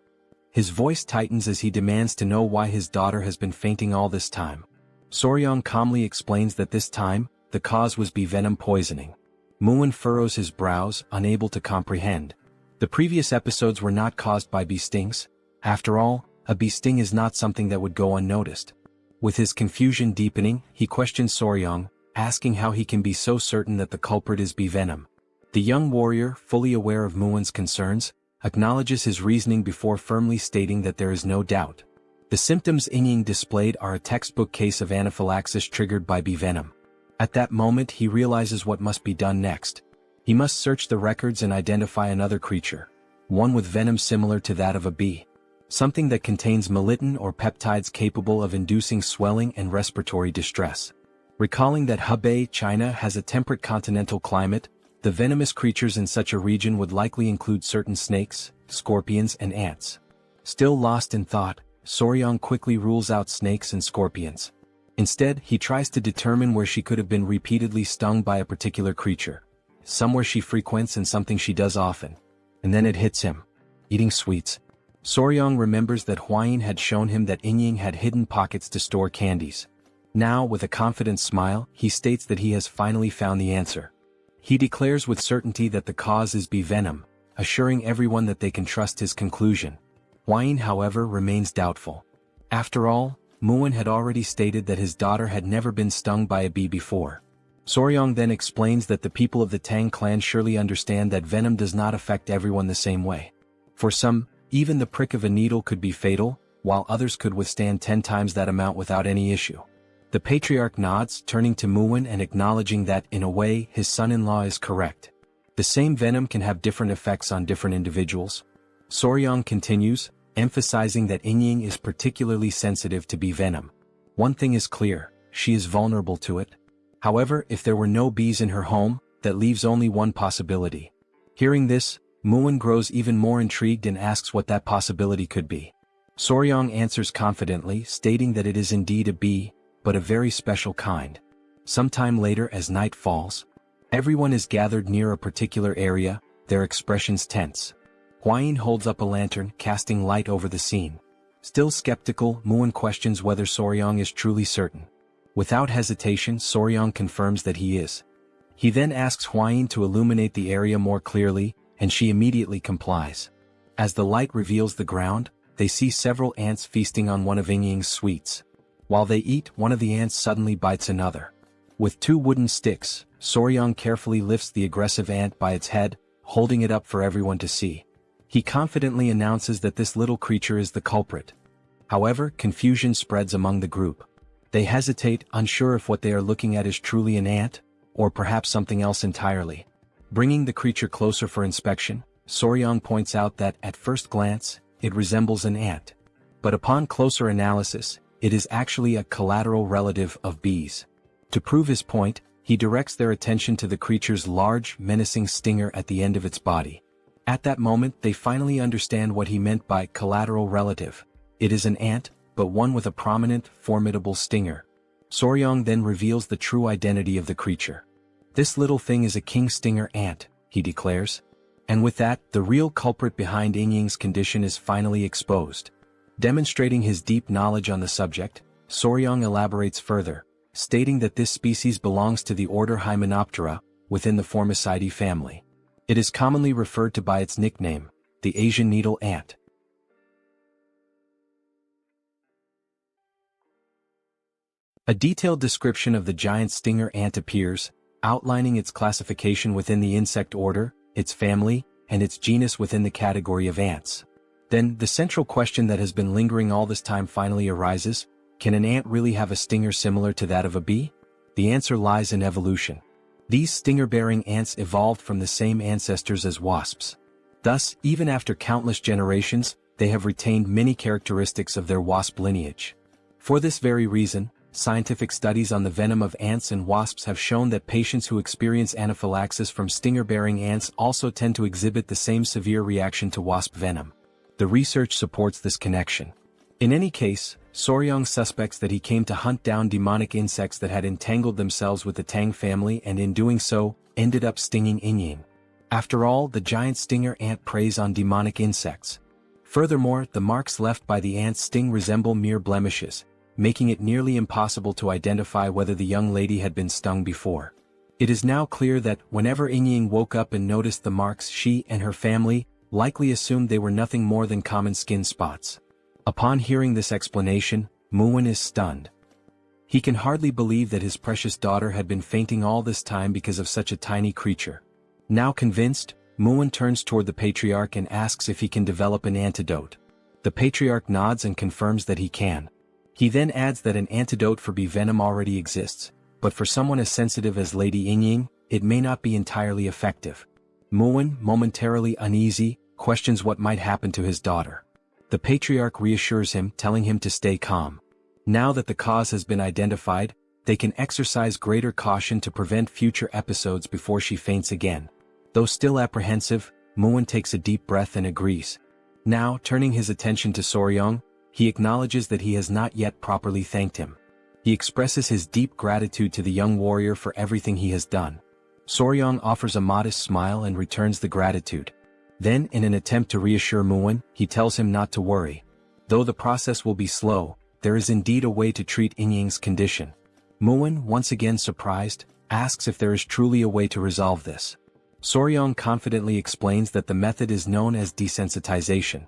His voice tightens as he demands to know why his daughter has been fainting all this time. Soryang calmly explains that this time, the cause was bee venom poisoning. Muin furrows his brows, unable to comprehend. The previous episodes were not caused by bee stings. After all, a bee sting is not something that would go unnoticed. With his confusion deepening, he questions Soryang, asking how he can be so certain that the culprit is bee venom. The young warrior, fully aware of Muin's concerns, acknowledges his reasoning before firmly stating that there is no doubt. The symptoms Inying displayed are a textbook case of anaphylaxis triggered by bee venom. At that moment he realizes what must be done next. He must search the records and identify another creature, one with venom similar to that of a bee. Something that contains melittin or peptides capable of inducing swelling and respiratory distress. Recalling that Hebei, China has a temperate continental climate, the venomous creatures in such a region would likely include certain snakes, scorpions and ants. Still lost in thought, Soryang quickly rules out snakes and scorpions. Instead, he tries to determine where she could have been repeatedly stung by a particular creature. Somewhere she frequents and something she does often. And then it hits him. Eating sweets. Soryang remembers that Hwain had shown him that Inying had hidden pockets to store candies. Now, with a confident smile, he states that he has finally found the answer. He declares with certainty that the cause is bee venom, assuring everyone that they can trust his conclusion. Hwain, however, remains doubtful. After all, Muin had already stated that his daughter had never been stung by a bee before. Soryang then explains that the people of the Tang clan surely understand that venom does not affect everyone the same way. For some, even the prick of a needle could be fatal, while others could withstand 10 times that amount without any issue. The patriarch nods, turning to Muin and acknowledging that, in a way, his son-in-law is correct. The same venom can have different effects on different individuals. Soryang continues, emphasizing that Inying is particularly sensitive to bee venom. One thing is clear, she is vulnerable to it. However, if there were no bees in her home, that leaves only one possibility. Hearing this, Muin grows even more intrigued and asks what that possibility could be. Soryang answers confidently, stating that it is indeed a bee, but a very special kind. Sometime later, as night falls, everyone is gathered near a particular area, their expressions tense. Hwain holds up a lantern, casting light over the scene. Still skeptical, Muin questions whether Soryang is truly certain. Without hesitation, Soryang confirms that he is. He then asks Hwain to illuminate the area more clearly, and she immediately complies. As the light reveals the ground, they see several ants feasting on one of Inying's sweets. While they eat, one of the ants suddenly bites another. With 2 wooden sticks, Soryang carefully lifts the aggressive ant by its head, holding it up for everyone to see. He confidently announces that this little creature is the culprit. However, confusion spreads among the group. They hesitate, unsure if what they are looking at is truly an ant, or perhaps something else entirely. Bringing the creature closer for inspection, Soryang points out that, at first glance, it resembles an ant. But upon closer analysis, it is actually a collateral relative of bees. To prove his point, he directs their attention to the creature's large, menacing stinger at the end of its body. At that moment, they finally understand what he meant by collateral relative. It is an ant, but one with a prominent, formidable stinger. Soryang then reveals the true identity of the creature. "This little thing is a king stinger ant," he declares. And with that, the real culprit behind Yingying's condition is finally exposed. Demonstrating his deep knowledge on the subject, Soryong elaborates further, stating that this species belongs to the order Hymenoptera, within the Formicidae family. It is commonly referred to by its nickname, the Asian needle ant. A detailed description of the giant stinger ant appears, outlining its classification within the insect order, its family, and its genus within the category of ants. Then, the central question that has been lingering all this time finally arises: can an ant really have a stinger similar to that of a bee? The answer lies in evolution. These stinger-bearing ants evolved from the same ancestors as wasps. Thus, even after countless generations, they have retained many characteristics of their wasp lineage. For this very reason, scientific studies on the venom of ants and wasps have shown that patients who experience anaphylaxis from stinger-bearing ants also tend to exhibit the same severe reaction to wasp venom. The research supports this connection. In any case, Soryong suspects that he came to hunt down demonic insects that had entangled themselves with the Tang family and in doing so, ended up stinging Yingying. After all, the giant stinger ant preys on demonic insects. Furthermore, the marks left by the ant's sting resemble mere blemishes, making it nearly impossible to identify whether the young lady had been stung before. It is now clear that, whenever Yingying woke up and noticed the marks, she and her family likely assumed they were nothing more than common skin spots. Upon hearing this explanation, Murim is stunned. He can hardly believe that his precious daughter had been fainting all this time because of such a tiny creature. Now convinced, Murim turns toward the patriarch and asks if he can develop an antidote. The patriarch nods and confirms that he can. He then adds that an antidote for bee venom already exists, but for someone as sensitive as Lady Yingying, it may not be entirely effective. Murim, momentarily uneasy, questions what might happen to his daughter. The patriarch reassures him, telling him to stay calm. Now that the cause has been identified, they can exercise greater caution to prevent future episodes before she faints again. Though still apprehensive, Murim takes a deep breath and agrees. Now, turning his attention to Soryong, he acknowledges that he has not yet properly thanked him. He expresses his deep gratitude to the young warrior for everything he has done. Soryong offers a modest smile and returns the gratitude. Then, in an attempt to reassure Murim, he tells him not to worry. Though the process will be slow, there is indeed a way to treat Yingying's condition. Murim, once again surprised, asks if there is truly a way to resolve this. Soryong confidently explains that the method is known as desensitization.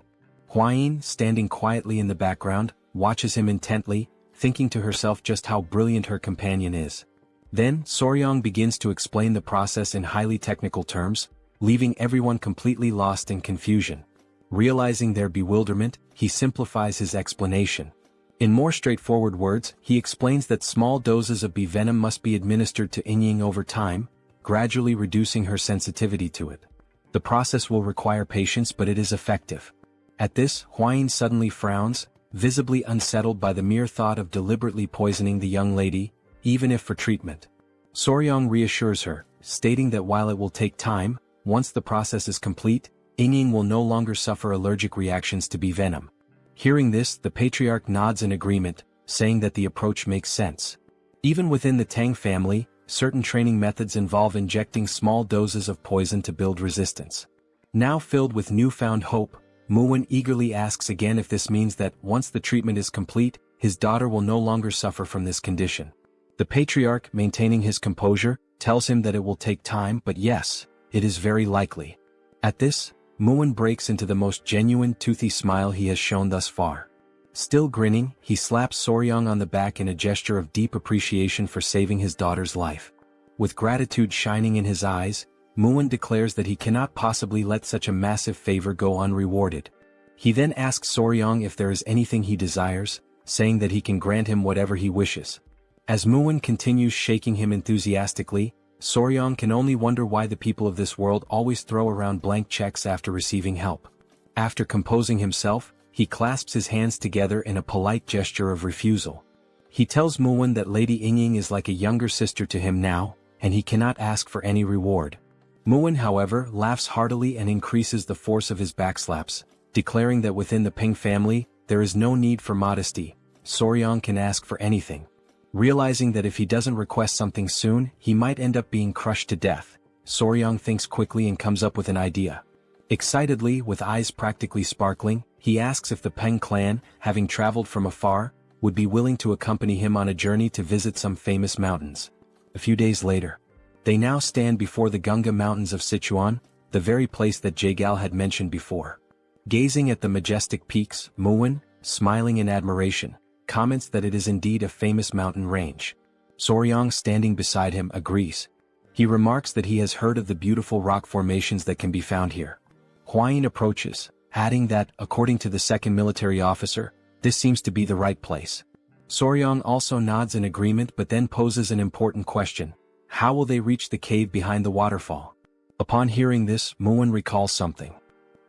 Hwayin, standing quietly in the background, watches him intently, thinking to herself just how brilliant her companion is. Then, Soryong begins to explain the process in highly technical terms, leaving everyone completely lost in confusion. Realizing their bewilderment, he simplifies his explanation. In more straightforward words, he explains that small doses of bee venom must be administered to Yingying over time, gradually reducing her sensitivity to it. The process will require patience, but it is effective. At this, Hwayin suddenly frowns, visibly unsettled by the mere thought of deliberately poisoning the young lady, even if for treatment. Soryong reassures her, stating that while it will take time, once the process is complete, Yingying will no longer suffer allergic reactions to bee venom. Hearing this, the patriarch nods in agreement, saying that the approach makes sense. Even within the Tang family, certain training methods involve injecting small doses of poison to build resistance. Now filled with newfound hope, Murim eagerly asks again if this means that, once the treatment is complete, his daughter will no longer suffer from this condition. The patriarch, maintaining his composure, tells him that it will take time, but yes, it is very likely. At this, Murim breaks into the most genuine toothy smile he has shown thus far. Still grinning, he slaps Soryong on the back in a gesture of deep appreciation for saving his daughter's life. With gratitude shining in his eyes, Murim declares that he cannot possibly let such a massive favor go unrewarded. He then asks Soryong if there is anything he desires, saying that he can grant him whatever he wishes. As Murim continues shaking him enthusiastically, Soryong can only wonder why the people of this world always throw around blank checks after receiving help. After composing himself, he clasps his hands together in a polite gesture of refusal. He tells Murim that Lady Yingying is like a younger sister to him now, and he cannot ask for any reward. Murim, however, laughs heartily and increases the force of his backslaps, declaring that within the Ping family, there is no need for modesty. Soryong can ask for anything. Realizing that if he doesn't request something soon, he might end up being crushed to death, Soryang thinks quickly and comes up with an idea. Excitedly, with eyes practically sparkling, he asks if the Peng clan, having traveled from afar, would be willing to accompany him on a journey to visit some famous mountains. A few days later, they now stand before the Gunga Mountains of Sichuan, the very place that Jaegal had mentioned before. Gazing at the majestic peaks, Muin, smiling in admiration, comments that it is indeed a famous mountain range. Soryang, standing beside him, agrees. He remarks that he has heard of the beautiful rock formations that can be found here. Hwayin approaches, adding that, according to the second military officer, this seems to be the right place. Soryang also nods in agreement but then poses an important question. How will they reach the cave behind the waterfall? Upon hearing this, Muin recalls something.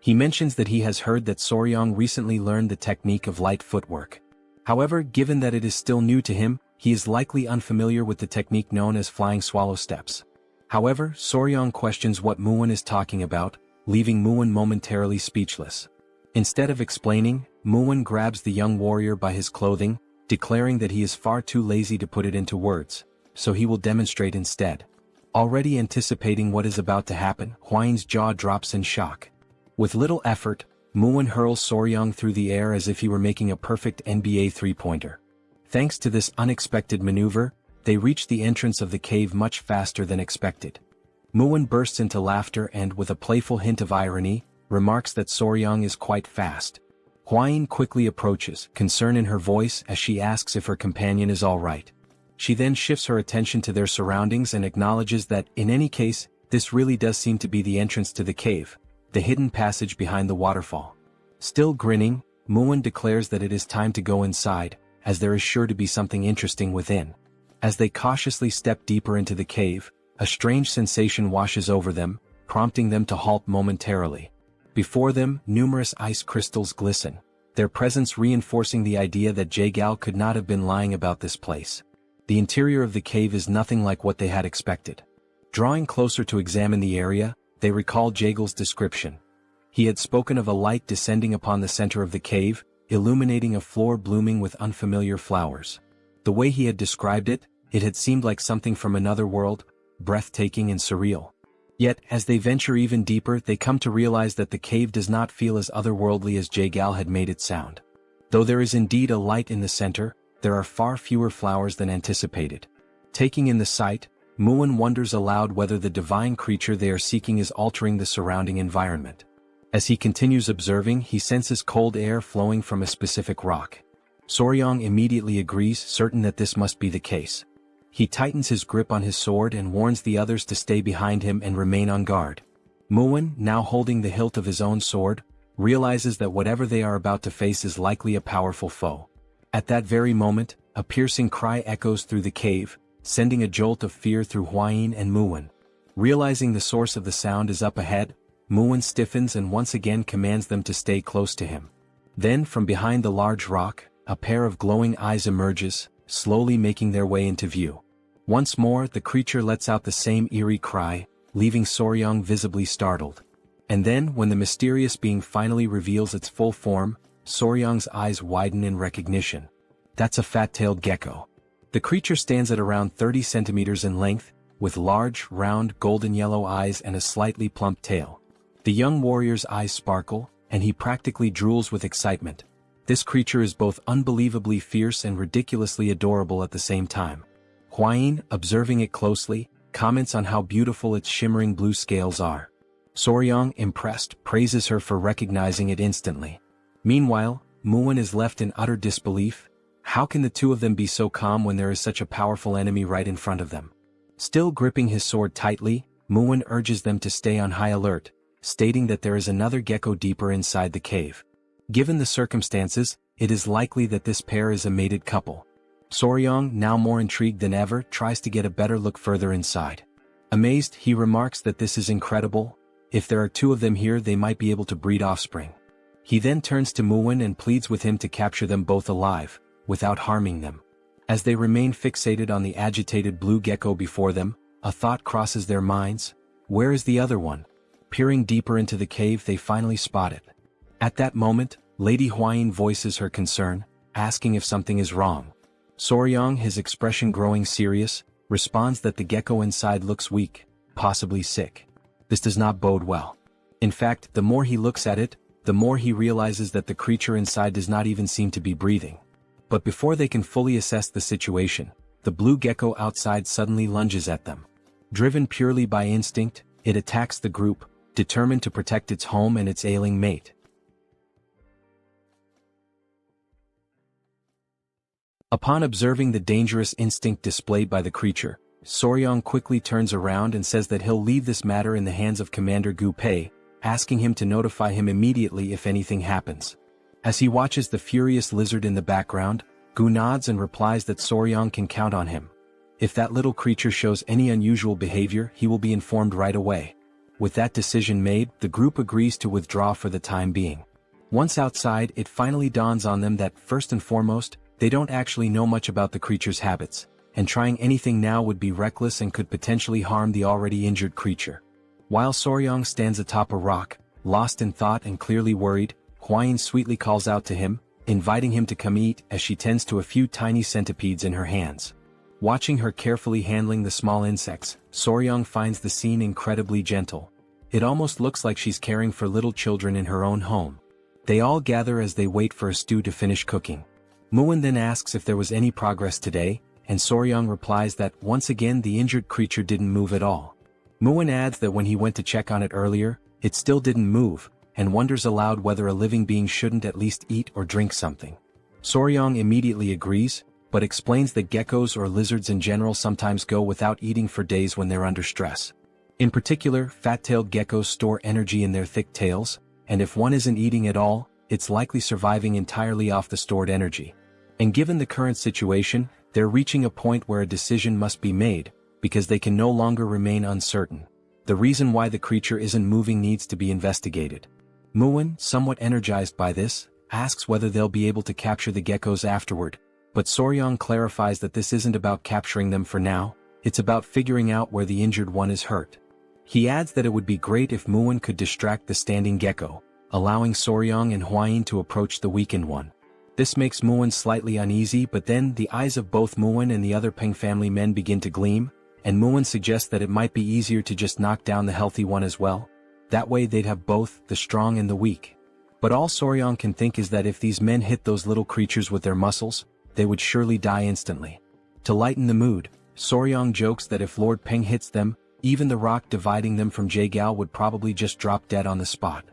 He mentions that he has heard that Soryang recently learned the technique of light footwork. However, given that it is still new to him, he is likely unfamiliar with the technique known as flying swallow steps. However, Soryang questions what Muin is talking about, leaving Muin momentarily speechless. Instead of explaining, Muin grabs the young warrior by his clothing, declaring that he is far too lazy to put it into words, so he will demonstrate instead. Already anticipating what is about to happen, Hwayin's jaw drops in shock. With little effort, Muin hurls Soryang through the air as if he were making a perfect NBA three-pointer. Thanks to this unexpected maneuver, they reach the entrance of the cave much faster than expected. Muin bursts into laughter and, with a playful hint of irony, remarks that Soryang is quite fast. Hwayin quickly approaches, concern in her voice as she asks if her companion is all right. She then shifts her attention to their surroundings and acknowledges that, in any case, this really does seem to be the entrance to the cave, the hidden passage behind the waterfall. Still grinning, Muin declares that it is time to go inside, as there is sure to be something interesting within. As they cautiously step deeper into the cave, a strange sensation washes over them, prompting them to halt momentarily. Before them, numerous ice crystals glisten, their presence reinforcing the idea that Jaegal could not have been lying about this place. The interior of the cave is nothing like what they had expected. Drawing closer to examine the area, they recall Jaegal's description. He had spoken of a light descending upon the center of the cave, illuminating a floor blooming with unfamiliar flowers. The way he had described it, it had seemed like something from another world, breathtaking and surreal. Yet, as they venture even deeper, they come to realize that the cave does not feel as otherworldly as Jaegal had made it sound. Though there is indeed a light in the center, there are far fewer flowers than anticipated. Taking in the sight, Muin wonders aloud whether the divine creature they are seeking is altering the surrounding environment. As he continues observing, he senses cold air flowing from a specific rock. Soryang immediately agrees, certain that this must be the case. He tightens his grip on his sword and warns the others to stay behind him and remain on guard. Muin, now holding the hilt of his own sword, realizes that whatever they are about to face is likely a powerful foe. At that very moment, a piercing cry echoes through the cave, sending a jolt of fear through Hwayin and Muin. Realizing the source of the sound is up ahead, Muin stiffens and once again commands them to stay close to him. Then, from behind the large rock, a pair of glowing eyes emerges, slowly making their way into view. Once more, the creature lets out the same eerie cry, leaving Soryang visibly startled. And then, when the mysterious being finally reveals its full form, Soryang's eyes widen in recognition. That's a fat-tailed gecko. The creature stands at around 30 centimeters in length, with large, round, golden-yellow eyes and a slightly plump tail. The young warrior's eyes sparkle, and he practically drools with excitement. This creature is both unbelievably fierce and ridiculously adorable at the same time. Hwayin, observing it closely, comments on how beautiful its shimmering blue scales are. Soryang, impressed, praises her for recognizing it instantly. Meanwhile, Muin is left in utter disbelief. How can the two of them be so calm when there is such a powerful enemy right in front of them? Still gripping his sword tightly, Muin urges them to stay on high alert, stating that there is another gecko deeper inside the cave. Given the circumstances, it is likely that this pair is a mated couple. Soryang, now more intrigued than ever, tries to get a better look further inside. Amazed, he remarks that this is incredible. If there are two of them here, they might be able to breed offspring. He then turns to Muin and pleads with him to capture them both alive, without harming them. As they remain fixated on the agitated blue gecko before them, a thought crosses their minds. Where is the other one? Peering deeper into the cave, they finally spot it. At that moment, Lady Hwayin voices her concern, asking if something is wrong. Soryong, his expression growing serious, responds that the gecko inside looks weak, possibly sick. This does not bode well. In fact, the more he looks at it, the more he realizes that the creature inside does not even seem to be breathing. But before they can fully assess the situation, the blue gecko outside suddenly lunges at them. Driven purely by instinct, it attacks the group, determined to protect its home and its ailing mate. Upon observing the dangerous instinct displayed by the creature, Soryong quickly turns around and says that he'll leave this matter in the hands of Commander Gu Pei, asking him to notify him immediately if anything happens. As he watches the furious lizard in the background, Gu nods and replies that Soryong can count on him. If that little creature shows any unusual behavior, he will be informed right away. With that decision made, the group agrees to withdraw for the time being. Once outside, it finally dawns on them that, first and foremost, they don't actually know much about the creature's habits, and trying anything now would be reckless and could potentially harm the already injured creature. While Soryong stands atop a rock, lost in thought and clearly worried, Hwayin sweetly calls out to him, inviting him to come eat as she tends to a few tiny centipedes in her hands. Watching her carefully handling the small insects, Soryong finds the scene incredibly gentle. It almost looks like she's caring for little children in her own home. They all gather as they wait for a stew to finish cooking. Muin then asks if there was any progress today, and Soryong replies that once again the injured creature didn't move at all. Muin adds that when he went to check on it earlier, it still didn't move, and wonders aloud whether a living being shouldn't at least eat or drink something. Soryong immediately agrees, but explains that geckos or lizards in general sometimes go without eating for days when they're under stress. In particular, fat-tailed geckos store energy in their thick tails, and if one isn't eating at all, it's likely surviving entirely off the stored energy. And given the current situation, they're reaching a point where a decision must be made, because they can no longer remain uncertain. The reason why the creature isn't moving needs to be investigated. Muin, somewhat energized by this, asks whether they'll be able to capture the geckos afterward, but Soryong clarifies that this isn't about capturing them for now, it's about figuring out where the injured one is hurt. He adds that it would be great if Muin could distract the standing gecko, allowing Soryong and Hwayin to approach the weakened one. This makes Muin slightly uneasy, but then the eyes of both Muin and the other Peng family men begin to gleam, and Muin suggests that it might be easier to just knock down the healthy one as well. That way they'd have both, the strong and the weak. But all Soryong can think is that if these men hit those little creatures with their muscles, they would surely die instantly. To lighten the mood, Soryong jokes that if Lord Peng hits them, even the rock dividing them from Jaegal would probably just drop dead on the spot.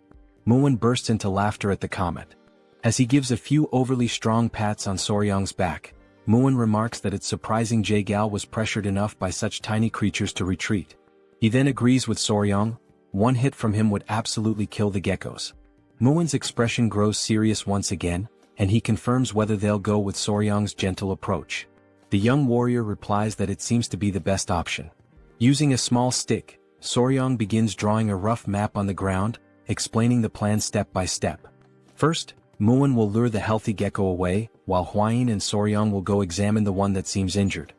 Muin bursts into laughter at the comment. As he gives a few overly strong pats on Soryong's back, Muin remarks that it's surprising Jaegal was pressured enough by such tiny creatures to retreat. He then agrees with Soryong, one hit from him would absolutely kill the geckos. Muin's expression grows serious once again, and he confirms whether they'll go with Soryong's gentle approach. The young warrior replies that it seems to be the best option. Using a small stick, Soryong begins drawing a rough map on the ground, explaining the plan step by step. First, Muin will lure the healthy gecko away, while Hwayin and Soryong will go examine the one that seems injured.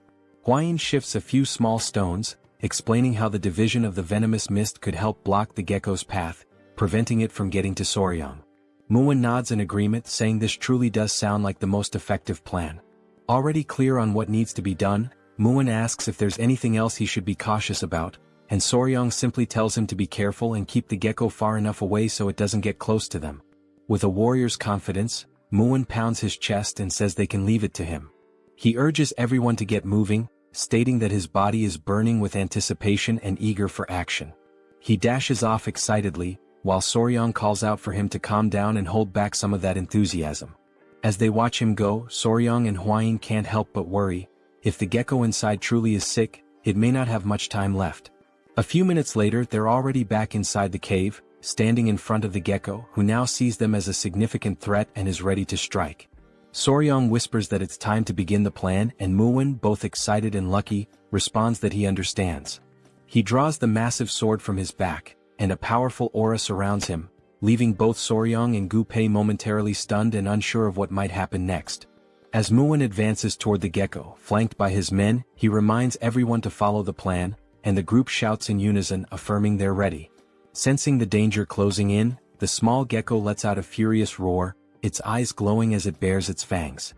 Hwayin shifts a few small stones, explaining how the division of the venomous mist could help block the gecko's path, preventing it from getting to Soryong. Muin nods in agreement, saying this truly does sound like the most effective plan. Already clear on what needs to be done, Muin asks if there's anything else he should be cautious about, and Soryong simply tells him to be careful and keep the gecko far enough away so it doesn't get close to them. With a warrior's confidence, Muin pounds his chest and says they can leave it to him. He urges everyone to get moving, stating that his body is burning with anticipation and eager for action. He dashes off excitedly, while Soryong calls out for him to calm down and hold back some of that enthusiasm. As they watch him go, Soryong and Hwayin can't help but worry. If the gecko inside truly is sick, it may not have much time left. A few minutes later, they're already back inside the cave, standing in front of the gecko, who now sees them as a significant threat and is ready to strike. Soryong whispers that it's time to begin the plan, and Muin, both excited and lucky, responds that he understands. He draws the massive sword from his back, and a powerful aura surrounds him, leaving both Soryong and Gu Pei momentarily stunned and unsure of what might happen next. As Muin advances toward the gecko, flanked by his men, he reminds everyone to follow the plan, and the group shouts in unison, affirming they're ready. Sensing the danger closing in, the small gecko lets out a furious roar, its eyes glowing as it bares its fangs.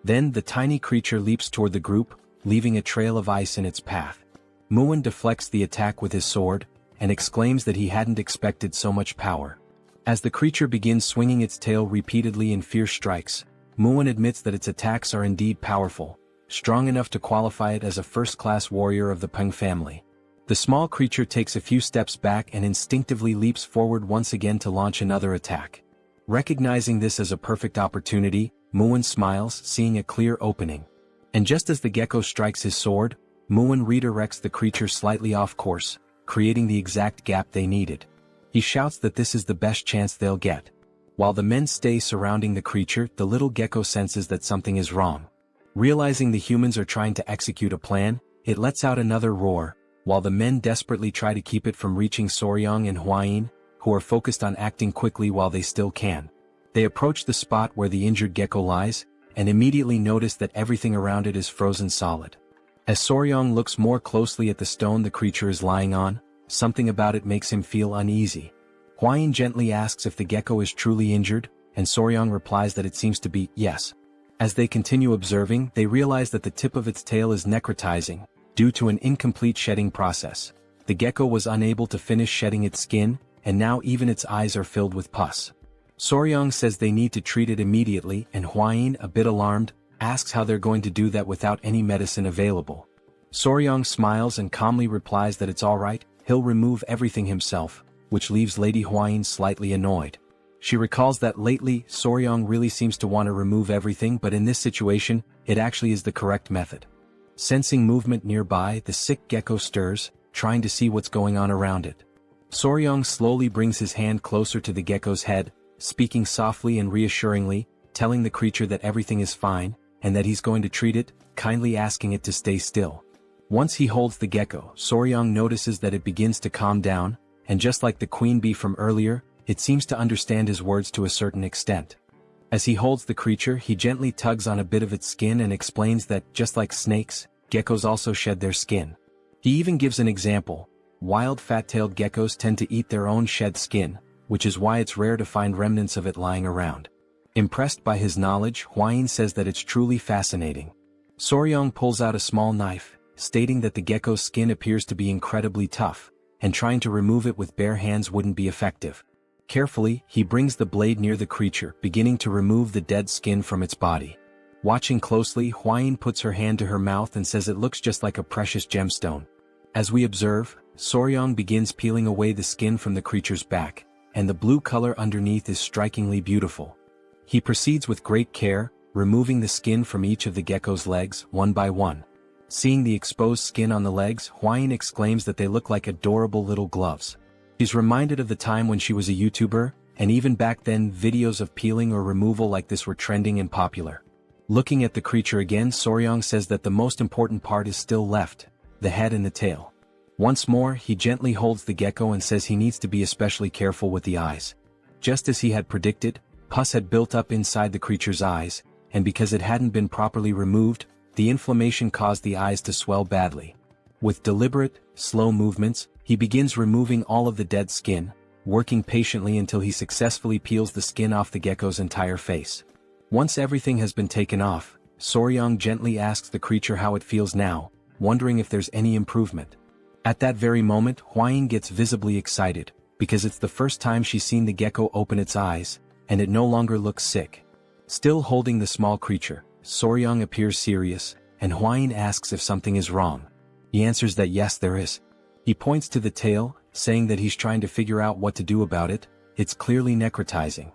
Then the tiny creature leaps toward the group, leaving a trail of ice in its path. Muin deflects the attack with his sword, and exclaims that he hadn't expected so much power. As the creature begins swinging its tail repeatedly in fierce strikes, Muin admits that its attacks are indeed powerful, strong enough to qualify it as a first-class warrior of the Peng family. The small creature takes a few steps back and instinctively leaps forward once again to launch another attack. Recognizing this as a perfect opportunity, Muin smiles, seeing a clear opening. And just as the gecko strikes his sword, Muin redirects the creature slightly off course, creating the exact gap they needed. He shouts that this is the best chance they'll get. While the men stay surrounding the creature, the little gecko senses that something is wrong. Realizing the humans are trying to execute a plan, it lets out another roar, while the men desperately try to keep it from reaching Soryang and Huayin, who are focused on acting quickly while they still can. They approach the spot where the injured gecko lies, and immediately notice that everything around it is frozen solid. As Soryang looks more closely at the stone the creature is lying on, something about it makes him feel uneasy. Huayin gently asks if the gecko is truly injured, and Soryang replies that it seems to be, yes. As they continue observing, they realize that the tip of its tail is necrotizing, due to an incomplete shedding process. The gecko was unable to finish shedding its skin, and now even its eyes are filled with pus. Soryang says they need to treat it immediately, and Huayin, a bit alarmed, asks how they're going to do that without any medicine available. Soryang smiles and calmly replies that it's alright, he'll remove everything himself, which leaves Lady Huayin slightly annoyed. She recalls that lately, Soryang really seems to want to remove everything, but in this situation, it actually is the correct method. Sensing movement nearby, the sick gecko stirs, trying to see what's going on around it. Soryang slowly brings his hand closer to the gecko's head, speaking softly and reassuringly, telling the creature that everything is fine, and that he's going to treat it, kindly asking it to stay still. Once he holds the gecko, Soryang notices that it begins to calm down, and just like the queen bee from earlier, it seems to understand his words to a certain extent. As he holds the creature, he gently tugs on a bit of its skin and explains that, just like snakes, geckos also shed their skin. He even gives an example. Wild fat-tailed geckos tend to eat their own shed skin, which is why it's rare to find remnants of it lying around. Impressed by his knowledge, Huayin says that it's truly fascinating. Soryang pulls out a small knife, stating that the gecko's skin appears to be incredibly tough, and trying to remove it with bare hands wouldn't be effective. Carefully, he brings the blade near the creature, beginning to remove the dead skin from its body. Watching closely, Huayin puts her hand to her mouth and says it looks just like a precious gemstone. As we observe, Soryang begins peeling away the skin from the creature's back, and the blue color underneath is strikingly beautiful. He proceeds with great care, removing the skin from each of the gecko's legs, one by one. Seeing the exposed skin on the legs, Huayin exclaims that they look like adorable little gloves. She's reminded of the time when she was a YouTuber, and even back then videos of peeling or removal like this were trending and popular. Looking at the creature again, Soryang says that the most important part is still left, the head and the tail. Once more, he gently holds the gecko and says he needs to be especially careful with the eyes. Just as he had predicted, pus had built up inside the creature's eyes, and because it hadn't been properly removed, the inflammation caused the eyes to swell badly. With deliberate, slow movements, he begins removing all of the dead skin, working patiently until he successfully peels the skin off the gecko's entire face. Once everything has been taken off, Soryang gently asks the creature how it feels now, wondering if there's any improvement. At that very moment, Huayin gets visibly excited, because it's the first time she's seen the gecko open its eyes, and it no longer looks sick. Still holding the small creature, Soryang appears serious, and Huayin asks if something is wrong. He answers that yes, there is. He points to the tail, saying that he's trying to figure out what to do about it. It's clearly necrotizing.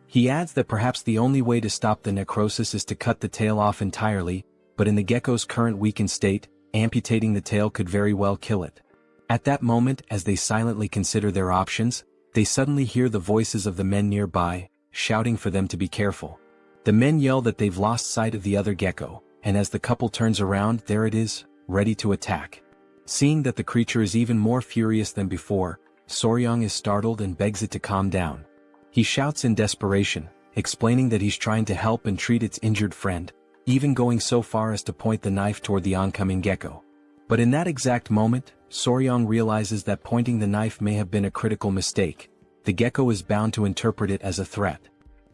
He adds that perhaps the only way to stop the necrosis is to cut the tail off entirely, but in the gecko's current weakened state, amputating the tail could very well kill it. At that moment, as they silently consider their options, they suddenly hear the voices of the men nearby, shouting for them to be careful. The men yell that they've lost sight of the other gecko, and as the couple turns around, there it is, ready to attack. Seeing that the creature is even more furious than before, Soryang is startled and begs it to calm down. He shouts in desperation, explaining that he's trying to help and treat its injured friend, even going so far as to point the knife toward the oncoming gecko. But in that exact moment, Soryang realizes that pointing the knife may have been a critical mistake. The gecko is bound to interpret it as a threat.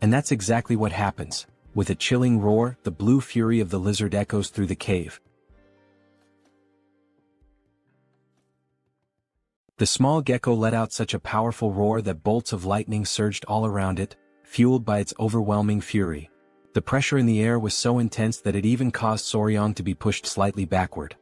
And that's exactly what happens. With a chilling roar, the blue fury of the lizard echoes through the cave. The small gecko let out such a powerful roar that bolts of lightning surged all around it, fueled by its overwhelming fury. The pressure in the air was so intense that it even caused Soryang to be pushed slightly backward.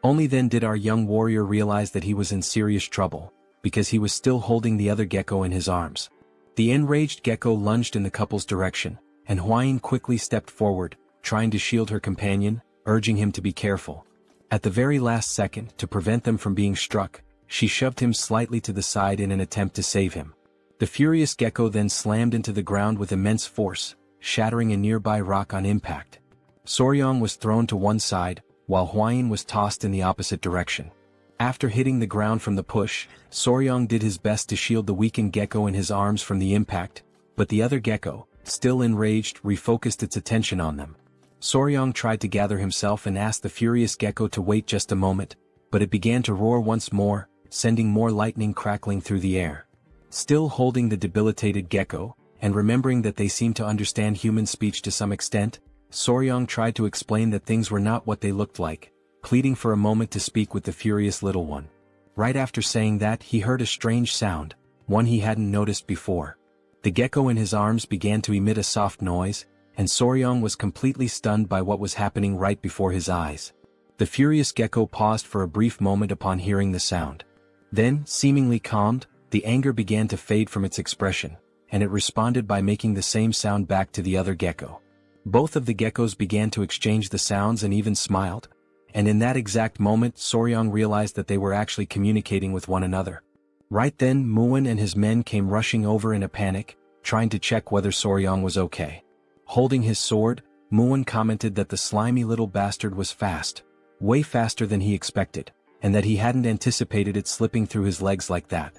Only then did our young warrior realize that he was in serious trouble, because he was still holding the other gecko in his arms. The enraged gecko lunged in the couple's direction, and Hwayin quickly stepped forward, trying to shield her companion, urging him to be careful. At the very last second, to prevent them from being struck, she shoved him slightly to the side in an attempt to save him. The furious gecko then slammed into the ground with immense force, shattering a nearby rock on impact. Soryang was thrown to one side, while Hwayin was tossed in the opposite direction. After hitting the ground from the push, Soryang did his best to shield the weakened gecko in his arms from the impact, but the other gecko, still enraged, refocused its attention on them. Soryang tried to gather himself and asked the furious gecko to wait just a moment, but it began to roar once more, sending more lightning crackling through the air. Still holding the debilitated gecko, and remembering that they seemed to understand human speech to some extent, Soryang tried to explain that things were not what they looked like, pleading for a moment to speak with the furious little one. Right after saying that, he heard a strange sound, one he hadn't noticed before. The gecko in his arms began to emit a soft noise, and Soryang was completely stunned by what was happening right before his eyes. The furious gecko paused for a brief moment upon hearing the sound. Then, seemingly calmed, the anger began to fade from its expression, and it responded by making the same sound back to the other gecko. Both of the geckos began to exchange the sounds and even smiled, and in that exact moment Soryang realized that they were actually communicating with one another. Right then Muin and his men came rushing over in a panic, trying to check whether Soryang was okay. Holding his sword, Muin commented that the slimy little bastard was fast, way faster than he expected, and that he hadn't anticipated it slipping through his legs like that.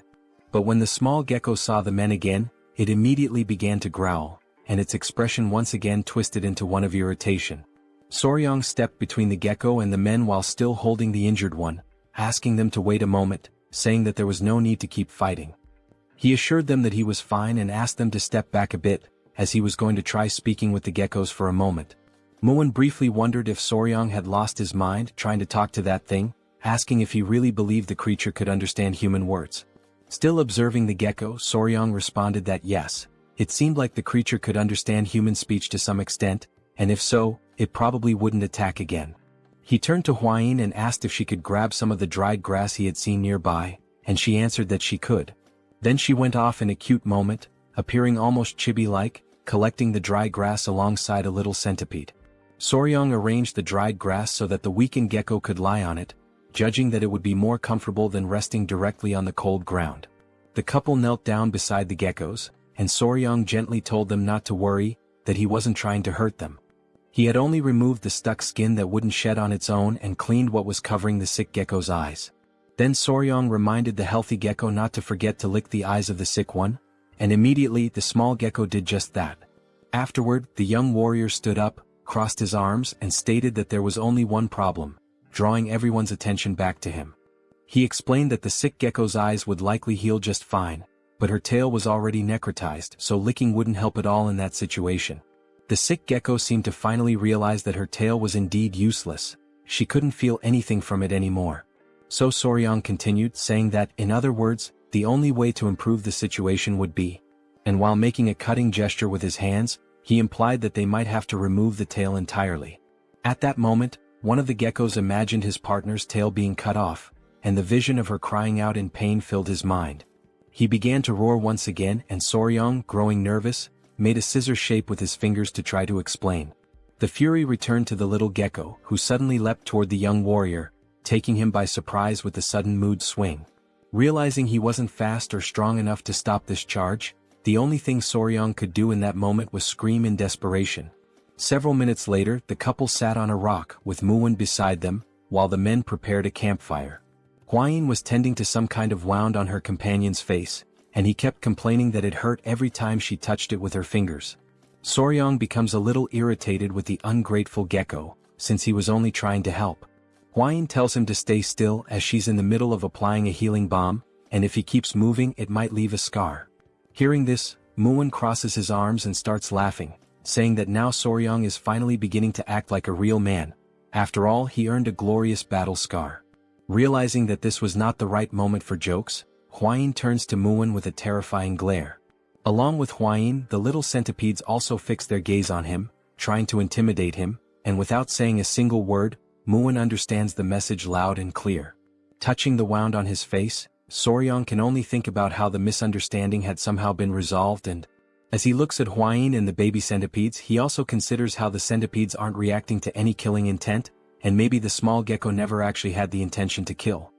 But when the small gecko saw the men again, it immediately began to growl, and its expression once again twisted into one of irritation. Soryang stepped between the gecko and the men while still holding the injured one, asking them to wait a moment, saying that there was no need to keep fighting. He assured them that he was fine and asked them to step back a bit, as he was going to try speaking with the geckos for a moment. Muin briefly wondered if Soryang had lost his mind trying to talk to that thing, asking if he really believed the creature could understand human words. Still observing the gecko, Soryang responded that yes, it seemed like the creature could understand human speech to some extent, and if so, it probably wouldn't attack again. He turned to Hwayin and asked if she could grab some of the dried grass he had seen nearby, and she answered that she could. Then she went off in a cute moment, appearing almost chibi-like, collecting the dry grass alongside a little centipede. Soryang arranged the dried grass so that the weakened gecko could lie on it, judging that it would be more comfortable than resting directly on the cold ground. The couple knelt down beside the geckos, and Soryang gently told them not to worry, that he wasn't trying to hurt them. He had only removed the stuck skin that wouldn't shed on its own and cleaned what was covering the sick gecko's eyes. Then Soryang reminded the healthy gecko not to forget to lick the eyes of the sick one, and immediately the small gecko did just that. Afterward, the young warrior stood up, crossed his arms and stated that there was only one problem, drawing everyone's attention back to him. He explained that the sick gecko's eyes would likely heal just fine, but her tail was already necrotized, so licking wouldn't help at all in that situation. The sick gecko seemed to finally realize that her tail was indeed useless. She couldn't feel anything from it anymore. So Soryang continued, saying that, in other words, the only way to improve the situation would be, and while making a cutting gesture with his hands, he implied that they might have to remove the tail entirely. At that moment, one of the geckos imagined his partner's tail being cut off, and the vision of her crying out in pain filled his mind. He began to roar once again, and Soryang, growing nervous, made a scissor shape with his fingers to try to explain. The fury returned to the little gecko, who suddenly leapt toward the young warrior, taking him by surprise with the sudden mood swing. Realizing he wasn't fast or strong enough to stop this charge, the only thing Soryang could do in that moment was scream in desperation. Several minutes later, the couple sat on a rock with Muin beside them, while the men prepared a campfire. Hwayin was tending to some kind of wound on her companion's face, and he kept complaining that it hurt every time she touched it with her fingers. Soryang becomes a little irritated with the ungrateful gecko, since he was only trying to help. Hwayin tells him to stay still as she's in the middle of applying a healing balm, and if he keeps moving it might leave a scar. Hearing this, Muin crosses his arms and starts laughing, saying that now Soryang is finally beginning to act like a real man. After all, he earned a glorious battle scar. Realizing that this was not the right moment for jokes, Hwain turns to Muin with a terrifying glare. Along with Hwain, the little centipedes also fix their gaze on him, trying to intimidate him, and without saying a single word, Muin understands the message loud and clear. Touching the wound on his face, Soryang can only think about how the misunderstanding had somehow been resolved, and as he looks at Hwain and the baby centipedes, he also considers how the centipedes aren't reacting to any killing intent, and maybe the small gecko never actually had the intention to kill.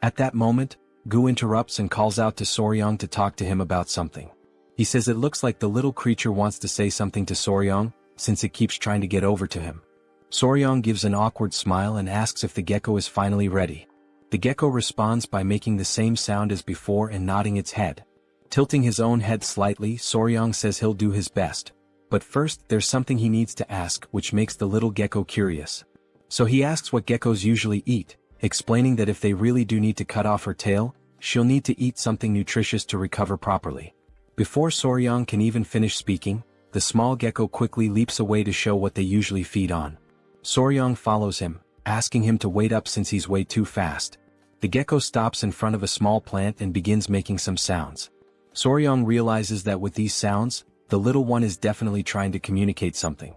At that moment, Gu interrupts and calls out to Soryang to talk to him about something. He says it looks like the little creature wants to say something to Soryang, since it keeps trying to get over to him. Soryang gives an awkward smile and asks if the gecko is finally ready. The gecko responds by making the same sound as before and nodding its head. Tilting his own head slightly, Soryang says he'll do his best. But first, there's something he needs to ask, which makes the little gecko curious. So he asks what geckos usually eat, explaining that if they really do need to cut off her tail, she'll need to eat something nutritious to recover properly. Before Soryang can even finish speaking, the small gecko quickly leaps away to show what they usually feed on. Soryang follows him, asking him to wait up since he's way too fast. The gecko stops in front of a small plant and begins making some sounds. Soryang realizes that with these sounds, the little one is definitely trying to communicate something.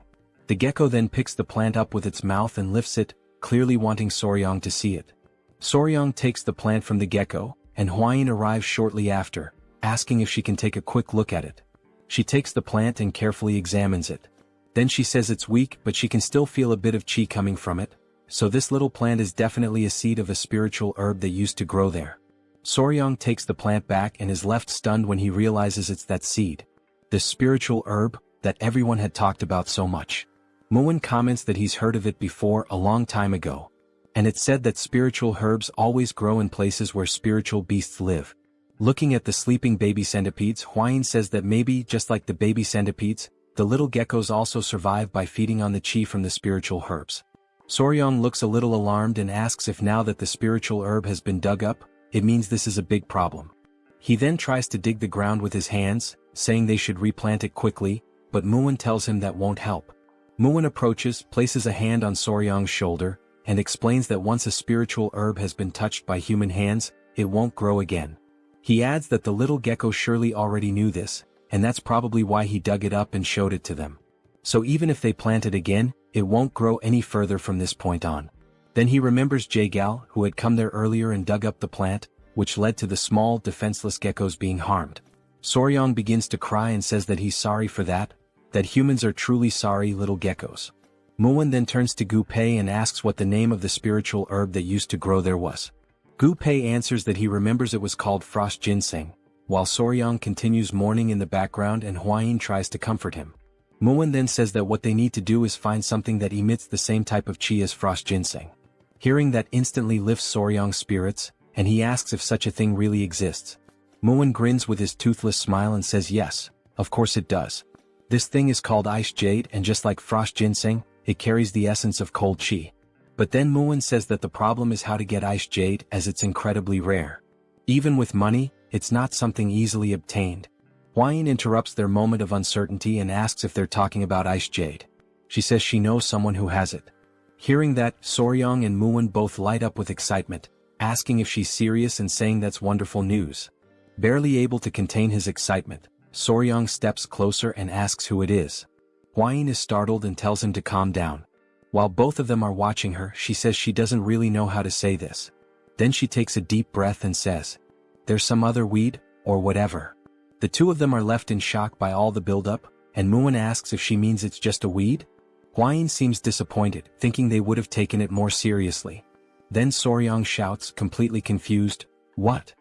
The gecko then picks the plant up with its mouth and lifts it, clearly wanting Soryang to see it. Soryang takes the plant from the gecko, and Hwain arrives shortly after, asking if she can take a quick look at it. She takes the plant and carefully examines it. Then she says it's weak, but she can still feel a bit of chi coming from it, so this little plant is definitely a seed of a spiritual herb that used to grow there. Soryang takes the plant back and is left stunned when he realizes it's that seed. This spiritual herb that everyone had talked about so much. Muin comments that he's heard of it before a long time ago. And it's said that spiritual herbs always grow in places where spiritual beasts live. Looking at the sleeping baby centipedes, Hwain says that maybe, just like the baby centipedes, the little geckos also survive by feeding on the chi from the spiritual herbs. Soryang looks a little alarmed and asks if now that the spiritual herb has been dug up, it means this is a big problem. He then tries to dig the ground with his hands, saying they should replant it quickly, but Muin tells him that won't help. Muin approaches, places a hand on Soryang's shoulder, and explains that once a spiritual herb has been touched by human hands, it won't grow again. He adds that the little gecko surely already knew this, and that's probably why he dug it up and showed it to them. So even if they plant it again, it won't grow any further from this point on. Then he remembers Jagal, who had come there earlier and dug up the plant, which led to the small, defenseless geckos being harmed. Soryang begins to cry and says that he's sorry for that humans are truly sorry little geckos. Muin then turns to Gu Pei and asks what the name of the spiritual herb that used to grow there was. Gu Pei answers that he remembers it was called frost ginseng, while Soryang continues mourning in the background and Hwain tries to comfort him. Muin then says that what they need to do is find something that emits the same type of chi as frost ginseng. Hearing that instantly lifts Soryang's spirits, and he asks if such a thing really exists. Muin grins with his toothless smile and says yes, of course it does. This thing is called ice jade, and just like frost ginseng, it carries the essence of cold chi. But then Muin says that the problem is how to get ice jade, as it's incredibly rare. Even with money, it's not something easily obtained. Hwain interrupts their moment of uncertainty and asks if they're talking about ice jade. She says she knows someone who has it. Hearing that, Soryang and Muin both light up with excitement, asking if she's serious and saying that's wonderful news. Barely able to contain his excitement, Soryang steps closer and asks who it is. Hwain is startled and tells him to calm down. While both of them are watching her, she says she doesn't really know how to say this. Then she takes a deep breath and says, "There's some other weed, or whatever." The two of them are left in shock by all the buildup, and Muin asks if she means it's just a weed. Hwain seems disappointed, thinking they would have taken it more seriously. Then Soryang shouts, completely confused, "What?"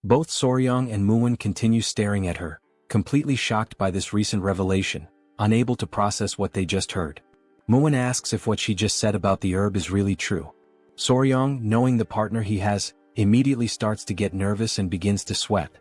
Both Soryang and Muin continue staring at her, completely shocked by this recent revelation, unable to process what they just heard. Muin asks if what she just said about the herb is really true. Soryang, knowing the partner he has, immediately starts to get nervous and begins to sweat.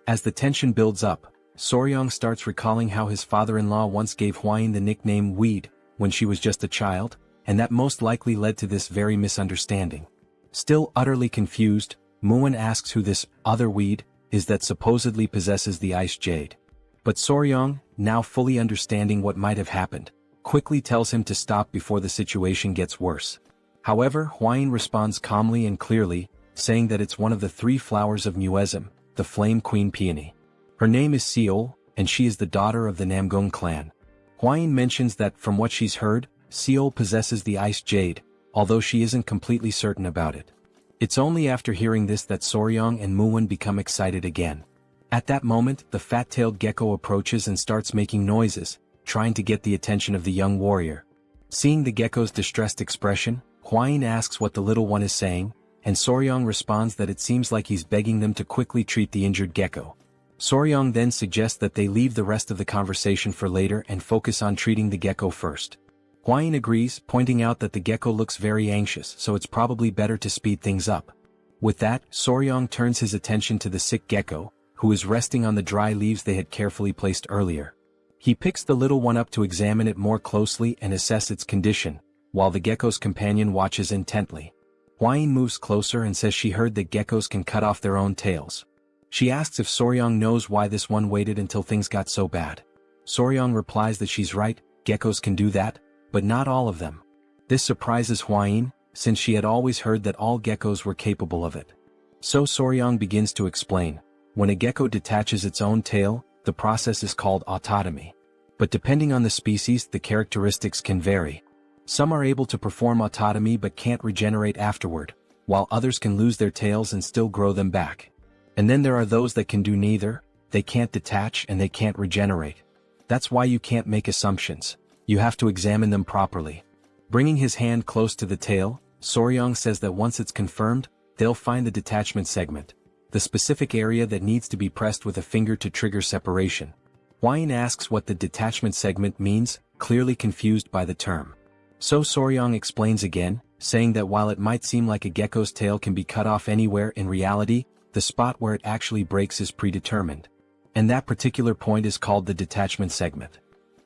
As the tension builds up, Soryang starts recalling how his father-in-law once gave Hwain the nickname Weed when she was just a child, and that most likely led to this very misunderstanding. Still utterly confused, Muin asks who this other weed is that supposedly possesses the ice jade. But Soryong, now fully understanding what might have happened, quickly tells him to stop before the situation gets worse. However, Hwain responds calmly and clearly, saying that it's one of the 3 flowers of Muism, the Flame Queen Peony. Her name is Seol, and she is the daughter of the Namgung clan. Hwain mentions that from what she's heard, Seol possesses the ice jade, although she isn't completely certain about it. It's only after hearing this that Soryong and Muwon become excited again. At that moment, the fat-tailed gecko approaches and starts making noises, trying to get the attention of the young warrior. Seeing the gecko's distressed expression, Hwain asks what the little one is saying, and Soryong responds that it seems like he's begging them to quickly treat the injured gecko. Soryong then suggests that they leave the rest of the conversation for later and focus on treating the gecko first. Hwain agrees, pointing out that the gecko looks very anxious, so it's probably better to speed things up. With that, Soryong turns his attention to the sick gecko, who is resting on the dry leaves they had carefully placed earlier. He picks the little one up to examine it more closely and assess its condition, while the gecko's companion watches intently. Hwain moves closer and says she heard that geckos can cut off their own tails. She asks if Soryong knows why this one waited until things got so bad. Soryong replies that she's right, geckos can do that, but not all of them. This surprises Hwain, since she had always heard that all geckos were capable of it. So Soryong begins to explain. When a gecko detaches its own tail, the process is called autotomy. But depending on the species, the characteristics can vary. Some are able to perform autotomy but can't regenerate afterward, while others can lose their tails and still grow them back. And then there are those that can do neither, they can't detach and they can't regenerate. That's why you can't make assumptions. You have to examine them properly. Bringing his hand close to the tail, Soryong says that once it's confirmed, they'll find the detachment segment, the specific area that needs to be pressed with a finger to trigger separation. Hwain asks what the detachment segment means, clearly confused by the term. So Soryong explains again, saying that while it might seem like a gecko's tail can be cut off anywhere, in reality, the spot where it actually breaks is predetermined. And that particular point is called the detachment segment.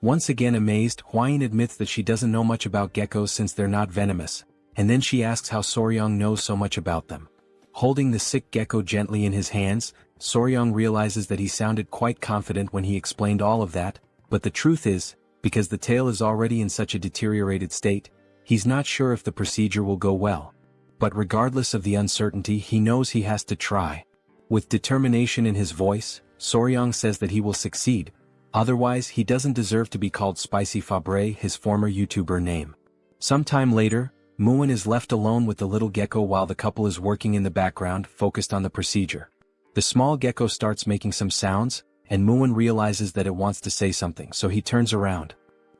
Once again amazed, Hwain admits that she doesn't know much about geckos since they're not venomous, and then she asks how Soryong knows so much about them. Holding the sick gecko gently in his hands, Soryong realizes that he sounded quite confident when he explained all of that, but the truth is, because the tail is already in such a deteriorated state, he's not sure if the procedure will go well. But regardless of the uncertainty, he knows he has to try. With determination in his voice, Soryong says that he will succeed. Otherwise, he doesn't deserve to be called Spicy Fabre, his former YouTuber name. Sometime later, Muwon is left alone with the little gecko while the couple is working in the background, focused on the procedure. The small gecko starts making some sounds, and Muwon realizes that it wants to say something, so he turns around.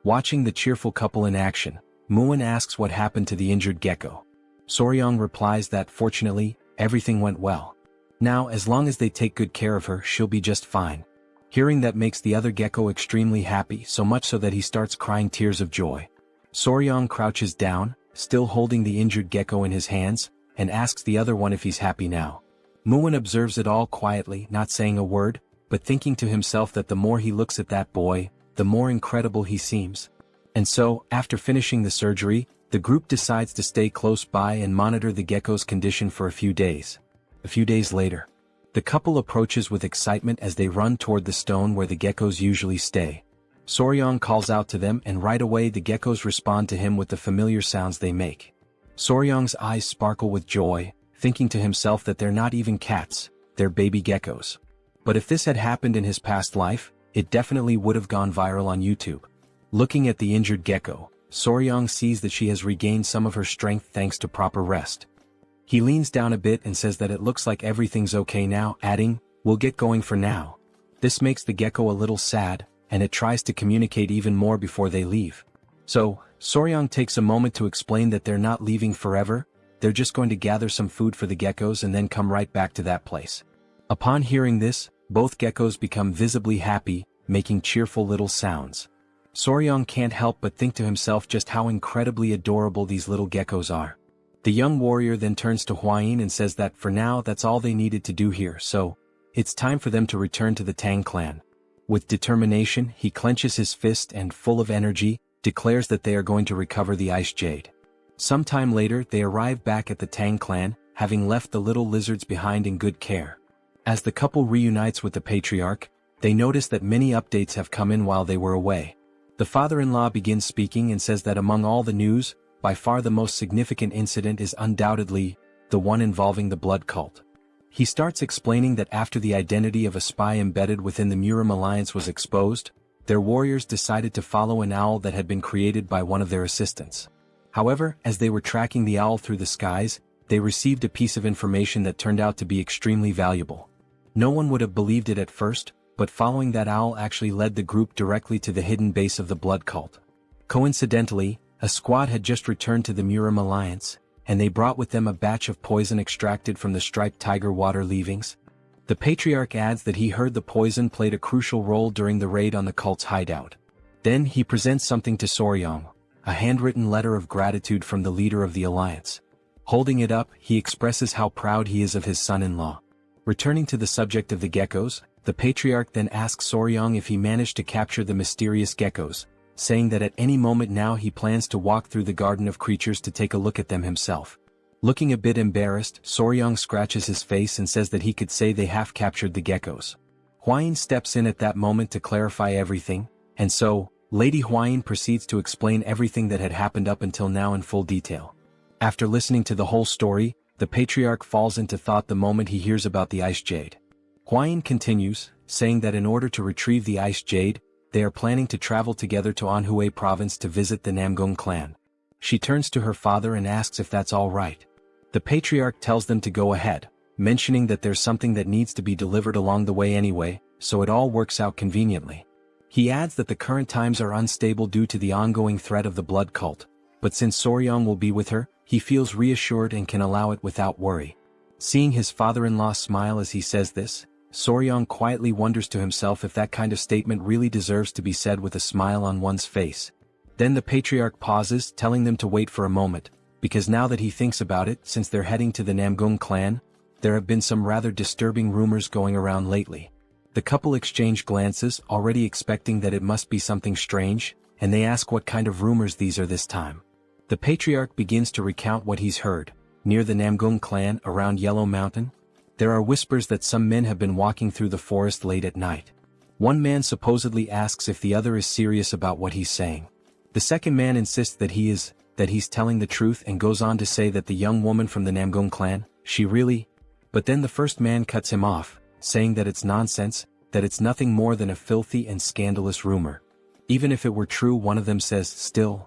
Watching the cheerful couple in action, Muwon asks what happened to the injured gecko. Soryong replies that fortunately, everything went well. Now, as long as they take good care of her, she'll be just fine. Hearing that makes the other gecko extremely happy, so much so that he starts crying tears of joy. Soryong crouches down, still holding the injured gecko in his hands, and asks the other one if he's happy now. Muwon observes it all quietly, not saying a word, but thinking to himself that the more he looks at that boy, the more incredible he seems. And so, after finishing the surgery, the group decides to stay close by and monitor the gecko's condition for a few days. A few days later, the couple approaches with excitement as they run toward the stone where the geckos usually stay. Soryong calls out to them and right away the geckos respond to him with the familiar sounds they make. Soryong's eyes sparkle with joy, thinking to himself that they're not even cats, they're baby geckos. But if this had happened in his past life, it definitely would have gone viral on YouTube. Looking at the injured gecko, Soryong sees that she has regained some of her strength thanks to proper rest. He leans down a bit and says that it looks like everything's okay now, adding, "We'll get going for now." This makes the gecko a little sad, and it tries to communicate even more before they leave. So, Soryong takes a moment to explain that they're not leaving forever, they're just going to gather some food for the geckos and then come right back to that place. Upon hearing this, both geckos become visibly happy, making cheerful little sounds. Soryong can't help but think to himself just how incredibly adorable these little geckos are. The young warrior then turns to Hwain and says that for now that's all they needed to do here, so it's time for them to return to the Tang clan. With determination, he clenches his fist and, full of energy, declares that they are going to recover the ice jade. Sometime later they arrive back at the Tang clan, having left the little lizards behind in good care. As the couple reunites with the patriarch, they notice that many updates have come in while they were away. The father-in-law begins speaking and says that among all the news, by far the most significant incident is undoubtedly the one involving the blood cult. He starts explaining that after the identity of a spy embedded within the Murim alliance was exposed, their warriors decided to follow an owl that had been created by one of their assistants. However, as they were tracking the owl through the skies, they received a piece of information that turned out to be extremely valuable. No one would have believed it at first, but following that owl actually led the group directly to the hidden base of the blood cult. Coincidentally, a squad had just returned to the Murim alliance, and they brought with them a batch of poison extracted from the striped tiger water leavings. The patriarch adds that he heard the poison played a crucial role during the raid on the cult's hideout. Then he presents something to Soryong, a handwritten letter of gratitude from the leader of the alliance. Holding it up, he expresses how proud he is of his son-in-law. Returning to the subject of the geckos, the patriarch then asks Soryong if he managed to capture the mysterious geckos, saying that at any moment now he plans to walk through the garden of creatures to take a look at them himself. Looking a bit embarrassed, Soryong scratches his face and says that he could say they half captured the geckos. Hwain steps in at that moment to clarify everything, and so, Lady Hwain proceeds to explain everything that had happened up until now in full detail. After listening to the whole story, the patriarch falls into thought the moment he hears about the ice jade. Hwain continues, saying that in order to retrieve the ice jade, they are planning to travel together to Anhui province to visit the Namgung clan. She turns to her father and asks if that's all right. The patriarch tells them to go ahead, mentioning that there's something that needs to be delivered along the way anyway, so it all works out conveniently. He adds that the current times are unstable due to the ongoing threat of the blood cult, but since Soryong will be with her, he feels reassured and can allow it without worry. Seeing his father-in-law smile as he says this, Soryong quietly wonders to himself if that kind of statement really deserves to be said with a smile on one's face. Then the patriarch pauses, telling them to wait for a moment, because now that he thinks about it, since they're heading to the Namgung clan, there have been some rather disturbing rumors going around lately. The couple exchange glances, already expecting that it must be something strange, and they ask what kind of rumors these are this time. The patriarch begins to recount what he's heard. Near the Namgung clan, around Yellow Mountain, there are whispers that some men have been walking through the forest late at night. One man supposedly asks if the other is serious about what he's saying. The second man insists that he's telling the truth and goes on to say that the young woman from the Namgung clan, she really... But then the first man cuts him off, saying that it's nonsense, that it's nothing more than a filthy and scandalous rumor. Even if it were true, one of them says, still.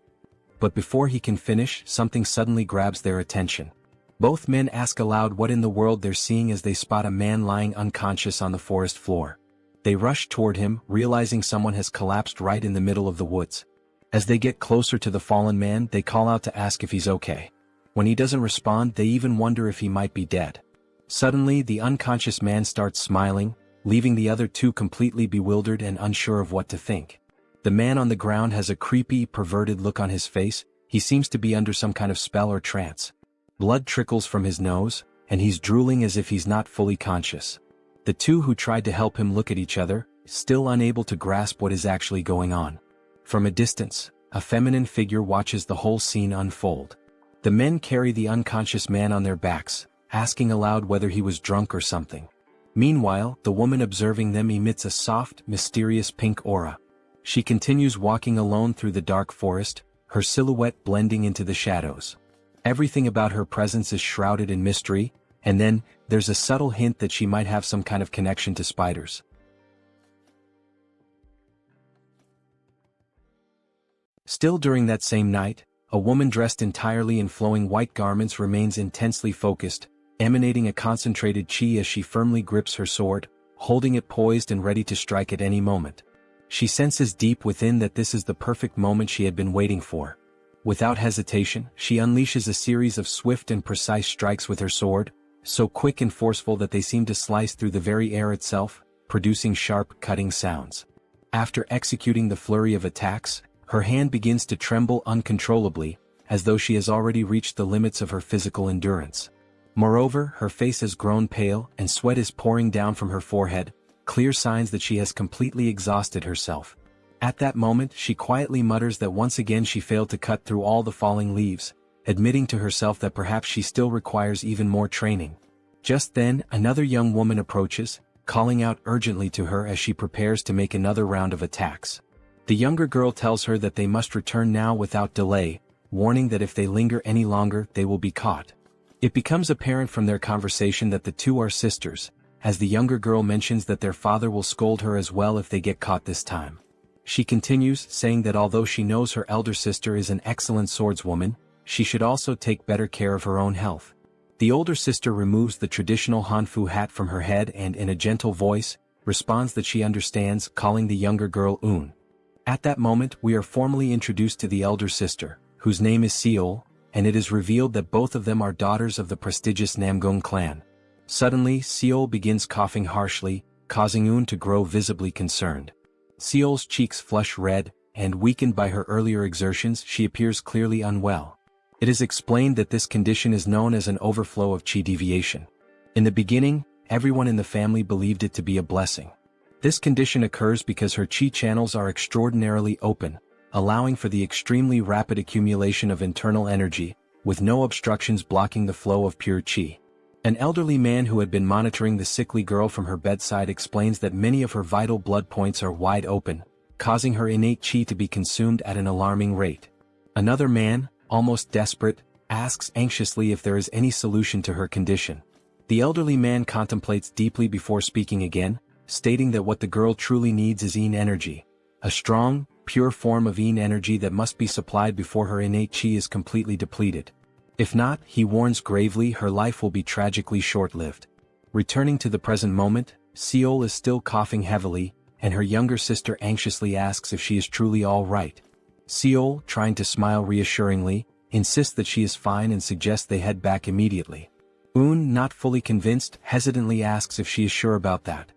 But before he can finish, something suddenly grabs their attention. Both men ask aloud what in the world they're seeing as they spot a man lying unconscious on the forest floor. They rush toward him, realizing someone has collapsed right in the middle of the woods. As they get closer to the fallen man, they call out to ask if he's okay. When he doesn't respond, they even wonder if he might be dead. Suddenly, the unconscious man starts smiling, leaving the other two completely bewildered and unsure of what to think. The man on the ground has a creepy, perverted look on his face. He seems to be under some kind of spell or trance. Blood trickles from his nose, and he's drooling as if he's not fully conscious. The two who tried to help him look at each other, still unable to grasp what is actually going on. From a distance, a feminine figure watches the whole scene unfold. The men carry the unconscious man on their backs, asking aloud whether he was drunk or something. Meanwhile, the woman observing them emits a soft, mysterious pink aura. She continues walking alone through the dark forest, her silhouette blending into the shadows. Everything about her presence is shrouded in mystery, and then, there's a subtle hint that she might have some kind of connection to spiders. Still during that same night, a woman dressed entirely in flowing white garments remains intensely focused, emanating a concentrated chi as she firmly grips her sword, holding it poised and ready to strike at any moment. She senses deep within that this is the perfect moment she had been waiting for. Without hesitation, she unleashes a series of swift and precise strikes with her sword, so quick and forceful that they seem to slice through the very air itself, producing sharp, cutting sounds. After executing the flurry of attacks, her hand begins to tremble uncontrollably, as though she has already reached the limits of her physical endurance. Moreover, her face has grown pale, and sweat is pouring down from her forehead, clear signs that she has completely exhausted herself. At that moment, she quietly mutters that once again she failed to cut through all the falling leaves, admitting to herself that perhaps she still requires even more training. Just then, another young woman approaches, calling out urgently to her as she prepares to make another round of attacks. The younger girl tells her that they must return now without delay, warning that if they linger any longer they will be caught. It becomes apparent from their conversation that the two are sisters, as the younger girl mentions that their father will scold her as well if they get caught this time. She continues, saying that although she knows her elder sister is an excellent swordswoman, she should also take better care of her own health. The older sister removes the traditional Hanfu hat from her head and in a gentle voice, responds that she understands, calling the younger girl Un. At that moment we are formally introduced to the elder sister, whose name is Seol, and it is revealed that both of them are daughters of the prestigious Namgung clan. Suddenly, Seol begins coughing harshly, causing Un to grow visibly concerned. Seol's cheeks flush red, and weakened by her earlier exertions, she appears clearly unwell. It is explained that this condition is known as an overflow of qi deviation. In the beginning, everyone in the family believed it to be a blessing. This condition occurs because her qi channels are extraordinarily open, allowing for the extremely rapid accumulation of internal energy, with no obstructions blocking the flow of pure qi. An elderly man who had been monitoring the sickly girl from her bedside explains that many of her vital blood points are wide open, causing her innate qi to be consumed at an alarming rate. Another man, almost desperate, asks anxiously if there is any solution to her condition. The elderly man contemplates deeply before speaking again, stating that what the girl truly needs is yin energy, a strong, pure form of yin energy that must be supplied before her innate qi is completely depleted. If not, he warns gravely, her life will be tragically short-lived. Returning to the present moment, Seol is still coughing heavily, and her younger sister anxiously asks if she is truly all right. Seol, trying to smile reassuringly, insists that she is fine and suggests they head back immediately. Un, not fully convinced, hesitantly asks if she is sure about that.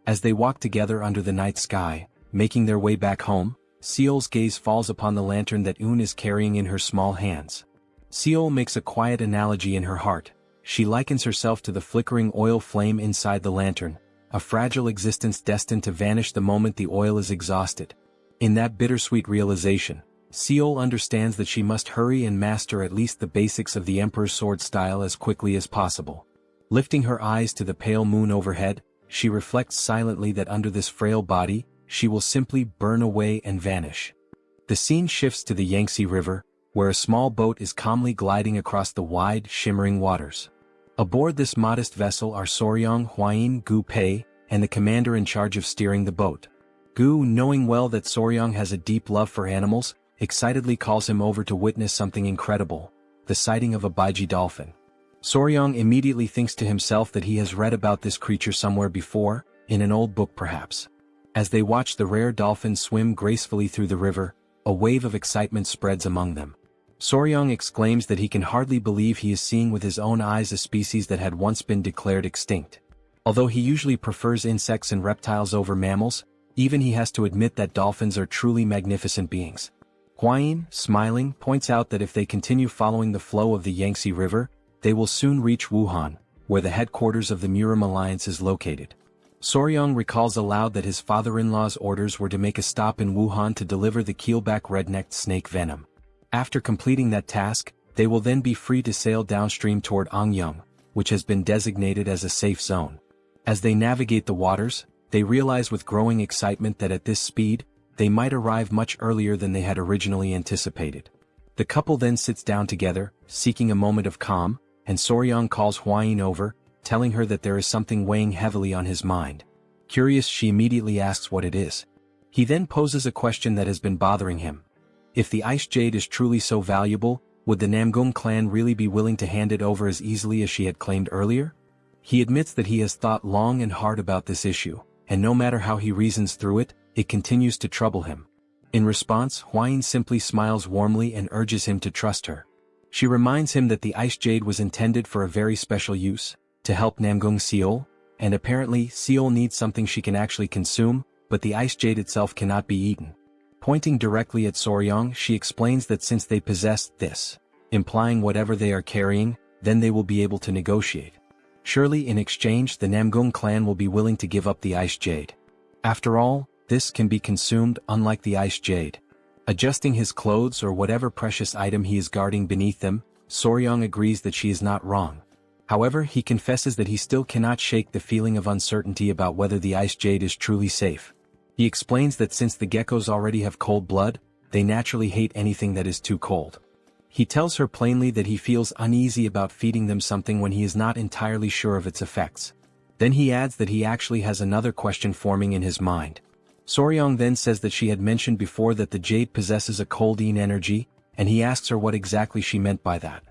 As they walk together under the night sky, making their way back home, Seol's gaze falls upon the lantern that Un is carrying in her small hands. Seol makes a quiet analogy in her heart. She likens herself to the flickering oil flame inside the lantern, a fragile existence destined to vanish the moment the oil is exhausted. In that bittersweet realization, Seol understands that she must hurry and master at least the basics of the Emperor's sword style as quickly as possible. Lifting her eyes to the pale moon overhead, she reflects silently that under this frail body, she will simply burn away and vanish. The scene shifts to the Yangtze River, where a small boat is calmly gliding across the wide, shimmering waters. Aboard this modest vessel are Soryong, Huayin, Gu Pei, and the commander in charge of steering the boat. Gu, knowing well that Soryong has a deep love for animals, excitedly calls him over to witness something incredible, the sighting of a baiji dolphin. Soryong immediately thinks to himself that he has read about this creature somewhere before, in an old book perhaps. As they watch the rare dolphin swim gracefully through the river, a wave of excitement spreads among them. Soryong exclaims that he can hardly believe he is seeing with his own eyes a species that had once been declared extinct. Although he usually prefers insects and reptiles over mammals, even he has to admit that dolphins are truly magnificent beings. Huayin, smiling, points out that if they continue following the flow of the Yangtze River, they will soon reach Wuhan, where the headquarters of the Murim alliance is located. Soryong recalls aloud that his father-in-law's orders were to make a stop in Wuhan to deliver the keelback red-necked snake venom. After completing that task, they will then be free to sail downstream toward Angyang, which has been designated as a safe zone. As they navigate the waters, they realize with growing excitement that at this speed, they might arrive much earlier than they had originally anticipated. The couple then sits down together, seeking a moment of calm, and Soryong calls Huayin over, telling her that there is something weighing heavily on his mind. Curious, she immediately asks what it is. He then poses a question that has been bothering him. If the ice jade is truly so valuable, would the Namgung clan really be willing to hand it over as easily as she had claimed earlier? He admits that he has thought long and hard about this issue, and no matter how he reasons through it, it continues to trouble him. In response, Huayin simply smiles warmly and urges him to trust her. She reminds him that the ice jade was intended for a very special use, to help Namgung Seol, and apparently Seol needs something she can actually consume, but the ice jade itself cannot be eaten. Pointing directly at Soryong, she explains that since they possess this, implying whatever they are carrying, then they will be able to negotiate. Surely in exchange the Namgung clan will be willing to give up the ice jade. After all, this can be consumed unlike the ice jade. Adjusting his clothes or whatever precious item he is guarding beneath them, Soryong agrees that she is not wrong. However, he confesses that he still cannot shake the feeling of uncertainty about whether the ice jade is truly safe. He explains that since the geckos already have cold blood, they naturally hate anything that is too cold. He tells her plainly that he feels uneasy about feeding them something when he is not entirely sure of its effects. Then he adds that he actually has another question forming in his mind. Soryong then says that she had mentioned before that the jade possesses a cold yin energy, and he asks her what exactly she meant by that.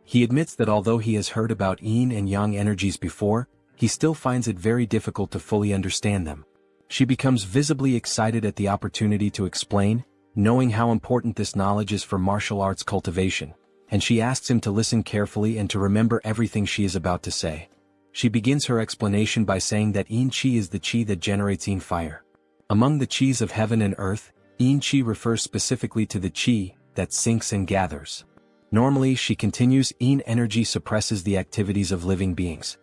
He admits that although he has heard about yin and yang energies before, he still finds it very difficult to fully understand them. She becomes visibly excited at the opportunity to explain, knowing how important this knowledge is for martial arts cultivation, and she asks him to listen carefully and to remember everything she is about to say. She begins her explanation by saying that yin qi is the qi that generates yin fire. Among the qis of heaven and earth, yin qi refers specifically to the qi that sinks and gathers. Normally, she continues, yin energy suppresses the activities of living beings.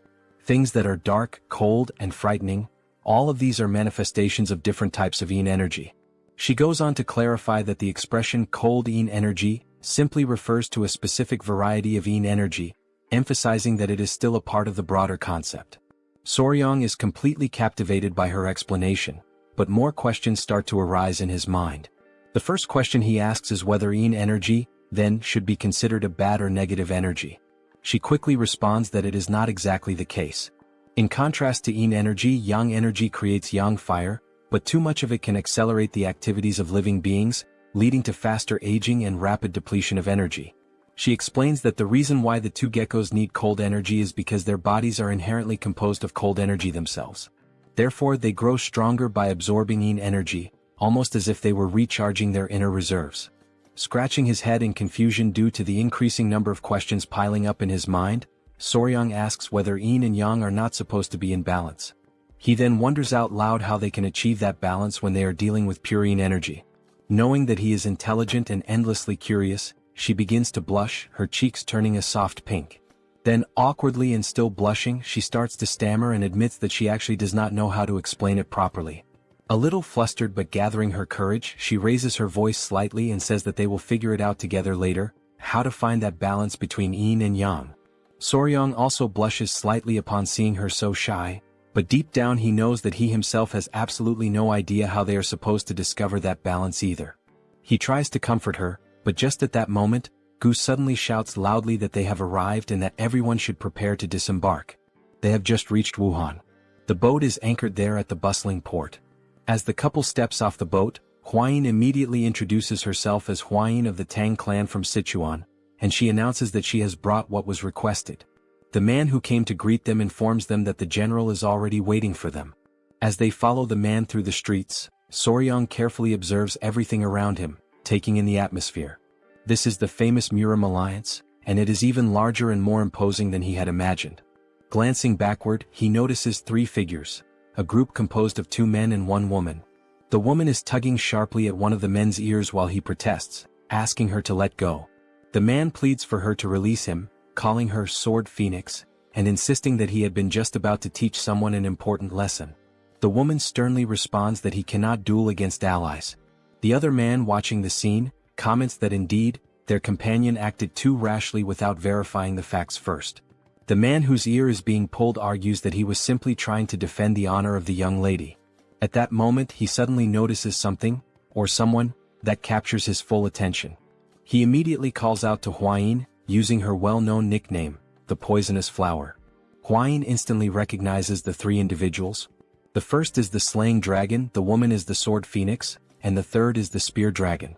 Things that are dark, cold, and frightening, all of these are manifestations of different types of yin energy. She goes on to clarify that the expression cold yin energy simply refers to a specific variety of yin energy, emphasizing that it is still a part of the broader concept. Soryong is completely captivated by her explanation, but more questions start to arise in his mind. The first question he asks is whether yin energy, then, should be considered a bad or negative energy. She quickly responds that it is not exactly the case. In contrast to yin energy, yang energy creates yang fire, but too much of it can accelerate the activities of living beings, leading to faster aging and rapid depletion of energy. She explains that the reason why the two geckos need cold energy is because their bodies are inherently composed of cold energy themselves. Therefore, they grow stronger by absorbing yin energy, almost as if they were recharging their inner reserves. Scratching his head in confusion due to the increasing number of questions piling up in his mind, Soryong asks whether yin and yang are not supposed to be in balance. He then wonders out loud how they can achieve that balance when they are dealing with pure yin energy. Knowing that he is intelligent and endlessly curious, she begins to blush, her cheeks turning a soft pink. Then, awkwardly and still blushing, she starts to stammer and admits that she actually does not know how to explain it properly. A little flustered but gathering her courage, she raises her voice slightly and says that they will figure it out together later, how to find that balance between yin and yang. Soryong also blushes slightly upon seeing her so shy, but deep down he knows that he himself has absolutely no idea how they are supposed to discover that balance either. He tries to comfort her, but just at that moment, Gu suddenly shouts loudly that they have arrived and that everyone should prepare to disembark. They have just reached Wuhan. The boat is anchored there at the bustling port. As the couple steps off the boat, Huayin immediately introduces herself as Huayin of the Tang Clan from Sichuan, and she announces that she has brought what was requested. The man who came to greet them informs them that the general is already waiting for them. As they follow the man through the streets, Soryong carefully observes everything around him, taking in the atmosphere. This is the famous Murim alliance, and it is even larger and more imposing than he had imagined. Glancing backward, he notices three figures, a group composed of 2 men and 1 woman. The woman is tugging sharply at one of the men's ears while he protests, asking her to let go. The man pleads for her to release him, calling her Sword Phoenix, and insisting that he had been just about to teach someone an important lesson. The woman sternly responds that he cannot duel against allies. The other man watching the scene, comments that indeed, their companion acted too rashly without verifying the facts first. The man whose ear is being pulled argues that he was simply trying to defend the honor of the young lady. At that moment he suddenly notices something, or someone, that captures his full attention. He immediately calls out to Huayin, using her well-known nickname, the Poisonous Flower. Huayin instantly recognizes the 3 individuals. The first is the Slaying Dragon, the woman is the Sword Phoenix, and the third is the Spear Dragon.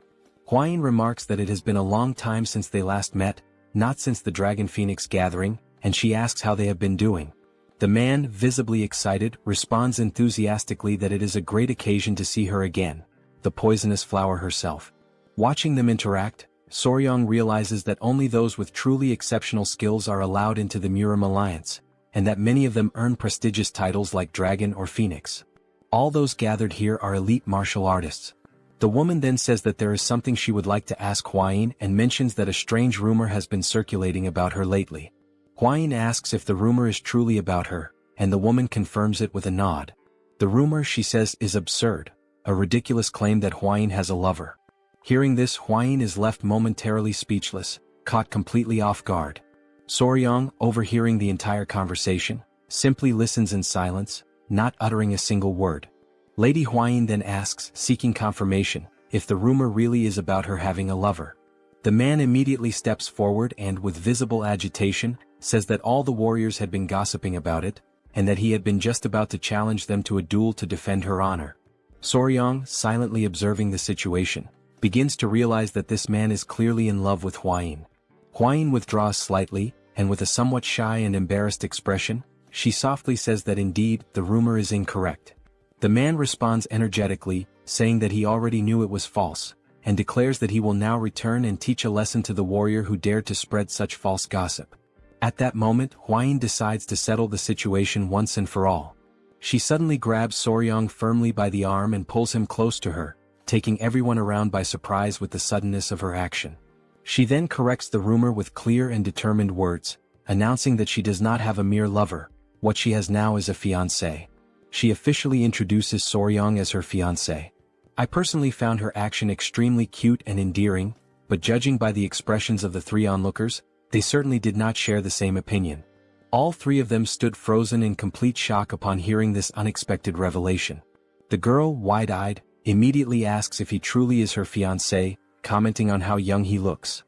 Huayin remarks that it has been a long time since they last met, not since the Dragon Phoenix gathering, and she asks how they have been doing. The man, visibly excited, responds enthusiastically that it is a great occasion to see her again, the Poisonous Flower herself. Watching them interact, Soryong realizes that only those with truly exceptional skills are allowed into the Murim Alliance, and that many of them earn prestigious titles like Dragon or Phoenix. All those gathered here are elite martial artists. The woman then says that there is something she would like to ask Huayin and mentions that a strange rumor has been circulating about her lately. Huayin asks if the rumor is truly about her, and the woman confirms it with a nod. The rumor, she says, is absurd, a ridiculous claim that Huayin has a lover. Hearing this, Huayin is left momentarily speechless, caught completely off guard. Soryang, overhearing the entire conversation, simply listens in silence, not uttering a single word. Lady Huayin then asks, seeking confirmation, if the rumor really is about her having a lover. The man immediately steps forward and, with visible agitation, says that all the warriors had been gossiping about it, and that he had been just about to challenge them to a duel to defend her honor. Soryang, silently observing the situation, begins to realize that this man is clearly in love with Huayin. Huayin withdraws slightly, and with a somewhat shy and embarrassed expression, she softly says that indeed, the rumor is incorrect. The man responds energetically, saying that he already knew it was false, and declares that he will now return and teach a lesson to the warrior who dared to spread such false gossip. At that moment, Huayin decides to settle the situation once and for all. She suddenly grabs Soryang firmly by the arm and pulls him close to her, taking everyone around by surprise with the suddenness of her action. She then corrects the rumor with clear and determined words, announcing that she does not have a mere lover, what she has now is a fiancé. She officially introduces Soryang as her fiancé. I personally found her action extremely cute and endearing, but judging by the expressions of the three onlookers, they certainly did not share the same opinion. All three of them stood frozen in complete shock upon hearing this unexpected revelation. The girl, wide-eyed, immediately asks if he truly is her fiancé, commenting on how young he looks.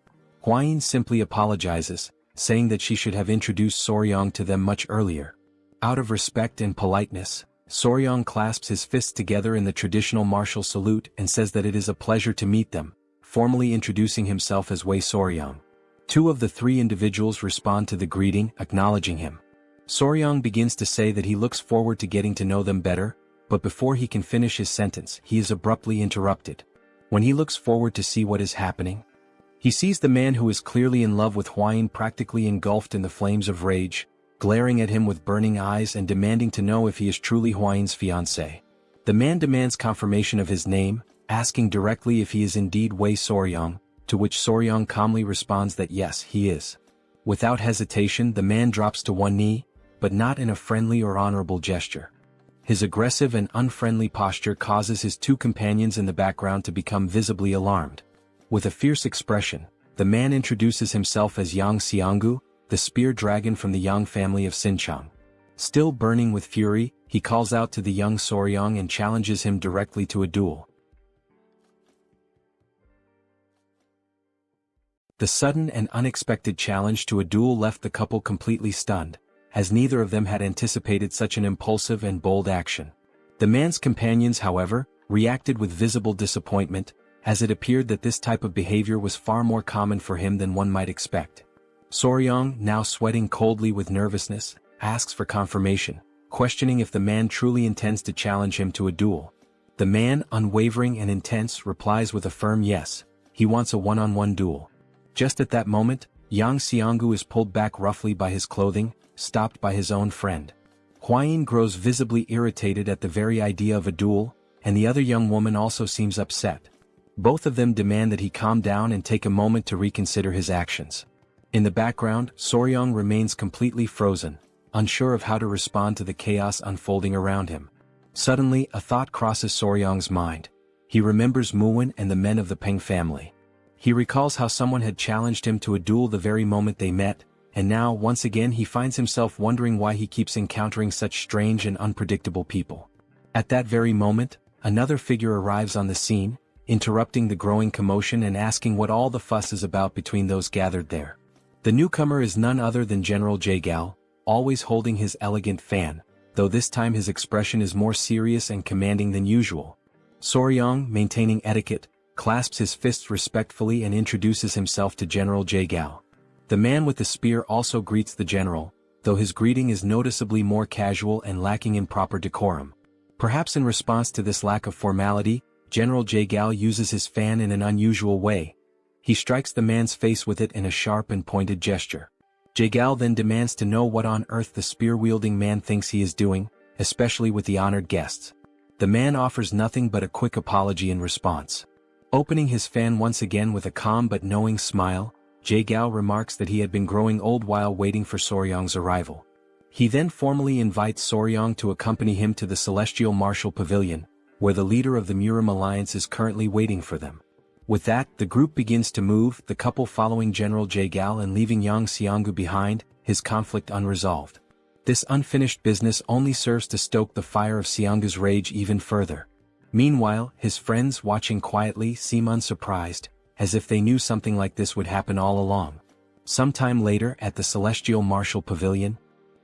Huayin simply apologizes, saying that she should have introduced Soryang to them much earlier. Out of respect and politeness, Soryang clasps his fists together in the traditional martial salute and says that it is a pleasure to meet them, formally introducing himself as Wei Soryang. Two of the three individuals respond to the greeting, acknowledging him. Soryang begins to say that he looks forward to getting to know them better, but before he can finish his sentence, he is abruptly interrupted. When he looks forward to see what is happening, he sees the man who is clearly in love with Huayin practically engulfed in the flames of rage, glaring at him with burning eyes and demanding to know if he is truly Huayin's fiancé. The man demands confirmation of his name, asking directly if he is indeed Wei Soryang, to which Soryang calmly responds that yes, he is. Without hesitation, the man drops to one knee, but not in a friendly or honorable gesture. His aggressive and unfriendly posture causes his two companions in the background to become visibly alarmed. With a fierce expression, the man introduces himself as Yang Xianggu, the spear dragon from the Yang family of Sichuan. Still burning with fury, he calls out to the young Soryang and challenges him directly to a duel. The sudden and unexpected challenge to a duel left the couple completely stunned, as neither of them had anticipated such an impulsive and bold action. The man's companions, however, reacted with visible disappointment, as it appeared that this type of behavior was far more common for him than one might expect. Soryang, now sweating coldly with nervousness, asks for confirmation, questioning if the man truly intends to challenge him to a duel. The man, unwavering and intense, replies with a firm yes, he wants a one-on-one duel. Just at that moment, Yang Xianggu is pulled back roughly by his clothing, stopped by his own friend. Huayin grows visibly irritated at the very idea of a duel, and the other young woman also seems upset. Both of them demand that he calm down and take a moment to reconsider his actions. In the background, Soryang remains completely frozen, unsure of how to respond to the chaos unfolding around him. Suddenly, a thought crosses Soryang's mind. He remembers Murim and the men of the Peng family. He recalls how someone had challenged him to a duel the very moment they met, and now, once again, he finds himself wondering why he keeps encountering such strange and unpredictable people. At that very moment, another figure arrives on the scene, interrupting the growing commotion and asking what all the fuss is about between those gathered there. The newcomer is none other than General Jaegao, always holding his elegant fan, though this time his expression is more serious and commanding than usual. Soryang, maintaining etiquette, clasps his fists respectfully and introduces himself to General Jaegao. The man with the spear also greets the general, though his greeting is noticeably more casual and lacking in proper decorum. Perhaps in response to this lack of formality, General Jaegao uses his fan in an unusual way. He strikes the man's face with it in a sharp and pointed gesture. Jaegao then demands to know what on earth the spear-wielding man thinks he is doing, especially with the honored guests. The man offers nothing but a quick apology in response. Opening his fan once again with a calm but knowing smile, Jaegao remarks that he had been growing old while waiting for Soryang's arrival. He then formally invites Soryang to accompany him to the Celestial Martial Pavilion, where the leader of the Murim alliance is currently waiting for them. With that, the group begins to move, the couple following General Jaegal and leaving Yang Xianggu behind, his conflict unresolved. This unfinished business only serves to stoke the fire of Xianggu's rage even further. Meanwhile, his friends watching quietly seem unsurprised, as if they knew something like this would happen all along. Sometime later at the Celestial Martial Pavilion,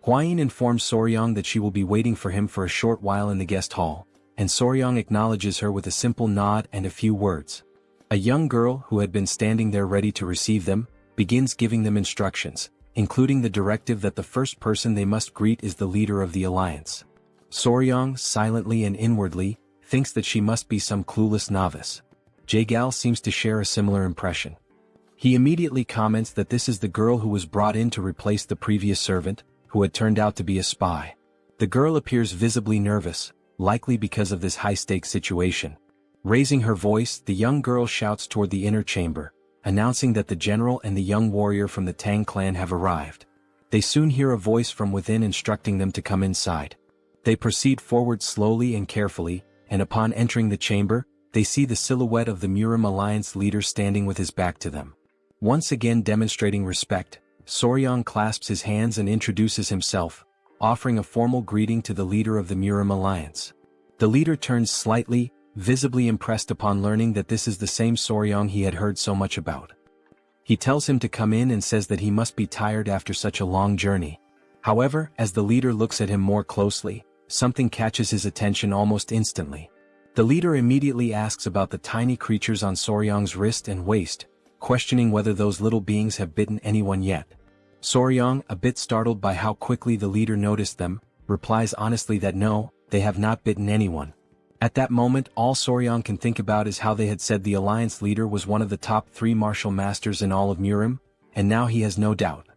Huayin informs Soryang that she will be waiting for him for a short while in the guest hall, and Soryang acknowledges her with a simple nod and a few words. A young girl who had been standing there ready to receive them, begins giving them instructions, including the directive that the first person they must greet is the leader of the alliance. Soryang, silently and inwardly, thinks that she must be some clueless novice. Jaegal seems to share a similar impression. He immediately comments that this is the girl who was brought in to replace the previous servant, who had turned out to be a spy. The girl appears visibly nervous, likely because of this high-stakes situation. Raising her voice, the young girl shouts toward the inner chamber, announcing that the general and the young warrior from the Tang clan have arrived. They soon hear a voice from within instructing them to come inside. They proceed forward slowly and carefully, and upon entering the chamber, they see the silhouette of the Murim alliance leader standing with his back to them. Once again demonstrating respect, Soryang clasps his hands and introduces himself, offering a formal greeting to the leader of the Murim alliance. The leader turns slightly, visibly impressed upon learning that this is the same Soryang he had heard so much about. He tells him to come in and says that he must be tired after such a long journey. However, as the leader looks at him more closely, something catches his attention almost instantly. The leader immediately asks about the tiny creatures on Soryang's wrist and waist, questioning whether those little beings have bitten anyone yet. Soryang, a bit startled by how quickly the leader noticed them, replies honestly that no, they have not bitten anyone. At that moment, all Soryang can think about is how they had said the alliance leader was one of the top 3 martial masters in all of Murim, and now he has no doubt.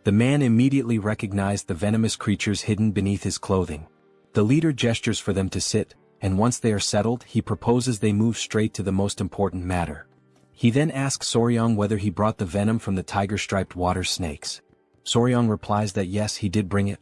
The man immediately recognized the venomous creatures hidden beneath his clothing. The leader gestures for them to sit, and once they are settled, he proposes they move straight to the most important matter. He then asks Soryang whether he brought the venom from the tiger-striped water snakes. Soryang replies that yes, he did bring it.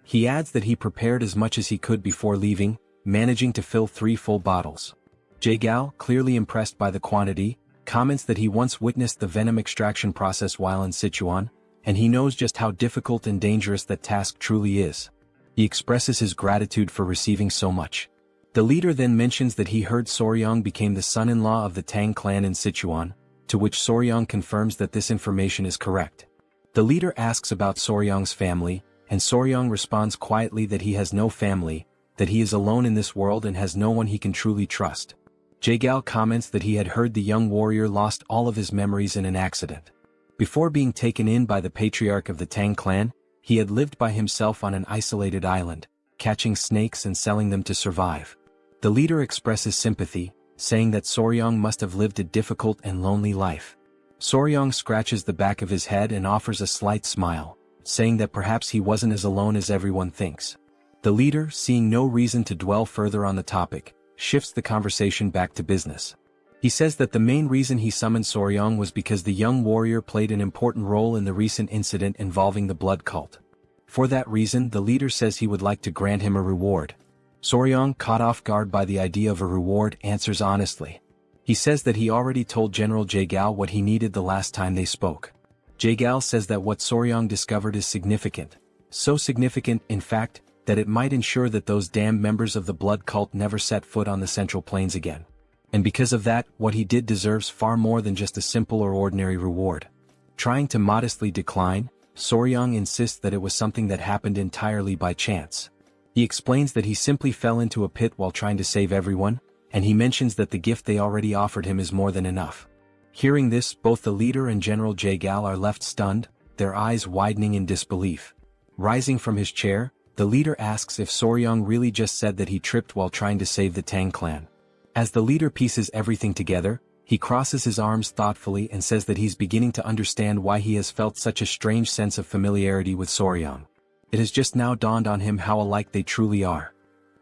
He adds that he prepared as much as he could before leaving, managing to fill 3 full bottles. Jaegal, clearly impressed by the quantity, comments that he once witnessed the venom extraction process while in Sichuan, and he knows just how difficult and dangerous that task truly is. He expresses his gratitude for receiving so much. The leader then mentions that he heard Soryang became the son-in-law of the Tang clan in Sichuan, to which Soryang confirms that this information is correct. The leader asks about Soryang's family, and Soryang responds quietly that he has no family, that he is alone in this world and has no one he can truly trust. Jaegal comments that he had heard the young warrior lost all of his memories in an accident. Before being taken in by the patriarch of the Tang clan, he had lived by himself on an isolated island, catching snakes and selling them to survive. The leader expresses sympathy, saying that Soryang must have lived a difficult and lonely life. Soryang scratches the back of his head and offers a slight smile, saying that perhaps he wasn't as alone as everyone thinks. The leader, seeing no reason to dwell further on the topic, shifts the conversation back to business. He says that the main reason he summoned Soryang was because the young warrior played an important role in the recent incident involving the blood cult. For that reason, the leader says he would like to grant him a reward. Soryang, caught off guard by the idea of a reward, answers honestly. He says that he already told General Jaegal what he needed the last time they spoke. Jaegal says that what Soryang discovered is significant. So significant, in fact, that it might ensure that those damned members of the blood cult never set foot on the Central Plains again. And because of that, what he did deserves far more than just a simple or ordinary reward. Trying to modestly decline, Soryang insists that it was something that happened entirely by chance. He explains that he simply fell into a pit while trying to save everyone, and he mentions that the gift they already offered him is more than enough. Hearing this, both the leader and General Jaegal are left stunned, their eyes widening in disbelief. Rising from his chair, the leader asks if Soryang really just said that he tripped while trying to save the Tang clan. As the leader pieces everything together, he crosses his arms thoughtfully and says that he's beginning to understand why he has felt such a strange sense of familiarity with Soryang. It has just now dawned on him how alike they truly are.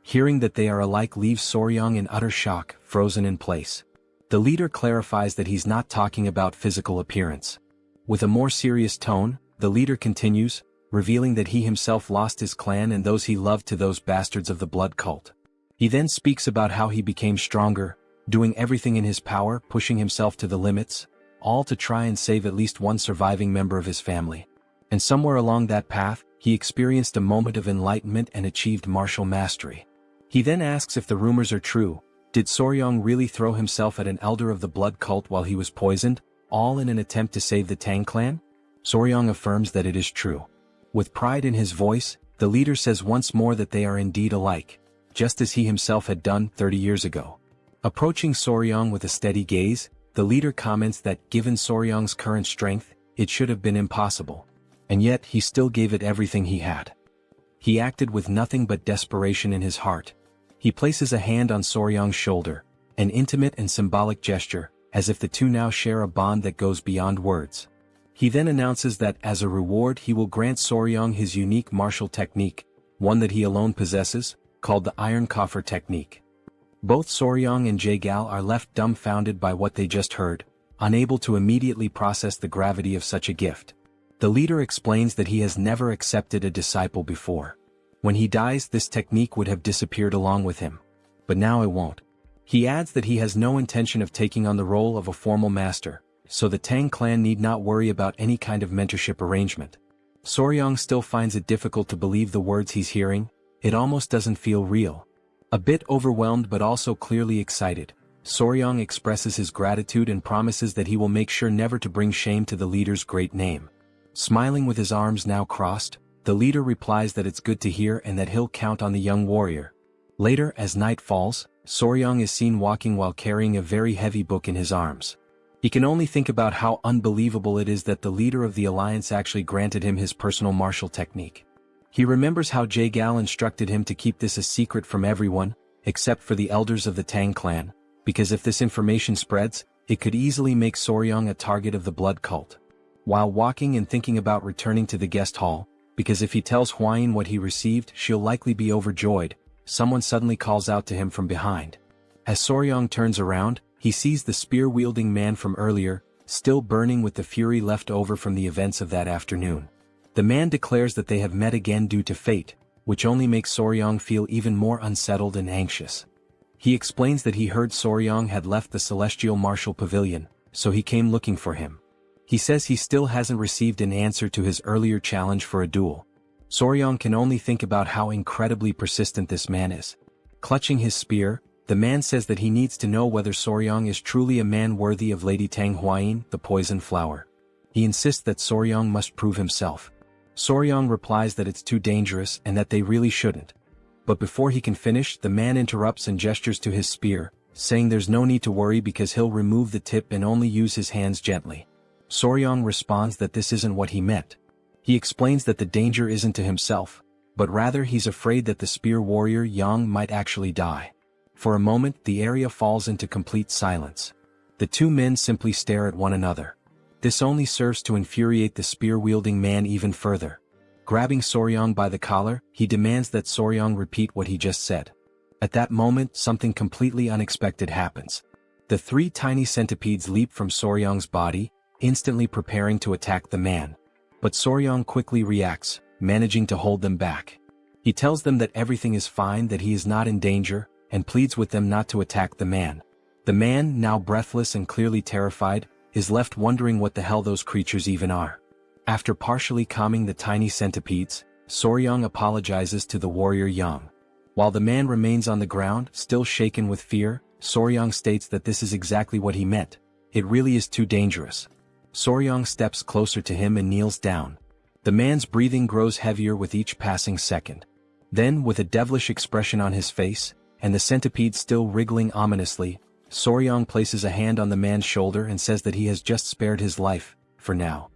Hearing that they are alike leaves Soryang in utter shock, frozen in place. The leader clarifies that he's not talking about physical appearance. With a more serious tone, the leader continues, revealing that he himself lost his clan and those he loved to those bastards of the blood cult. He then speaks about how he became stronger, doing everything in his power, pushing himself to the limits, all to try and save at least one surviving member of his family. And somewhere along that path, he experienced a moment of enlightenment and achieved martial mastery. He then asks if the rumors are true. Did Soryong really throw himself at an elder of the blood cult while he was poisoned, all in an attempt to save the Tang clan? Soryong affirms that it is true. With pride in his voice, the leader says once more that they are indeed alike, just as he himself had done 30 years ago. Approaching Soryong with a steady gaze, the leader comments that given Soryong's current strength, it should have been impossible. And yet he still gave it everything he had. He acted with nothing but desperation in his heart. He places a hand on Soryong's shoulder, an intimate and symbolic gesture, as if the two now share a bond that goes beyond words. He then announces that as a reward he will grant Soryong his unique martial technique, one that he alone possesses, called the Iron Coffer technique. Both Soryong and Jaegal are left dumbfounded by what they just heard, unable to immediately process the gravity of such a gift. The leader explains that he has never accepted a disciple before. When he dies, this technique would have disappeared along with him. But now it won't. He adds that he has no intention of taking on the role of a formal master, so the Tang clan need not worry about any kind of mentorship arrangement. Soryong still finds it difficult to believe the words he's hearing. It almost doesn't feel real. A bit overwhelmed but also clearly excited, Soryong expresses his gratitude and promises that he will make sure never to bring shame to the leader's great name. Smiling with his arms now crossed, the leader replies that it's good to hear and that he'll count on the young warrior. Later, as night falls, Soryong is seen walking while carrying a very heavy book in his arms. He can only think about how unbelievable it is that the leader of the alliance actually granted him his personal martial technique. He remembers how Jaegal instructed him to keep this a secret from everyone, except for the elders of the Tang clan, because if this information spreads, it could easily make Soryong a target of the blood cult. While walking and thinking about returning to the guest hall, because if he tells Hwayin what he received, she'll likely be overjoyed, someone suddenly calls out to him from behind. As Soryong turns around, he sees the spear-wielding man from earlier, still burning with the fury left over from the events of that afternoon. The man declares that they have met again due to fate, which only makes Soryong feel even more unsettled and anxious. He explains that he heard Soryong had left the Celestial Martial Pavilion, so he came looking for him. He says he still hasn't received an answer to his earlier challenge for a duel. Soryong can only think about how incredibly persistent this man is. Clutching his spear, the man says that he needs to know whether Soryong is truly a man worthy of Lady Tang Hwayin, the poison flower. He insists that Soryong must prove himself. Soryong replies that it's too dangerous and that they really shouldn't. But before he can finish, the man interrupts and gestures to his spear, saying there's no need to worry because he'll remove the tip and only use his hands gently. Soryong responds that this isn't what he meant. He explains that the danger isn't to himself, but rather he's afraid that the spear warrior Yang might actually die. For a moment, the area falls into complete silence. The two men simply stare at one another. This only serves to infuriate the spear-wielding man even further. Grabbing Soryong by the collar, he demands that Soryong repeat what he just said. At that moment, something completely unexpected happens. The three tiny centipedes leap from Soryong's body, instantly preparing to attack the man. But Soryong quickly reacts, managing to hold them back. He tells them that everything is fine, that he is not in danger, and pleads with them not to attack the man. The man, now breathless and clearly terrified, is left wondering what the hell those creatures even are. After partially calming the tiny centipedes, Soryong apologizes to the warrior Yang. While the man remains on the ground, still shaken with fear, Soryong states that this is exactly what he meant. It really is too dangerous. Soryong steps closer to him and kneels down. The man's breathing grows heavier with each passing second. Then, with a devilish expression on his face, and the centipede still wriggling ominously, Soryong places a hand on the man's shoulder and says that he has just spared his life, for now.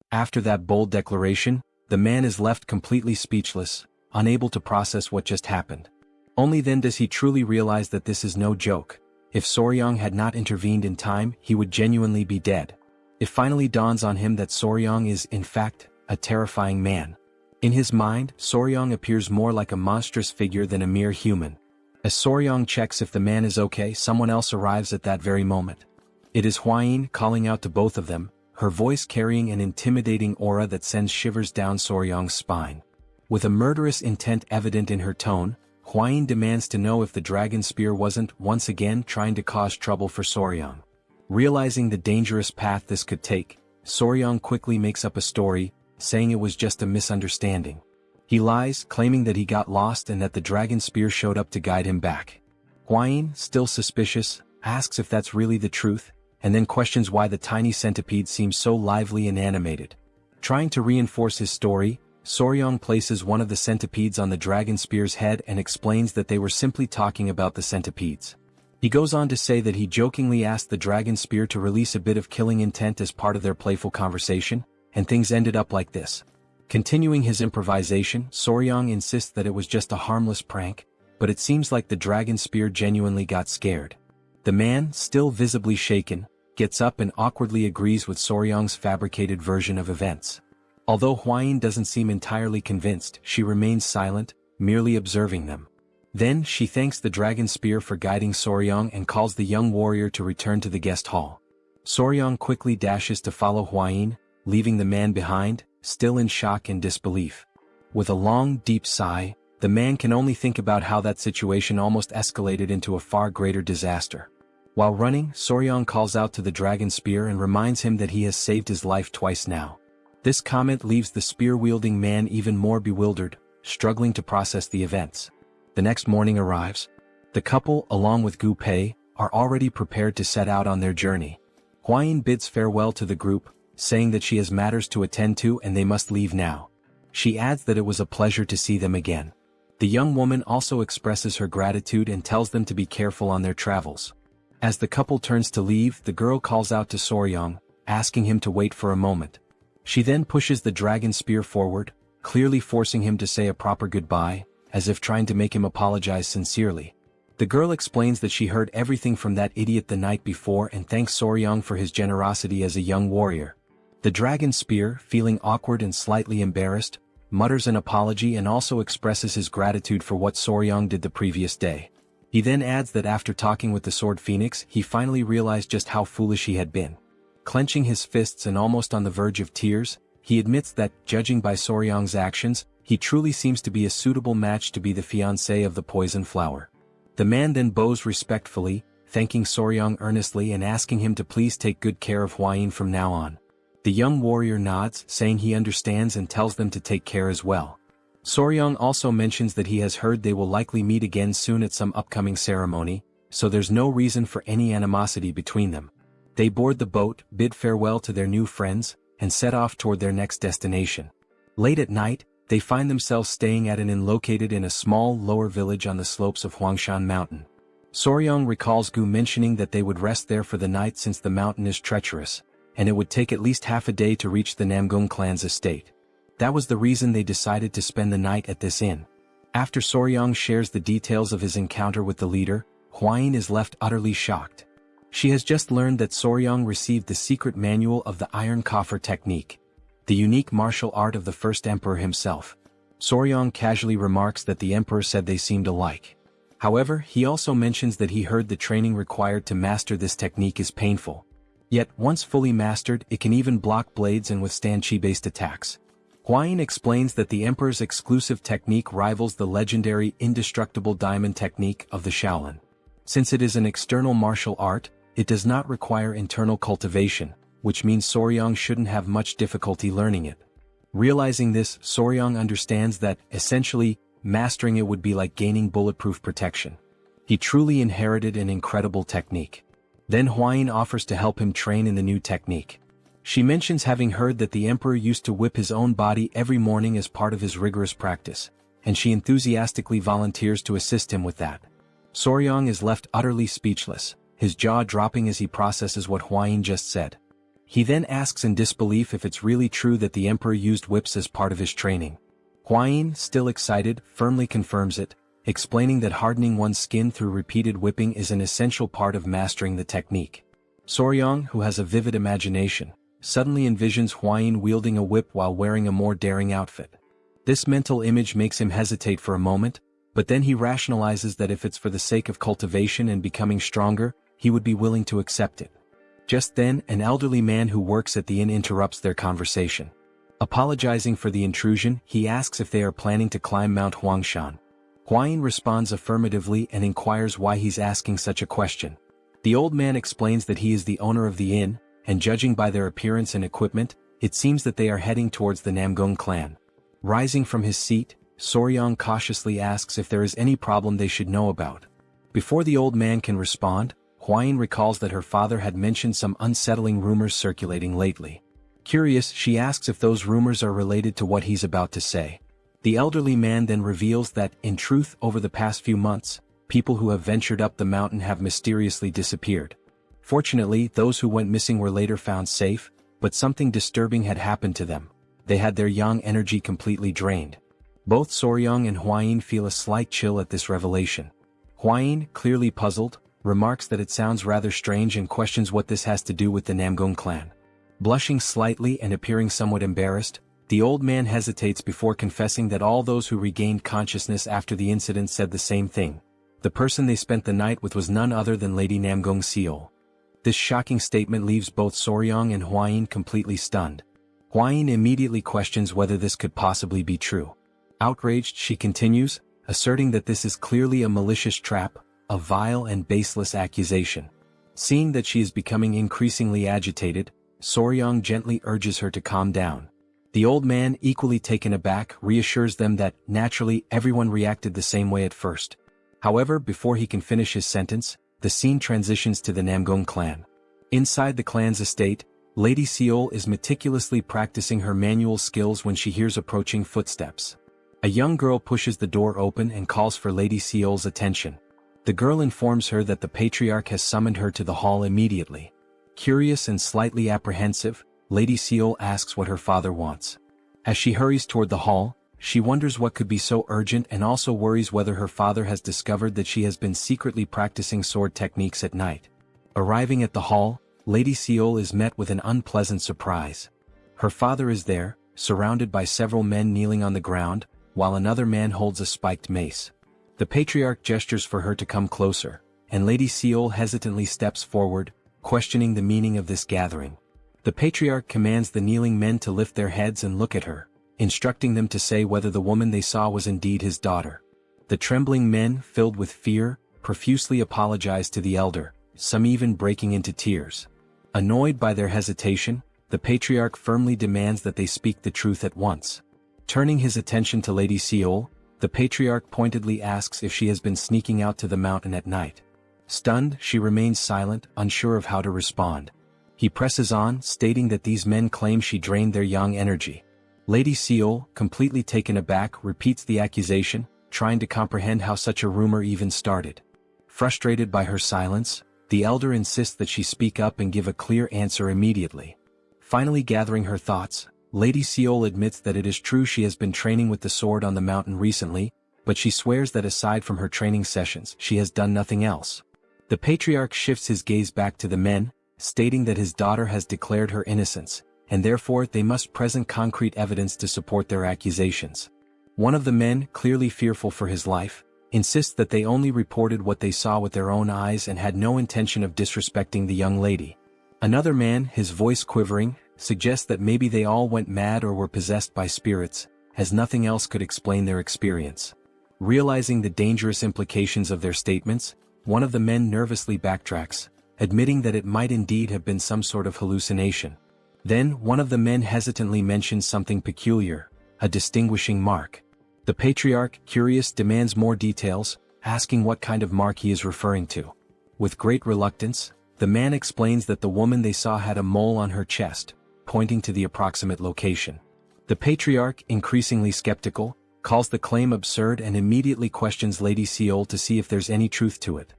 After that bold declaration, the man is left completely speechless, unable to process what just happened. Only then does he truly realize that this is no joke. If Soryong had not intervened in time, he would genuinely be dead. It finally dawns on him that Soryong is, in fact, a terrifying man. In his mind, Soryong appears more like a monstrous figure than a mere human. As Soryong checks if the man is okay, someone else arrives at that very moment. It is Hwayin calling out to both of them, her voice carrying an intimidating aura that sends shivers down Soryong's spine. With a murderous intent evident in her tone, Huayin demands to know if the dragon spear wasn't once again trying to cause trouble for Soryang. Realizing the dangerous path this could take, Soryang quickly makes up a story, saying it was just a misunderstanding. He lies, claiming that he got lost and that the dragon spear showed up to guide him back. Huayin, still suspicious, asks if that's really the truth, and then questions why the tiny centipede seems so lively and animated. Trying to reinforce his story, Soryang places one of the centipedes on the dragon spear's head and explains that they were simply talking about the centipedes. He goes on to say that he jokingly asked the dragon spear to release a bit of killing intent as part of their playful conversation, and things ended up like this. Continuing his improvisation, Soryang insists that it was just a harmless prank, but it seems like the dragon spear genuinely got scared. The man, still visibly shaken, gets up and awkwardly agrees with Soryang's fabricated version of events. Although Huayin doesn't seem entirely convinced, she remains silent, merely observing them. Then she thanks the dragon spear for guiding Soryang and calls the young warrior to return to the guest hall. Soryang quickly dashes to follow Huayin, leaving the man behind, still in shock and disbelief. With a long, deep sigh, the man can only think about how that situation almost escalated into a far greater disaster. While running, Soryang calls out to the dragon spear and reminds him that he has saved his life twice now. This comment leaves the spear-wielding man even more bewildered, struggling to process the events. The next morning arrives. The couple, along with Gu Pei, are already prepared to set out on their journey. Huayin bids farewell to the group, saying that she has matters to attend to and they must leave now. She adds that it was a pleasure to see them again. The young woman also expresses her gratitude and tells them to be careful on their travels. As the couple turns to leave, the girl calls out to Soryang, asking him to wait for a moment. She then pushes the dragon spear forward, clearly forcing him to say a proper goodbye, as if trying to make him apologize sincerely. The girl explains that she heard everything from that idiot the night before and thanks Soryang for his generosity as a young warrior. The dragon spear, feeling awkward and slightly embarrassed, mutters an apology and also expresses his gratitude for what Soryang did the previous day. He then adds that after talking with the Sword Phoenix, he finally realized just how foolish he had been. Clenching his fists and almost on the verge of tears, he admits that, judging by Soryang's actions, he truly seems to be a suitable match to be the fiancé of the poison flower. The man then bows respectfully, thanking Soryang earnestly and asking him to please take good care of Huayin from now on. The young warrior nods, saying he understands and tells them to take care as well. Soryang also mentions that he has heard they will likely meet again soon at some upcoming ceremony, so there's no reason for any animosity between them. They board the boat, bid farewell to their new friends, and set off toward their next destination. Late at night, they find themselves staying at an inn located in a small lower village on the slopes of Huangshan Mountain. Soryang recalls Gu mentioning that they would rest there for the night since the mountain is treacherous, and it would take at least half a day to reach the Namgung clan's estate. That was the reason they decided to spend the night at this inn. After Soryang shares the details of his encounter with the leader, Huayin is left utterly shocked. She has just learned that Soryang received the secret manual of the Iron Coffer technique, the unique martial art of the first emperor himself. Soryang casually remarks that the emperor said they seemed alike. However, he also mentions that he heard the training required to master this technique is painful. Yet, once fully mastered, it can even block blades and withstand chi-based attacks. Huayin explains that the emperor's exclusive technique rivals the legendary indestructible diamond technique of the Shaolin. Since it is an external martial art, it does not require internal cultivation, which means Soryang shouldn't have much difficulty learning it. Realizing this, Soryang understands that, essentially, mastering it would be like gaining bulletproof protection. He truly inherited an incredible technique. Then Huayin offers to help him train in the new technique. She mentions having heard that the emperor used to whip his own body every morning as part of his rigorous practice, and she enthusiastically volunteers to assist him with that. Soryang is left utterly speechless, his jaw dropping as he processes what Huayin just said. He then asks in disbelief if it's really true that the emperor used whips as part of his training. Huayin, still excited, firmly confirms it, explaining that hardening one's skin through repeated whipping is an essential part of mastering the technique. Soryang, who has a vivid imagination, suddenly envisions Huayin wielding a whip while wearing a more daring outfit. This mental image makes him hesitate for a moment, but then he rationalizes that if it's for the sake of cultivation and becoming stronger, he would be willing to accept it. Just then, an elderly man who works at the inn interrupts their conversation. Apologizing for the intrusion, he asks if they are planning to climb Mount Huangshan. Huayin responds affirmatively and inquires why he's asking such a question. The old man explains that he is the owner of the inn, and judging by their appearance and equipment, it seems that they are heading towards the Namgung clan. Rising from his seat, Soryong cautiously asks if there is any problem they should know about. Before the old man can respond, Huayin recalls that her father had mentioned some unsettling rumors circulating lately. Curious, she asks if those rumors are related to what he's about to say. The elderly man then reveals that, in truth, over the past few months, people who have ventured up the mountain have mysteriously disappeared. Fortunately, those who went missing were later found safe, but something disturbing had happened to them. They had their yang energy completely drained. Both Soryong and Huayin feel a slight chill at this revelation. Huayin, clearly puzzled, remarks that it sounds rather strange and questions what this has to do with the Namgung clan. Blushing slightly and appearing somewhat embarrassed, the old man hesitates before confessing that all those who regained consciousness after the incident said the same thing. The person they spent the night with was none other than Lady Namgung Seol. This shocking statement leaves both Soryong and Huayin completely stunned. Huayin immediately questions whether this could possibly be true. Outraged, she continues, asserting that this is clearly a malicious trap, a vile and baseless accusation. Seeing that she is becoming increasingly agitated, Soryong gently urges her to calm down. The old man, equally taken aback, reassures them that, naturally, everyone reacted the same way at first. However, before he can finish his sentence, the scene transitions to the Namgung clan. Inside the clan's estate, Lady Seol is meticulously practicing her manual skills when she hears approaching footsteps. A young girl pushes the door open and calls for Lady Seol's attention. The girl informs her that the patriarch has summoned her to the hall immediately. Curious and slightly apprehensive, Lady Seol asks what her father wants. As she hurries toward the hall, she wonders what could be so urgent and also worries whether her father has discovered that she has been secretly practicing sword techniques at night. Arriving at the hall, Lady Seol is met with an unpleasant surprise. Her father is there, surrounded by several men kneeling on the ground, while another man holds a spiked mace. The patriarch gestures for her to come closer, and Lady Seol hesitantly steps forward, questioning the meaning of this gathering. The patriarch commands the kneeling men to lift their heads and look at her, instructing them to say whether the woman they saw was indeed his daughter. The trembling men, filled with fear, profusely apologize to the elder, some even breaking into tears. Annoyed by their hesitation, the patriarch firmly demands that they speak the truth at once. Turning his attention to Lady Seol, the patriarch pointedly asks if she has been sneaking out to the mountain at night. Stunned, she remains silent, unsure of how to respond. He presses on, stating that these men claim she drained their yang energy. Lady Seol, completely taken aback, repeats the accusation, trying to comprehend how such a rumor even started. Frustrated by her silence, the elder insists that she speak up and give a clear answer immediately. Finally gathering her thoughts, Lady Seol admits that it is true she has been training with the sword on the mountain recently, but she swears that aside from her training sessions, she has done nothing else. The patriarch shifts his gaze back to the men, stating that his daughter has declared her innocence, and therefore they must present concrete evidence to support their accusations. One of the men, clearly fearful for his life, insists that they only reported what they saw with their own eyes and had no intention of disrespecting the young lady. Another man, his voice quivering, suggests that maybe they all went mad or were possessed by spirits, as nothing else could explain their experience. Realizing the dangerous implications of their statements, one of the men nervously backtracks, admitting that it might indeed have been some sort of hallucination. Then, one of the men hesitantly mentions something peculiar, a distinguishing mark. The patriarch, curious, demands more details, asking what kind of mark he is referring to. With great reluctance, the man explains that the woman they saw had a mole on her chest, pointing to the approximate location. The patriarch, increasingly skeptical, calls the claim absurd and immediately questions Lady Seol to see if there's any truth to it.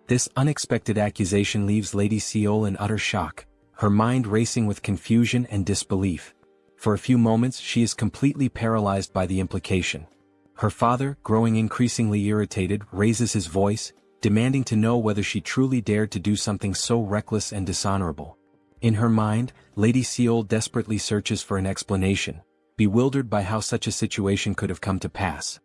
This unexpected accusation leaves Lady Seol in utter shock, her mind racing with confusion and disbelief. For a few moments she is completely paralyzed by the implication. Her father, growing increasingly irritated, raises his voice, demanding to know whether she truly dared to do something so reckless and dishonorable. In her mind, Lady Seol desperately searches for an explanation, bewildered by how such a situation could have come to pass.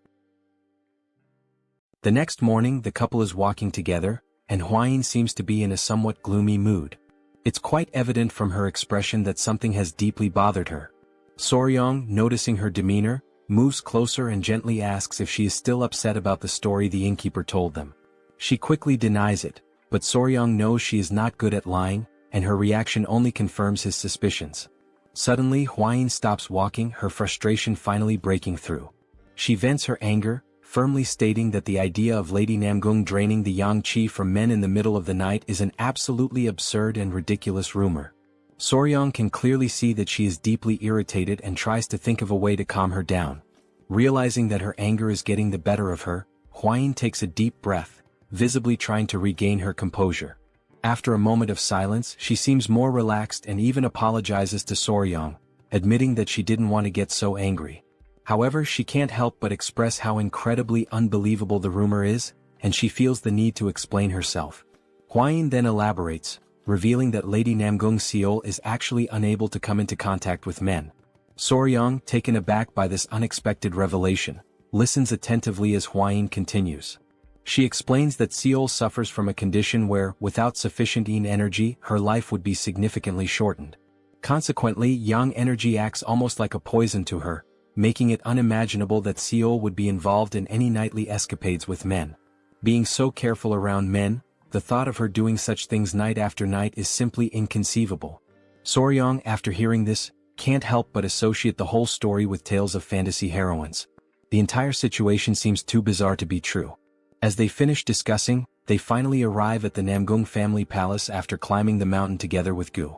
The next morning the couple is walking together, and Huayin seems to be in a somewhat gloomy mood. It's quite evident from her expression that something has deeply bothered her. Soryong, noticing her demeanor, moves closer and gently asks if she is still upset about the story the innkeeper told them. She quickly denies it, but Soryong knows she is not good at lying, and her reaction only confirms his suspicions. Suddenly Hwain stops walking, her frustration finally breaking through. She vents her anger, firmly stating that the idea of Lady Namgung draining the yang qi from men in the middle of the night is an absolutely absurd and ridiculous rumor. Soryong can clearly see that she is deeply irritated and tries to think of a way to calm her down. Realizing that her anger is getting the better of her, Hwain takes a deep breath, visibly trying to regain her composure. After a moment of silence, she seems more relaxed and even apologizes to Soryong, admitting that she didn't want to get so angry. However, she can't help but express how incredibly unbelievable the rumor is, and she feels the need to explain herself. Hwain then elaborates, revealing that Lady Namgung Seol is actually unable to come into contact with men. Soryong, taken aback by this unexpected revelation, listens attentively as Hwain continues. She explains that Seol suffers from a condition where, without sufficient yin energy, her life would be significantly shortened. Consequently, yang energy acts almost like a poison to her, making it unimaginable that Seol would be involved in any nightly escapades with men. Being so careful around men, the thought of her doing such things night after night is simply inconceivable. Soryong, after hearing this, can't help but associate the whole story with tales of fantasy heroines. The entire situation seems too bizarre to be true. As they finish discussing, they finally arrive at the Namgung family palace after climbing the mountain together with Gu.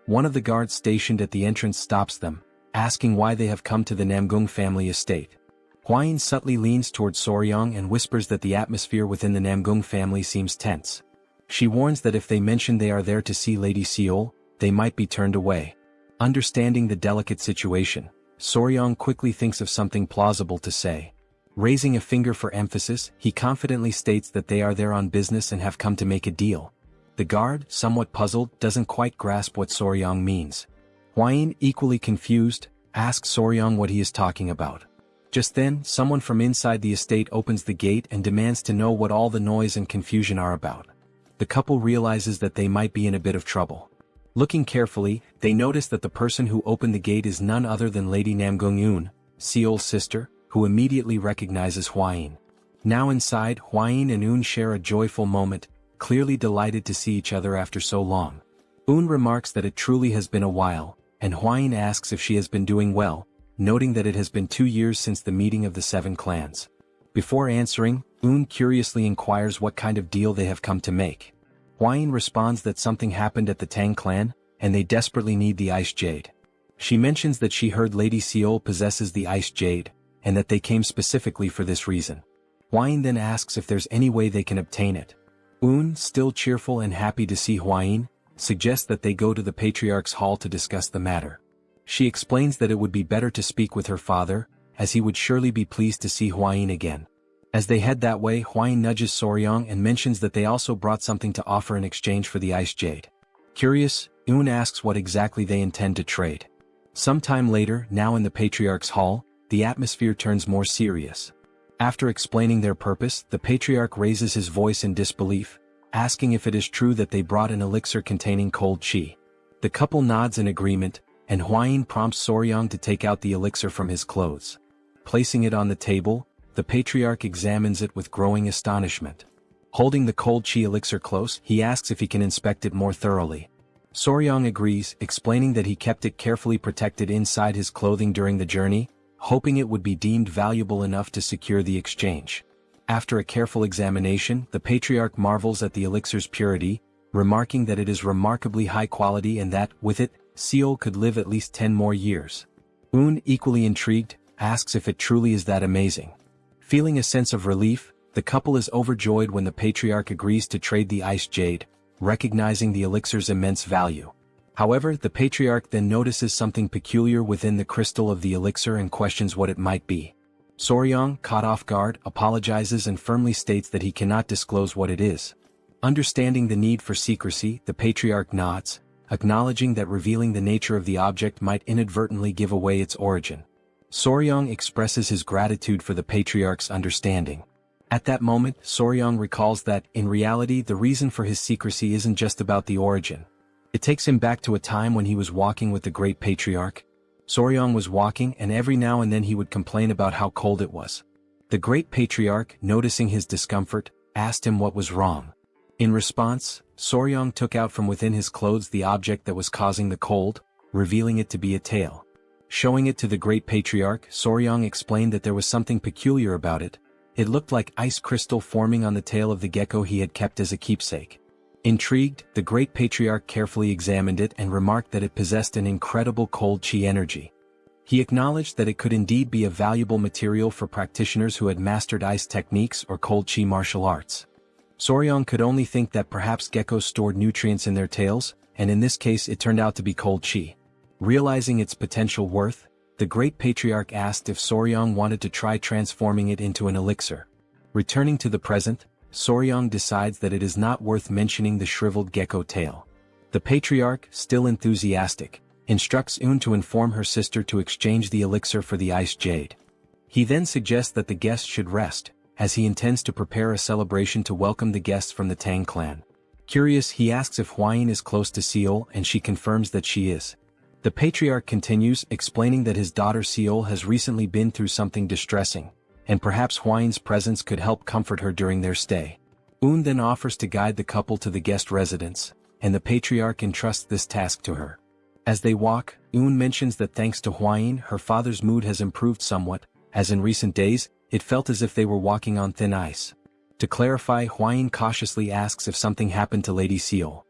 One of the guards stationed at the entrance stops them, asking why they have come to the Namgung family estate. Hwain subtly leans towards Soryong and whispers that the atmosphere within the Namgung family seems tense. She warns that if they mention they are there to see Lady Seol, they might be turned away. Understanding the delicate situation, Soryong quickly thinks of something plausible to say. Raising a finger for emphasis, he confidently states that they are there on business and have come to make a deal. The guard, somewhat puzzled, doesn't quite grasp what Soryong means. Hwain, equally confused, asks Soryong what he is talking about. Just then, someone from inside the estate opens the gate and demands to know what all the noise and confusion are about. The couple realizes that they might be in a bit of trouble. Looking carefully, they notice that the person who opened the gate is none other than Lady Namgung Yoon, Seol's sister, who immediately recognizes Hwain. Now inside, Hwain and Yoon share a joyful moment, clearly delighted to see each other after so long. Yoon remarks that it truly has been a while, and Hwain asks if she has been doing well, noting that it has been 2 years since the meeting of the 7 clans. Before answering, Yoon curiously inquires what kind of deal they have come to make. Hwain responds that something happened at the Tang clan, and they desperately need the Ice Jade. She mentions that she heard Lady Seol possesses the Ice Jade, and that they came specifically for this reason. Hwain then asks if there's any way they can obtain it. Yoon, still cheerful and happy to see Hwain, suggests that they go to the Patriarch's hall to discuss the matter. She explains that it would be better to speak with her father, as he would surely be pleased to see Hwain again. As they head that way, Hwain nudges Soryong and mentions that they also brought something to offer in exchange for the Ice Jade. Curious, Yoon asks what exactly they intend to trade. Sometime later, now in the Patriarch's hall, the atmosphere turns more serious. After explaining their purpose, the Patriarch raises his voice in disbelief, asking if it is true that they brought an elixir containing cold qi. The couple nods in agreement, and Hwain prompts Soryong to take out the elixir from his clothes. Placing it on the table, the Patriarch examines it with growing astonishment. Holding the cold qi elixir close, he asks if he can inspect it more thoroughly. Soryong agrees, explaining that he kept it carefully protected inside his clothing during the journey, hoping it would be deemed valuable enough to secure the exchange. After a careful examination, the Patriarch marvels at the elixir's purity, remarking that it is remarkably high quality and that, with it, Seol could live at least 10 more years. Yoon, equally intrigued, asks if it truly is that amazing. Feeling a sense of relief, the couple is overjoyed when the Patriarch agrees to trade the Ice Jade, recognizing the elixir's immense value. However, the Patriarch then notices something peculiar within the crystal of the elixir and questions what it might be. Soryong, caught off guard, apologizes and firmly states that he cannot disclose what it is. Understanding the need for secrecy, the Patriarch nods, acknowledging that revealing the nature of the object might inadvertently give away its origin. Soryong expresses his gratitude for the Patriarch's understanding. At that moment, Soryong recalls that, in reality, the reason for his secrecy isn't just about the origin. It takes him back to a time when he was walking with the Great Patriarch. Soryong was walking and every now and then he would complain about how cold it was. The great patriarch, noticing his discomfort, asked him what was wrong. In response, Soryong took out from within his clothes the object that was causing the cold, revealing it to be a tail. Showing it to the great patriarch, Soryong explained that there was something peculiar about it. It looked like ice crystal forming on the tail of the gecko he had kept as a keepsake. Intrigued, the great patriarch carefully examined it and remarked that it possessed an incredible cold chi energy. He acknowledged that it could indeed be a valuable material for practitioners who had mastered ice techniques or cold chi martial arts. Soryong could only think that perhaps geckos stored nutrients in their tails, and in this case it turned out to be cold chi. Realizing its potential worth, the great patriarch asked if Soryong wanted to try transforming it into an elixir. Returning to the present, Soryong decides that it is not worth mentioning the shriveled gecko tail. The patriarch, still enthusiastic, instructs Un to inform her sister to exchange the elixir for the ice jade. He then suggests that the guests should rest, as he intends to prepare a celebration to welcome the guests from the Tang clan. Curious, he asks if Hwayin is close to Seol and she confirms that she is. The patriarch continues, explaining that his daughter Seol has recently been through something distressing, and perhaps Hwayin's presence could help comfort her during their stay. Un then offers to guide the couple to the guest residence, and the patriarch entrusts this task to her. As they walk, Un mentions that thanks to Hwayin, her father's mood has improved somewhat, as in recent days, it felt as if they were walking on thin ice. To clarify, Hwayin cautiously asks if something happened to Lady Seol.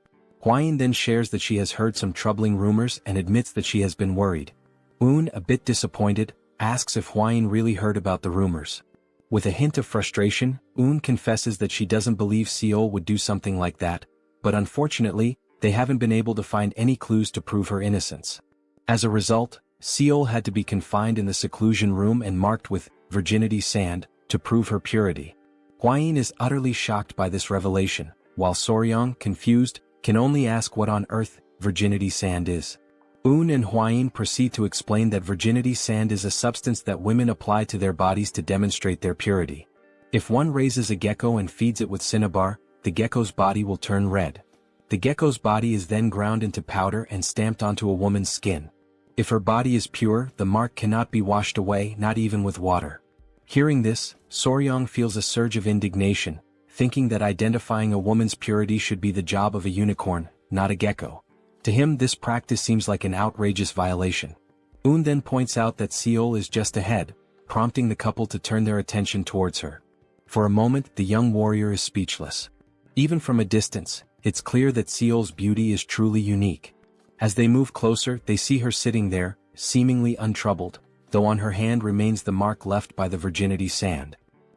Hwayin then shares that she has heard some troubling rumors and admits that she has been worried. Un, a bit disappointed, asks if Hwayin really heard about the rumors. With a hint of frustration, Un confesses that she doesn't believe Seol would do something like that, but unfortunately, they haven't been able to find any clues to prove her innocence. As a result, Seol had to be confined in the seclusion room and marked with virginity sand to prove her purity. Hwayin is utterly shocked by this revelation, while Soryong, confused, can only ask what on earth virginity sand is. Un and Hwayin proceed to explain that virginity sand is a substance that women apply to their bodies to demonstrate their purity. If one raises a gecko and feeds it with cinnabar, the gecko's body will turn red. The gecko's body is then ground into powder and stamped onto a woman's skin. If her body is pure, the mark cannot be washed away, not even with water. Hearing this, Soryong feels a surge of indignation, thinking that identifying a woman's purity should be the job of a unicorn, not a gecko. To him, this practice seems like an outrageous violation. Un then points out that Seol is just ahead, prompting the couple to turn their attention towards her. For a moment, the young warrior is speechless. Even from a distance, it's clear that Seol's beauty is truly unique. As they move closer, they see her sitting there, seemingly untroubled, though on her hand remains the mark left by the virginity sand.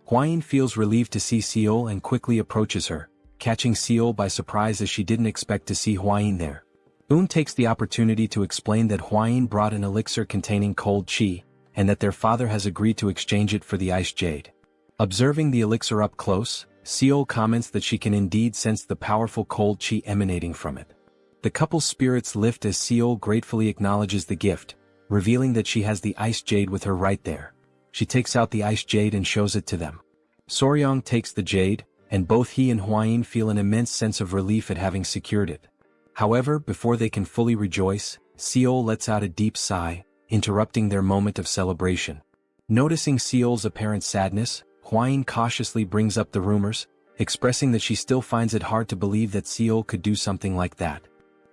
Hwayin feels relieved to see Seol and quickly approaches her, catching Seol by surprise as she didn't expect to see Hwayin there. Un takes the opportunity to explain that Hwayin brought an elixir containing cold chi, and that their father has agreed to exchange it for the ice jade. Observing the elixir up close, Seol comments that she can indeed sense the powerful cold chi emanating from it. The couple's spirits lift as Seol gratefully acknowledges the gift, revealing that she has the ice jade with her right there. She takes out the ice jade and shows it to them. Soryong takes the jade, and both he and Hwayin feel an immense sense of relief at having secured it. However, before they can fully rejoice, Seol lets out a deep sigh, interrupting their moment of celebration. Noticing Seol's apparent sadness, Hwayin cautiously brings up the rumors, expressing that she still finds it hard to believe that Seol could do something like that.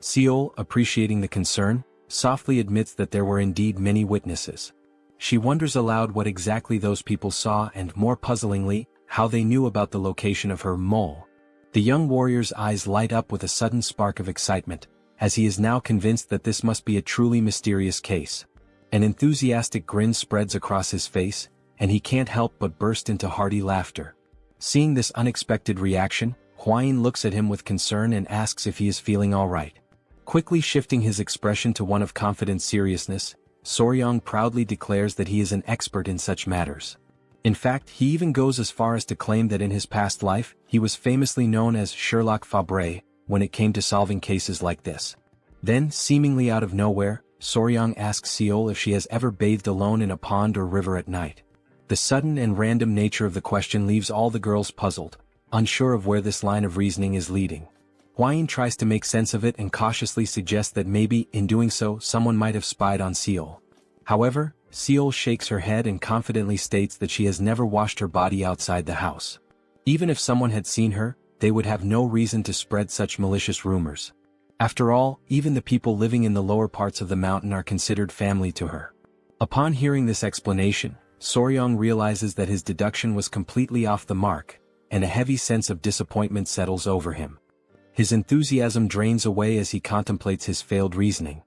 Seol, appreciating the concern, softly admits that there were indeed many witnesses. She wonders aloud what exactly those people saw and, more puzzlingly, how they knew about the location of her mole. The young warrior's eyes light up with a sudden spark of excitement, as he is now convinced that this must be a truly mysterious case. An enthusiastic grin spreads across his face, and he can't help but burst into hearty laughter. Seeing this unexpected reaction, Hwayin looks at him with concern and asks if he is feeling all right. Quickly shifting his expression to one of confident seriousness, Soryong proudly declares that he is an expert in such matters. In fact, he even goes as far as to claim that in his past life, he was famously known as Sherlock Fabre when it came to solving cases like this. Then, seemingly out of nowhere, Soryong asks Seol if she has ever bathed alone in a pond or river at night. The sudden and random nature of the question leaves all the girls puzzled, unsure of where this line of reasoning is leading. Hwayin tries to make sense of it and cautiously suggests that maybe, in doing so, someone might have spied on Seol. However, Seol shakes her head and confidently states that she has never washed her body outside the house. Even if someone had seen her, they would have no reason to spread such malicious rumors. After all, even the people living in the lower parts of the mountain are considered family to her. Upon hearing this explanation, Soryong realizes that his deduction was completely off the mark, and a heavy sense of disappointment settles over him. His enthusiasm drains away as he contemplates his failed reasoning.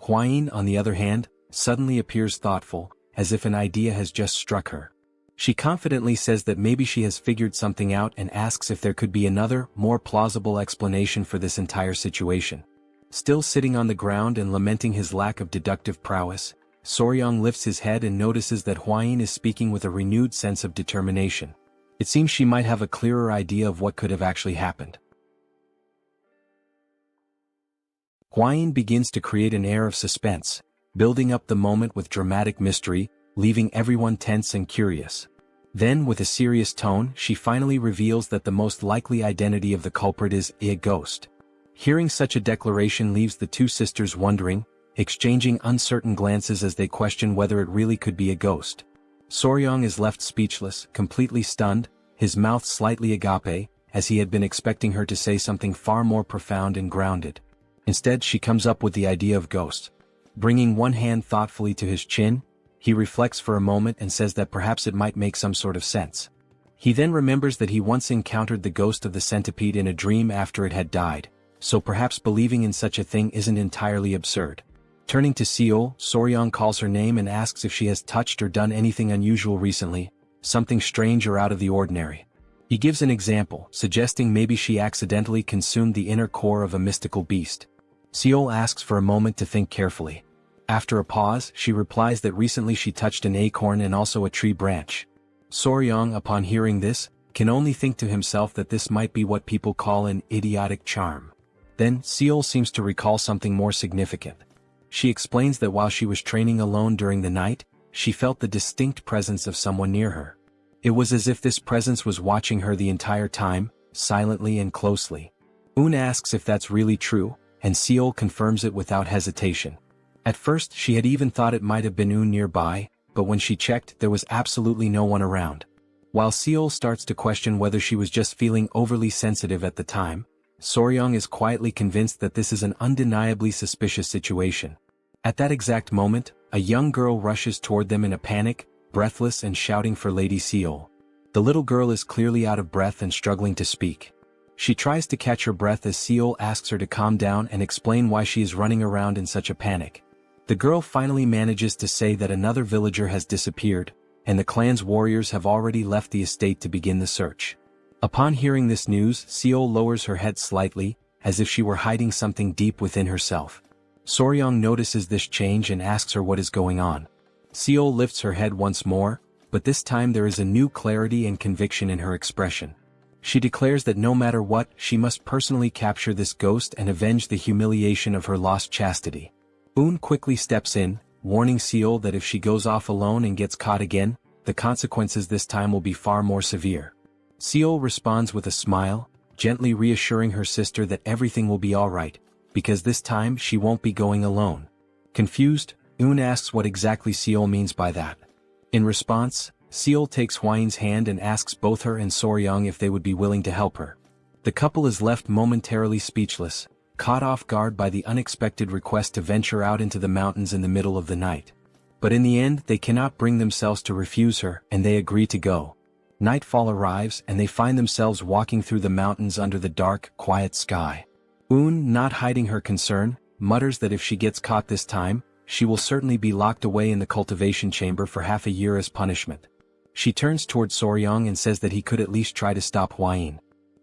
Hwayin, on the other hand, suddenly appears thoughtful, as if an idea has just struck her. She confidently says that maybe she has figured something out and asks if there could be another, more plausible explanation for this entire situation. Still sitting on the ground and lamenting his lack of deductive prowess, Soryong lifts his head and notices that Hwayin is speaking with a renewed sense of determination. It seems she might have a clearer idea of what could have actually happened. Hwayin begins to create an air of suspense, building up the moment with dramatic mystery, leaving everyone tense and curious. Then, with a serious tone, she finally reveals that the most likely identity of the culprit is a ghost. Hearing such a declaration leaves the two sisters wondering, exchanging uncertain glances as they question whether it really could be a ghost. Soryong is left speechless, completely stunned, his mouth slightly agape, as he had been expecting her to say something far more profound and grounded. Instead, she comes up with the idea of ghost. Bringing one hand thoughtfully to his chin, he reflects for a moment and says that perhaps it might make some sort of sense. He then remembers that he once encountered the ghost of the centipede in a dream after it had died, so perhaps believing in such a thing isn't entirely absurd. Turning to Seol, Soryong calls her name and asks if she has touched or done anything unusual recently, something strange or out of the ordinary. He gives an example, suggesting maybe she accidentally consumed the inner core of a mystical beast. Seol asks for a moment to think carefully. After a pause, she replies that recently she touched an acorn and also a tree branch. Soryong, upon hearing this, can only think to himself that this might be what people call an idiotic charm. Then, Seol seems to recall something more significant. She explains that while she was training alone during the night, she felt the distinct presence of someone near her. It was as if this presence was watching her the entire time, silently and closely. Un asks if that's really true, and Seol confirms it without hesitation. At first she had even thought it might have been Un nearby, but when she checked there was absolutely no one around. While Seol starts to question whether she was just feeling overly sensitive at the time, Soryong is quietly convinced that this is an undeniably suspicious situation. At that exact moment, a young girl rushes toward them in a panic, breathless and shouting for Lady Seol. The little girl is clearly out of breath and struggling to speak. She tries to catch her breath as Seol asks her to calm down and explain why she is running around in such a panic. The girl finally manages to say that another villager has disappeared, and the clan's warriors have already left the estate to begin the search. Upon hearing this news, Seol lowers her head slightly, as if she were hiding something deep within herself. Soryong notices this change and asks her what is going on. Seol lifts her head once more, but this time there is a new clarity and conviction in her expression. She declares that no matter what, she must personally capture this ghost and avenge the humiliation of her lost chastity. Un quickly steps in, warning Seol that if she goes off alone and gets caught again, the consequences this time will be far more severe. Seol responds with a smile, gently reassuring her sister that everything will be alright, because this time she won't be going alone. Confused, Un asks what exactly Seol means by that. In response, Seol takes Hwayin's hand and asks both her and Soryong if they would be willing to help her. The couple is left momentarily speechless, caught off guard by the unexpected request to venture out into the mountains in the middle of the night. But in the end they cannot bring themselves to refuse her, and they agree to go. Nightfall arrives and they find themselves walking through the mountains under the dark, quiet sky. Un, not hiding her concern, mutters that if she gets caught this time, she will certainly be locked away in the cultivation chamber for half a year as punishment. She turns toward Soryong and says that he could at least try to stop Hwayin.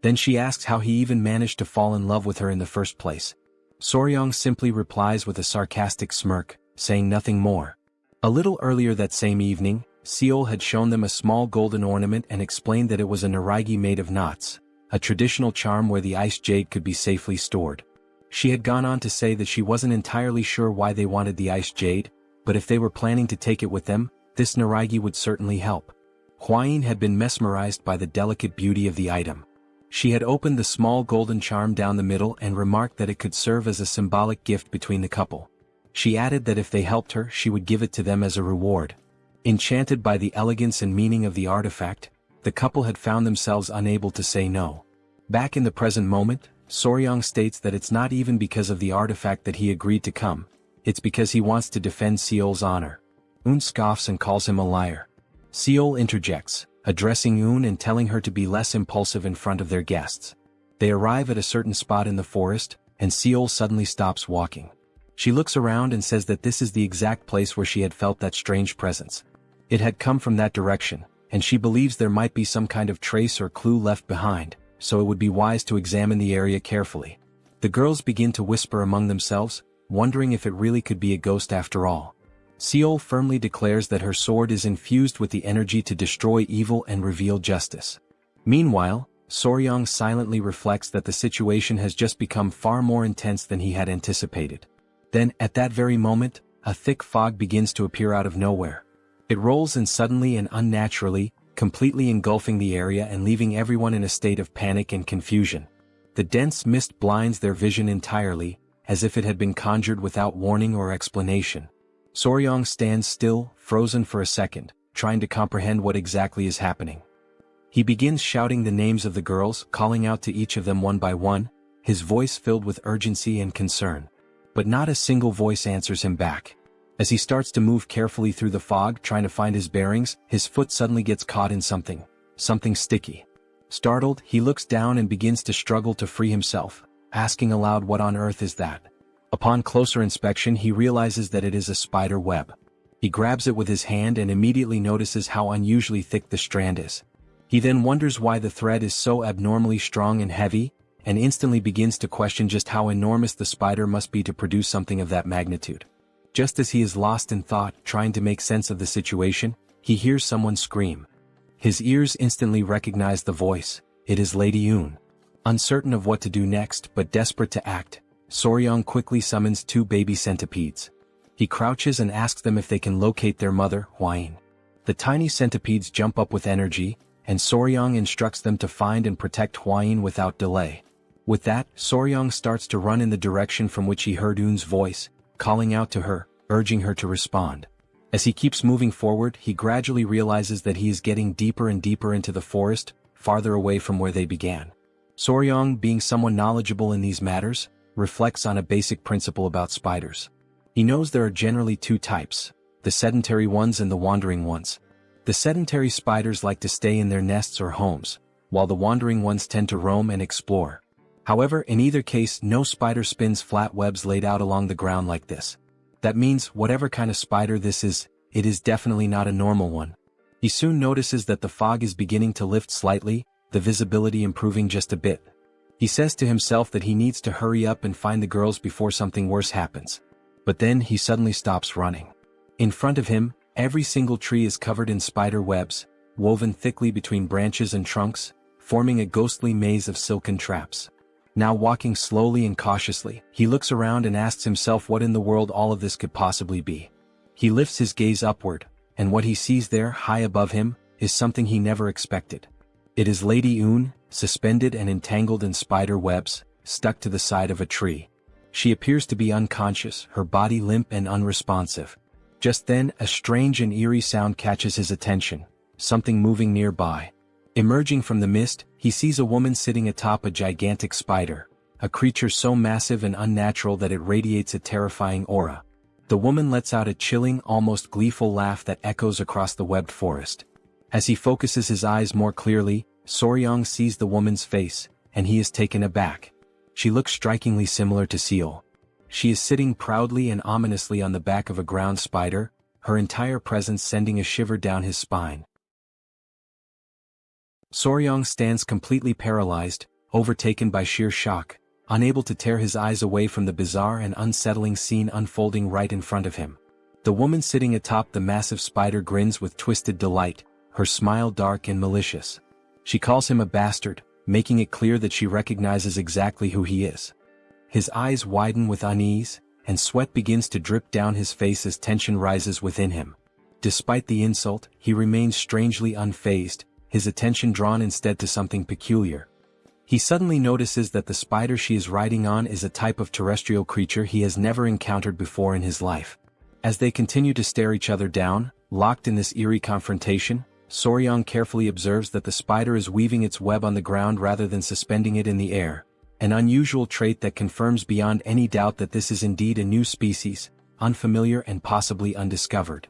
Then she asks how he even managed to fall in love with her in the first place. Soryong simply replies with a sarcastic smirk, saying nothing more. A little earlier that same evening, Seol had shown them a small golden ornament and explained that it was a naragi made of knots, a traditional charm where the ice jade could be safely stored. She had gone on to say that she wasn't entirely sure why they wanted the ice jade, but if they were planning to take it with them, this naragi would certainly help. Hwayin had been mesmerized by the delicate beauty of the item. She had opened the small golden charm down the middle and remarked that it could serve as a symbolic gift between the couple. She added that if they helped her she would give it to them as a reward. Enchanted by the elegance and meaning of the artifact, the couple had found themselves unable to say no. Back in the present moment, Soryang states that it's not even because of the artifact that he agreed to come, it's because he wants to defend Seol's honor. Eun scoffs and calls him a liar. Seol interjects, addressing Eun and telling her to be less impulsive in front of their guests. They arrive at a certain spot in the forest, and Seol suddenly stops walking. She looks around and says that this is the exact place where she had felt that strange presence. It had come from that direction, and she believes there might be some kind of trace or clue left behind, so it would be wise to examine the area carefully. The girls begin to whisper among themselves, wondering if it really could be a ghost after all. Seol firmly declares that her sword is infused with the energy to destroy evil and reveal justice. Meanwhile, Soryang silently reflects that the situation has just become far more intense than he had anticipated. Then, at that very moment, a thick fog begins to appear out of nowhere. It rolls in suddenly and unnaturally, completely engulfing the area and leaving everyone in a state of panic and confusion. The dense mist blinds their vision entirely, as if it had been conjured without warning or explanation. Soryang stands still, frozen for a second, trying to comprehend what exactly is happening. He begins shouting the names of the girls, calling out to each of them one by one, his voice filled with urgency and concern. But not a single voice answers him back. As he starts to move carefully through the fog trying to find his bearings, his foot suddenly gets caught in something sticky. Startled, he looks down and begins to struggle to free himself, asking aloud what on earth is that. Upon closer inspection he realizes that it is a spider web. He grabs it with his hand and immediately notices how unusually thick the strand is. He then wonders why the thread is so abnormally strong and heavy, and instantly begins to question just how enormous the spider must be to produce something of that magnitude. Just as he is lost in thought, trying to make sense of the situation, he hears someone scream. His ears instantly recognize the voice. It is Lady Eun. Uncertain of what to do next but desperate to act, Soryang quickly summons 2 baby centipedes. He crouches and asks them if they can locate their mother, Hwain. The tiny centipedes jump up with energy, and Soryang instructs them to find and protect Hwain without delay. With that, Soryang starts to run in the direction from which he heard Eun's voice, calling out to her, urging her to respond. As he keeps moving forward, he gradually realizes that he is getting deeper and deeper into the forest, farther away from where they began. Soryang, being someone knowledgeable in these matters, reflects on a basic principle about spiders. He knows there are generally 2 types, the sedentary ones and the wandering ones. The sedentary spiders like to stay in their nests or homes, while the wandering ones tend to roam and explore. However, in either case, no spider spins flat webs laid out along the ground like this. That means, whatever kind of spider this is, it is definitely not a normal one. He soon notices that the fog is beginning to lift slightly, the visibility improving just a bit. He says to himself that he needs to hurry up and find the girls before something worse happens. But then he suddenly stops running. In front of him, every single tree is covered in spider webs, woven thickly between branches and trunks, forming a ghostly maze of silken traps. Now walking slowly and cautiously, he looks around and asks himself what in the world all of this could possibly be. He lifts his gaze upward, and what he sees there, high above him, is something he never expected. It is Lady Eun, suspended and entangled in spider webs, stuck to the side of a tree. She appears to be unconscious, her body limp and unresponsive. Just then, a strange and eerie sound catches his attention, something moving nearby. Emerging from the mist, he sees a woman sitting atop a gigantic spider, a creature so massive and unnatural that it radiates a terrifying aura. The woman lets out a chilling, almost gleeful laugh that echoes across the webbed forest. As he focuses his eyes more clearly, Soryang sees the woman's face, and he is taken aback. She looks strikingly similar to Seol. She is sitting proudly and ominously on the back of a ground spider, her entire presence sending a shiver down his spine. Soryang stands completely paralyzed, overtaken by sheer shock, unable to tear his eyes away from the bizarre and unsettling scene unfolding right in front of him. The woman sitting atop the massive spider grins with twisted delight, her smile dark and malicious. She calls him a bastard, making it clear that she recognizes exactly who he is. His eyes widen with unease, and sweat begins to drip down his face as tension rises within him. Despite the insult, he remains strangely unfazed, his attention drawn instead to something peculiar. He suddenly notices that the spider she is riding on is a type of terrestrial creature he has never encountered before in his life. As they continue to stare each other down, locked in this eerie confrontation, Soryang carefully observes that the spider is weaving its web on the ground rather than suspending it in the air, an unusual trait that confirms beyond any doubt that this is indeed a new species, unfamiliar and possibly undiscovered.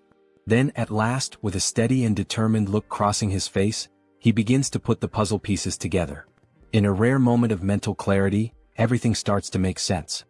Then, at last, with a steady and determined look crossing his face, he begins to put the puzzle pieces together. In a rare moment of mental clarity, everything starts to make sense.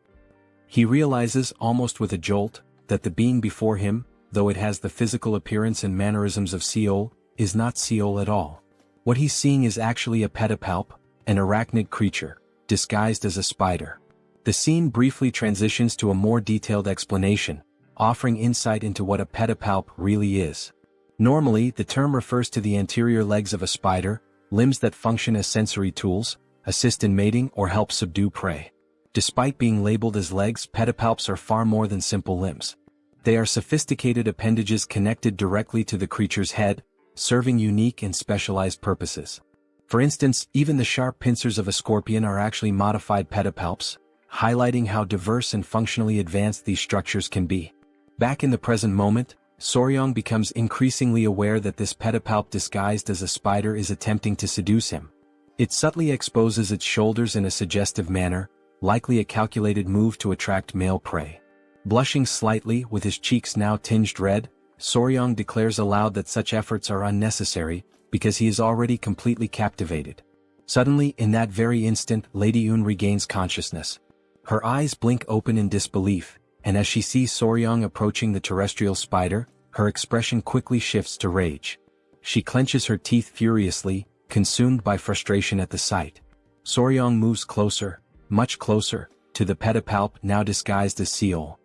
He realizes, almost with a jolt, that the being before him, though it has the physical appearance and mannerisms of Seol, is not Seol at all. What he's seeing is actually a pedipalp, an arachnid creature, disguised as a spider. The scene briefly transitions to a more detailed explanation, offering insight into what a pedipalp really is. Normally, the term refers to the anterior legs of a spider, limbs that function as sensory tools, assist in mating or help subdue prey. Despite being labeled as legs, pedipalps are far more than simple limbs. They are sophisticated appendages connected directly to the creature's head, serving unique and specialized purposes. For instance, even the sharp pincers of a scorpion are actually modified pedipalps, highlighting how diverse and functionally advanced these structures can be. Back in the present moment, Soryang becomes increasingly aware that this pedipalp disguised as a spider is attempting to seduce him. It subtly exposes its shoulders in a suggestive manner, likely a calculated move to attract male prey. Blushing slightly, with his cheeks now tinged red, Soryang declares aloud that such efforts are unnecessary, because he is already completely captivated. Suddenly, in that very instant, Lady Yun regains consciousness. Her eyes blink open in disbelief, and as she sees Soryang approaching the terrestrial spider, her expression quickly shifts to rage. She clenches her teeth furiously, consumed by frustration at the sight. Soryang moves closer, much closer, to the pedipalp now disguised as Seol.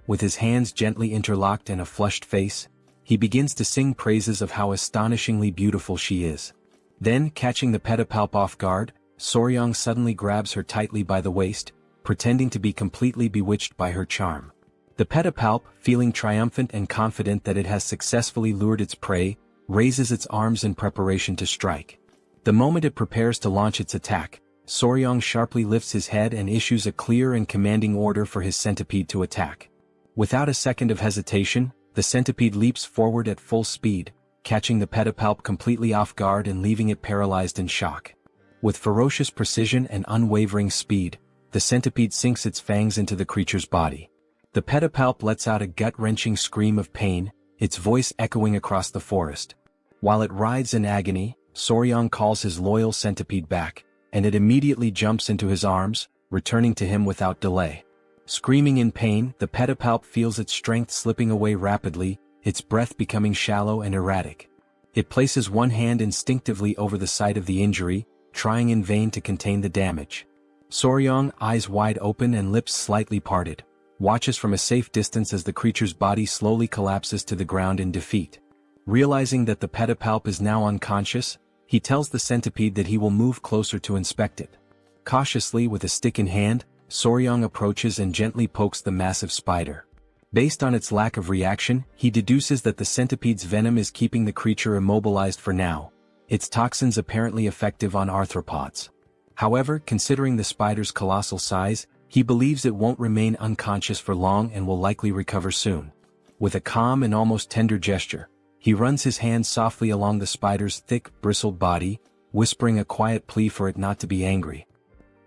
With his hands gently interlocked and a flushed face, he begins to sing praises of how astonishingly beautiful she is. Then, catching the pedipalp off guard, Soryang suddenly grabs her tightly by the waist, pretending to be completely bewitched by her charm. The pedipalp, feeling triumphant and confident that it has successfully lured its prey, raises its arms in preparation to strike. The moment it prepares to launch its attack, Soryang sharply lifts his head and issues a clear and commanding order for his centipede to attack. Without a second of hesitation, the centipede leaps forward at full speed, catching the pedipalp completely off guard and leaving it paralyzed in shock. With ferocious precision and unwavering speed, the centipede sinks its fangs into the creature's body. The pedipalp lets out a gut-wrenching scream of pain, its voice echoing across the forest. While it writhes in agony, Soryang calls his loyal centipede back, and it immediately jumps into his arms, returning to him without delay. Screaming in pain, the pedipalp feels its strength slipping away rapidly, its breath becoming shallow and erratic. It places one hand instinctively over the site of the injury, trying in vain to contain the damage. Soryang, eyes wide open and lips slightly parted, watches from a safe distance as the creature's body slowly collapses to the ground in defeat. Realizing that the pedipalp is now unconscious, he tells the centipede that he will move closer to inspect it. Cautiously, with a stick in hand, Soryang approaches and gently pokes the massive spider. Based on its lack of reaction, he deduces that the centipede's venom is keeping the creature immobilized for now, its toxins apparently effective on arthropods. However, considering the spider's colossal size, he believes it won't remain unconscious for long and will likely recover soon. With a calm and almost tender gesture, he runs his hand softly along the spider's thick, bristled body, whispering a quiet plea for it not to be angry.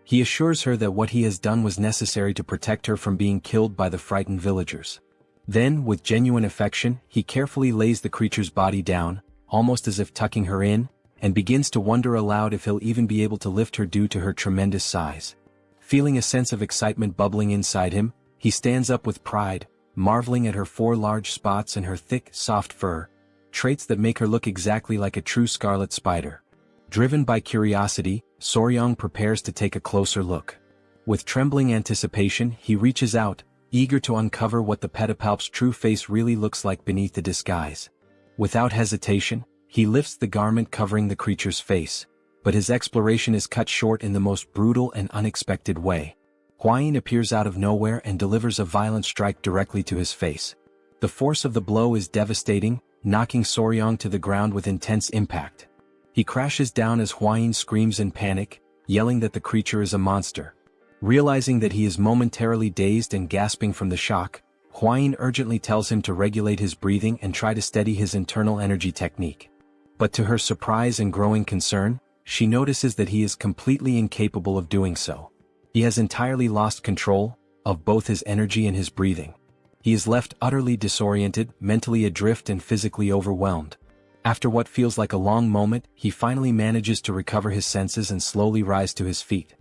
He assures her that what he has done was necessary to protect her from being killed by the frightened villagers. Then, with genuine affection, he carefully lays the creature's body down, almost as if tucking her in, and begins to wonder aloud if he'll even be able to lift her due to her tremendous size. Feeling a sense of excitement bubbling inside him, he stands up with pride, marveling at her 4 large spots and her thick, soft fur, traits that make her look exactly like a true scarlet spider. Driven by curiosity, Soryang prepares to take a closer look. With trembling anticipation, he reaches out, eager to uncover what the pedipalp's true face really looks like beneath the disguise. Without hesitation, he lifts the garment covering the creature's face, but his exploration is cut short in the most brutal and unexpected way. Hwayin appears out of nowhere and delivers a violent strike directly to his face. The force of the blow is devastating, knocking Soryang to the ground with intense impact. He crashes down as Hwayin screams in panic, yelling that the creature is a monster. Realizing that he is momentarily dazed and gasping from the shock, Huayin urgently tells him to regulate his breathing and try to steady his internal energy technique. But to her surprise and growing concern, she notices that he is completely incapable of doing so. He has entirely lost control of both his energy and his breathing. He is left utterly disoriented, mentally adrift and physically overwhelmed. After what feels like a long moment, he finally manages to recover his senses and slowly rise to his feet.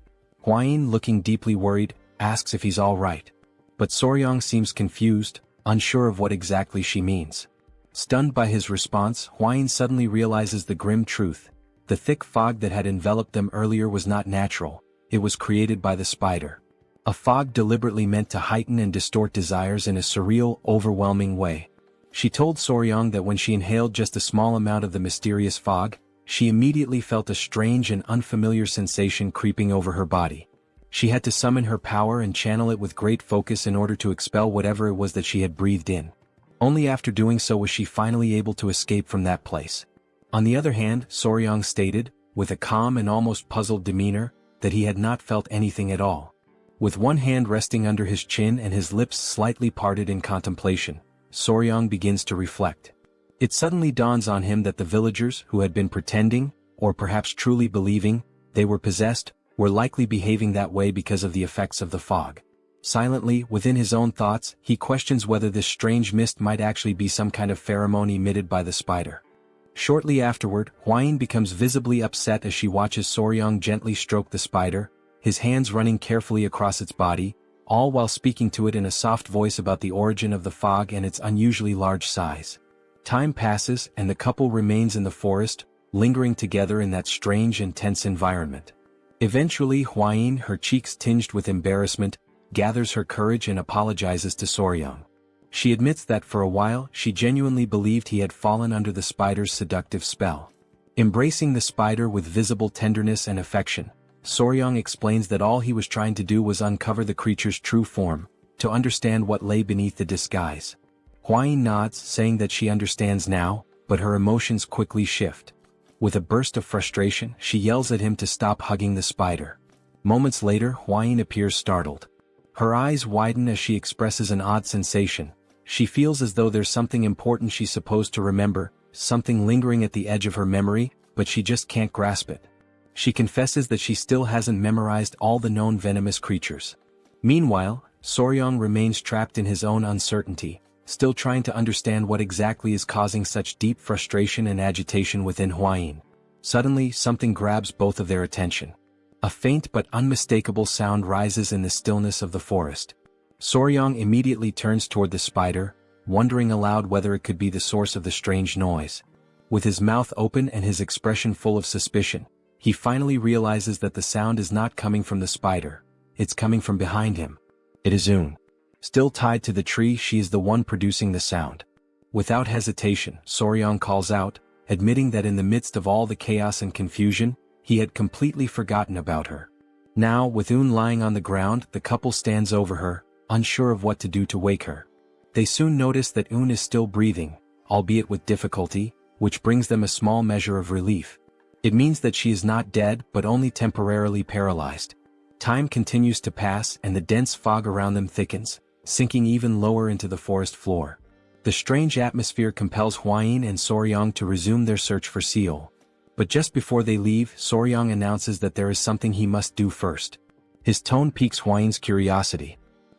Huayin, looking deeply worried, asks if he's all right. But Soryang seems confused, unsure of what exactly she means. Stunned by his response, Huayin suddenly realizes the grim truth. The thick fog that had enveloped them earlier was not natural, it was created by the spider. A fog deliberately meant to heighten and distort desires in a surreal, overwhelming way. She told Soryang that when she inhaled just a small amount of the mysterious fog, she immediately felt a strange and unfamiliar sensation creeping over her body. She had to summon her power and channel it with great focus in order to expel whatever it was that she had breathed in. Only after doing so was she finally able to escape from that place. On the other hand, Soryang stated, with a calm and almost puzzled demeanor, that he had not felt anything at all. With one hand resting under his chin and his lips slightly parted in contemplation, Soryang begins to reflect. It suddenly dawns on him that the villagers who had been pretending, or perhaps truly believing, they were possessed, were likely behaving that way because of the effects of the fog. Silently, within his own thoughts, he questions whether this strange mist might actually be some kind of pheromone emitted by the spider. Shortly afterward, Huayin becomes visibly upset as she watches Soryang gently stroke the spider, his hands running carefully across its body, all while speaking to it in a soft voice about the origin of the fog and its unusually large size. Time passes and the couple remains in the forest, lingering together in that strange and tense environment. Eventually Huayin, her cheeks tinged with embarrassment, gathers her courage and apologizes to Soryang. She admits that for a while she genuinely believed he had fallen under the spider's seductive spell. Embracing the spider with visible tenderness and affection, Soryang explains that all he was trying to do was uncover the creature's true form, to understand what lay beneath the disguise. Huayin nods, saying that she understands now, but her emotions quickly shift. With a burst of frustration, she yells at him to stop hugging the spider. Moments later, Huayin appears startled. Her eyes widen as she expresses an odd sensation. She feels as though there's something important she's supposed to remember, something lingering at the edge of her memory, but she just can't grasp it. She confesses that she still hasn't memorized all the known venomous creatures. Meanwhile, Soryang remains trapped in his own uncertainty, still trying to understand what exactly is causing such deep frustration and agitation within Huayin. Suddenly, something grabs both of their attention. A faint but unmistakable sound rises in the stillness of the forest. Soryang immediately turns toward the spider, wondering aloud whether it could be the source of the strange noise. With his mouth open and his expression full of suspicion, he finally realizes that the sound is not coming from the spider, it's coming from behind him. It is Un. Still tied to the tree, she is the one producing the sound. Without hesitation, Soryang calls out, admitting that in the midst of all the chaos and confusion, he had completely forgotten about her. Now, with Un lying on the ground, the couple stands over her, unsure of what to do to wake her. They soon notice that Un is still breathing, albeit with difficulty, which brings them a small measure of relief. It means that she is not dead but only temporarily paralyzed. Time continues to pass and the dense fog around them thickens, sinking even lower into the forest floor. The strange atmosphere compels Huayin and Soryang to resume their search for Seol. But just before they leave, Soryang announces that there is something he must do first. His tone piques Huayin's curiosity.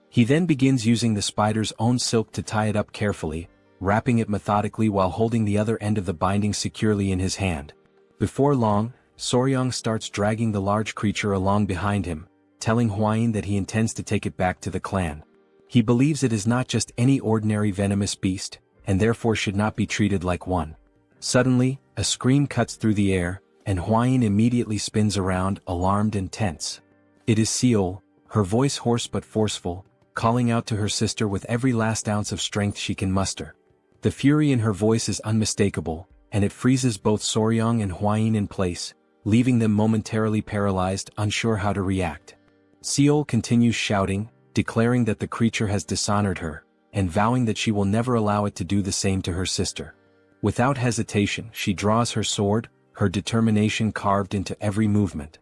He then begins using the spider's own silk to tie it up carefully, wrapping it methodically while holding the other end of the binding securely in his hand. Before long, Soryang starts dragging the large creature along behind him, telling Huayin that he intends to take it back to the clan. He believes it is not just any ordinary venomous beast, and therefore should not be treated like one. Suddenly, a scream cuts through the air, and Huayin immediately spins around, alarmed and tense. It is Seol, her voice hoarse but forceful, calling out to her sister with every last ounce of strength she can muster. The fury in her voice is unmistakable, and it freezes both Soryang and Huayin in place, leaving them momentarily paralyzed, unsure how to react. Seol continues shouting, declaring that the creature has dishonored her, and vowing that she will never allow it to do the same to her sister. Without hesitation, she draws her sword, her determination carved into every movement.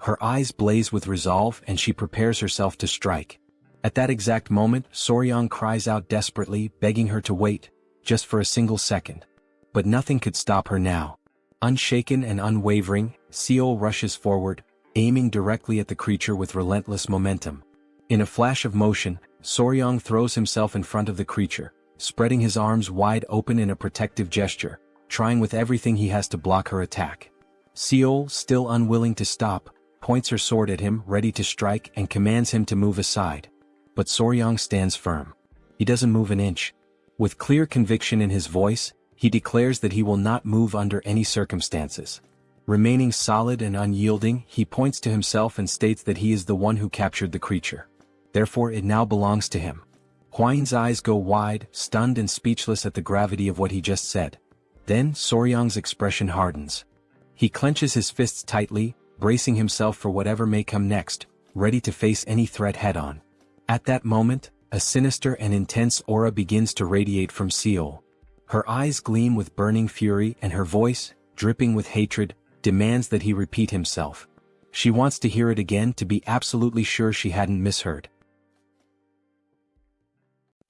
Her eyes blaze with resolve and she prepares herself to strike. At that exact moment, Soryang cries out desperately, begging her to wait, just for a single second. But nothing could stop her now. Unshaken and unwavering, Seol rushes forward, aiming directly at the creature with relentless momentum. In a flash of motion, Soryang throws himself in front of the creature, spreading his arms wide open in a protective gesture, trying with everything he has to block her attack. Seol, still unwilling to stop, points her sword at him, ready to strike, and commands him to move aside. But Soryang stands firm. He doesn't move an inch. With clear conviction in his voice, he declares that he will not move under any circumstances. Remaining solid and unyielding, he points to himself and states that he is the one who captured the creature. Therefore it now belongs to him. Hwain's eyes go wide, stunned and speechless at the gravity of what he just said. Then Soryang's expression hardens. He clenches his fists tightly, bracing himself for whatever may come next, ready to face any threat head-on. At that moment, a sinister and intense aura begins to radiate from Seol. Her eyes gleam with burning fury and her voice, dripping with hatred, demands that he repeat himself. She wants to hear it again to be absolutely sure she hadn't misheard.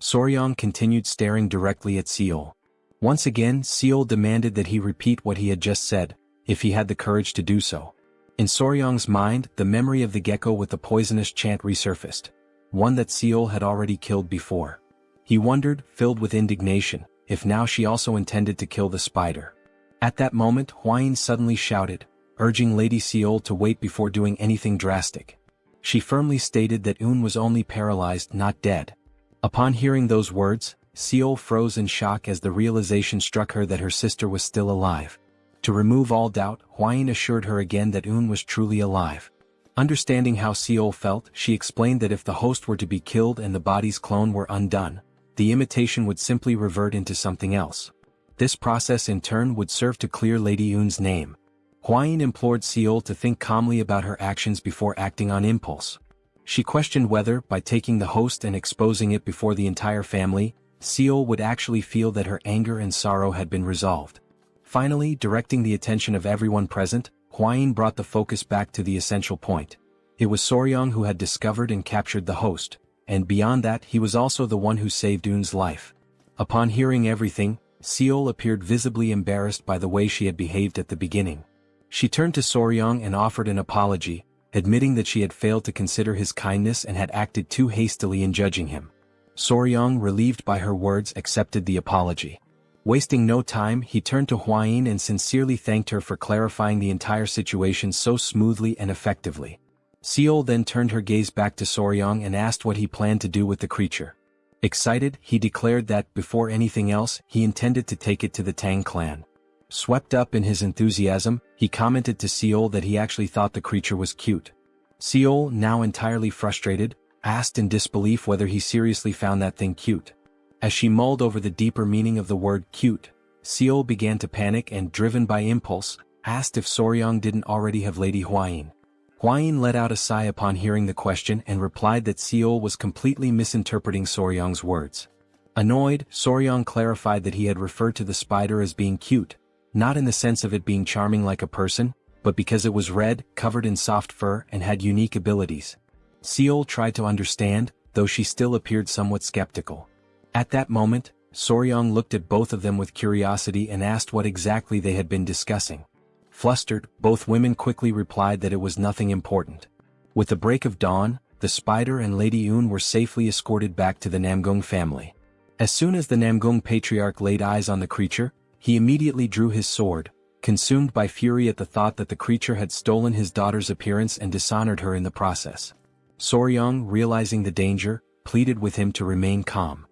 Soryang continued staring directly at Seol. Once again, Seol demanded that he repeat what he had just said, if he had the courage to do so. In Soryang's mind, the memory of the gecko with the poisonous chant resurfaced, one that Seol had already killed before. He wondered, filled with indignation, if now she also intended to kill the spider. At that moment, Hwain suddenly shouted, urging Lady Seol to wait before doing anything drastic. She firmly stated that Un was only paralyzed, not dead. Upon hearing those words, Seol froze in shock as the realization struck her that her sister was still alive. To remove all doubt, Hwain assured her again that Un was truly alive. Understanding how Seol felt, she explained that if the host were to be killed and the body's clone were undone, the imitation would simply revert into something else. This process in turn would serve to clear Lady Un's name. Hwain implored Seol to think calmly about her actions before acting on impulse. She questioned whether, by taking the host and exposing it before the entire family, Seol would actually feel that her anger and sorrow had been resolved. Finally, directing the attention of everyone present, Hwain brought the focus back to the essential point. It was Soryang who had discovered and captured the host, and beyond that he was also the one who saved Un's life. Upon hearing everything, Seol appeared visibly embarrassed by the way she had behaved at the beginning. She turned to Soryang and offered an apology, admitting that she had failed to consider his kindness and had acted too hastily in judging him. Soryang, relieved by her words, accepted the apology. Wasting no time, he turned to Hwain and sincerely thanked her for clarifying the entire situation so smoothly and effectively. Seol then turned her gaze back to Soryang and asked what he planned to do with the creature. Excited, he declared that, before anything else, he intended to take it to the Tang clan. Swept up in his enthusiasm, he commented to Seol that he actually thought the creature was cute. Seol, now entirely frustrated, asked in disbelief whether he seriously found that thing cute. As she mulled over the deeper meaning of the word cute, Seol began to panic and, driven by impulse, asked if Soryang didn't already have Lady Hwain. Hwain let out a sigh upon hearing the question and replied that Seol was completely misinterpreting Soryang's words. Annoyed, Soryang clarified that he had referred to the spider as being cute, not in the sense of it being charming like a person, but because it was red, covered in soft fur, and had unique abilities. Seol tried to understand, though she still appeared somewhat skeptical. At that moment, Soryang looked at both of them with curiosity and asked what exactly they had been discussing. Flustered, both women quickly replied that it was nothing important. With the break of dawn, the spider and Lady Un were safely escorted back to the Namgung family. As soon as the Namgung patriarch laid eyes on the creature, he immediately drew his sword, consumed by fury at the thought that the creature had stolen his daughter's appearance and dishonored her in the process. Soryang, realizing the danger, pleaded with him to remain calm.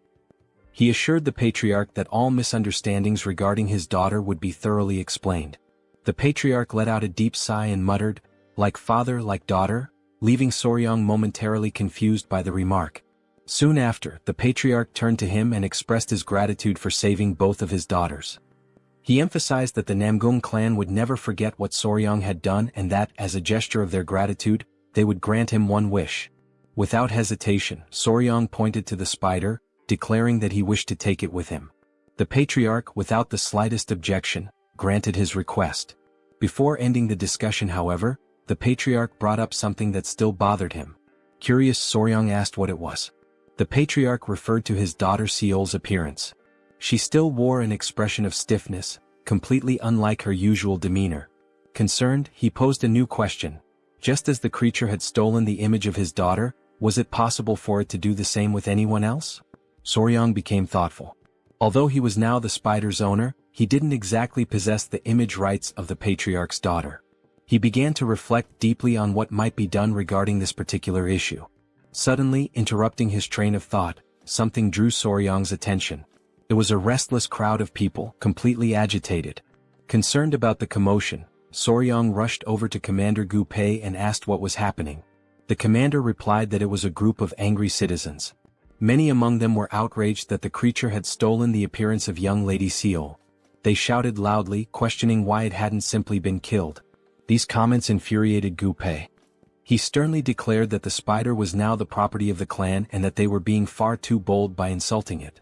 He assured the patriarch that all misunderstandings regarding his daughter would be thoroughly explained. The patriarch let out a deep sigh and muttered, "Like father, like daughter," leaving Soryang momentarily confused by the remark. Soon after, the patriarch turned to him and expressed his gratitude for saving both of his daughters. He emphasized that the Namgung clan would never forget what Soryang had done and that, as a gesture of their gratitude, they would grant him one wish. Without hesitation, Soryang pointed to the spider, declaring that he wished to take it with him. The patriarch, without the slightest objection, granted his request. Before ending the discussion, however, the patriarch brought up something that still bothered him. Curious, Soryang asked what it was. The patriarch referred to his daughter Seol's appearance. She still wore an expression of stiffness, completely unlike her usual demeanor. Concerned, he posed a new question. Just as the creature had stolen the image of his daughter, was it possible for it to do the same with anyone else? Soryang became thoughtful. Although he was now the spider's owner, he didn't exactly possess the image rights of the patriarch's daughter. He began to reflect deeply on what might be done regarding this particular issue. Suddenly, interrupting his train of thought, something drew Soryang's attention. It was a restless crowd of people, completely agitated. Concerned about the commotion, Soryang rushed over to Commander Gu Pei and asked what was happening. The commander replied that it was a group of angry citizens. Many among them were outraged that the creature had stolen the appearance of young Lady Seol. They shouted loudly, questioning why it hadn't simply been killed. These comments infuriated Gu Pei. He sternly declared that the spider was now the property of the clan and that they were being far too bold by insulting it.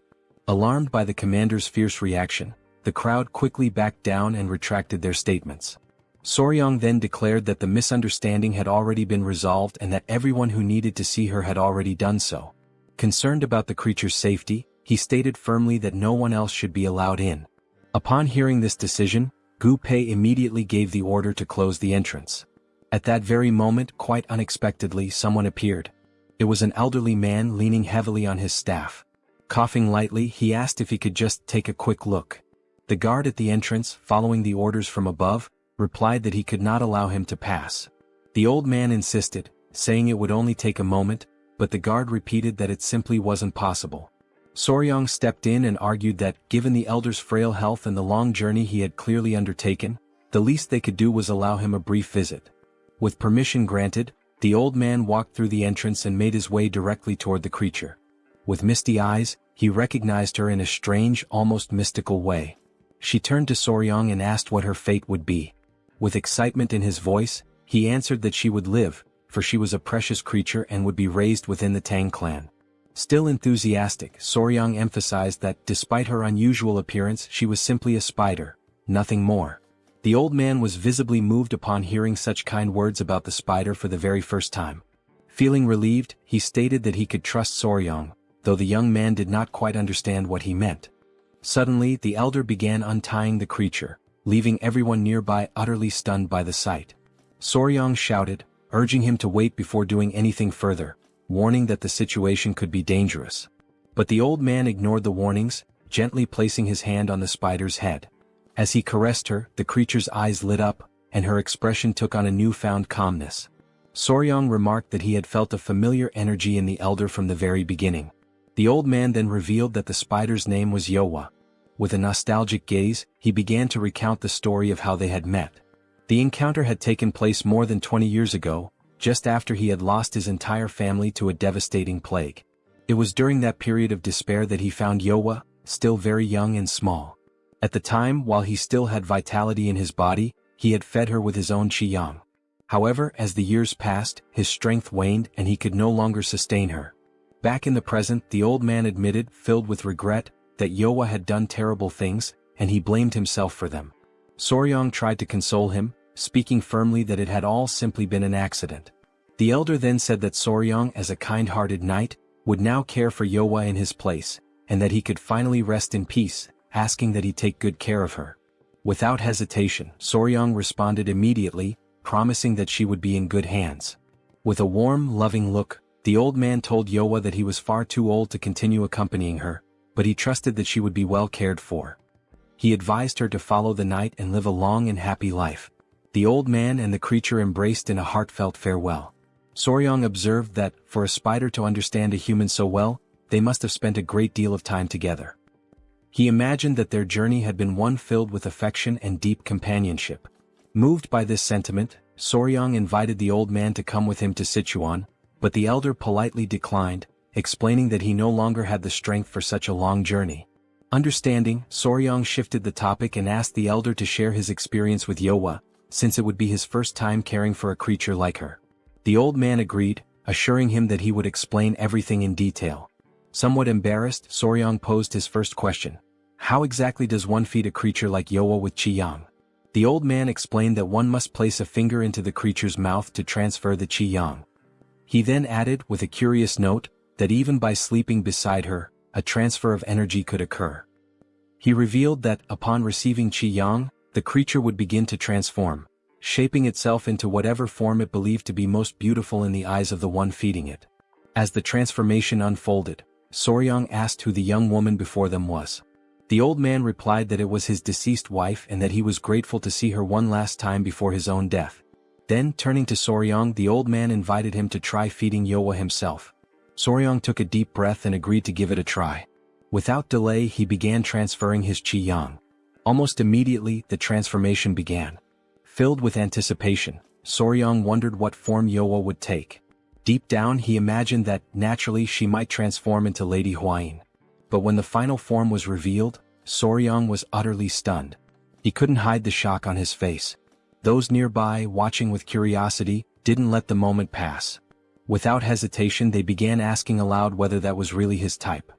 Alarmed by the commander's fierce reaction, the crowd quickly backed down and retracted their statements. Soryang then declared that the misunderstanding had already been resolved and that everyone who needed to see her had already done so. Concerned about the creature's safety, he stated firmly that no one else should be allowed in. Upon hearing this decision, Gu Pei immediately gave the order to close the entrance. At that very moment, quite unexpectedly, someone appeared. It was an elderly man leaning heavily on his staff. Coughing lightly, he asked if he could just take a quick look. The guard at the entrance, following the orders from above, replied that he could not allow him to pass. The old man insisted, saying it would only take a moment, but the guard repeated that it simply wasn't possible. Soryang stepped in and argued that, given the elder's frail health and the long journey he had clearly undertaken, the least they could do was allow him a brief visit. With permission granted, the old man walked through the entrance and made his way directly toward the creature. With misty eyes, he recognized her in a strange, almost mystical way. She turned to Soryang and asked what her fate would be. With excitement in his voice, he answered that she would live, for she was a precious creature and would be raised within the Tang clan. Still enthusiastic, Soryang emphasized that, despite her unusual appearance, she was simply a spider, nothing more. The old man was visibly moved upon hearing such kind words about the spider for the very first time. Feeling relieved, he stated that he could trust Soryang, though the young man did not quite understand what he meant. Suddenly, the elder began untying the creature, leaving everyone nearby utterly stunned by the sight. Soryang shouted, urging him to wait before doing anything further, warning that the situation could be dangerous. But the old man ignored the warnings, gently placing his hand on the spider's head. As he caressed her, the creature's eyes lit up, and her expression took on a newfound calmness. Soryang remarked that he had felt a familiar energy in the elder from the very beginning. The old man then revealed that the spider's name was Yowa. With a nostalgic gaze, he began to recount the story of how they had met. The encounter had taken place more than 20 years ago, just after he had lost his entire family to a devastating plague. It was during that period of despair that he found Yowa, still very young and small. At the time, while he still had vitality in his body, he had fed her with his own qiyang. However, as the years passed, his strength waned and he could no longer sustain her. Back in the present, the old man admitted, filled with regret, that Yowa had done terrible things, and he blamed himself for them. Soryang tried to console him, speaking firmly that it had all simply been an accident. The elder then said that Soryang, as a kind-hearted knight, would now care for Yowa in his place, and that he could finally rest in peace, asking that he take good care of her. Without hesitation, Soryang responded immediately, promising that she would be in good hands. With a warm, loving look, the old man told Yowa that he was far too old to continue accompanying her, but he trusted that she would be well cared for. He advised her to follow the knight and live a long and happy life. The old man and the creature embraced in a heartfelt farewell. Soryang observed that, for a spider to understand a human so well, they must have spent a great deal of time together. He imagined that their journey had been one filled with affection and deep companionship. Moved by this sentiment, Soryang invited the old man to come with him to Sichuan, but the elder politely declined, explaining that he no longer had the strength for such a long journey. Understanding, Soryang shifted the topic and asked the elder to share his experience with Yowa, since it would be his first time caring for a creature like her. The old man agreed, assuring him that he would explain everything in detail. Somewhat embarrassed, Soryang posed his first question. How exactly does one feed a creature like Yowa with qiyang? The old man explained that one must place a finger into the creature's mouth to transfer the qi yang. He then added, with a curious note, that even by sleeping beside her, a transfer of energy could occur. He revealed that, upon receiving qi yang, the creature would begin to transform, shaping itself into whatever form it believed to be most beautiful in the eyes of the one feeding it. As the transformation unfolded, Soryang asked who the young woman before them was. The old man replied that it was his deceased wife and that he was grateful to see her one last time before his own death. Then, turning to Soryang, the old man invited him to try feeding Yowa himself. Soryang took a deep breath and agreed to give it a try. Without delay, he began transferring his qi yang. Almost immediately, the transformation began. Filled with anticipation, Soryang wondered what form Yowa would take. Deep down, he imagined that, naturally, she might transform into Lady Huayin. But when the final form was revealed, Soryang was utterly stunned. He couldn't hide the shock on his face. Those nearby, watching with curiosity, didn't let the moment pass. Without hesitation, they began asking aloud whether that was really his type.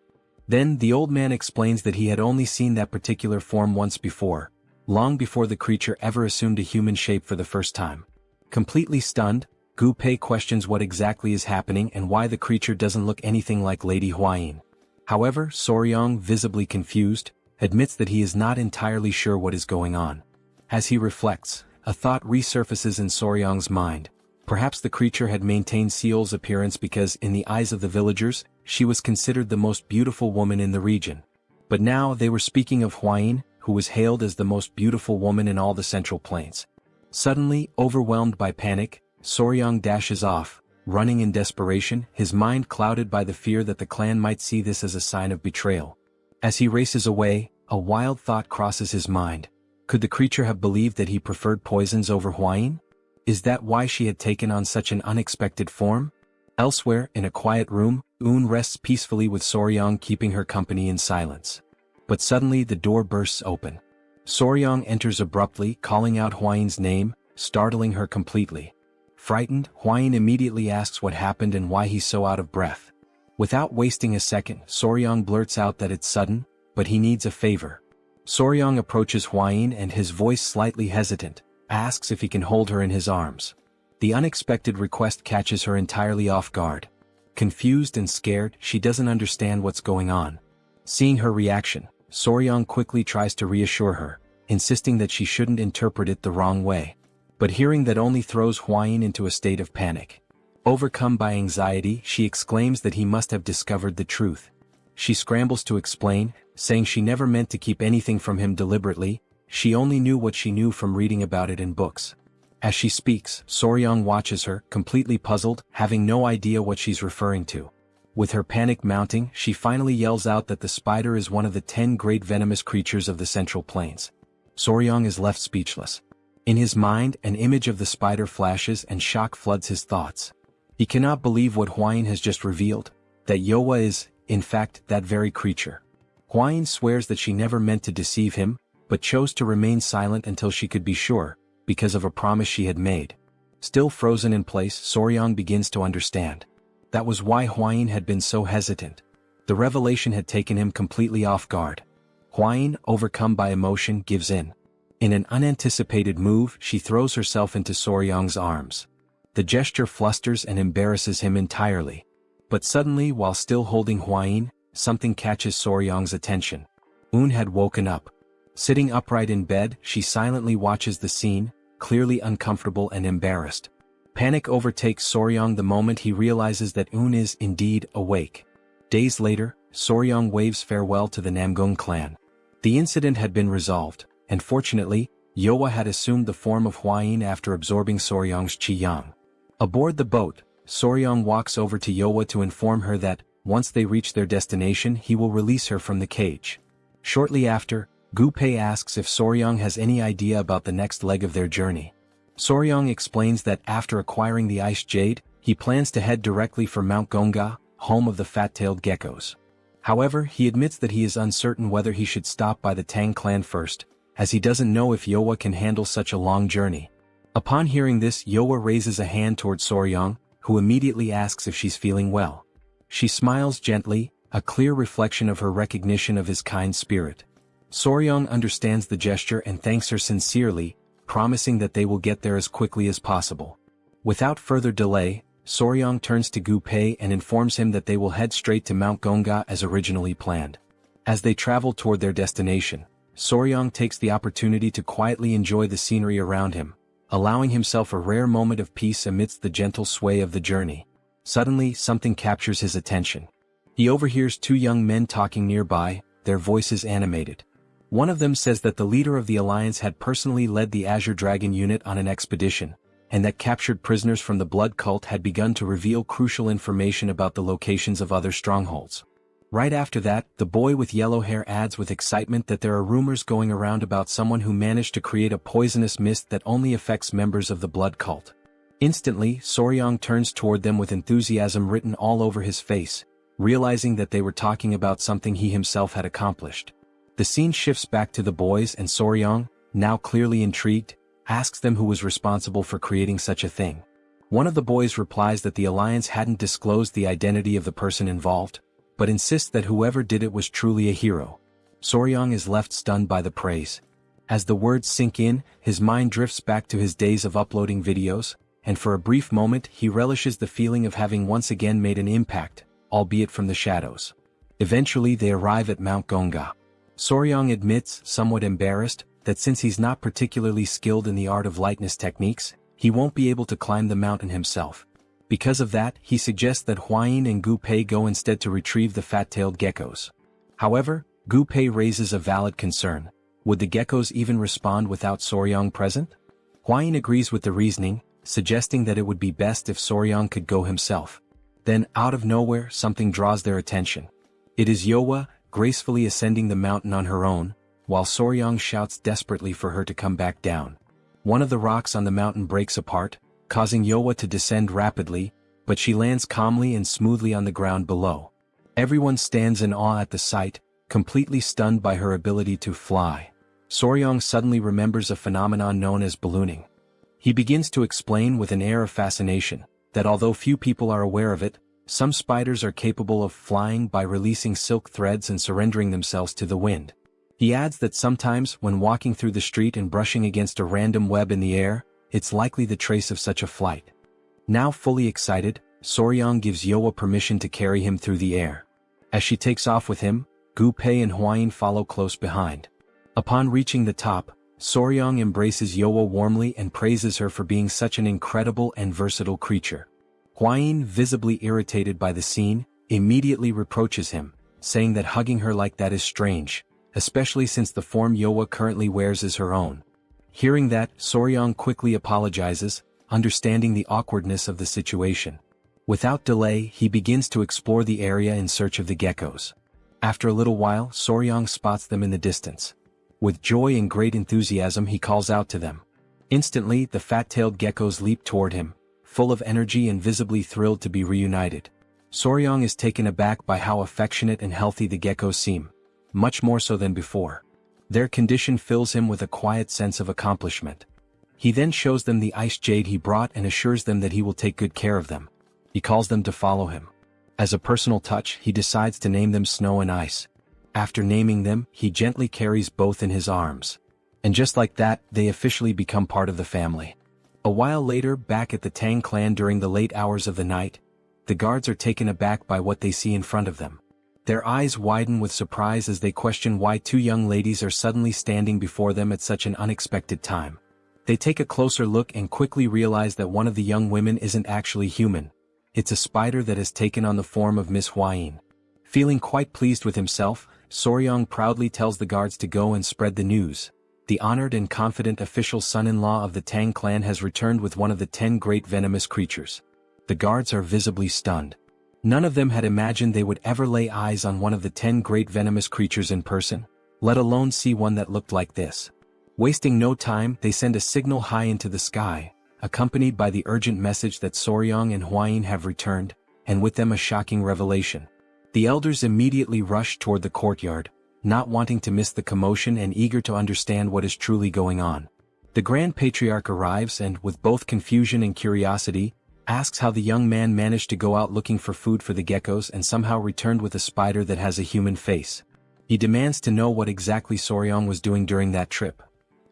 Then, the old man explains that he had only seen that particular form once before, long before the creature ever assumed a human shape for the first time. Completely stunned, Gu Pei questions what exactly is happening and why the creature doesn't look anything like Lady Huayin. However, Soryang, visibly confused, admits that he is not entirely sure what is going on. As he reflects, a thought resurfaces in Soryang's mind. Perhaps the creature had maintained Seol's appearance because, in the eyes of the villagers, she was considered the most beautiful woman in the region. But now they were speaking of Huayin, who was hailed as the most beautiful woman in all the Central Plains. Suddenly, overwhelmed by panic, Soryang dashes off, running in desperation, his mind clouded by the fear that the clan might see this as a sign of betrayal. As he races away, a wild thought crosses his mind. Could the creature have believed that he preferred poisons over Huayin? Is that why she had taken on such an unexpected form? Elsewhere, in a quiet room, rests peacefully with Soryang keeping her company in silence. But suddenly the door bursts open. Soryang enters abruptly, calling out Huayin's name, startling her completely. Frightened, Huayin immediately asks what happened and why he's so out of breath. Without wasting a second, Soryang blurts out that it's sudden, but he needs a favor. Soryang approaches Huayin and, his voice slightly hesitant, asks if he can hold her in his arms. The unexpected request catches her entirely off guard. Confused and scared, she doesn't understand what's going on. Seeing her reaction, Soryang quickly tries to reassure her, insisting that she shouldn't interpret it the wrong way. But hearing that only throws Huayin into a state of panic. Overcome by anxiety, she exclaims that he must have discovered the truth. She scrambles to explain, saying she never meant to keep anything from him deliberately, she only knew what she knew from reading about it in books. As she speaks, Soryang watches her, completely puzzled, having no idea what she's referring to. With her panic mounting, she finally yells out that the spider is one of the 10 great venomous creatures of the Central Plains. Soryang is left speechless. In his mind, an image of the spider flashes and shock floods his thoughts. He cannot believe what Huayin has just revealed, that Yowa is, in fact, that very creature. Huayin swears that she never meant to deceive him, but chose to remain silent until she could be sure, because of a promise she had made. Still frozen in place, Soryang begins to understand. That was why Huayin had been so hesitant. The revelation had taken him completely off guard. Huayin, overcome by emotion, gives in. In an unanticipated move, she throws herself into Soryang's arms. The gesture flusters and embarrasses him entirely. But suddenly, while still holding Huayin, something catches Soryang's attention. Had woken up. Sitting upright in bed, she silently watches the scene, clearly uncomfortable and embarrassed. Panic overtakes Soryang the moment he realizes that is indeed awake. Days later, Soryang waves farewell to the Namgung clan. The incident had been resolved, and fortunately, Yowa had assumed the form of Huayin after absorbing Soryang's qi yang. Aboard the boat, Soryang walks over to Yowa to inform her that, once they reach their destination, he will release her from the cage. Shortly after, Gu Pei asks if Soryang has any idea about the next leg of their journey. Soryang explains that after acquiring the ice jade, he plans to head directly for Mount Gonga, home of the fat-tailed geckos. However, he admits that he is uncertain whether he should stop by the Tang clan first, as he doesn't know if Yowa can handle such a long journey. Upon hearing this, Yowa raises a hand toward Soryang, who immediately asks if she's feeling well. She smiles gently, a clear reflection of her recognition of his kind spirit. Soryang understands the gesture and thanks her sincerely, promising that they will get there as quickly as possible. Without further delay, Soryang turns to Gu Pei and informs him that they will head straight to Mount Gonga as originally planned. As they travel toward their destination, Soryang takes the opportunity to quietly enjoy the scenery around him, allowing himself a rare moment of peace amidst the gentle sway of the journey. Suddenly, something captures his attention. He overhears two young men talking nearby, their voices animated. One of them says that the leader of the alliance had personally led the Azure Dragon unit on an expedition, and that captured prisoners from the Blood Cult had begun to reveal crucial information about the locations of other strongholds. Right after that, the boy with yellow hair adds with excitement that there are rumors going around about someone who managed to create a poisonous mist that only affects members of the Blood Cult. Instantly, Soryang turns toward them with enthusiasm written all over his face, realizing that they were talking about something he himself had accomplished. The scene shifts back to the boys and Soryang, now clearly intrigued, asks them who was responsible for creating such a thing. One of the boys replies that the alliance hadn't disclosed the identity of the person involved, but insists that whoever did it was truly a hero. Soryang is left stunned by the praise. As the words sink in, his mind drifts back to his days of uploading videos, and for a brief moment he relishes the feeling of having once again made an impact, albeit from the shadows. Eventually they arrive at Mount Gonga. Soryang admits, somewhat embarrassed, that since he's not particularly skilled in the art of lightness techniques, he won't be able to climb the mountain himself. Because of that, he suggests that Huayin and Gu Pei go instead to retrieve the fat-tailed geckos. However, Gu Pei raises a valid concern. Would the geckos even respond without Soryang present? Huayin agrees with the reasoning, suggesting that it would be best if Soryang could go himself. Then, out of nowhere, something draws their attention. It is Yowa, gracefully ascending the mountain on her own, while Soryang shouts desperately for her to come back down. One of the rocks on the mountain breaks apart, causing Yowa to descend rapidly, but she lands calmly and smoothly on the ground below. Everyone stands in awe at the sight, completely stunned by her ability to fly. Soryang suddenly remembers a phenomenon known as ballooning. He begins to explain with an air of fascination that although few people are aware of it, some spiders are capable of flying by releasing silk threads and surrendering themselves to the wind. He adds that sometimes when walking through the street and brushing against a random web in the air, it's likely the trace of such a flight. Now fully excited, Soryang gives Yowa permission to carry him through the air. As she takes off with him, Gu Pei and Huayin follow close behind. Upon reaching the top, Soryang embraces Yowa warmly and praises her for being such an incredible and versatile creature. Huayin, visibly irritated by the scene, immediately reproaches him, saying that hugging her like that is strange, especially since the form Yowa currently wears is her own. Hearing that, Soryang quickly apologizes, understanding the awkwardness of the situation. Without delay, he begins to explore the area in search of the geckos. After a little while, Soryang spots them in the distance. With joy and great enthusiasm he calls out to them. Instantly, the fat-tailed geckos leap toward him, full of energy and visibly thrilled to be reunited. Soryang is taken aback by how affectionate and healthy the geckos seem, much more so than before. Their condition fills him with a quiet sense of accomplishment. He then shows them the ice jade he brought and assures them that he will take good care of them. He calls them to follow him. As a personal touch, he decides to name them Snow and Ice. After naming them, he gently carries both in his arms. And just like that, they officially become part of the family. A while later, back at the Tang Clan during the late hours of the night, the guards are taken aback by what they see in front of them. Their eyes widen with surprise as they question why two young ladies are suddenly standing before them at such an unexpected time. They take a closer look and quickly realize that one of the young women isn't actually human. It's a spider that has taken on the form of Miss Huayin. Feeling quite pleased with himself, Soryang proudly tells the guards to go and spread the news. The honored and confident official son-in-law of the Tang Clan has returned with one of the 10 great venomous creatures. The guards are visibly stunned. None of them had imagined they would ever lay eyes on one of the 10 great venomous creatures in person, let alone see one that looked like this. Wasting no time, they send a signal high into the sky, accompanied by the urgent message that Soryang and Huayin have returned, and with them a shocking revelation. The elders immediately rush toward the courtyard, not wanting to miss the commotion and eager to understand what is truly going on. The Grand Patriarch arrives and, with both confusion and curiosity, asks how the young man managed to go out looking for food for the geckos and somehow returned with a spider that has a human face. He demands to know what exactly Soryang was doing during that trip.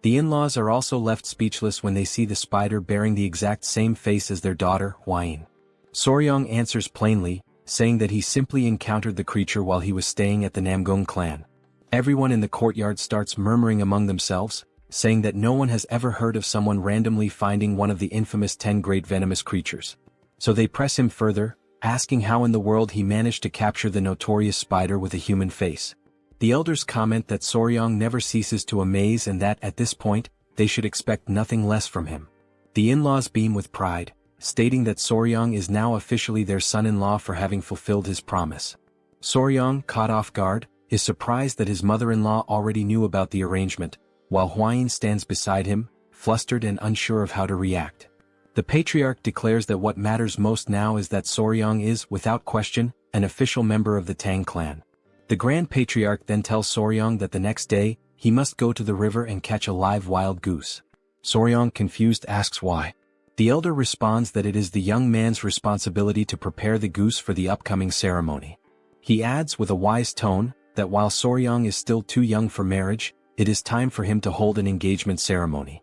The in-laws are also left speechless when they see the spider bearing the exact same face as their daughter, Hwain. Soryong answers plainly, saying that he simply encountered the creature while he was staying at the Namgung clan. Everyone in the courtyard starts murmuring among themselves, saying that no one has ever heard of someone randomly finding one of the infamous 10 great venomous creatures. So they press him further, asking how in the world he managed to capture the notorious spider with a human face. The elders comment that Soryong never ceases to amaze and that at this point, they should expect nothing less from him. The in-laws beam with pride, stating that Soryong is now officially their son-in-law for having fulfilled his promise. Soryong, caught off guard, is surprised that his mother-in-law already knew about the arrangement, while Hwain stands beside him, flustered and unsure of how to react. The patriarch declares that what matters most now is that Soryong is, without question, an official member of the Tang clan. The Grand Patriarch then tells Soryong that the next day, he must go to the river and catch a live wild goose. Soryong, confused, asks why. The elder responds that it is the young man's responsibility to prepare the goose for the upcoming ceremony. He adds with a wise tone, that while Soryong is still too young for marriage, it is time for him to hold an engagement ceremony.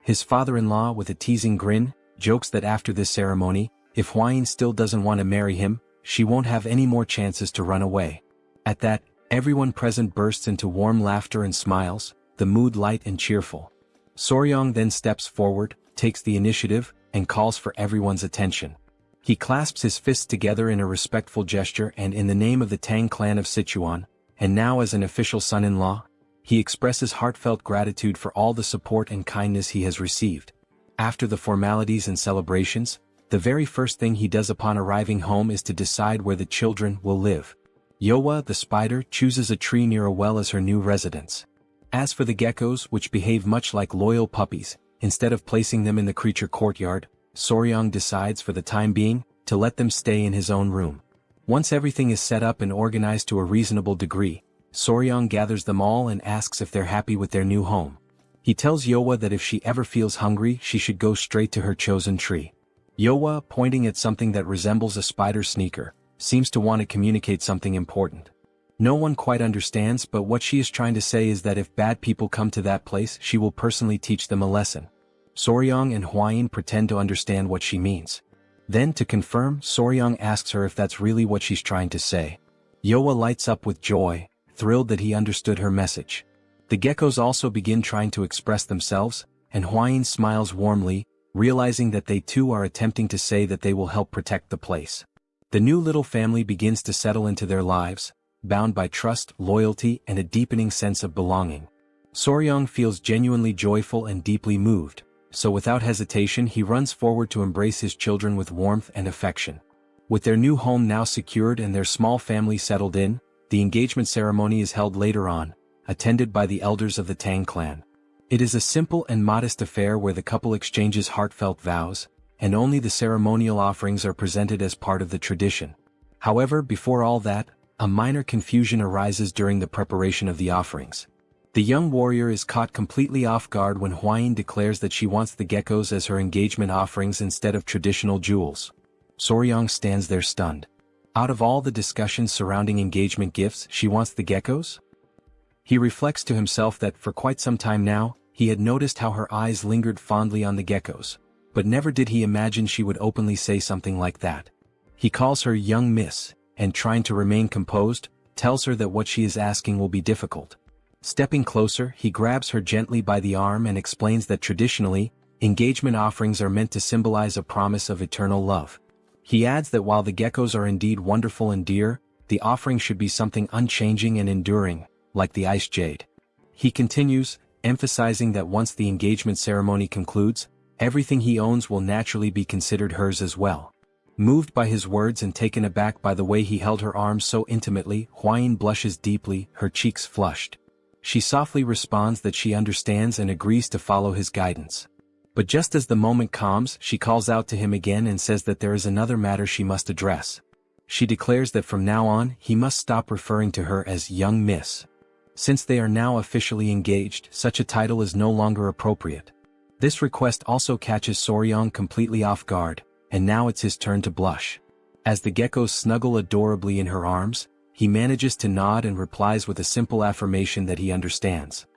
His father-in-law, with a teasing grin, jokes that after this ceremony, if Hwain still doesn't want to marry him, she won't have any more chances to run away. At that, everyone present bursts into warm laughter and smiles, the mood light and cheerful. Soryong then steps forward, takes the initiative, and calls for everyone's attention. He clasps his fists together in a respectful gesture and in the name of the Tang clan of Sichuan, and now as an official son-in-law, he expresses heartfelt gratitude for all the support and kindness he has received. After the formalities and celebrations, the very first thing he does upon arriving home is to decide where the children will live. Yowa, the spider, chooses a tree near a well as her new residence. As for the geckos, which behave much like loyal puppies, instead of placing them in the creature courtyard, Soryong decides for the time being, to let them stay in his own room. Once everything is set up and organized to a reasonable degree, Soryong gathers them all and asks if they're happy with their new home. He tells Yowa that if she ever feels hungry she should go straight to her chosen tree. Yowa, pointing at something that resembles a spider sneaker, seems to want to communicate something important. No one quite understands, but what she is trying to say is that if bad people come to that place she will personally teach them a lesson. Soryong and Hwain pretend to understand what she means. Then to confirm, Soryong asks her if that's really what she's trying to say. Yowa lights up with joy, thrilled that he understood her message. The geckos also begin trying to express themselves, and Hwain smiles warmly, realizing that they too are attempting to say that they will help protect the place. The new little family begins to settle into their lives, bound by trust, loyalty, and a deepening sense of belonging. Soryong feels genuinely joyful and deeply moved, so without hesitation he runs forward to embrace his children with warmth and affection. With their new home now secured and their small family settled in, the engagement ceremony is held later on, attended by the elders of the Tang clan. It is a simple and modest affair where the couple exchanges heartfelt vows, and only the ceremonial offerings are presented as part of the tradition. However, before all that, a minor confusion arises during the preparation of the offerings. The young warrior is caught completely off guard when Hwain declares that she wants the geckos as her engagement offerings instead of traditional jewels. Soryong stands there stunned. Out of all the discussions surrounding engagement gifts, she wants the geckos? He reflects to himself that for quite some time now, he had noticed how her eyes lingered fondly on the geckos, but never did he imagine she would openly say something like that. He calls her young miss, and trying to remain composed, tells her that what she is asking will be difficult. Stepping closer, he grabs her gently by the arm and explains that traditionally, engagement offerings are meant to symbolize a promise of eternal love. He adds that while the geckos are indeed wonderful and dear, the offering should be something unchanging and enduring, like the ice jade. He continues, emphasizing that once the engagement ceremony concludes, everything he owns will naturally be considered hers as well. Moved by his words and taken aback by the way he held her arms so intimately, Hwain blushes deeply, her cheeks flushed. She softly responds that she understands and agrees to follow his guidance. But just as the moment calms, she calls out to him again and says that there is another matter she must address. She declares that from now on, he must stop referring to her as young miss. Since they are now officially engaged, such a title is no longer appropriate. This request also catches Soryong completely off guard, and now it's his turn to blush. As the geckos snuggle adorably in her arms, he manages to nod and replies with a simple affirmation that he understands.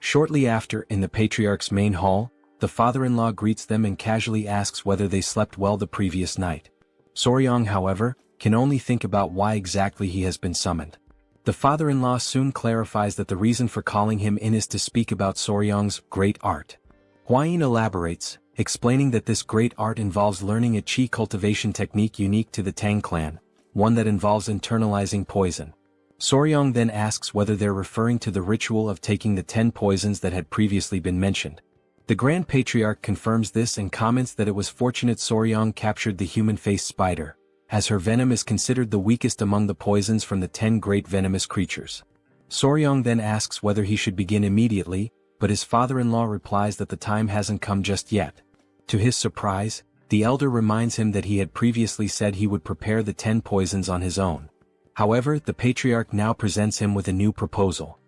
Shortly after, in the patriarch's main hall, the father-in-law greets them and casually asks whether they slept well the previous night. Soryong, however, can only think about why exactly he has been summoned. The father-in-law soon clarifies that the reason for calling him in is to speak about Soryong's great art. Hwain elaborates, explaining that this great art involves learning a qi cultivation technique unique to the Tang Clan, one that involves internalizing poison. Soryong then asks whether they're referring to the ritual of taking the 10 poisons that had previously been mentioned. The Grand Patriarch confirms this and comments that it was fortunate Soryong captured the human-faced spider, as her venom is considered the weakest among the poisons from the 10 great venomous creatures. Soryong then asks whether he should begin immediately, but his father-in-law replies that the time hasn't come just yet. To his surprise, the elder reminds him that he had previously said he would prepare the 10 poisons on his own. However, the patriarch now presents him with a new proposal.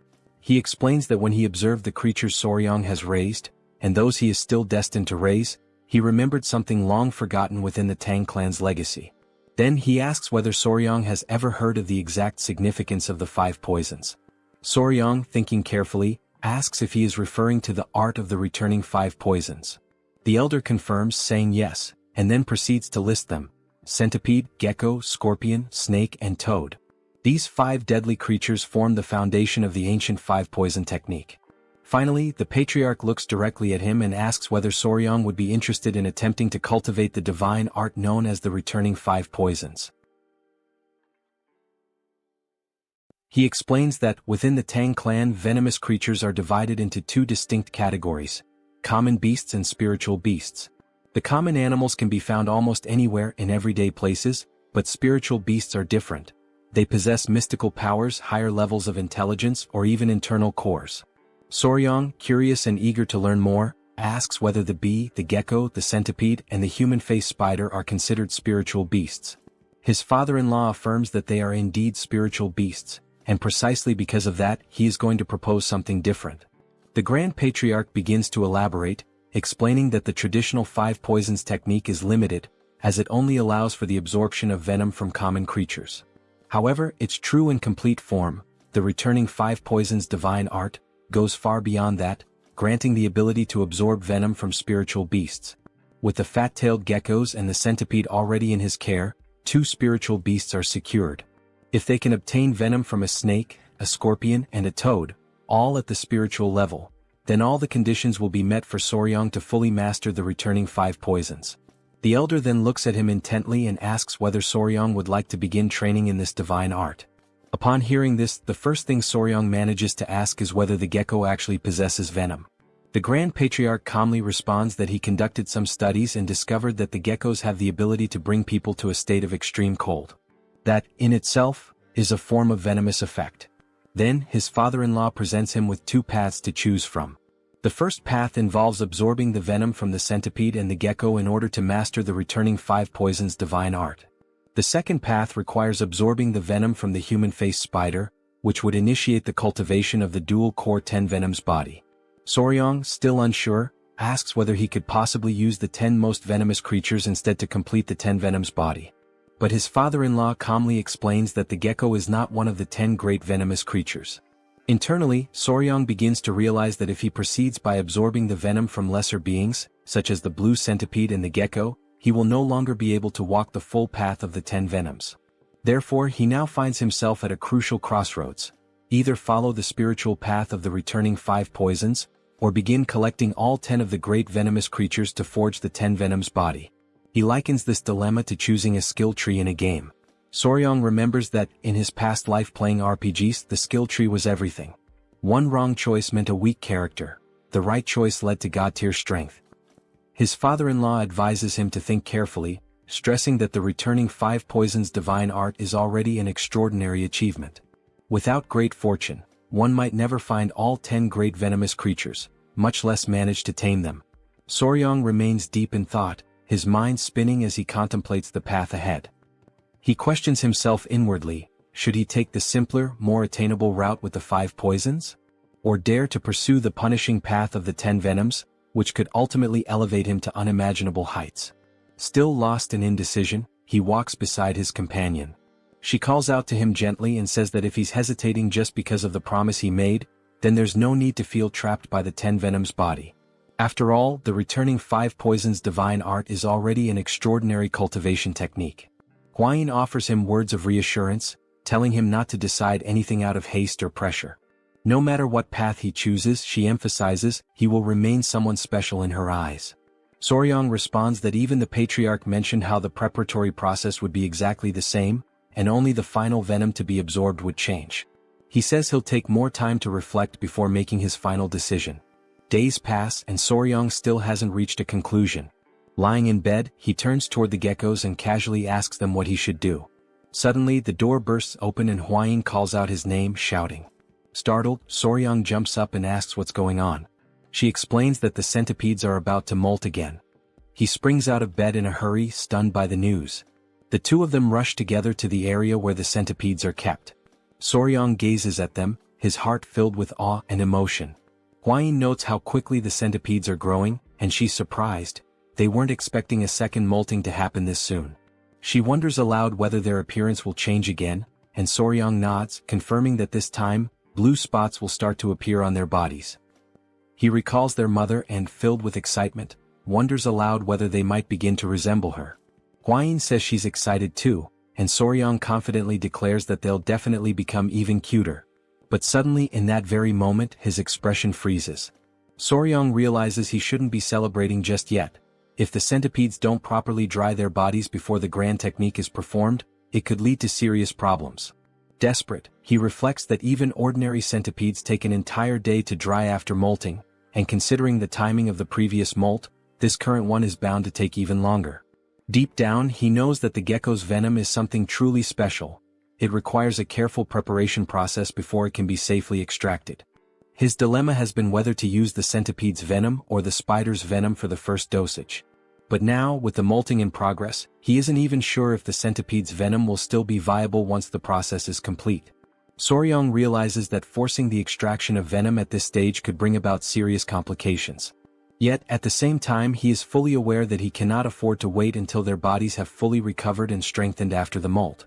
He explains that when he observed the creatures Soryong has raised, and those he is still destined to raise, he remembered something long forgotten within the Tang clan's legacy. Then he asks whether Soryong has ever heard of the exact significance of the 5 poisons. Soryong, thinking carefully, asks if he is referring to the art of the returning 5 poisons. The elder confirms, saying yes, and then proceeds to list them: centipede, gecko, scorpion, snake, and toad. These 5 deadly creatures form the foundation of the ancient 5 poison technique. Finally, the patriarch looks directly at him and asks whether Soryong would be interested in attempting to cultivate the divine art known as the returning 5 poisons. He explains that, within the Tang clan, venomous creatures are divided into 2 distinct categories: common beasts and spiritual beasts. The common animals can be found almost anywhere in everyday places, but spiritual beasts are different. They possess mystical powers, higher levels of intelligence, or even internal cores. Soryong, curious and eager to learn more, asks whether the bee, the gecko, the centipede, and the human-faced spider are considered spiritual beasts. His father-in-law affirms that they are indeed spiritual beasts, and precisely because of that, he is going to propose something different. The Grand Patriarch begins to elaborate, explaining that the traditional 5 poisons technique is limited, as it only allows for the absorption of venom from common creatures. However, its true and complete form, the returning 5 poisons divine art, goes far beyond that, granting the ability to absorb venom from spiritual beasts. With the fat-tailed geckos and the centipede already in his care, 2 spiritual beasts are secured. If they can obtain venom from a snake, a scorpion, and a toad, all at the spiritual level, then all the conditions will be met for Soryong to fully master the returning 5 poisons. The elder then looks at him intently and asks whether Soryong would like to begin training in this divine art. Upon hearing this, the first thing Soryong manages to ask is whether the gecko actually possesses venom. The Grand Patriarch calmly responds that he conducted some studies and discovered that the geckos have the ability to bring people to a state of extreme cold. That, in itself, is a form of venomous effect. Then, his father-in-law presents him with 2 paths to choose from. The first path involves absorbing the venom from the centipede and the gecko in order to master the returning 5 poisons divine art. The second path requires absorbing the venom from the human-faced spider, which would initiate the cultivation of the dual-core 10 venoms body. Soryong, still unsure, asks whether he could possibly use the 10 most venomous creatures instead to complete the 10 venoms body. But his father-in-law calmly explains that the gecko is not one of the 10 great venomous creatures. Internally, Soryong begins to realize that if he proceeds by absorbing the venom from lesser beings, such as the blue centipede and the gecko, he will no longer be able to walk the full path of the 10 venoms. Therefore, he now finds himself at a crucial crossroads: either follow the spiritual path of the returning 5 poisons, or begin collecting all 10 of the great venomous creatures to forge the 10 venoms body. He likens this dilemma to choosing a skill tree in a game. Soryong remembers that, in his past life playing RPGs, the skill tree was everything. One wrong choice meant a weak character, the right choice led to god-tier strength. His father-in-law advises him to think carefully, stressing that the returning 5 poisons divine art is already an extraordinary achievement. Without great fortune, one might never find all 10 great venomous creatures, much less manage to tame them. Soryong remains deep in thought, his mind spinning as he contemplates the path ahead. He questions himself inwardly: should he take the simpler, more attainable route with the 5 poisons? Or dare to pursue the punishing path of the 10 venoms, which could ultimately elevate him to unimaginable heights? Still lost in indecision, he walks beside his companion. She calls out to him gently and says that if he's hesitating just because of the promise he made, then there's no need to feel trapped by the 10 venoms body. After all, the returning 5 poisons divine art is already an extraordinary cultivation technique. Huayin offers him words of reassurance, telling him not to decide anything out of haste or pressure. No matter what path he chooses, she emphasizes, he will remain someone special in her eyes. Soryang responds that even the patriarch mentioned how the preparatory process would be exactly the same, and only the final venom to be absorbed would change. He says he'll take more time to reflect before making his final decision. Days pass and Soryang still hasn't reached a conclusion. Lying in bed, he turns toward the geckos and casually asks them what he should do. Suddenly, the door bursts open and Huayin calls out his name, shouting. Startled, Soryang jumps up and asks what's going on. She explains that the centipedes are about to molt again. He springs out of bed in a hurry, stunned by the news. The two of them rush together to the area where the centipedes are kept. Soryang gazes at them, his heart filled with awe and emotion. Huayin notes how quickly the centipedes are growing, and she's surprised. They weren't expecting a second molting to happen this soon. She wonders aloud whether their appearance will change again, and Soryang nods, confirming that this time, blue spots will start to appear on their bodies. He recalls their mother and, filled with excitement, wonders aloud whether they might begin to resemble her. Huayin says she's excited too, and Soryang confidently declares that they'll definitely become even cuter. But suddenly in that very moment his expression freezes. Soryang realizes he shouldn't be celebrating just yet. If the centipedes don't properly dry their bodies before the grand technique is performed, it could lead to serious problems. Desperate, he reflects that even ordinary centipedes take an entire day to dry after molting, and considering the timing of the previous molt, this current one is bound to take even longer. Deep down he knows that the gecko's venom is something truly special. It requires a careful preparation process before it can be safely extracted. His dilemma has been whether to use the centipede's venom or the spider's venom for the first dosage. But now, with the molting in progress, he isn't even sure if the centipede's venom will still be viable once the process is complete. Soryang realizes that forcing the extraction of venom at this stage could bring about serious complications. Yet, at the same time he is fully aware that he cannot afford to wait until their bodies have fully recovered and strengthened after the molt.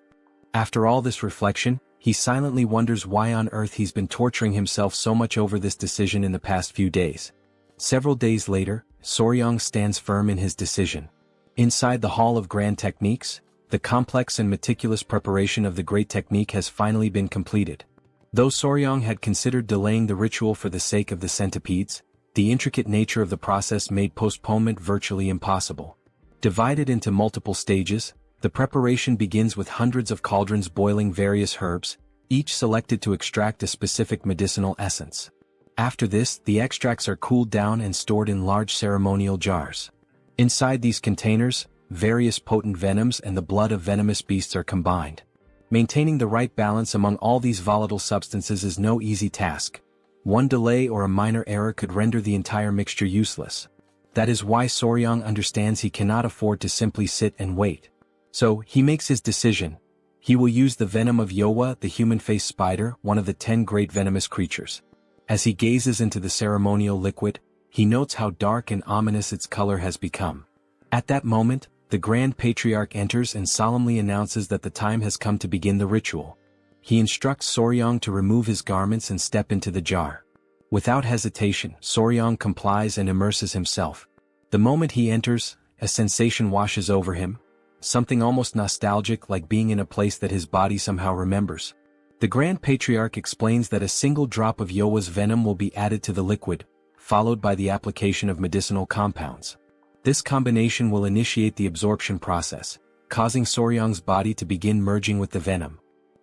After all this reflection, he silently wonders why on earth he's been torturing himself so much over this decision in the past few days. Several days later, Soryang stands firm in his decision. Inside the Hall of Grand Techniques, the complex and meticulous preparation of the great technique has finally been completed. Though Soryang had considered delaying the ritual for the sake of the centipedes, the intricate nature of the process made postponement virtually impossible. Divided into multiple stages, the preparation begins with hundreds of cauldrons boiling various herbs, each selected to extract a specific medicinal essence. After this, the extracts are cooled down and stored in large ceremonial jars. Inside these containers, various potent venoms and the blood of venomous beasts are combined. Maintaining the right balance among all these volatile substances is no easy task. One delay or a minor error could render the entire mixture useless. That is why Soryang understands he cannot afford to simply sit and wait. So, he makes his decision. He will use the venom of Yowa, the human-faced spider, one of the 10 great venomous creatures. As he gazes into the ceremonial liquid, he notes how dark and ominous its color has become. At that moment, the Grand Patriarch enters and solemnly announces that the time has come to begin the ritual. He instructs Soryang to remove his garments and step into the jar. Without hesitation, Soryang complies and immerses himself. The moment he enters, a sensation washes over him. Something almost nostalgic, like being in a place that his body somehow remembers. The Grand Patriarch explains that a single drop of Yowa's venom will be added to the liquid, followed by the application of medicinal compounds. This combination will initiate the absorption process, causing Soryang's body to begin merging with the venom.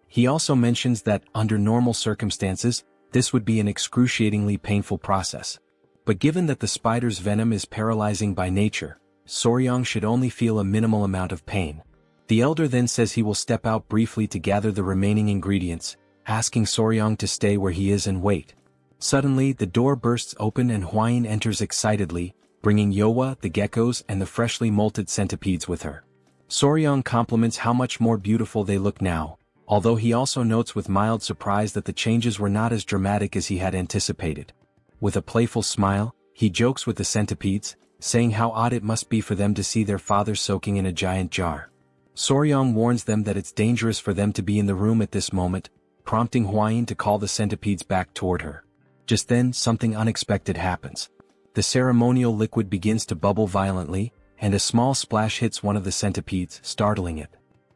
He also mentions that, under normal circumstances, this would be an excruciatingly painful process. But given that the spider's venom is paralyzing by nature, Soryang should only feel a minimal amount of pain. The elder then says he will step out briefly to gather the remaining ingredients, asking Soryang to stay where he is and wait. Suddenly, the door bursts open and Huayin enters excitedly, bringing Yowa, the geckos, and the freshly molted centipedes with her. Soryang compliments how much more beautiful they look now, although he also notes with mild surprise that the changes were not as dramatic as he had anticipated. With a playful smile, he jokes with the centipedes, saying how odd it must be for them to see their father soaking in a giant jar. Soryang warns them that it's dangerous for them to be in the room at this moment, prompting Huayin to call the centipedes back toward her. Just then, something unexpected happens. The ceremonial liquid begins to bubble violently, and a small splash hits one of the centipedes, startling it.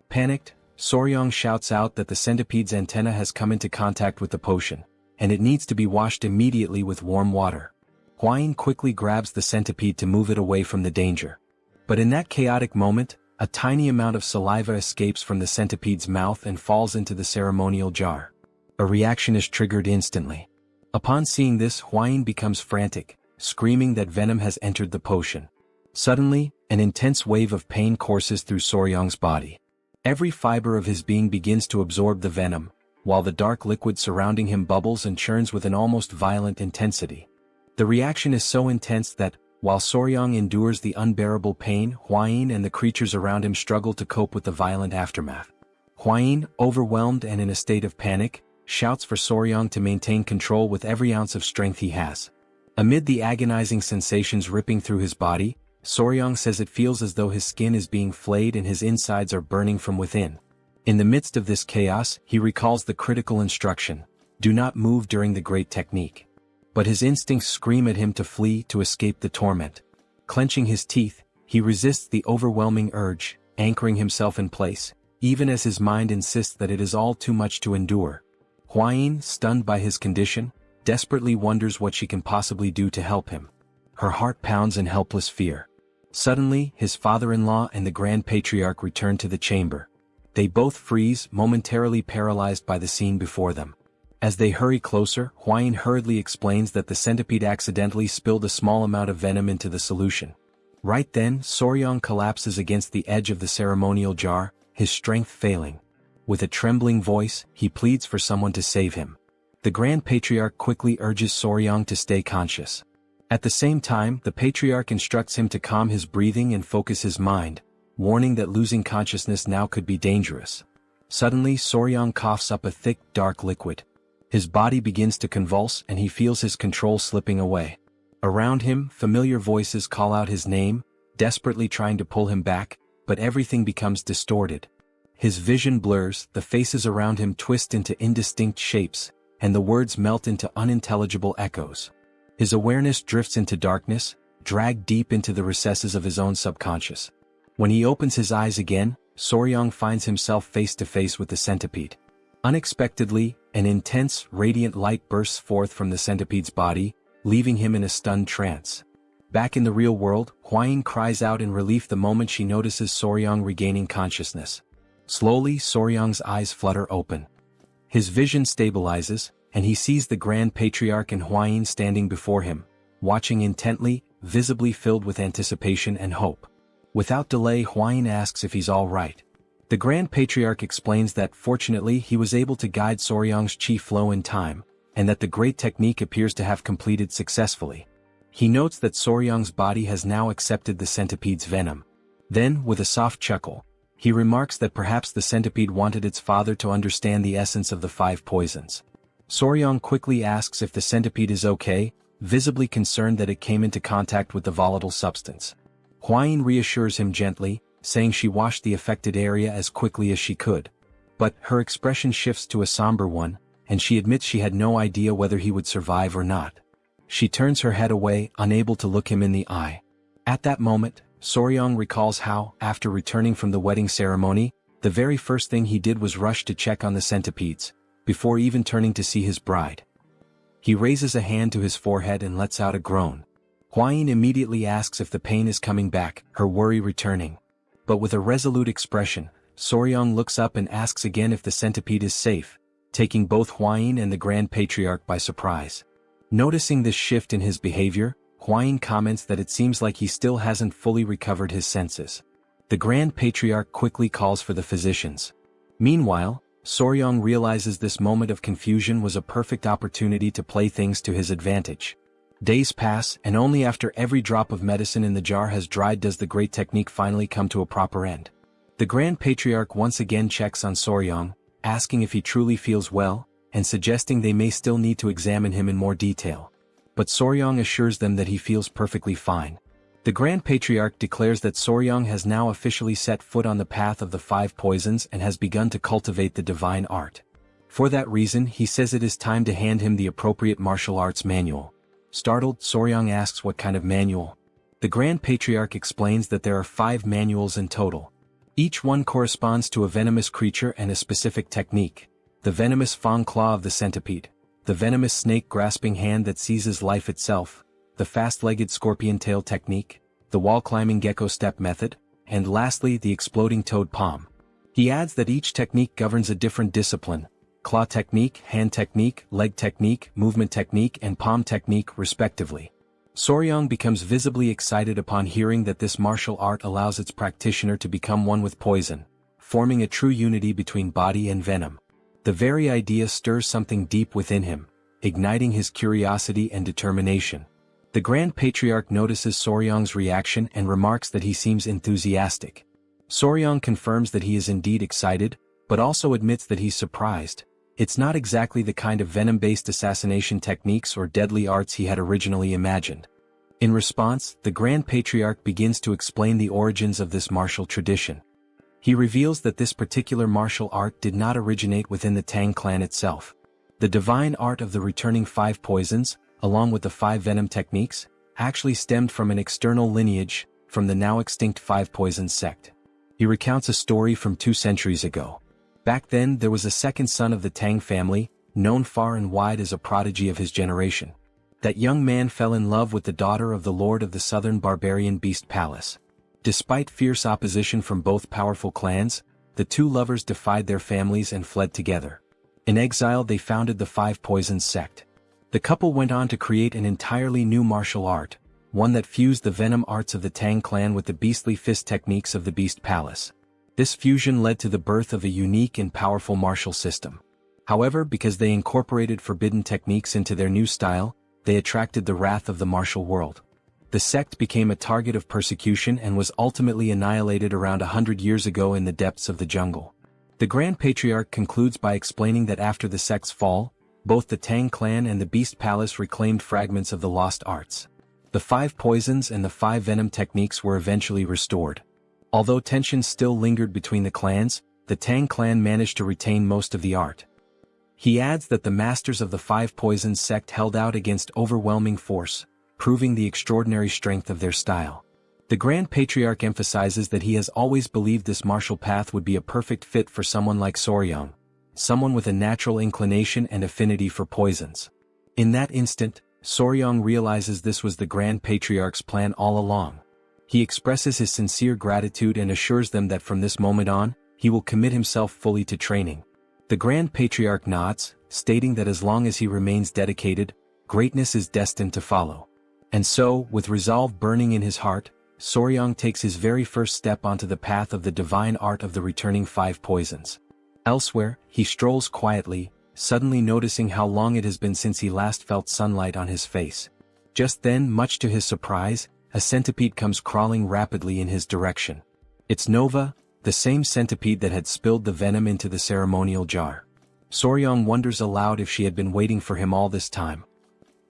Panicked, Soryong shouts out that the centipede's antenna has come into contact with the potion, and it needs to be washed immediately with warm water. Hwain quickly grabs the centipede to move it away from the danger. But in that chaotic moment, a tiny amount of saliva escapes from the centipede's mouth and falls into the ceremonial jar. A reaction is triggered instantly. Upon seeing this, Hwain becomes frantic, screaming that venom has entered the potion. Suddenly, an intense wave of pain courses through Soryong's body. Every fiber of his being begins to absorb the venom, while the dark liquid surrounding him bubbles and churns with an almost violent intensity. The reaction is so intense that, while Soryong endures the unbearable pain, Hwain and the creatures around him struggle to cope with the violent aftermath. Hwain, overwhelmed and in a state of panic, shouts for Soryong to maintain control with every ounce of strength he has. Amid the agonizing sensations ripping through his body, Soryong says it feels as though his skin is being flayed and his insides are burning from within. In the midst of this chaos, he recalls the critical instruction: do not move during the great technique. But his instincts scream at him to flee to escape the torment. Clenching his teeth, he resists the overwhelming urge, anchoring himself in place, even as his mind insists that it is all too much to endure. Hwain, stunned by his condition, desperately wonders what she can possibly do to help him. Her heart pounds in helpless fear. Suddenly, his father-in-law and the Grand Patriarch return to the chamber. They both freeze, momentarily paralyzed by the scene before them. As they hurry closer, Hwain hurriedly explains that the centipede accidentally spilled a small amount of venom into the solution. Right then, Soryong collapses against the edge of the ceremonial jar, his strength failing. With a trembling voice, he pleads for someone to save him. The Grand Patriarch quickly urges Soryong to stay conscious. At the same time, the Patriarch instructs him to calm his breathing and focus his mind, warning that losing consciousness now could be dangerous. Suddenly, Soryong coughs up a thick, dark liquid. His body begins to convulse and he feels his control slipping away. Around him, familiar voices call out his name, desperately trying to pull him back, but everything becomes distorted. His vision blurs, the faces around him twist into indistinct shapes, and the words melt into unintelligible echoes. His awareness drifts into darkness, dragged deep into the recesses of his own subconscious. When he opens his eyes again, Soryong finds himself face to face with the centipede. Unexpectedly, an intense, radiant light bursts forth from the centipede's body, leaving him in a stunned trance. Back in the real world, Hwain cries out in relief the moment she notices Soryong regaining consciousness. Slowly, Soryong's eyes flutter open. His vision stabilizes, and he sees the Grand Patriarch and Hwain standing before him, watching intently, visibly filled with anticipation and hope. Without delay, Hwain asks if he's all right. The Grand Patriarch explains that fortunately he was able to guide Soryong's chi flow in time, and that the great technique appears to have completed successfully. He notes that Soryong's body has now accepted the centipede's venom. Then, with a soft chuckle, he remarks that perhaps the centipede wanted its father to understand the essence of the 5 poisons. Soryong quickly asks if the centipede is okay, visibly concerned that it came into contact with the volatile substance. Hwain reassures him gently, saying she washed the affected area as quickly as she could. But her expression shifts to a somber one, and she admits she had no idea whether he would survive or not. She turns her head away, unable to look him in the eye. At that moment, Soryong recalls how, after returning from the wedding ceremony, the very first thing he did was rush to check on the centipedes, before even turning to see his bride. He raises a hand to his forehead and lets out a groan. Hwain immediately asks if the pain is coming back, her worry returning. But with a resolute expression, Soryong looks up and asks again if the centipede is safe, taking both Hwain and the Grand Patriarch by surprise. Noticing this shift in his behavior, Hwain comments that it seems like he still hasn't fully recovered his senses. The Grand Patriarch quickly calls for the physicians. Meanwhile, Soryong realizes this moment of confusion was a perfect opportunity to play things to his advantage. Days pass, and only after every drop of medicine in the jar has dried does the great technique finally come to a proper end. The Grand Patriarch once again checks on Soryong, asking if he truly feels well, and suggesting they may still need to examine him in more detail. But Soryong assures them that he feels perfectly fine. The Grand Patriarch declares that Soryong has now officially set foot on the path of the 5 poisons and has begun to cultivate the divine art. For that reason, he says it is time to hand him the appropriate martial arts manual. Startled, Soryang asks what kind of manual. The Grand Patriarch explains that there are 5 manuals in total. Each one corresponds to a venomous creature and a specific technique. The venomous fang claw of the centipede, the venomous snake grasping hand that seizes life itself, the fast-legged scorpion tail technique, the wall-climbing gecko step method, and lastly the exploding toad palm. He adds that each technique governs a different discipline: claw technique, hand technique, leg technique, movement technique, and palm technique respectively. Soryang becomes visibly excited upon hearing that this martial art allows its practitioner to become one with poison, forming a true unity between body and venom. The very idea stirs something deep within him, igniting his curiosity and determination. The Grand Patriarch notices Soryang's reaction and remarks that he seems enthusiastic. Soryang confirms that he is indeed excited, but also admits that he's surprised. It's not exactly the kind of venom-based assassination techniques or deadly arts he had originally imagined. In response, the Grand Patriarch begins to explain the origins of this martial tradition. He reveals that this particular martial art did not originate within the Tang clan itself. The divine art of the returning 5 poisons, along with the 5 venom techniques, actually stemmed from an external lineage, from the now extinct 5 Poisons sect. He recounts a story from 2 centuries ago. Back then there was a second son of the Tang family, known far and wide as a prodigy of his generation. That young man fell in love with the daughter of the lord of the southern barbarian beast palace. Despite fierce opposition from both powerful clans, the 2 lovers defied their families and fled together. In exile they founded the 5 Poisons sect. The couple went on to create an entirely new martial art, one that fused the venom arts of the Tang clan with the beastly fist techniques of the Beast Palace. This fusion led to the birth of a unique and powerful martial system. However, because they incorporated forbidden techniques into their new style, they attracted the wrath of the martial world. The sect became a target of persecution and was ultimately annihilated around 100 years ago in the depths of the jungle. The Grand Patriarch concludes by explaining that after the sect's fall, both the Tang clan and the Beast Palace reclaimed fragments of the lost arts. The 5 poisons and the 5 venom techniques were eventually restored. Although tensions still lingered between the clans, the Tang clan managed to retain most of the art. He adds that the masters of the 5 Poisons sect held out against overwhelming force, proving the extraordinary strength of their style. The Grand Patriarch emphasizes that he has always believed this martial path would be a perfect fit for someone like Soryang, someone with a natural inclination and affinity for poisons. In that instant, Soryang realizes this was the Grand Patriarch's plan all along. He expresses his sincere gratitude and assures them that from this moment on, he will commit himself fully to training. The Grand Patriarch nods, stating that as long as he remains dedicated, greatness is destined to follow. And so, with resolve burning in his heart, Soryang takes his very first step onto the path of the divine art of the returning 5 poisons. Elsewhere, he strolls quietly, suddenly noticing how long it has been since he last felt sunlight on his face. Just then, much to his surprise, a centipede comes crawling rapidly in his direction. It's Nova, the same centipede that had spilled the venom into the ceremonial jar. Soryang wonders aloud if she had been waiting for him all this time.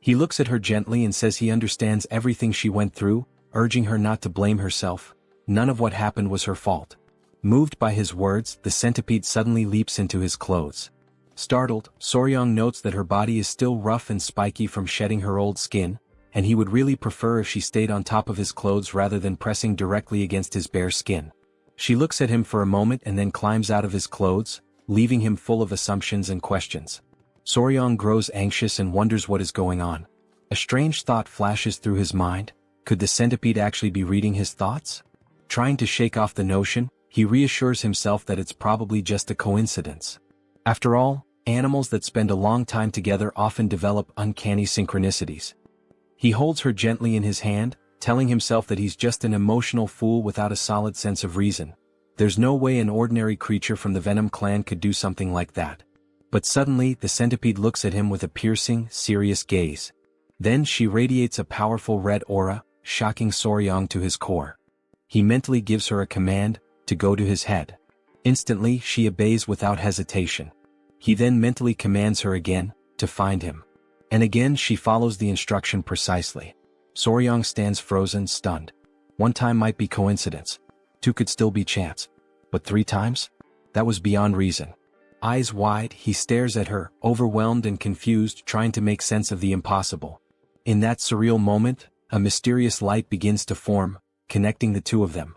He looks at her gently and says he understands everything she went through, urging her not to blame herself. None of what happened was her fault. Moved by his words, the centipede suddenly leaps into his clothes. Startled, Soryang notes that her body is still rough and spiky from shedding her old skin, and he would really prefer if she stayed on top of his clothes rather than pressing directly against his bare skin. She looks at him for a moment and then climbs out of his clothes, leaving him full of assumptions and questions. Soryang grows anxious and wonders what is going on. A strange thought flashes through his mind. Could the centipede actually be reading his thoughts? Trying to shake off the notion, he reassures himself that it's probably just a coincidence. After all, animals that spend a long time together often develop uncanny synchronicities. He holds her gently in his hand, telling himself that he's just an emotional fool without a solid sense of reason. There's no way an ordinary creature from the Venom clan could do something like that. But suddenly, the centipede looks at him with a piercing, serious gaze. Then she radiates a powerful red aura, shocking Soryang to his core. He mentally gives her a command, to go to his head. Instantly, she obeys without hesitation. He then mentally commands her again, to find him. And again she follows the instruction precisely. Soryang stands frozen, stunned. 1 time might be coincidence. 2 could still be chance. But 3 times? That was beyond reason. Eyes wide, he stares at her, overwhelmed and confused, trying to make sense of the impossible. In that surreal moment, a mysterious light begins to form, connecting the two of them.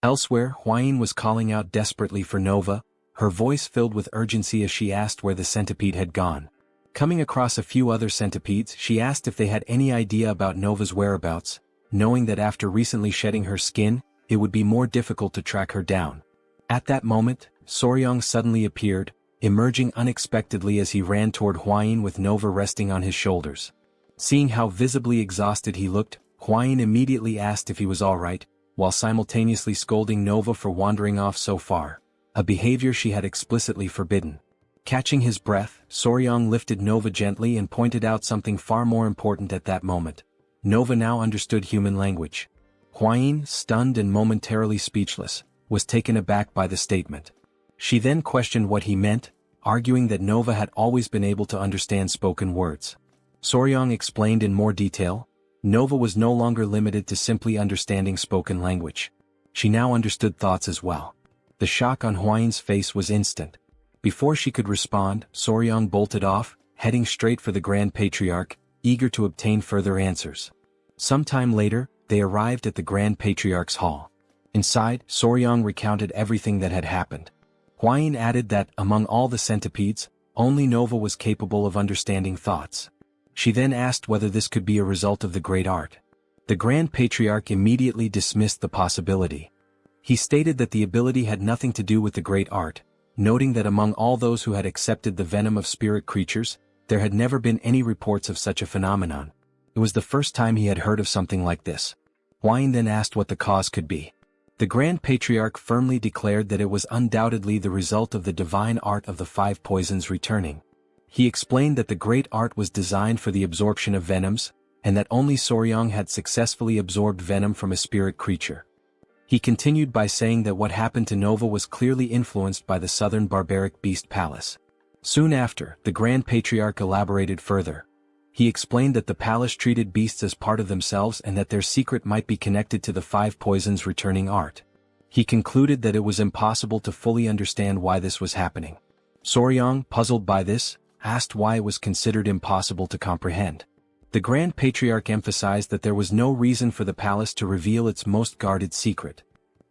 Elsewhere, Huayin was calling out desperately for Nova, her voice filled with urgency as she asked where the centipede had gone. Coming across a few other centipedes, she asked if they had any idea about Nova's whereabouts, knowing that after recently shedding her skin, it would be more difficult to track her down. At that moment, Soryong suddenly appeared, emerging unexpectedly as he ran toward Huayin with Nova resting on his shoulders. Seeing how visibly exhausted he looked, Huayin immediately asked if he was alright, while simultaneously scolding Nova for wandering off so far, a behavior she had explicitly forbidden. Catching his breath, Soryong lifted Nova gently and pointed out something far more important at that moment. Nova now understood human language. Huayin, stunned and momentarily speechless, was taken aback by the statement. She then questioned what he meant, arguing that Nova had always been able to understand spoken words. Soryong explained in more detail, Nova was no longer limited to simply understanding spoken language. She now understood thoughts as well. The shock on Huayin's face was instant. Before she could respond, Soryong bolted off, heading straight for the Grand Patriarch, eager to obtain further answers. Sometime later, they arrived at the Grand Patriarch's hall. Inside, Soryong recounted everything that had happened. Huayin added that, among all the centipedes, only Nova was capable of understanding thoughts. She then asked whether this could be a result of the great art. The Grand Patriarch immediately dismissed the possibility. He stated that the ability had nothing to do with the great art, noting that among all those who had accepted the venom of spirit creatures, there had never been any reports of such a phenomenon. It was the first time he had heard of something like this. Huayin then asked what the cause could be. The Grand Patriarch firmly declared that it was undoubtedly the result of the divine art of the five poisons returning. He explained that the great art was designed for the absorption of venoms, and that only Soryong had successfully absorbed venom from a spirit creature. He continued by saying that what happened to Nova was clearly influenced by the southern barbaric beast palace. Soon after, the Grand Patriarch elaborated further. He explained that the palace treated beasts as part of themselves and that their secret might be connected to the five poisons returning art. He concluded that it was impossible to fully understand why this was happening. Soryong, puzzled by this, asked why it was considered impossible to comprehend. The Grand Patriarch emphasized that there was no reason for the palace to reveal its most guarded secret.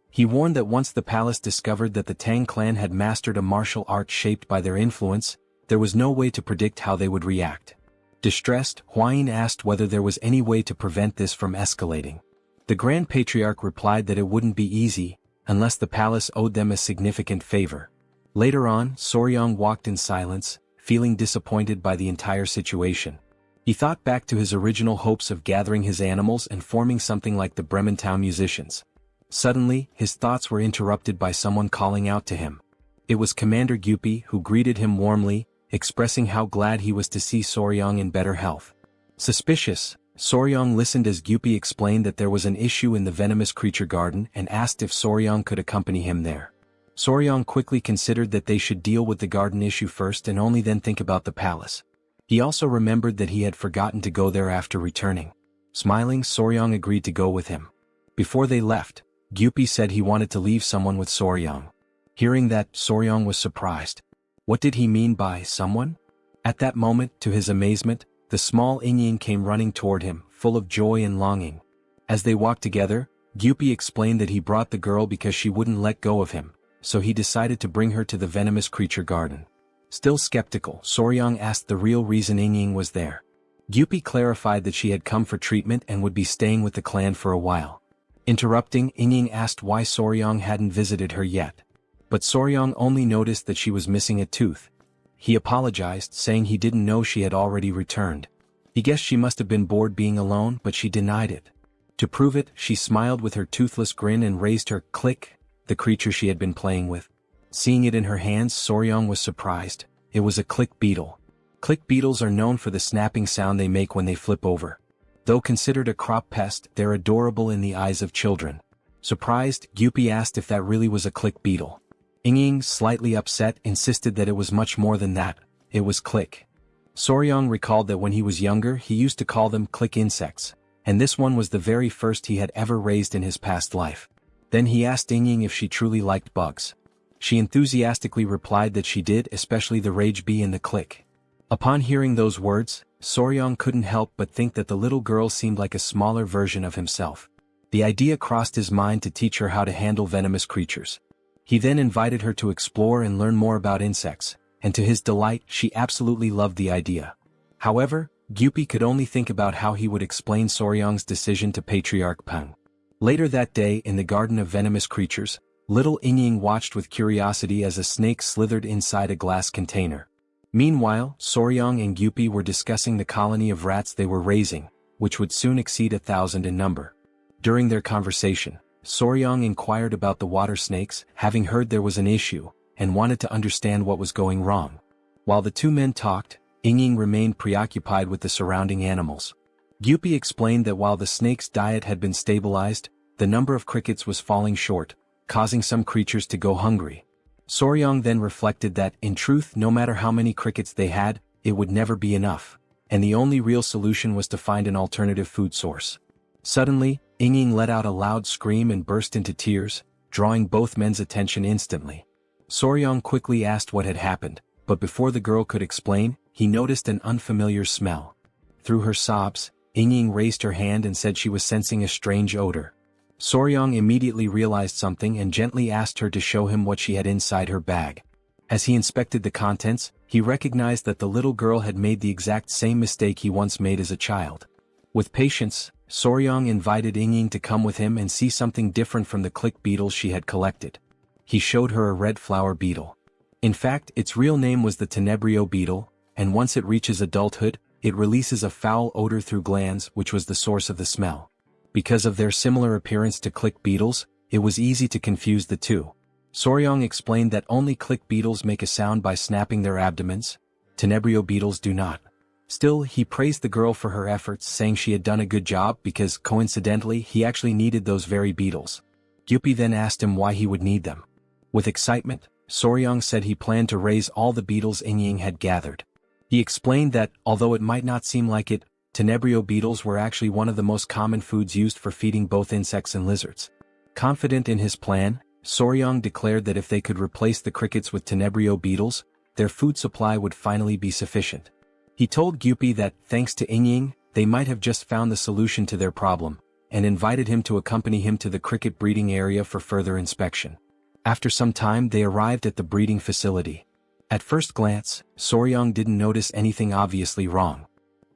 He warned that once the palace discovered that the Tang clan had mastered a martial art shaped by their influence, there was no way to predict how they would react. Distressed, Huayin asked whether there was any way to prevent this from escalating. The Grand Patriarch replied that it wouldn't be easy, unless the palace owed them a significant favor. Later on, Soryong walked in silence, feeling disappointed by the entire situation. He thought back to his original hopes of gathering his animals and forming something like the Brementown musicians. Suddenly, his thoughts were interrupted by someone calling out to him. It was Commander Gyupi who greeted him warmly, expressing how glad he was to see Soryong in better health. Suspicious, Soryong listened as Gyupi explained that there was an issue in the venomous creature garden and asked if Soryong could accompany him there. Soryong quickly considered that they should deal with the garden issue first and only then think about the palace. He also remembered that he had forgotten to go there after returning. Smiling, Soryong agreed to go with him. Before they left, Gyupi said he wanted to leave someone with Soryong. Hearing that, Soryong was surprised. What did he mean by someone? At that moment, to his amazement, the small Inying came running toward him, full of joy and longing. As they walked together, Gyupi explained that he brought the girl because she wouldn't let go of him, so he decided to bring her to the venomous creature garden. Still skeptical, Soryong asked the real reason Inying was there. Gyupi clarified that she had come for treatment and would be staying with the clan for a while. Interrupting, Inying asked why Soryong hadn't visited her yet. But Soryong only noticed that she was missing a tooth. He apologized, saying he didn't know she had already returned. He guessed she must have been bored being alone, but she denied it. To prove it, she smiled with her toothless grin and raised her click, the creature she had been playing with. Seeing it in her hands, Soryong was surprised. It was a click beetle. Click beetles are known for the snapping sound they make when they flip over. Though considered a crop pest, they're adorable in the eyes of children. Surprised, Gyupi asked if that really was a click beetle. Inying, slightly upset, insisted that it was much more than that. It was click. Soryong recalled that when he was younger he used to call them click insects, and this one was the very first he had ever raised in his past life. Then he asked Inying if she truly liked bugs. She enthusiastically replied that she did, especially the rage bee in the clique. Upon hearing those words, Soryong couldn't help but think that the little girl seemed like a smaller version of himself. The idea crossed his mind to teach her how to handle venomous creatures. He then invited her to explore and learn more about insects, and to his delight, she absolutely loved the idea. However, Gyupi could only think about how he would explain Soryong's decision to Patriarch Peng. Later that day, in the Garden of Venomous Creatures, little Ying watched with curiosity as a snake slithered inside a glass container. Meanwhile, Soryong and Gyupi were discussing the colony of rats they were raising, which would soon exceed 1,000 in number. During their conversation, Soryong inquired about the water snakes, having heard there was an issue, and wanted to understand what was going wrong. While the two men talked, Ying remained preoccupied with the surrounding animals. Gyupi explained that while the snake's diet had been stabilized, the number of crickets was falling short, causing some creatures to go hungry. Soryong then reflected that, in truth, no matter how many crickets they had, it would never be enough, and the only real solution was to find an alternative food source. Suddenly, Ying let out a loud scream and burst into tears, drawing both men's attention instantly. Soryong quickly asked what had happened, but before the girl could explain, he noticed an unfamiliar smell. Through her sobs, Ying raised her hand and said she was sensing a strange odor. Soryong immediately realized something and gently asked her to show him what she had inside her bag. As he inspected the contents, he recognized that the little girl had made the exact same mistake he once made as a child. With patience, Soryong invited Ying to come with him and see something different from the click beetles she had collected. He showed her a red flower beetle. In fact, its real name was the tenebrio beetle, and once it reaches adulthood, it releases a foul odor through glands, which was the source of the smell. Because of their similar appearance to click beetles, it was easy to confuse the two. Soryong explained that only click beetles make a sound by snapping their abdomens. Tenebrio beetles do not. Still, he praised the girl for her efforts, saying she had done a good job because, coincidentally, he actually needed those very beetles. Gyupi then asked him why he would need them. With excitement, Soryong said he planned to raise all the beetles Ying had gathered. He explained that, although it might not seem like it, tenebrio beetles were actually one of the most common foods used for feeding both insects and lizards. Confident in his plan, Soryong declared that if they could replace the crickets with tenebrio beetles, their food supply would finally be sufficient. He told Gyupi that, thanks to Ying, they might have just found the solution to their problem, and invited him to accompany him to the cricket breeding area for further inspection. After some time, they arrived at the breeding facility. At first glance, Soryong didn't notice anything obviously wrong.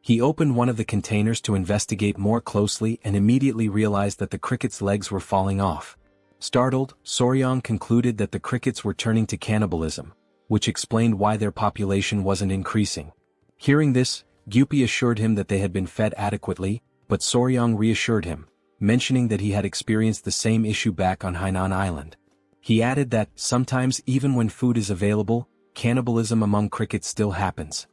He opened one of the containers to investigate more closely and immediately realized that the crickets' legs were falling off. Startled, Soryong concluded that the crickets were turning to cannibalism, which explained why their population wasn't increasing. Hearing this, Gyupi assured him that they had been fed adequately, but Soryong reassured him, mentioning that he had experienced the same issue back on Hainan Island. He added that, sometimes even when food is available, cannibalism among crickets still happens.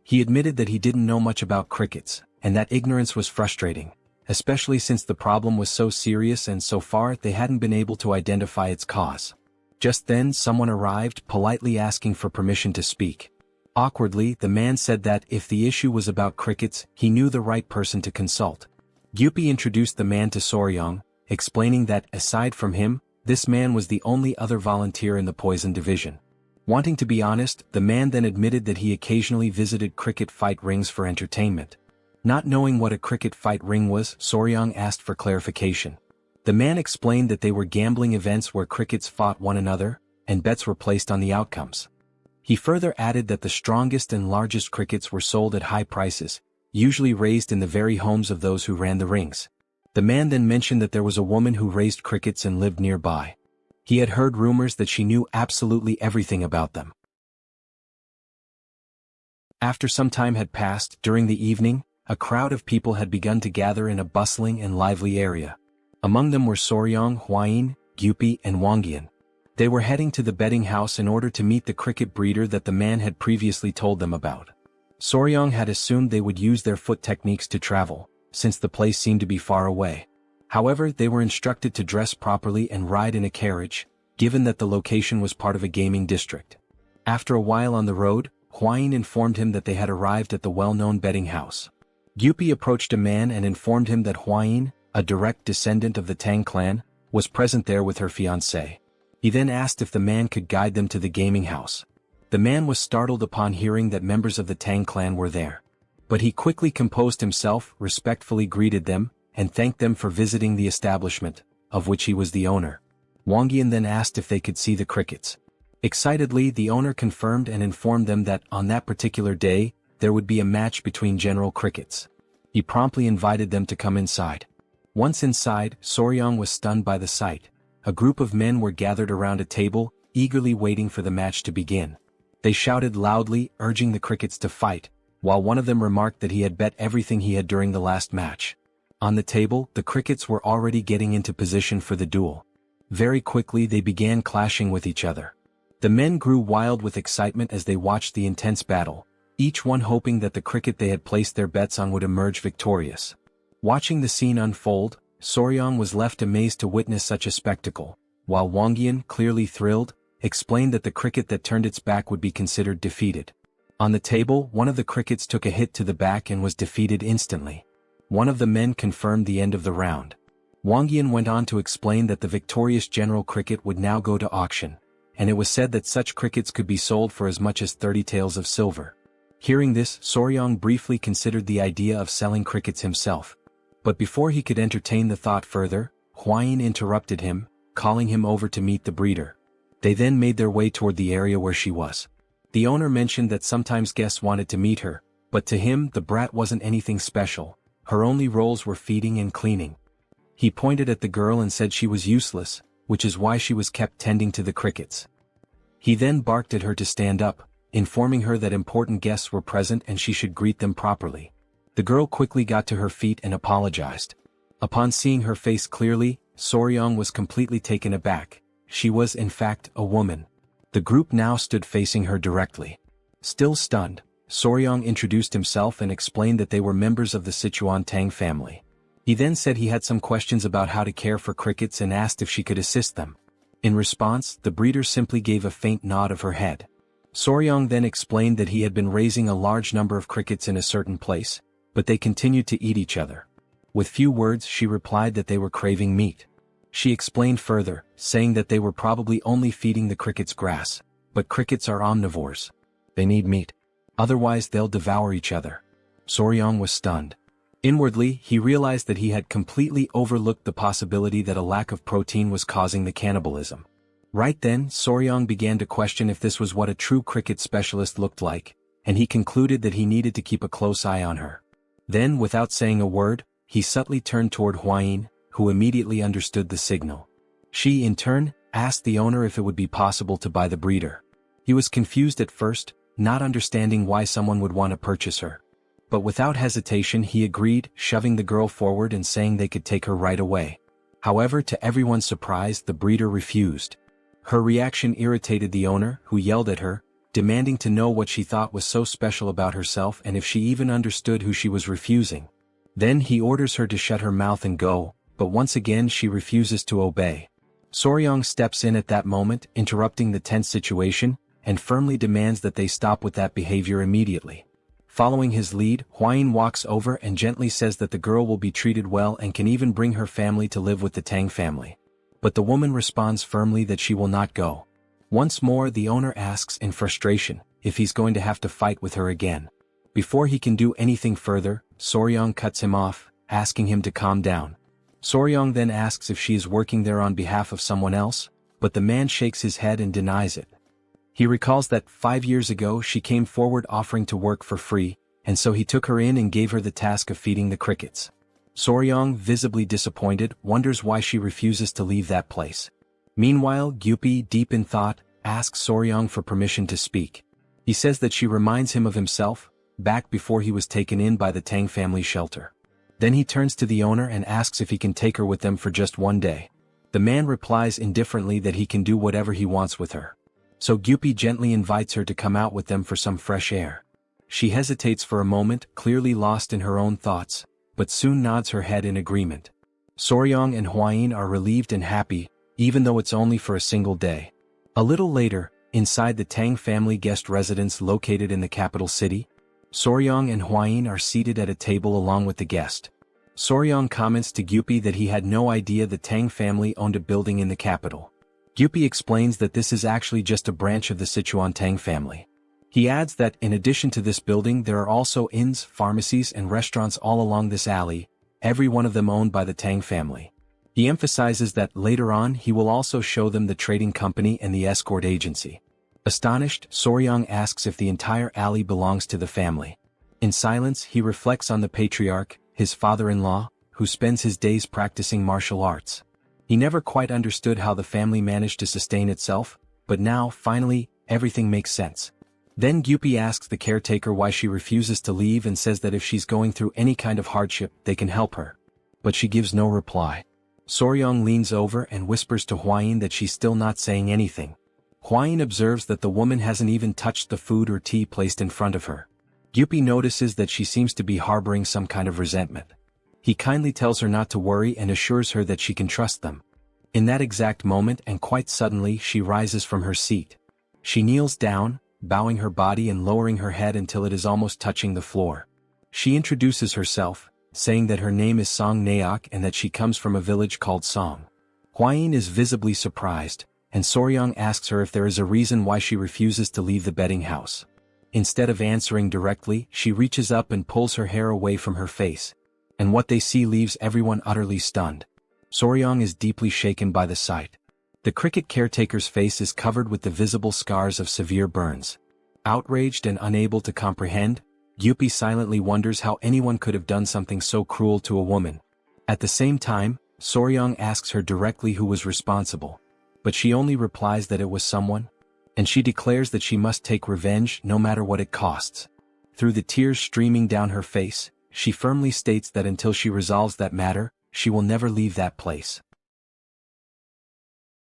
He admitted that he didn't know much about crickets, and that ignorance was frustrating, especially since the problem was so serious and so far they hadn't been able to identify its cause. Just then someone arrived, politely asking for permission to speak. Awkwardly, the man said that if the issue was about crickets, he knew the right person to consult. Gyupi introduced the man to Soryong, explaining that, aside from him, this man was the only other volunteer in the poison division. Wanting to be honest, the man then admitted that he occasionally visited cricket fight rings for entertainment. Not knowing what a cricket fight ring was, Soryong asked for clarification. The man explained that they were gambling events where crickets fought one another, and bets were placed on the outcomes. He further added that the strongest and largest crickets were sold at high prices, usually raised in the very homes of those who ran the rings. The man then mentioned that there was a woman who raised crickets and lived nearby. He had heard rumors that she knew absolutely everything about them. After some time had passed, during the evening, a crowd of people had begun to gather in a bustling and lively area. Among them were Soryong, Hwayin, Gyupi, and Wangyan. They were heading to the betting house in order to meet the cricket breeder that the man had previously told them about. Soryong had assumed they would use their foot techniques to travel, since the place seemed to be far away. However, they were instructed to dress properly and ride in a carriage, given that the location was part of a gaming district. After a while on the road, Hwayin informed him that they had arrived at the well-known betting house. Gyupi approached a man and informed him that Hwayin, a direct descendant of the Tang clan, was present there with her fiancé. He then asked if the man could guide them to the gaming house. The man was startled upon hearing that members of the Tang clan were there. But he quickly composed himself, respectfully greeted them, and thanked them for visiting the establishment, of which he was the owner. Wangyan then asked if they could see the crickets. Excitedly, the owner confirmed and informed them that on that particular day, there would be a match between General Crickets. He promptly invited them to come inside. Once inside, Soryong was stunned by the sight. A group of men were gathered around a table, eagerly waiting for the match to begin. They shouted loudly, urging the crickets to fight, while one of them remarked that he had bet everything he had during the last match. On the table, the crickets were already getting into position for the duel. Very quickly they began clashing with each other. The men grew wild with excitement as they watched the intense battle, each one hoping that the cricket they had placed their bets on would emerge victorious. Watching the scene unfold, Soryong was left amazed to witness such a spectacle, while Wangyan, clearly thrilled, explained that the cricket that turned its back would be considered defeated. On the table, one of the crickets took a hit to the back and was defeated instantly. One of the men confirmed the end of the round. Wangyan went on to explain that the victorious General Cricket would now go to auction, and it was said that such crickets could be sold for as much as 30 taels of silver. Hearing this, Soryong briefly considered the idea of selling crickets himself. But before he could entertain the thought further, Hwayin interrupted him, calling him over to meet the breeder. They then made their way toward the area where she was. The owner mentioned that sometimes guests wanted to meet her, but to him the brat wasn't anything special. Her only roles were feeding and cleaning. He pointed at the girl and said she was useless, which is why she was kept tending to the crickets. He then barked at her to stand up, informing her that important guests were present and she should greet them properly. The girl quickly got to her feet and apologized. Upon seeing her face clearly, Soryong was completely taken aback. She was in fact a woman. The group now stood facing her directly. Still stunned, Soryong introduced himself and explained that they were members of the Sichuan Tang family. He then said he had some questions about how to care for crickets and asked if she could assist them. In response, the breeder simply gave a faint nod of her head. Soryong then explained that he had been raising a large number of crickets in a certain place, but they continued to eat each other. With few words she replied that they were craving meat. She explained further, saying that they were probably only feeding the crickets grass, but crickets are omnivores. They need meat. Otherwise they'll devour each other. Soryong was stunned. Inwardly, he realized that he had completely overlooked the possibility that a lack of protein was causing the cannibalism. Right then, Soryong began to question if this was what a true cricket specialist looked like, and he concluded that he needed to keep a close eye on her. Then, without saying a word, he subtly turned toward Hwayin, who immediately understood the signal. She, in turn, asked the owner if it would be possible to buy the breeder. He was confused at first, not understanding why someone would want to purchase her. But without hesitation he agreed, shoving the girl forward and saying they could take her right away. However, to everyone's surprise, the breeder refused. Her reaction irritated the owner, who yelled at her, demanding to know what she thought was so special about herself and if she even understood who she was refusing. Then he orders her to shut her mouth and go, but once again she refuses to obey. Soryong steps in at that moment, interrupting the tense situation, and firmly demands that they stop with that behavior immediately. Following his lead, Hwayin walks over and gently says that the girl will be treated well and can even bring her family to live with the Tang family. But the woman responds firmly that she will not go. Once more the owner asks in frustration if he's going to have to fight with her again. Before he can do anything further, Soryong cuts him off, asking him to calm down. Soryong then asks if she is working there on behalf of someone else, but the man shakes his head and denies it. He recalls that 5 years ago she came forward offering to work for free, and so he took her in and gave her the task of feeding the crickets. Soryong, visibly disappointed, wonders why she refuses to leave that place. Meanwhile, Gyupi, deep in thought, asks Soryong for permission to speak. He says that she reminds him of himself, back before he was taken in by the Tang family shelter. Then he turns to the owner and asks if he can take her with them for just one day. The man replies indifferently that he can do whatever he wants with her. So Gyupi gently invites her to come out with them for some fresh air. She hesitates for a moment, clearly lost in her own thoughts, but soon nods her head in agreement. Soryong and Hwayin are relieved and happy, even though it's only for a single day. A little later, inside the Tang family guest residence located in the capital city, Soryong and Hwayin are seated at a table along with the guest. Soryong comments to Gyupi that he had no idea the Tang family owned a building in the capital. Gyupi explains that this is actually just a branch of the Sichuan Tang family. He adds that in addition to this building there are also inns, pharmacies and restaurants all along this alley, every one of them owned by the Tang family. He emphasizes that later on he will also show them the trading company and the escort agency. Astonished, Soryang asks if the entire alley belongs to the family. In silence he reflects on the patriarch, his father-in-law, who spends his days practicing martial arts. He never quite understood how the family managed to sustain itself, but now, finally, everything makes sense. Then Gyupi asks the caretaker why she refuses to leave and says that if she's going through any kind of hardship, they can help her. But she gives no reply. Soryang leans over and whispers to Hwayin that she's still not saying anything. Hwayin observes that the woman hasn't even touched the food or tea placed in front of her. Gyupi notices that she seems to be harboring some kind of resentment. He kindly tells her not to worry and assures her that she can trust them. In that exact moment and quite suddenly she rises from her seat. She kneels down, bowing her body and lowering her head until it is almost touching the floor. She introduces herself, saying that her name is Song Naok and that she comes from a village called Song. Hwayin is visibly surprised, and Soryang asks her if there is a reason why she refuses to leave the betting house. Instead of answering directly, she reaches up and pulls her hair away from her face, and what they see leaves everyone utterly stunned. Soryang is deeply shaken by the sight. The cricket caretaker's face is covered with the visible scars of severe burns. Outraged and unable to comprehend, Gyupi silently wonders how anyone could have done something so cruel to a woman. At the same time, Soryang asks her directly who was responsible, but she only replies that it was someone, and she declares that she must take revenge no matter what it costs. Through the tears streaming down her face, she firmly states that until she resolves that matter, she will never leave that place.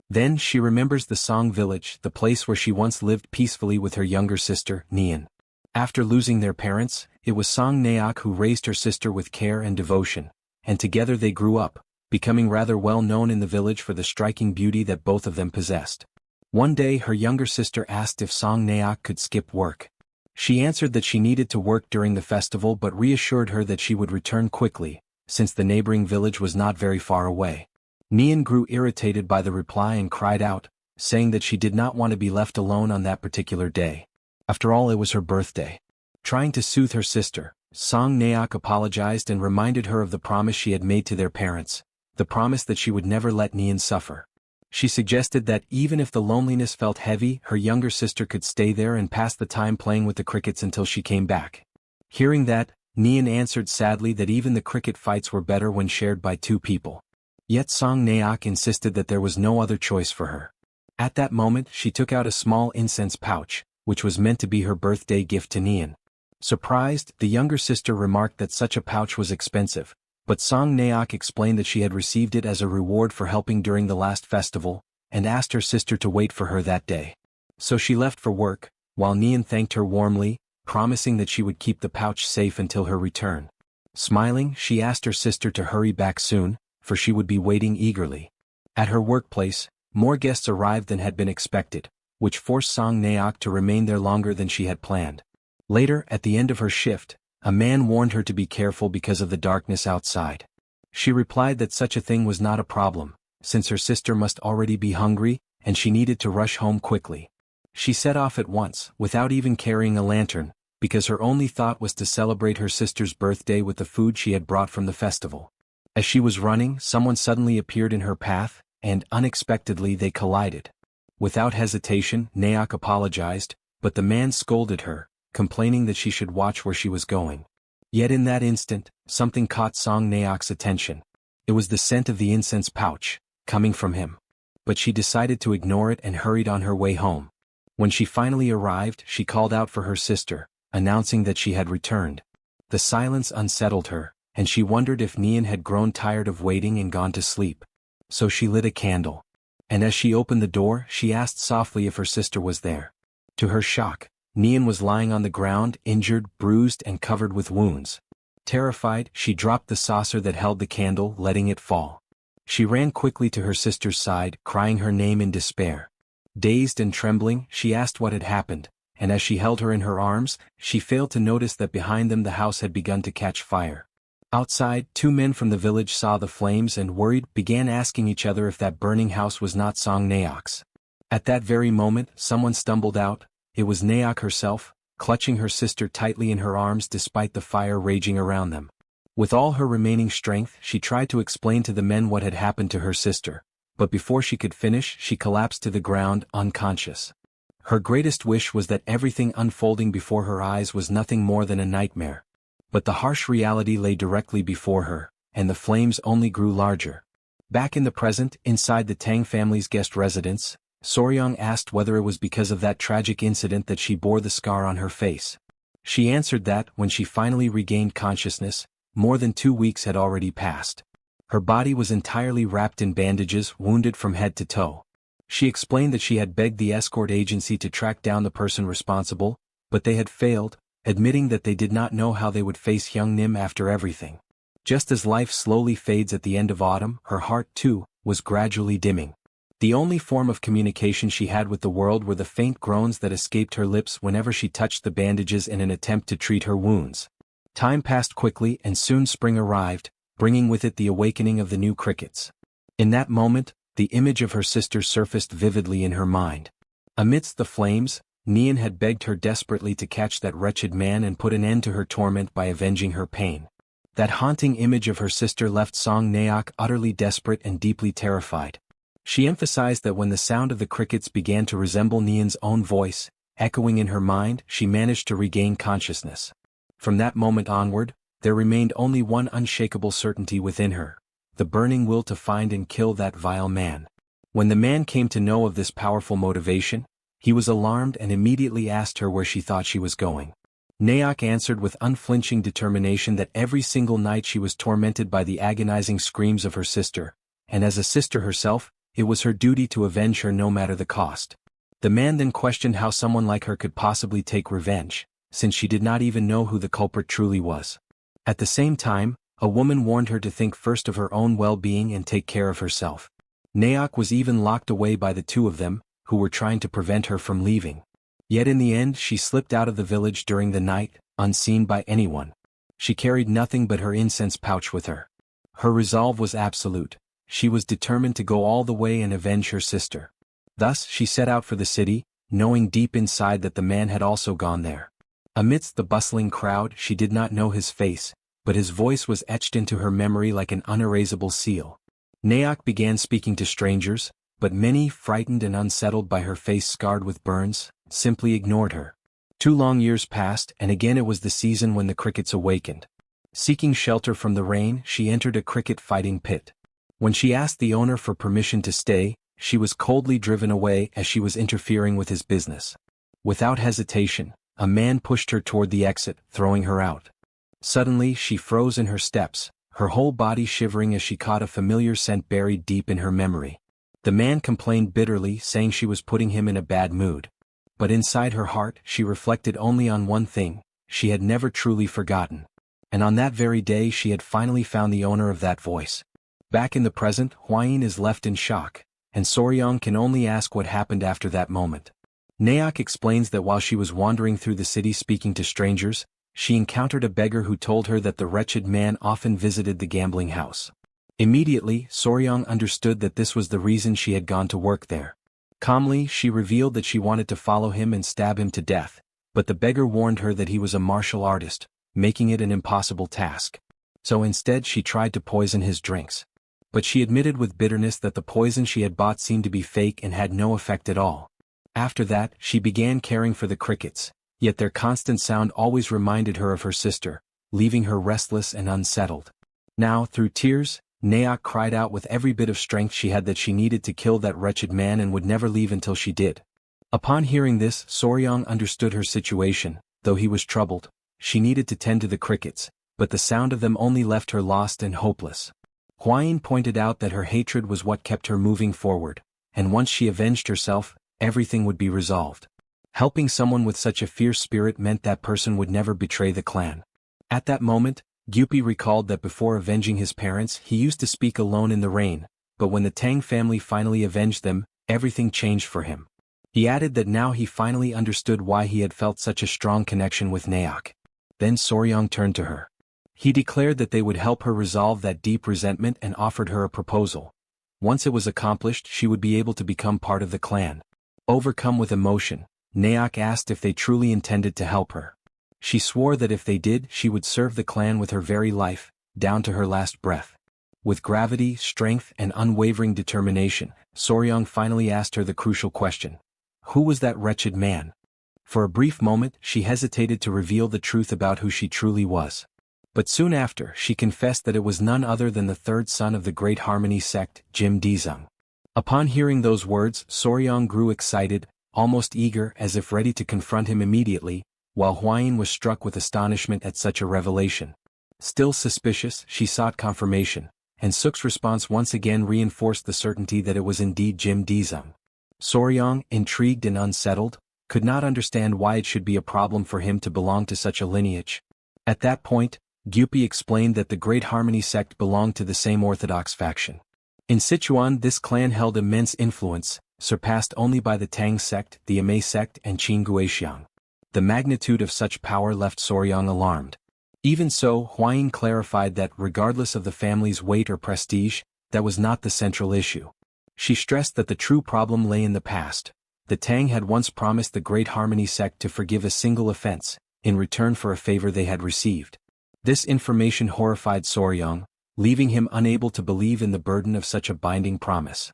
Then she remembers the Song village, the place where she once lived peacefully with her younger sister, Nian. After losing their parents, it was Song Naok who raised her sister with care and devotion, and together they grew up, becoming rather well known in the village for the striking beauty that both of them possessed. One day her younger sister asked if Song Naok could skip work. She answered that she needed to work during the festival but reassured her that she would return quickly, since the neighboring village was not very far away. Nian grew irritated by the reply and cried out, saying that she did not want to be left alone on that particular day. After all, it was her birthday. Trying to soothe her sister, Song Naok apologized and reminded her of the promise she had made to their parents, the promise that she would never let Nian suffer. She suggested that even if the loneliness felt heavy, her younger sister could stay there and pass the time playing with the crickets until she came back. Hearing that, Nian answered sadly that even the cricket fights were better when shared by two people. Yet Song Naok insisted that there was no other choice for her. At that moment she took out a small incense pouch, which was meant to be her birthday gift to Nian. Surprised, the younger sister remarked that such a pouch was expensive, but Song Naok explained that she had received it as a reward for helping during the last festival, and asked her sister to wait for her that day. So she left for work, while Nian thanked her warmly, promising that she would keep the pouch safe until her return. Smiling, she asked her sister to hurry back soon, for she would be waiting eagerly. At her workplace, more guests arrived than had been expected, which forced Song Naok to remain there longer than she had planned. Later, at the end of her shift, a man warned her to be careful because of the darkness outside. She replied that such a thing was not a problem, since her sister must already be hungry, and she needed to rush home quickly. She set off at once, without even carrying a lantern, because her only thought was to celebrate her sister's birthday with the food she had brought from the festival. As she was running, someone suddenly appeared in her path, and unexpectedly they collided. Without hesitation, Naok apologized, but the man scolded her, complaining that she should watch where she was going. Yet in that instant, something caught Song Naok's attention. It was the scent of the incense pouch, coming from him. But she decided to ignore it and hurried on her way home. When she finally arrived, she called out for her sister, announcing that she had returned. The silence unsettled her, and she wondered if Nian had grown tired of waiting and gone to sleep. So she lit a candle. And as she opened the door, she asked softly if her sister was there. To her shock, Nian was lying on the ground, injured, bruised, and covered with wounds. Terrified, she dropped the saucer that held the candle, letting it fall. She ran quickly to her sister's side, crying her name in despair. Dazed and trembling, she asked what had happened, and as she held her in her arms, she failed to notice that behind them the house had begun to catch fire. Outside, two men from the village saw the flames and worried, began asking each other if that burning house was not Song Naok's. At that very moment, someone stumbled out. It was Naok herself, clutching her sister tightly in her arms despite the fire raging around them. With all her remaining strength, she tried to explain to the men what had happened to her sister, but before she could finish, she collapsed to the ground, unconscious. Her greatest wish was that everything unfolding before her eyes was nothing more than a nightmare. But the harsh reality lay directly before her, and the flames only grew larger. Back in the present, inside the Tang family's guest residence, Soryang asked whether it was because of that tragic incident that she bore the scar on her face. She answered that, when she finally regained consciousness, more than 2 weeks had already passed. Her body was entirely wrapped in bandages, wounded from head to toe. She explained that she had begged the escort agency to track down the person responsible, but they had failed, admitting that they did not know how they would face young Nim after everything. Just as life slowly fades at the end of autumn, her heart, too, was gradually dimming. The only form of communication she had with the world were the faint groans that escaped her lips whenever she touched the bandages in an attempt to treat her wounds. Time passed quickly and soon spring arrived, bringing with it the awakening of the new crickets. In that moment, the image of her sister surfaced vividly in her mind. Amidst the flames, Nian had begged her desperately to catch that wretched man and put an end to her torment by avenging her pain. That haunting image of her sister left Song Naok utterly desperate and deeply terrified. She emphasized that when the sound of the crickets began to resemble Nian's own voice, echoing in her mind, she managed to regain consciousness. From that moment onward, there remained only one unshakable certainty within her: the burning will to find and kill that vile man. When the man came to know of this powerful motivation, he was alarmed and immediately asked her where she thought she was going. Naok answered with unflinching determination that every single night she was tormented by the agonizing screams of her sister, and as a sister herself, it was her duty to avenge her no matter the cost. The man then questioned how someone like her could possibly take revenge, since she did not even know who the culprit truly was. At the same time, a woman warned her to think first of her own well-being and take care of herself. Naok was even locked away by the two of them, who were trying to prevent her from leaving. Yet in the end she slipped out of the village during the night, unseen by anyone. She carried nothing but her incense pouch with her. Her resolve was absolute. She was determined to go all the way and avenge her sister. Thus she set out for the city, knowing deep inside that the man had also gone there. Amidst the bustling crowd, she did not know his face, but his voice was etched into her memory like an unerasable seal. Naok began speaking to strangers, but many, frightened and unsettled by her face scarred with burns, simply ignored her. 2 long years passed, and again it was the season when the crickets awakened. Seeking shelter from the rain, she entered a cricket fighting pit. When she asked the owner for permission to stay, she was coldly driven away as she was interfering with his business. Without hesitation, a man pushed her toward the exit, throwing her out. Suddenly she froze in her steps, her whole body shivering as she caught a familiar scent buried deep in her memory. The man complained bitterly, saying she was putting him in a bad mood. But inside her heart she reflected only on one thing: she had never truly forgotten. And on that very day she had finally found the owner of that voice. Back in the present, Hwain is left in shock, and Soryang can only ask what happened after that moment. Naok explains that while she was wandering through the city speaking to strangers, she encountered a beggar who told her that the wretched man often visited the gambling house. Immediately, Soryang understood that this was the reason she had gone to work there. Calmly, she revealed that she wanted to follow him and stab him to death, but the beggar warned her that he was a martial artist, making it an impossible task. So instead she tried to poison his drinks. But she admitted with bitterness that the poison she had bought seemed to be fake and had no effect at all. After that, she began caring for the crickets, yet their constant sound always reminded her of her sister, leaving her restless and unsettled. Now, through tears, Naok cried out with every bit of strength she had that she needed to kill that wretched man and would never leave until she did. Upon hearing this, Soryang understood her situation. Though he was troubled, she needed to tend to the crickets, but the sound of them only left her lost and hopeless. Hwain pointed out that her hatred was what kept her moving forward, and once she avenged herself, everything would be resolved. Helping someone with such a fierce spirit meant that person would never betray the clan. At that moment, Gyupi recalled that before avenging his parents he used to speak alone in the rain, but when the Tang family finally avenged them, everything changed for him. He added that now he finally understood why he had felt such a strong connection with Naok. Then Soryang turned to her. He declared that they would help her resolve that deep resentment and offered her a proposal. Once it was accomplished, she would be able to become part of the clan. Overcome with emotion, Naok asked if they truly intended to help her. She swore that if they did, she would serve the clan with her very life, down to her last breath. With gravity, strength, and unwavering determination, Soryong finally asked her the crucial question. Who was that wretched man? For a brief moment, she hesitated to reveal the truth about who she truly was. But soon after, she confessed that it was none other than the third son of the Great Harmony sect, Jim Dizung. Upon hearing those words, Soryong grew excited, almost eager, as if ready to confront him immediately, while Hwayin was struck with astonishment at such a revelation. Still suspicious, she sought confirmation, and Suk's response once again reinforced the certainty that it was indeed Jim Dizung. Soryong, intrigued and unsettled, could not understand why it should be a problem for him to belong to such a lineage. At that point, Gyupi explained that the Great Harmony sect belonged to the same orthodox faction. In Sichuan, this clan held immense influence, surpassed only by the Tang sect, the Amei sect, and Qin Guixiang. The magnitude of such power left Soryong alarmed. Even so, Hwayin clarified that, regardless of the family's weight or prestige, that was not the central issue. She stressed that the true problem lay in the past. The Tang had once promised the Great Harmony sect to forgive a single offense, in return for a favor they had received. This information horrified Soryong, leaving him unable to believe in the burden of such a binding promise.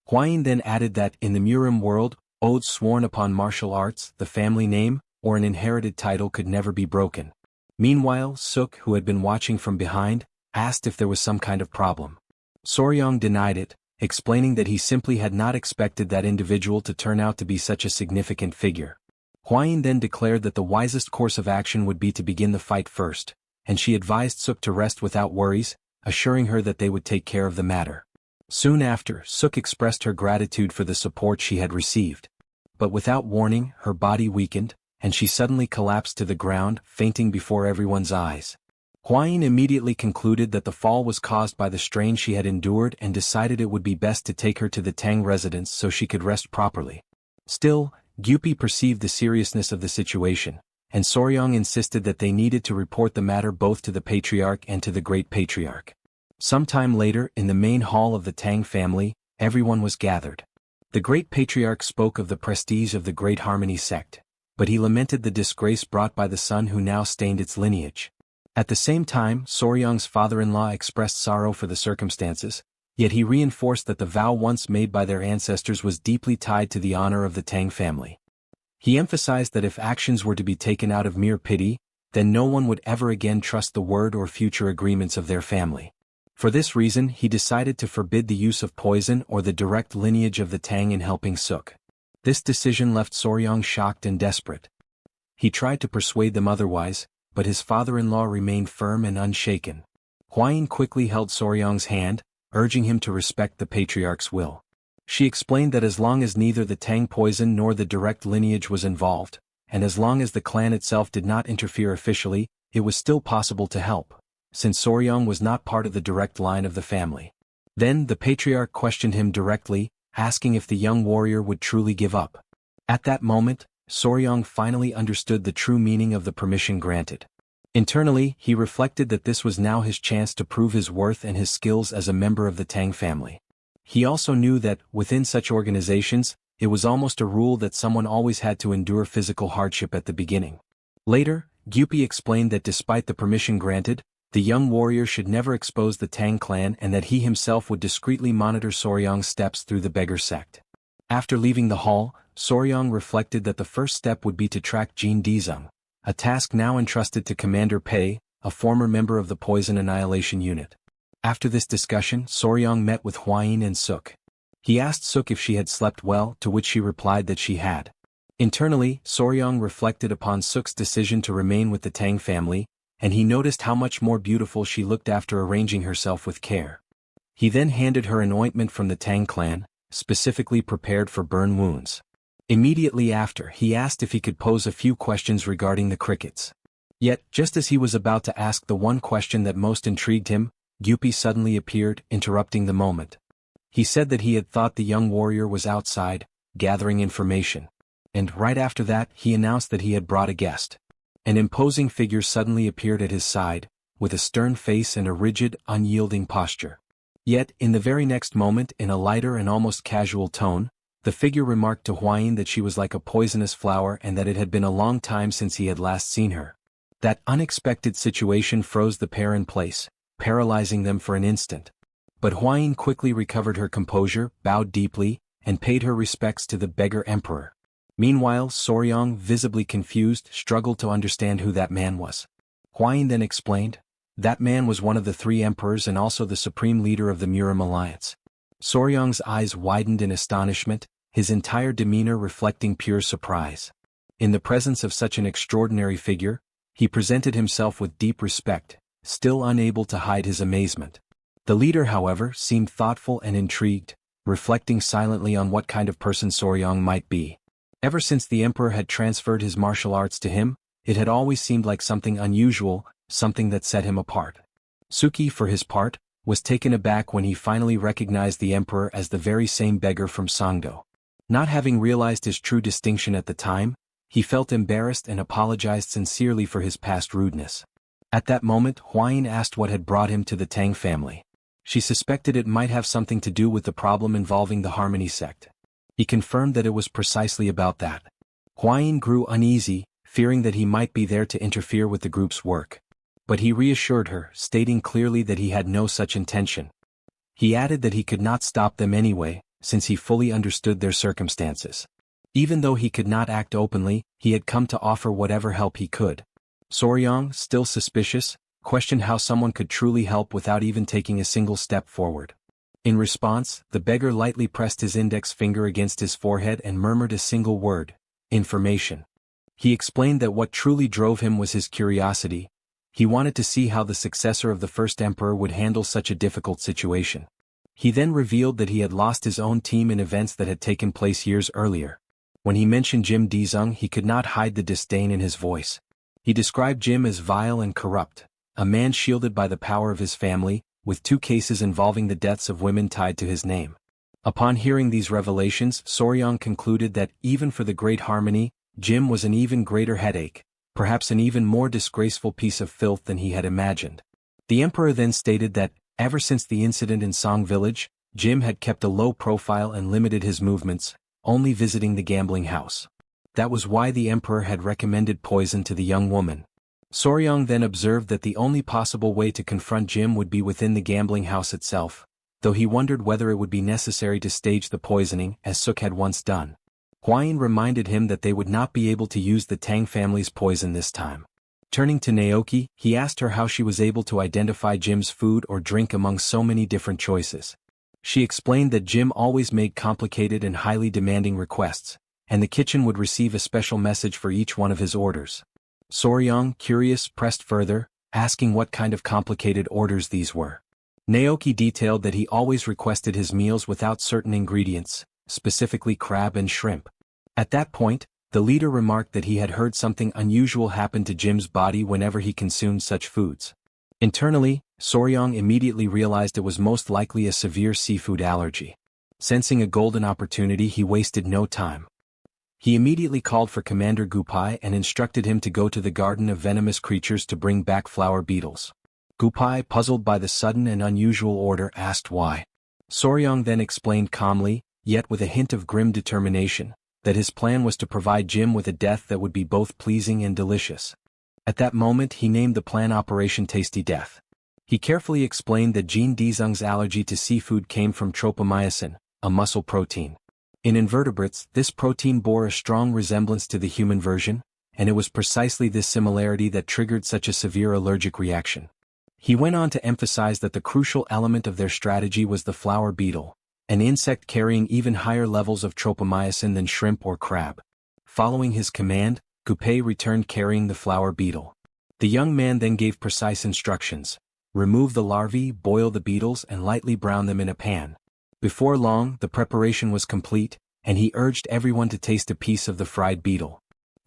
Hwayin then added that, in the Murim world, oaths sworn upon martial arts, the family name, or an inherited title could never be broken. Meanwhile, Suk, who had been watching from behind, asked if there was some kind of problem. Soryong denied it, explaining that he simply had not expected that individual to turn out to be such a significant figure. Hwayin then declared that the wisest course of action would be to begin the fight first, and she advised Suk to rest without worries, assuring her that they would take care of the matter. Soon after, Suk expressed her gratitude for the support she had received. But without warning, her body weakened, and she suddenly collapsed to the ground, fainting before everyone's eyes. Hwayin immediately concluded that the fall was caused by the strain she had endured and decided it would be best to take her to the Tang residence so she could rest properly. Still, Gyupi perceived the seriousness of the situation, and Soryong insisted that they needed to report the matter both to the Patriarch and to the Great Patriarch. Sometime later, in the main hall of the Tang family, everyone was gathered. The Great Patriarch spoke of the prestige of the Great Harmony sect, but he lamented the disgrace brought by the son who now stained its lineage. At the same time, Soryong's father-in-law expressed sorrow for the circumstances, yet he reinforced that the vow once made by their ancestors was deeply tied to the honor of the Tang family. He emphasized that if actions were to be taken out of mere pity, then no one would ever again trust the word or future agreements of their family. For this reason, he decided to forbid the use of poison or the direct lineage of the Tang in helping Suk. This decision left Soryong shocked and desperate. He tried to persuade them otherwise, but his father-in-law remained firm and unshaken. Hwayin quickly held Soryong's hand, urging him to respect the patriarch's will. She explained that as long as neither the Tang poison nor the direct lineage was involved, and as long as the clan itself did not interfere officially, it was still possible to help, since Soryong was not part of the direct line of the family. Then the patriarch questioned him directly, asking if the young warrior would truly give up. At that moment, Soryong finally understood the true meaning of the permission granted. Internally, he reflected that this was now his chance to prove his worth and his skills as a member of the Tang family. He also knew that, within such organizations, it was almost a rule that someone always had to endure physical hardship at the beginning. Later, Gyupi explained that despite the permission granted, the young warrior should never expose the Tang clan and that he himself would discreetly monitor Soryong's steps through the beggar sect. After leaving the hall, Soryong reflected that the first step would be to track Jin Dizung, a task now entrusted to Commander Pei, a former member of the Poison Annihilation Unit. After this discussion, Soryong met with Hwayin and Suk. He asked Suk if she had slept well, to which she replied that she had. Internally, Soryong reflected upon Suk's decision to remain with the Tang family, and he noticed how much more beautiful she looked after arranging herself with care. He then handed her an ointment from the Tang clan, specifically prepared for burn wounds. Immediately after, he asked if he could pose a few questions regarding the crickets. Yet, just as he was about to ask the one question that most intrigued him, Gyupi suddenly appeared, interrupting the moment. He said that he had thought the young warrior was outside, gathering information. And right after that, he announced that he had brought a guest. An imposing figure suddenly appeared at his side, with a stern face and a rigid, unyielding posture. Yet, in the very next moment, in a lighter and almost casual tone, The figure remarked to Huayin that she was like a poisonous flower and that it had been a long time since he had last seen her. That unexpected situation froze the pair in place, paralyzing them for an instant. But Huayin quickly recovered her composure, bowed deeply, and paid her respects to the beggar emperor. Meanwhile, Soryang, visibly confused, struggled to understand who that man was. Huayin then explained, "That man was one of the 3 emperors and also the supreme leader of the Murim alliance." Soryang's eyes widened in astonishment, his entire demeanor reflecting pure surprise. In the presence of such an extraordinary figure, he presented himself with deep respect, still unable to hide his amazement. The leader, however, seemed thoughtful and intrigued, reflecting silently on what kind of person Soryang might be. Ever since the emperor had transferred his martial arts to him, it had always seemed like something unusual, something that set him apart. Suki, for his part, was taken aback when he finally recognized the emperor as the very same beggar from Songdo. Not having realized his true distinction at the time, he felt embarrassed and apologized sincerely for his past rudeness. At that moment, Huayin asked what had brought him to the Tang family. She suspected it might have something to do with the problem involving the Harmony sect. He confirmed that it was precisely about that. Huayin grew uneasy, fearing that he might be there to interfere with the group's work. But he reassured her, stating clearly that he had no such intention. He added that he could not stop them anyway, since he fully understood their circumstances. Even though he could not act openly, he had come to offer whatever help he could. Soryang, still suspicious, questioned how someone could truly help without even taking a single step forward. In response, the beggar lightly pressed his index finger against his forehead and murmured a single word: information. He explained that what truly drove him was his curiosity. He wanted to see how the successor of the first emperor would handle such a difficult situation. He then revealed that he had lost his own team in events that had taken place years earlier. When he mentioned Jim Dizung, he could not hide the disdain in his voice. He described Jim as vile and corrupt, a man shielded by the power of his family, with 2 cases involving the deaths of women tied to his name. Upon hearing these revelations, Soryang concluded that, even for the Great Harmony, Jim was an even greater headache, perhaps an even more disgraceful piece of filth than he had imagined. The emperor then stated that, ever since the incident in Song Village, Jim had kept a low profile and limited his movements, only visiting the gambling house. That was why the emperor had recommended poison to the young woman. Soryang then observed that the only possible way to confront Jim would be within the gambling house itself, though he wondered whether it would be necessary to stage the poisoning as Suk had once done. Huayin reminded him that they would not be able to use the Tang family's poison this time. Turning to Naoki, he asked her how she was able to identify Jim's food or drink among so many different choices. She explained that Jim always made complicated and highly demanding requests, and the kitchen would receive a special message for each one of his orders. Soryang, curious, pressed further, asking what kind of complicated orders these were. Naoki detailed that he always requested his meals without certain ingredients, specifically crab and shrimp. At that point, the leader remarked that he had heard something unusual happen to Jim's body whenever he consumed such foods. Internally, Soryang immediately realized it was most likely a severe seafood allergy. Sensing a golden opportunity, he wasted no time. He immediately called for Commander Gupai and instructed him to go to the garden of venomous creatures to bring back flower beetles. Gupai, puzzled by the sudden and unusual order, asked why. Soryang then explained calmly, yet with a hint of grim determination, that his plan was to provide Jim with a death that would be both pleasing and delicious. At that moment he named the plan Operation Tasty Death. He carefully explained that Jean Dizung's allergy to seafood came from tropomyosin, a muscle protein. In invertebrates, this protein bore a strong resemblance to the human version, and it was precisely this similarity that triggered such a severe allergic reaction. He went on to emphasize that the crucial element of their strategy was the flower beetle, an insect carrying even higher levels of tropomyosin than shrimp or crab. Following his command, Gupai returned carrying the flower beetle. The young man then gave precise instructions: remove the larvae, boil the beetles, and lightly brown them in a pan. Before long, the preparation was complete, and he urged everyone to taste a piece of the fried beetle.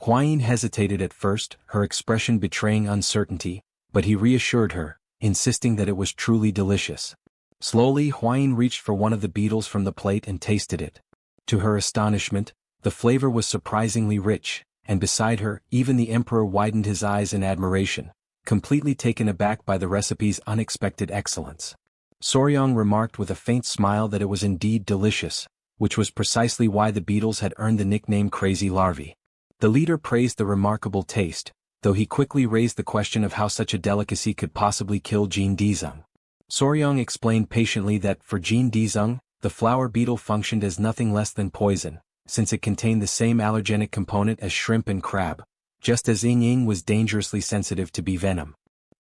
Huayin hesitated at first, her expression betraying uncertainty, but he reassured her, insisting that it was truly delicious. Slowly, Huayin reached for one of the beetles from the plate and tasted it. To her astonishment, the flavor was surprisingly rich, and beside her, even the emperor widened his eyes in admiration, completely taken aback by the recipe's unexpected excellence. Soryang remarked with a faint smile that it was indeed delicious, which was precisely why the beetles had earned the nickname Crazy Larvae. The leader praised the remarkable taste, though he quickly raised the question of how such a delicacy could possibly kill Jin Dizung. Soryong explained patiently that for Jin Dizung, the flower beetle functioned as nothing less than poison, since it contained the same allergenic component as shrimp and crab, just as Ying Ying was dangerously sensitive to bee venom.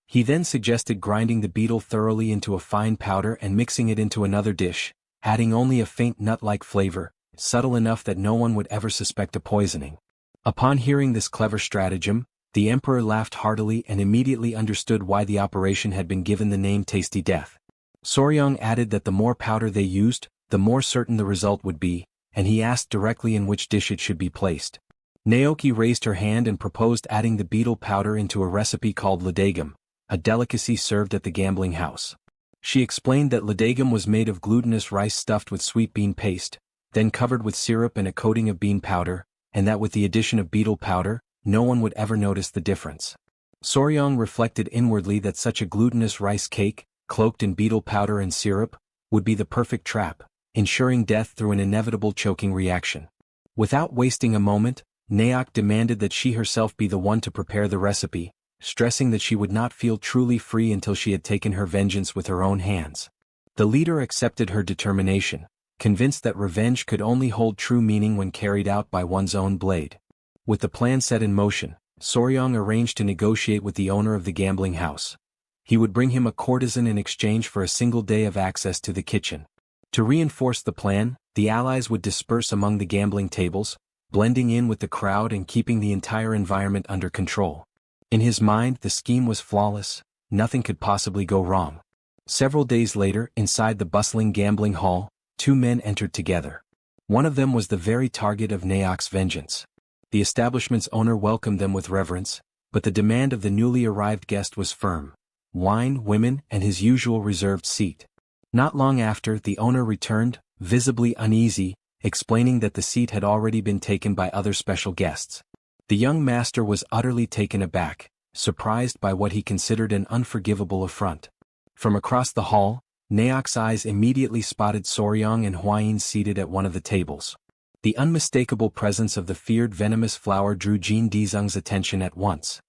He then suggested grinding the beetle thoroughly into a fine powder and mixing it into another dish, adding only a faint nut-like flavor, subtle enough that no one would ever suspect a poisoning. Upon hearing this clever stratagem, the emperor laughed heartily and immediately understood why the operation had been given the name Tasty Death. Soryong added that the more powder they used, the more certain the result would be, and he asked directly in which dish it should be placed. Naoki raised her hand and proposed adding the beetle powder into a recipe called ladagum, a delicacy served at the gambling house. She explained that ladagum was made of glutinous rice stuffed with sweet bean paste, then covered with syrup and a coating of bean powder, and that with the addition of beetle powder, no one would ever notice the difference. Soryong reflected inwardly that such a glutinous rice cake, cloaked in beetle powder and syrup, would be the perfect trap, ensuring death through an inevitable choking reaction. Without wasting a moment, Naok demanded that she herself be the one to prepare the recipe, stressing that she would not feel truly free until she had taken her vengeance with her own hands. The leader accepted her determination, convinced that revenge could only hold true meaning when carried out by one's own blade. With the plan set in motion, Soryong arranged to negotiate with the owner of the gambling house. He would bring him a courtesan in exchange for a single day of access to the kitchen. To reinforce the plan, the allies would disperse among the gambling tables, blending in with the crowd and keeping the entire environment under control. In his mind, the scheme was flawless, nothing could possibly go wrong. Several days later, inside the bustling gambling hall, two men entered together. One of them was the very target of Naok's vengeance. The establishment's owner welcomed them with reverence, but the demand of the newly arrived guest was firm: wine, women, and his usual reserved seat. Not long after, the owner returned, visibly uneasy, explaining that the seat had already been taken by other special guests. The young master was utterly taken aback, surprised by what he considered an unforgivable affront. From across the hall, Naok's eyes immediately spotted Soryong and Hwayin seated at one of the tables. The unmistakable presence of the feared venomous flower drew Jin Dizung's attention at once.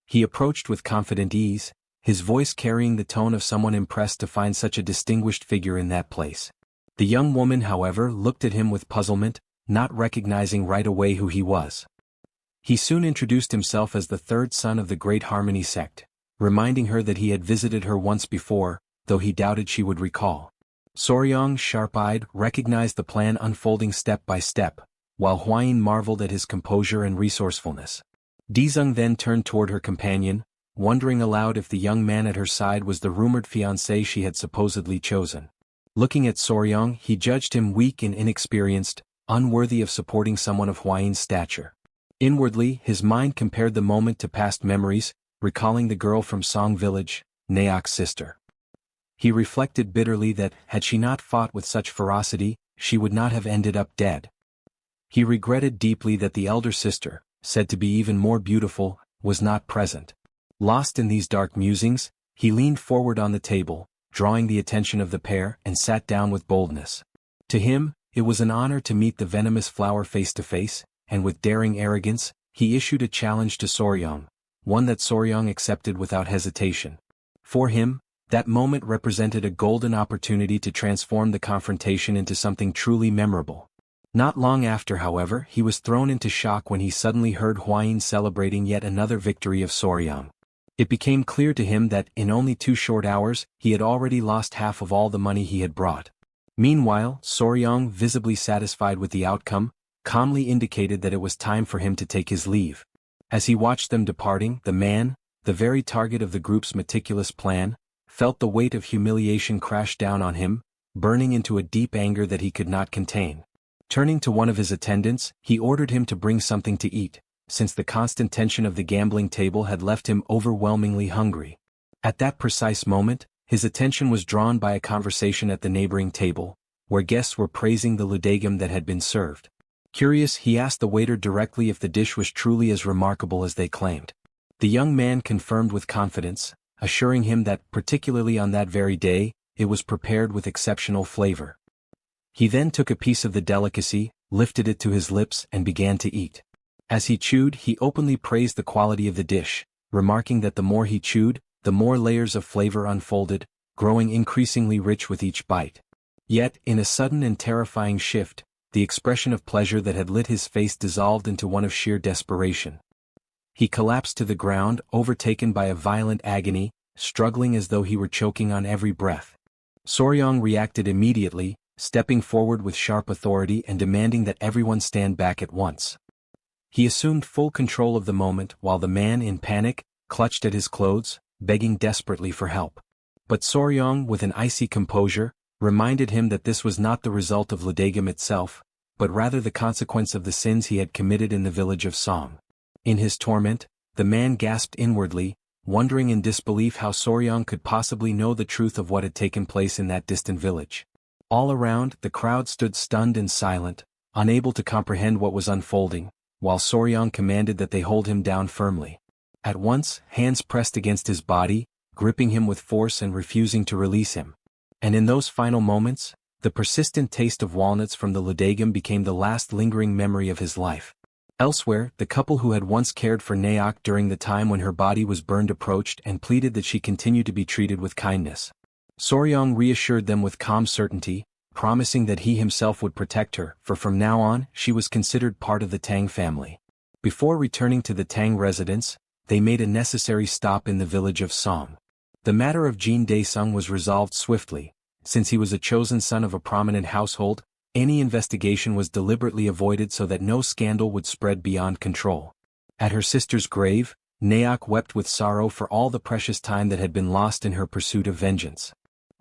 He approached with confident ease, his voice carrying the tone of someone impressed to find such a distinguished figure in that place. The young woman, however, looked at him with puzzlement, not recognizing right away who he was. He soon introduced himself as the third son of the Great Harmony sect, reminding her that he had visited her once before, though he doubted she would recall. Soryong, sharp-eyed, recognized the plan unfolding step by step, while Hwayin marveled at his composure and resourcefulness. Dizung then turned toward her companion, wondering aloud if the young man at her side was the rumored fiancé she had supposedly chosen. Looking at Soryong, he judged him weak and inexperienced, unworthy of supporting someone of Hwayin's stature. Inwardly, his mind compared the moment to past memories, recalling the girl from Song Village, Naok's sister. He reflected bitterly that, had she not fought with such ferocity, she would not have ended up dead. He regretted deeply that the elder sister, said to be even more beautiful, was not present. Lost in these dark musings, he leaned forward on the table, drawing the attention of the pair, and sat down with boldness. To him, it was an honor to meet the venomous flower face to face, and with daring arrogance, he issued a challenge to Soryong, one that Soryong accepted without hesitation. For him, that moment represented a golden opportunity to transform the confrontation into something truly memorable. Not long after, however, he was thrown into shock when he suddenly heard Hwayin celebrating yet another victory of Soryong. It became clear to him that, in only 2 short hours, he had already lost half of all the money he had brought. Meanwhile, Soryong, visibly satisfied with the outcome, calmly indicated that it was time for him to take his leave. As he watched them departing, the man, the very target of the group's meticulous plan, felt the weight of humiliation crash down on him, burning into a deep anger that he could not contain. Turning to one of his attendants, he ordered him to bring something to eat, since the constant tension of the gambling table had left him overwhelmingly hungry. At that precise moment, his attention was drawn by a conversation at the neighboring table, where guests were praising the ludagam that had been served. Curious, he asked the waiter directly if the dish was truly as remarkable as they claimed. The young man confirmed with confidence, assuring him that, particularly on that very day, it was prepared with exceptional flavor. He then took a piece of the delicacy, lifted it to his lips and began to eat. As he chewed, he openly praised the quality of the dish, remarking that the more he chewed, the more layers of flavor unfolded, growing increasingly rich with each bite. Yet, in a sudden and terrifying shift, the expression of pleasure that had lit his face dissolved into one of sheer desperation. He collapsed to the ground, overtaken by a violent agony, struggling as though he were choking on every breath. Soryong reacted immediately, stepping forward with sharp authority and demanding that everyone stand back at once. He assumed full control of the moment while the man, in panic, clutched at his clothes, begging desperately for help. But Soryong, with an icy composure, reminded him that this was not the result of Ladagam itself, but rather the consequence of the sins he had committed in the village of Song. In his torment, the man gasped inwardly, wondering in disbelief how Soryong could possibly know the truth of what had taken place in that distant village. All around, the crowd stood stunned and silent, unable to comprehend what was unfolding, while Soryong commanded that they hold him down firmly. At once, hands pressed against his body, gripping him with force and refusing to release him. And in those final moments, the persistent taste of walnuts from the Ladagam became the last lingering memory of his life. Elsewhere, the couple who had once cared for Naok during the time when her body was burned approached and pleaded that she continue to be treated with kindness. Soryong reassured them with calm certainty, promising that he himself would protect her, for from now on, she was considered part of the Tang family. Before returning to the Tang residence, they made a necessary stop in the village of Song. The matter of Jin Daesung was resolved swiftly. Since he was a chosen son of a prominent household, any investigation was deliberately avoided so that no scandal would spread beyond control. At her sister's grave, Naok wept with sorrow for all the precious time that had been lost in her pursuit of vengeance.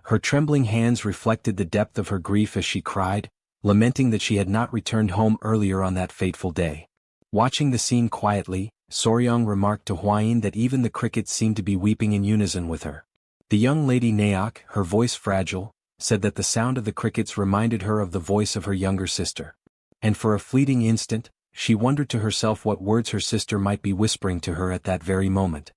Her trembling hands reflected the depth of her grief as she cried, lamenting that she had not returned home earlier on that fateful day. Watching the scene quietly, Soryong remarked to Hwayin that even the crickets seemed to be weeping in unison with her. The young lady Naok, her voice fragile, said that the sound of the crickets reminded her of the voice of her younger sister. And for a fleeting instant, she wondered to herself what words her sister might be whispering to her at that very moment.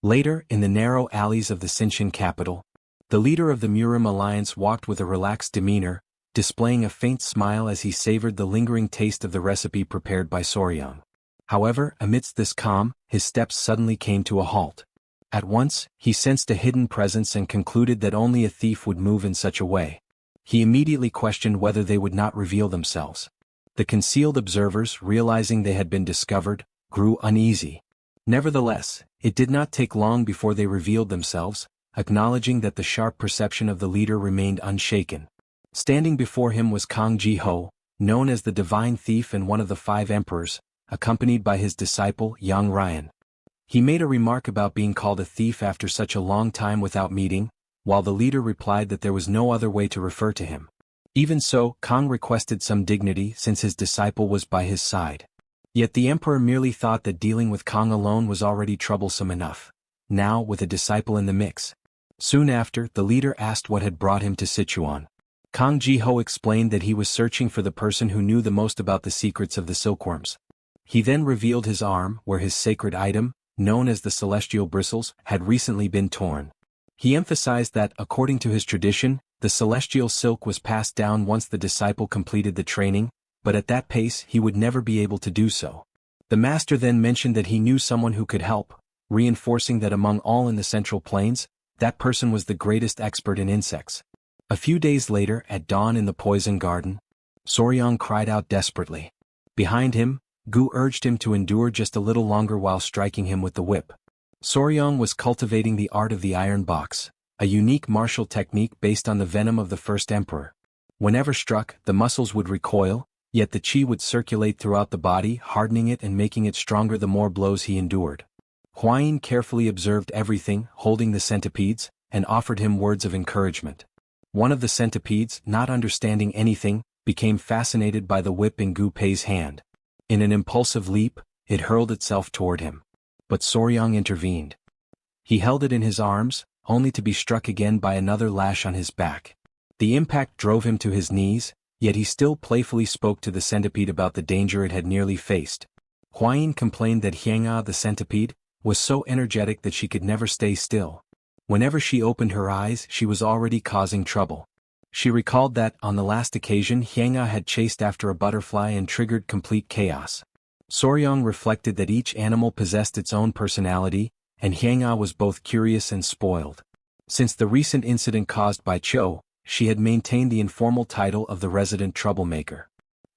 Later, in the narrow alleys of the Sichuan capital, the leader of the Murim alliance walked with a relaxed demeanor, displaying a faint smile as he savored the lingering taste of the recipe prepared by Soryong. However, amidst this calm, his steps suddenly came to a halt. At once, he sensed a hidden presence and concluded that only a thief would move in such a way. He immediately questioned whether they would not reveal themselves. The concealed observers, realizing they had been discovered, grew uneasy. Nevertheless, it did not take long before they revealed themselves, acknowledging that the sharp perception of the leader remained unshaken. Standing before him was Kang Ji-ho, known as the Divine Thief and one of the 5 emperors, accompanied by his disciple Yang Ryan. He made a remark about being called a thief after such a long time without meeting, while the leader replied that there was no other way to refer to him. Even so, Kang requested some dignity since his disciple was by his side. Yet the emperor merely thought that dealing with Kang alone was already troublesome enough. Now, with a disciple in the mix. Soon after, the leader asked what had brought him to Sichuan. Kang Ji-ho explained that he was searching for the person who knew the most about the secrets of the silkworms. He then revealed his arm, where his sacred item, known as the celestial bristles, had recently been torn. He emphasized that, according to his tradition, the celestial silk was passed down once the disciple completed the training, but at that pace he would never be able to do so. The master then mentioned that he knew someone who could help, reinforcing that among all in the Central Plains, that person was the greatest expert in insects. A few days later, at dawn in the poison garden, Soryong cried out desperately. Behind him, Gu urged him to endure just a little longer while striking him with the whip. Soryong was cultivating the art of the iron box, a unique martial technique based on the venom of the first emperor. Whenever struck, the muscles would recoil, yet the chi would circulate throughout the body, hardening it and making it stronger the more blows he endured. Hwayin carefully observed everything, holding the centipedes, and offered him words of encouragement. One of the centipedes, not understanding anything, became fascinated by the whip in Gu Pei's hand. In an impulsive leap, it hurled itself toward him. But Soryong intervened. He held it in his arms, only to be struck again by another lash on his back. The impact drove him to his knees, yet he still playfully spoke to the centipede about the danger it had nearly faced. Hwayin complained that Hyanga, the centipede, was so energetic that she could never stay still. Whenever she opened her eyes, she was already causing trouble. She recalled that, on the last occasion, Hyanga had chased after a butterfly and triggered complete chaos. Soryong reflected that each animal possessed its own personality, and Hyanga was both curious and spoiled. Since the recent incident caused by Cho, she had maintained the informal title of the resident troublemaker.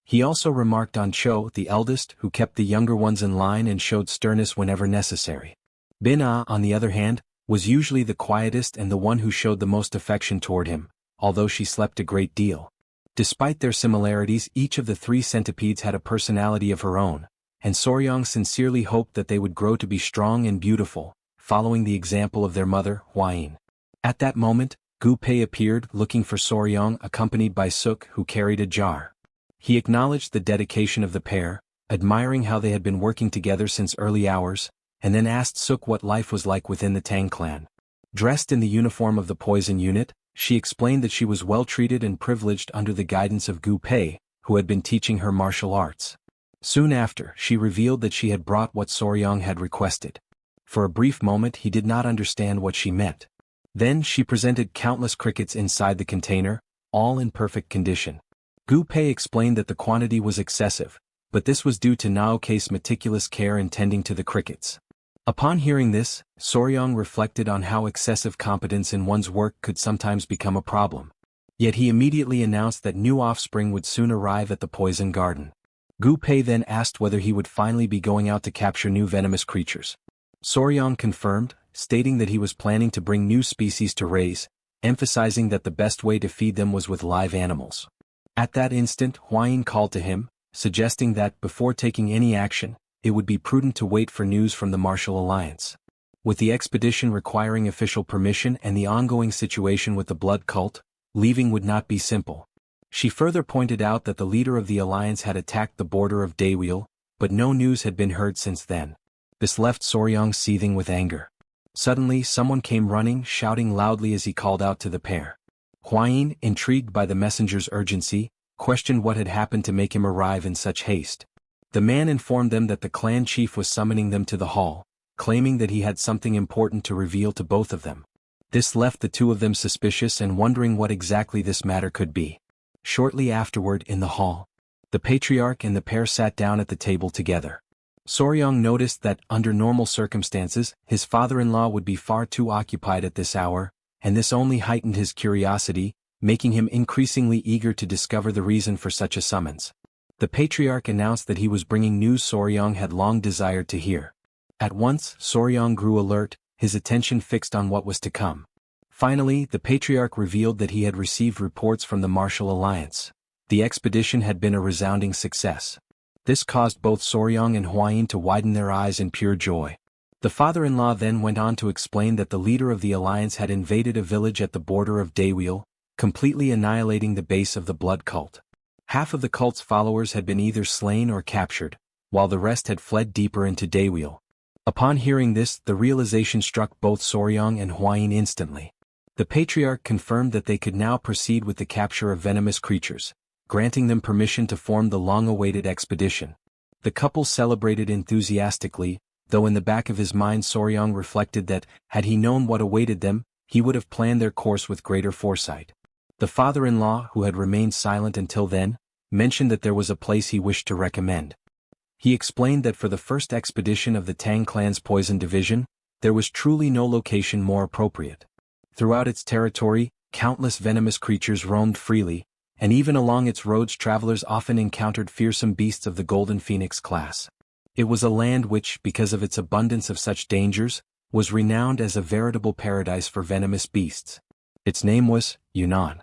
He also remarked on Cho, the eldest, who kept the younger ones in line and showed sternness whenever necessary. Bin-ah, on the other hand, was usually the quietest and the one who showed the most affection toward him, although she slept a great deal. Despite their similarities, each of the three centipedes had a personality of her own, and Soryong sincerely hoped that they would grow to be strong and beautiful, following the example of their mother, Hwain. At that moment, Gu Pei appeared, looking for Soryong, accompanied by Suk, who carried a jar. He acknowledged the dedication of the pair, admiring how they had been working together since early hours, and then asked Suk what life was like within the Tang clan. Dressed in the uniform of the poison unit, she explained that she was well treated and privileged under the guidance of Gu Pei, who had been teaching her martial arts. Soon after, she revealed that she had brought what Soryong had requested. For a brief moment he did not understand what she meant. Then she presented countless crickets inside the container, all in perfect condition. Gu Pei explained that the quantity was excessive, but this was due to Naoke's meticulous care in tending to the crickets. Upon hearing this, Soryong reflected on how excessive competence in one's work could sometimes become a problem. Yet he immediately announced that new offspring would soon arrive at the poison garden. Gu Pei then asked whether he would finally be going out to capture new venomous creatures. Soryong confirmed, stating that he was planning to bring new species to raise, emphasizing that the best way to feed them was with live animals. At that instant, Hwain called to him, suggesting that, before taking any action, it would be prudent to wait for news from the Martial Alliance. With the expedition requiring official permission and the ongoing situation with the blood cult, leaving would not be simple. She further pointed out that the leader of the alliance had attacked the border of Daewil, but no news had been heard since then. This left Soryong seething with anger. Suddenly someone came running, shouting loudly as he called out to the pair. Hwain, intrigued by the messenger's urgency, questioned what had happened to make him arrive in such haste. The man informed them that the clan chief was summoning them to the hall, claiming that he had something important to reveal to both of them. This left the two of them suspicious and wondering what exactly this matter could be. Shortly afterward, in the hall, the patriarch and the pair sat down at the table together. Soryong noticed that, under normal circumstances, his father-in-law would be far too occupied at this hour, and this only heightened his curiosity, making him increasingly eager to discover the reason for such a summons. The patriarch announced that he was bringing news Soryong had long desired to hear. At once, Soryong grew alert, his attention fixed on what was to come. Finally, the patriarch revealed that he had received reports from the Martial Alliance. The expedition had been a resounding success. This caused both Soryong and Hwain to widen their eyes in pure joy. The father-in-law then went on to explain that the leader of the alliance had invaded a village at the border of Daewil, completely annihilating the base of the blood cult. Half of the cult's followers had been either slain or captured, while the rest had fled deeper into Daewil. Upon hearing this, the realization struck both Soryong and Hwain instantly. The patriarch confirmed that they could now proceed with the capture of venomous creatures, granting them permission to form the long-awaited expedition. The couple celebrated enthusiastically, though in the back of his mind Soryong reflected that, had he known what awaited them, he would have planned their course with greater foresight. The father-in-law, who had remained silent until then, mentioned that there was a place he wished to recommend. He explained that for the first expedition of the Tang clan's poison division, there was truly no location more appropriate. Throughout its territory, countless venomous creatures roamed freely, and even along its roads travelers often encountered fearsome beasts of the Golden Phoenix class. It was a land which, because of its abundance of such dangers, was renowned as a veritable paradise for venomous beasts. Its name was Yunnan.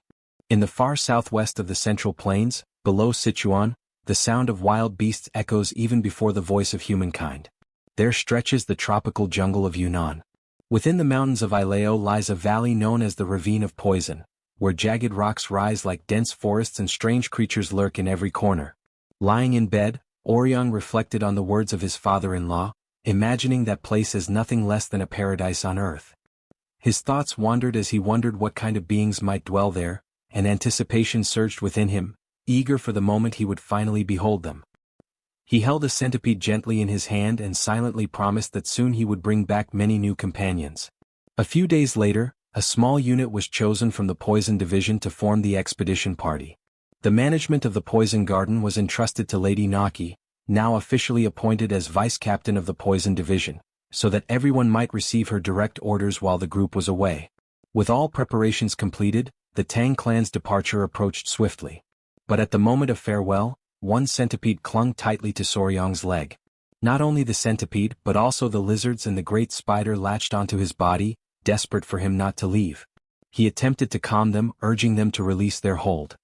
In the far southwest of the Central Plains, below Sichuan, the sound of wild beasts echoes even before the voice of humankind. There stretches the tropical jungle of Yunnan. Within the mountains of Ileo lies a valley known as the Ravine of Poison, where jagged rocks rise like dense forests and strange creatures lurk in every corner. Lying in bed, Oryong reflected on the words of his father-in-law, imagining that place as nothing less than a paradise on earth. His thoughts wandered as he wondered what kind of beings might dwell there, and anticipation surged within him, eager for the moment he would finally behold them. He held a centipede gently in his hand and silently promised that soon he would bring back many new companions. A few days later, A small unit was chosen from the Poison Division to form the expedition party. The management of the Poison Garden was entrusted to Lady Naki, now officially appointed as vice-captain of the Poison Division, so that everyone might receive her direct orders while the group was away. With all preparations completed, the Tang clan's departure approached swiftly. But at the moment of farewell, one centipede clung tightly to Soryang's leg. Not only the centipede but also the lizards and the great spider latched onto his body, desperate for him not to leave. He attempted to calm them, urging them to release their hold.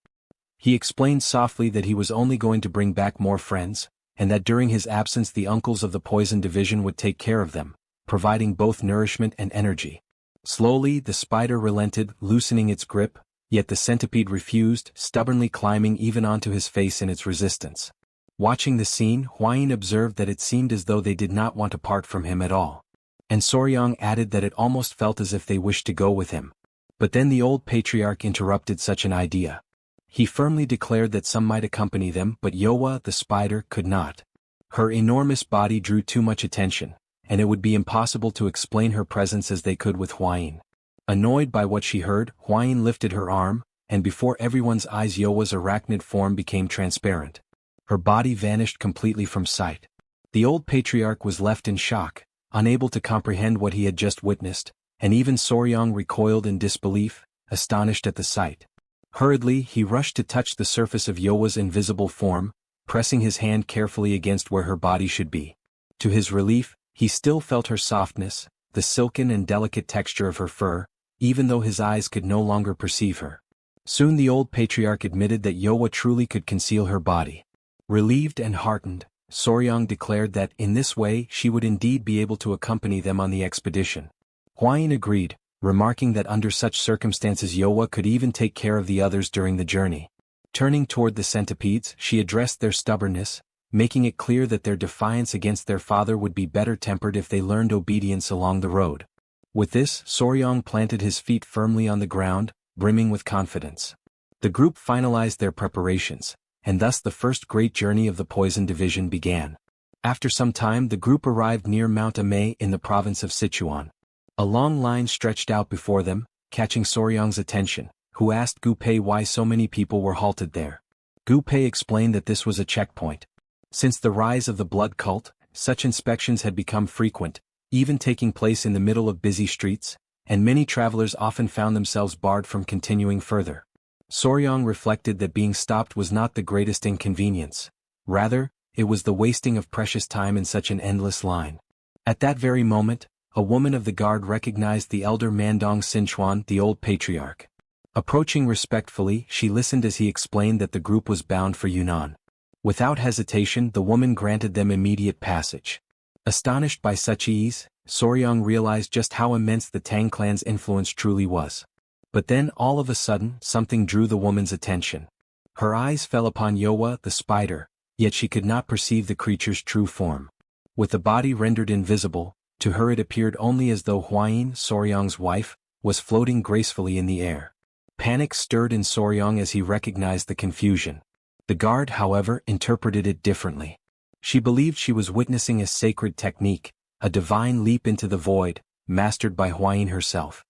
He explained softly that he was only going to bring back more friends, and that during his absence the uncles of the Poison Division would take care of them, providing both nourishment and energy. Slowly the spider relented, loosening its grip, yet the centipede refused, stubbornly climbing even onto his face in its resistance. Watching the scene, Hwayin observed that it seemed as though they did not want to part from him at all. And Soryang added that it almost felt as if they wished to go with him. But then the old patriarch interrupted such an idea. He firmly declared that some might accompany them, but Yowa, the spider, could not. Her enormous body drew too much attention, and it would be impossible to explain her presence as they could with Hwayin. Annoyed by what she heard, Hwayin lifted her arm, and before everyone's eyes Yowa's arachnid form became transparent. Her body vanished completely from sight. The old patriarch was left in shock, unable to comprehend what he had just witnessed, and even Soryang recoiled in disbelief, astonished at the sight. Hurriedly he rushed to touch the surface of Yowa's invisible form, pressing his hand carefully against where her body should be. To his relief, he still felt her softness, the silken and delicate texture of her fur, even though his eyes could no longer perceive her. Soon the old patriarch admitted that Yowa truly could conceal her body. Relieved and heartened, Soryang declared that in this way she would indeed be able to accompany them on the expedition. Hwayin agreed, remarking that under such circumstances Yowa could even take care of the others during the journey. Turning toward the centipedes, she addressed their stubbornness, making it clear that their defiance against their father would be better tempered if they learned obedience along the road. With this, Soryang planted his feet firmly on the ground, brimming with confidence. The group finalized their preparations, and thus the first great journey of the Poison Division began. After some time the group arrived near Mount Amei in the province of Sichuan. A long line stretched out before them, catching Soryang's attention, who asked Gu Pei why so many people were halted there. Gu Pei explained that this was a checkpoint. Since the rise of the blood cult, such inspections had become frequent, even taking place in the middle of busy streets, and many travelers often found themselves barred from continuing further. Soryang reflected that being stopped was not the greatest inconvenience. Rather, it was the wasting of precious time in such an endless line. At that very moment, a woman of the guard recognized the elder Mandong Sinchuan, the old patriarch. Approaching respectfully, she listened as he explained that the group was bound for Yunnan. Without hesitation, the woman granted them immediate passage. Astonished by such ease, Soryang realized just how immense the Tang clan's influence truly was. But then all of a sudden, something drew the woman's attention. Her eyes fell upon Yowa, the spider, yet she could not perceive the creature's true form. With the body rendered invisible, to her it appeared only as though Hwayin, Soryang's wife, was floating gracefully in the air. Panic stirred in Soryang as he recognized the confusion. The guard, however, interpreted it differently. She believed she was witnessing a sacred technique, a divine leap into the void, mastered by Hwayin herself.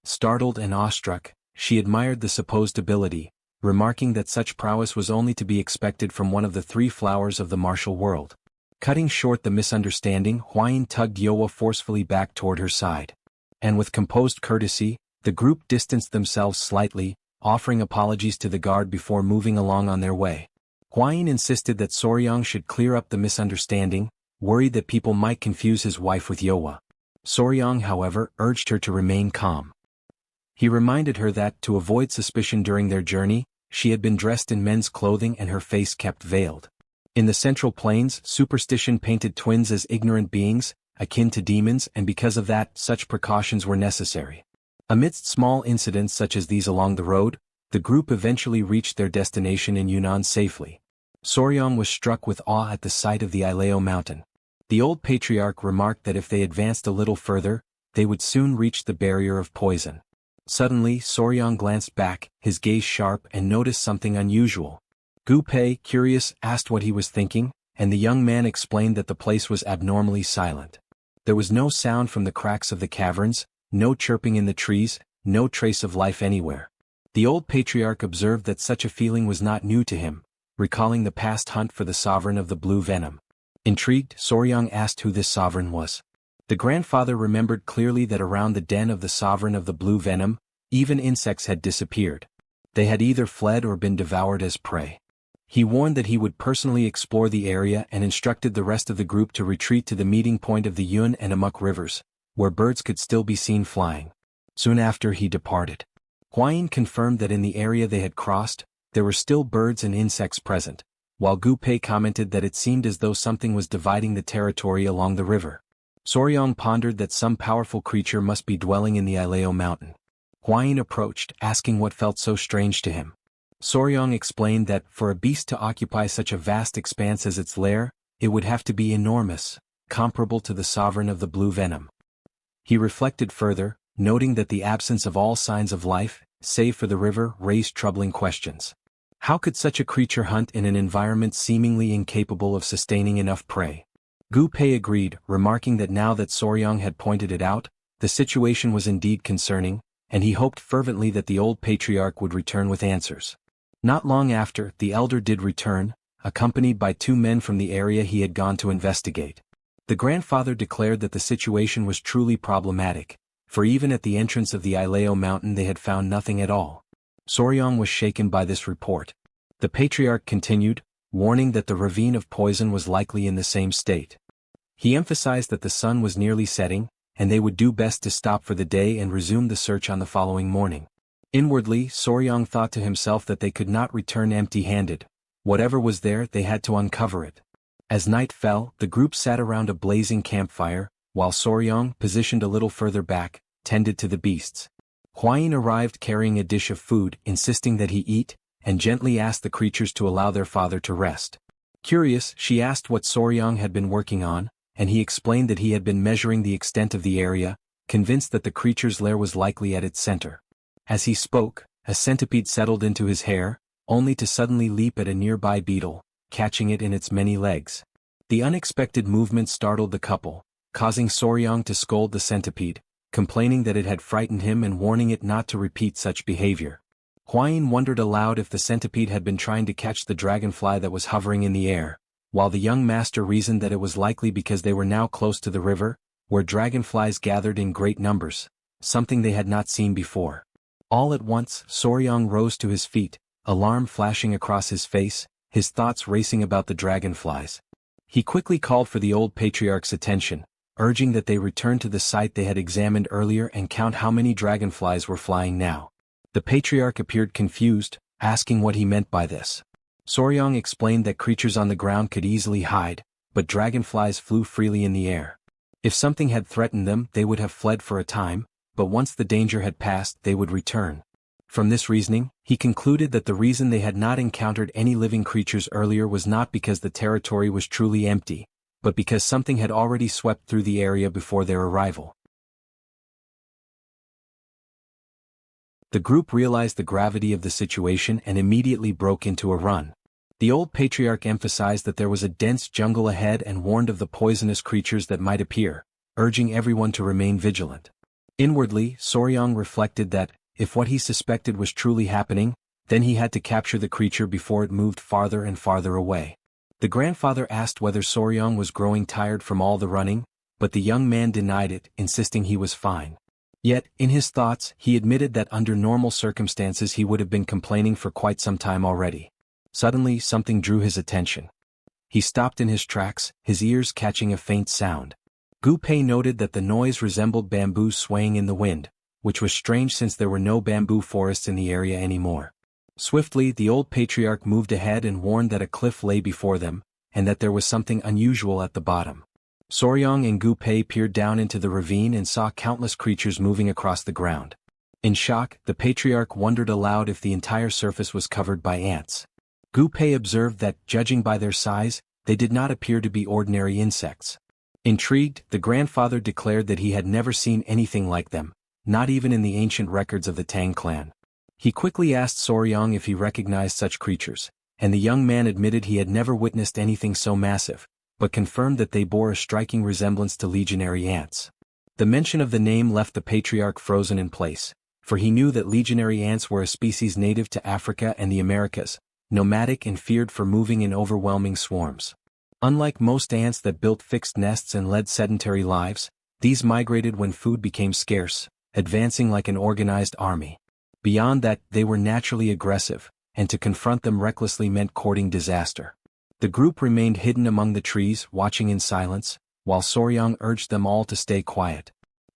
Startled and awestruck, she admired the supposed ability, remarking that such prowess was only to be expected from one of the three flowers of the martial world. Cutting short the misunderstanding, Hwayin tugged Yowa forcefully back toward her side. And with composed courtesy, the group distanced themselves slightly, offering apologies to the guard before moving along on their way. Hwayin insisted that Soryang should clear up the misunderstanding, worried that people might confuse his wife with Yowa. Soryang, however, urged her to remain calm. He reminded her that, to avoid suspicion during their journey, she had been dressed in men's clothing and her face kept veiled. In the Central Plains, superstition painted twins as ignorant beings, akin to demons, and because of that, such precautions were necessary. Amidst small incidents such as these along the road, the group eventually reached their destination in Yunnan safely. Soryang was struck with awe at the sight of the Ileo mountain. The old patriarch remarked that if they advanced a little further, they would soon reach the barrier of poison. Suddenly, Soryang glanced back, his gaze sharp, and noticed something unusual. Gu Pei, curious, asked what he was thinking, and the young man explained that the place was abnormally silent. There was no sound from the cracks of the caverns, no chirping in the trees, no trace of life anywhere. The old patriarch observed that such a feeling was not new to him, recalling the past hunt for the sovereign of the blue venom. Intrigued, Soryang asked who this sovereign was. The grandfather remembered clearly that around the den of the sovereign of the blue venom, even insects had disappeared. They had either fled or been devoured as prey. He warned that he would personally explore the area and instructed the rest of the group to retreat to the meeting point of the Yun and Amuk rivers, where birds could still be seen flying. Soon after he departed. Huayin confirmed that in the area they had crossed, there were still birds and insects present, while Gu Pei commented that it seemed as though something was dividing the territory along the river. Soryang pondered that some powerful creature must be dwelling in the Ileo mountain. Huayin approached, asking what felt so strange to him. Soryang explained that, for a beast to occupy such a vast expanse as its lair, it would have to be enormous, comparable to the sovereign of the blue venom. He reflected further, noting that the absence of all signs of life, save for the river, raised troubling questions. How could such a creature hunt in an environment seemingly incapable of sustaining enough prey? Gu Pei agreed, remarking that now that Soryang had pointed it out, the situation was indeed concerning, and he hoped fervently that the old patriarch would return with answers. Not long after, the elder did return, accompanied by 2 men from the area he had gone to investigate. The grandfather declared that the situation was truly problematic, for even at the entrance of the Ileo mountain they had found nothing at all. Soryang was shaken by this report. The patriarch continued, warning that the ravine of poison was likely in the same state. He emphasized that the sun was nearly setting, and they would do best to stop for the day and resume the search on the following morning. Inwardly, Soryang thought to himself that they could not return empty-handed. Whatever was there, they had to uncover it. As night fell, the group sat around a blazing campfire, while Soryang, positioned a little further back, tended to the beasts. Huayin arrived carrying a dish of food, insisting that he eat, and gently asked the creatures to allow their father to rest. Curious, she asked what Soryang had been working on, and he explained that he had been measuring the extent of the area, convinced that the creature's lair was likely at its center. As he spoke, a centipede settled into his hair, only to suddenly leap at a nearby beetle, catching it in its many legs. The unexpected movement startled the couple, causing Soryang to scold the centipede, complaining that it had frightened him and warning it not to repeat such behavior. Huayin wondered aloud if the centipede had been trying to catch the dragonfly that was hovering in the air, while the young master reasoned that it was likely because they were now close to the river, where dragonflies gathered in great numbers, something they had not seen before. All at once, Soryang rose to his feet, alarm flashing across his face, his thoughts racing about the dragonflies. He quickly called for the old patriarch's attention, urging that they return to the site they had examined earlier and count how many dragonflies were flying now. The patriarch appeared confused, asking what he meant by this. Soryang explained that creatures on the ground could easily hide, but dragonflies flew freely in the air. If something had threatened them, they would have fled for a time, but once the danger had passed, they would return. From this reasoning, he concluded that the reason they had not encountered any living creatures earlier was not because the territory was truly empty, but because something had already swept through the area before their arrival. The group realized the gravity of the situation and immediately broke into a run. The old patriarch emphasized that there was a dense jungle ahead and warned of the poisonous creatures that might appear, urging everyone to remain vigilant. Inwardly, Soryang reflected that, if what he suspected was truly happening, then he had to capture the creature before it moved farther and farther away. The grandfather asked whether Soryang was growing tired from all the running, but the young man denied it, insisting he was fine. Yet, in his thoughts, he admitted that under normal circumstances he would have been complaining for quite some time already. Suddenly, something drew his attention. He stopped in his tracks, his ears catching a faint sound. Gu Pei noted that the noise resembled bamboo swaying in the wind, which was strange since there were no bamboo forests in the area anymore. Swiftly, the old patriarch moved ahead and warned that a cliff lay before them, and that there was something unusual at the bottom. Soryang and Gu Pei peered down into the ravine and saw countless creatures moving across the ground. In shock, the patriarch wondered aloud if the entire surface was covered by ants. Gu Pei observed that, judging by their size, they did not appear to be ordinary insects. Intrigued, the grandfather declared that he had never seen anything like them, not even in the ancient records of the Tang Clan. He quickly asked Soryang if he recognized such creatures, and the young man admitted he had never witnessed anything so massive, but confirmed that they bore a striking resemblance to legionary ants. The mention of the name left the patriarch frozen in place, for he knew that legionary ants were a species native to Africa and the Americas, nomadic and feared for moving in overwhelming swarms. Unlike most ants that built fixed nests and led sedentary lives, these migrated when food became scarce, advancing like an organized army. Beyond that, they were naturally aggressive, and to confront them recklessly meant courting disaster. The group remained hidden among the trees, watching in silence, while Soryang urged them all to stay quiet.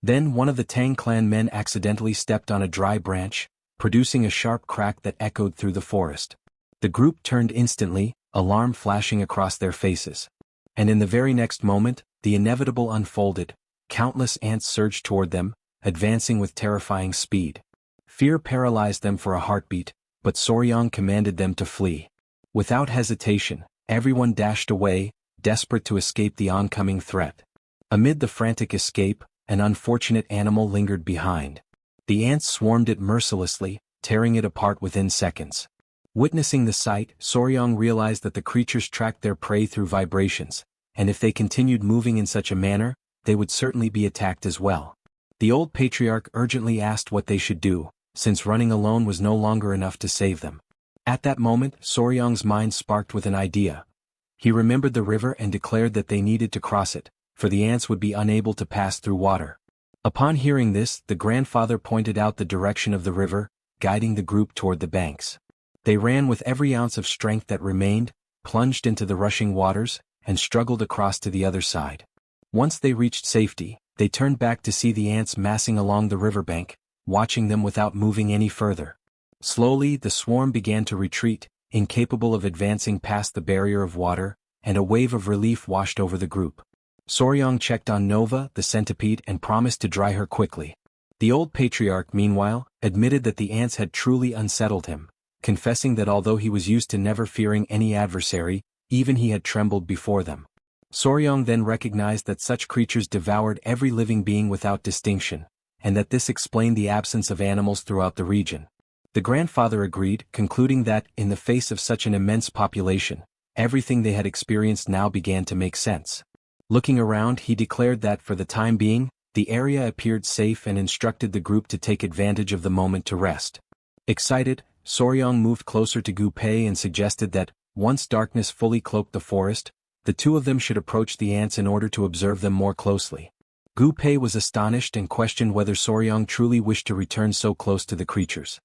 Then one of the Tang clan men accidentally stepped on a dry branch, producing a sharp crack that echoed through the forest. The group turned instantly, alarm flashing across their faces. And in the very next moment, the inevitable unfolded. Countless ants surged toward them, advancing with terrifying speed. Fear paralyzed them for a heartbeat, but Soryang commanded them to flee. Without hesitation, everyone dashed away, desperate to escape the oncoming threat. Amid the frantic escape, an unfortunate animal lingered behind. The ants swarmed it mercilessly, tearing it apart within seconds. Witnessing the sight, Soryang realized that the creatures tracked their prey through vibrations, and if they continued moving in such a manner, they would certainly be attacked as well. The old patriarch urgently asked what they should do, since running alone was no longer enough to save them. At that moment, Soryang's mind sparked with an idea. He remembered the river and declared that they needed to cross it, for the ants would be unable to pass through water. Upon hearing this, the grandfather pointed out the direction of the river, guiding the group toward the banks. They ran with every ounce of strength that remained, plunged into the rushing waters, and struggled across to the other side. Once they reached safety, they turned back to see the ants massing along the riverbank, watching them without moving any further. Slowly, the swarm began to retreat, incapable of advancing past the barrier of water, and a wave of relief washed over the group. Soryang checked on Nova, the centipede, and promised to dry her quickly. The old patriarch, meanwhile, admitted that the ants had truly unsettled him, confessing that although he was used to never fearing any adversary, even he had trembled before them. Soryang then recognized that such creatures devoured every living being without distinction, and that this explained the absence of animals throughout the region. The grandfather agreed, concluding that, in the face of such an immense population, everything they had experienced now began to make sense. Looking around, he declared that, for the time being, the area appeared safe and instructed the group to take advantage of the moment to rest. Excited, Soryang moved closer to Gu Pei and suggested that, once darkness fully cloaked the forest, the two of them should approach the ants in order to observe them more closely. Gu Pei was astonished and questioned whether Soryang truly wished to return so close to the creatures.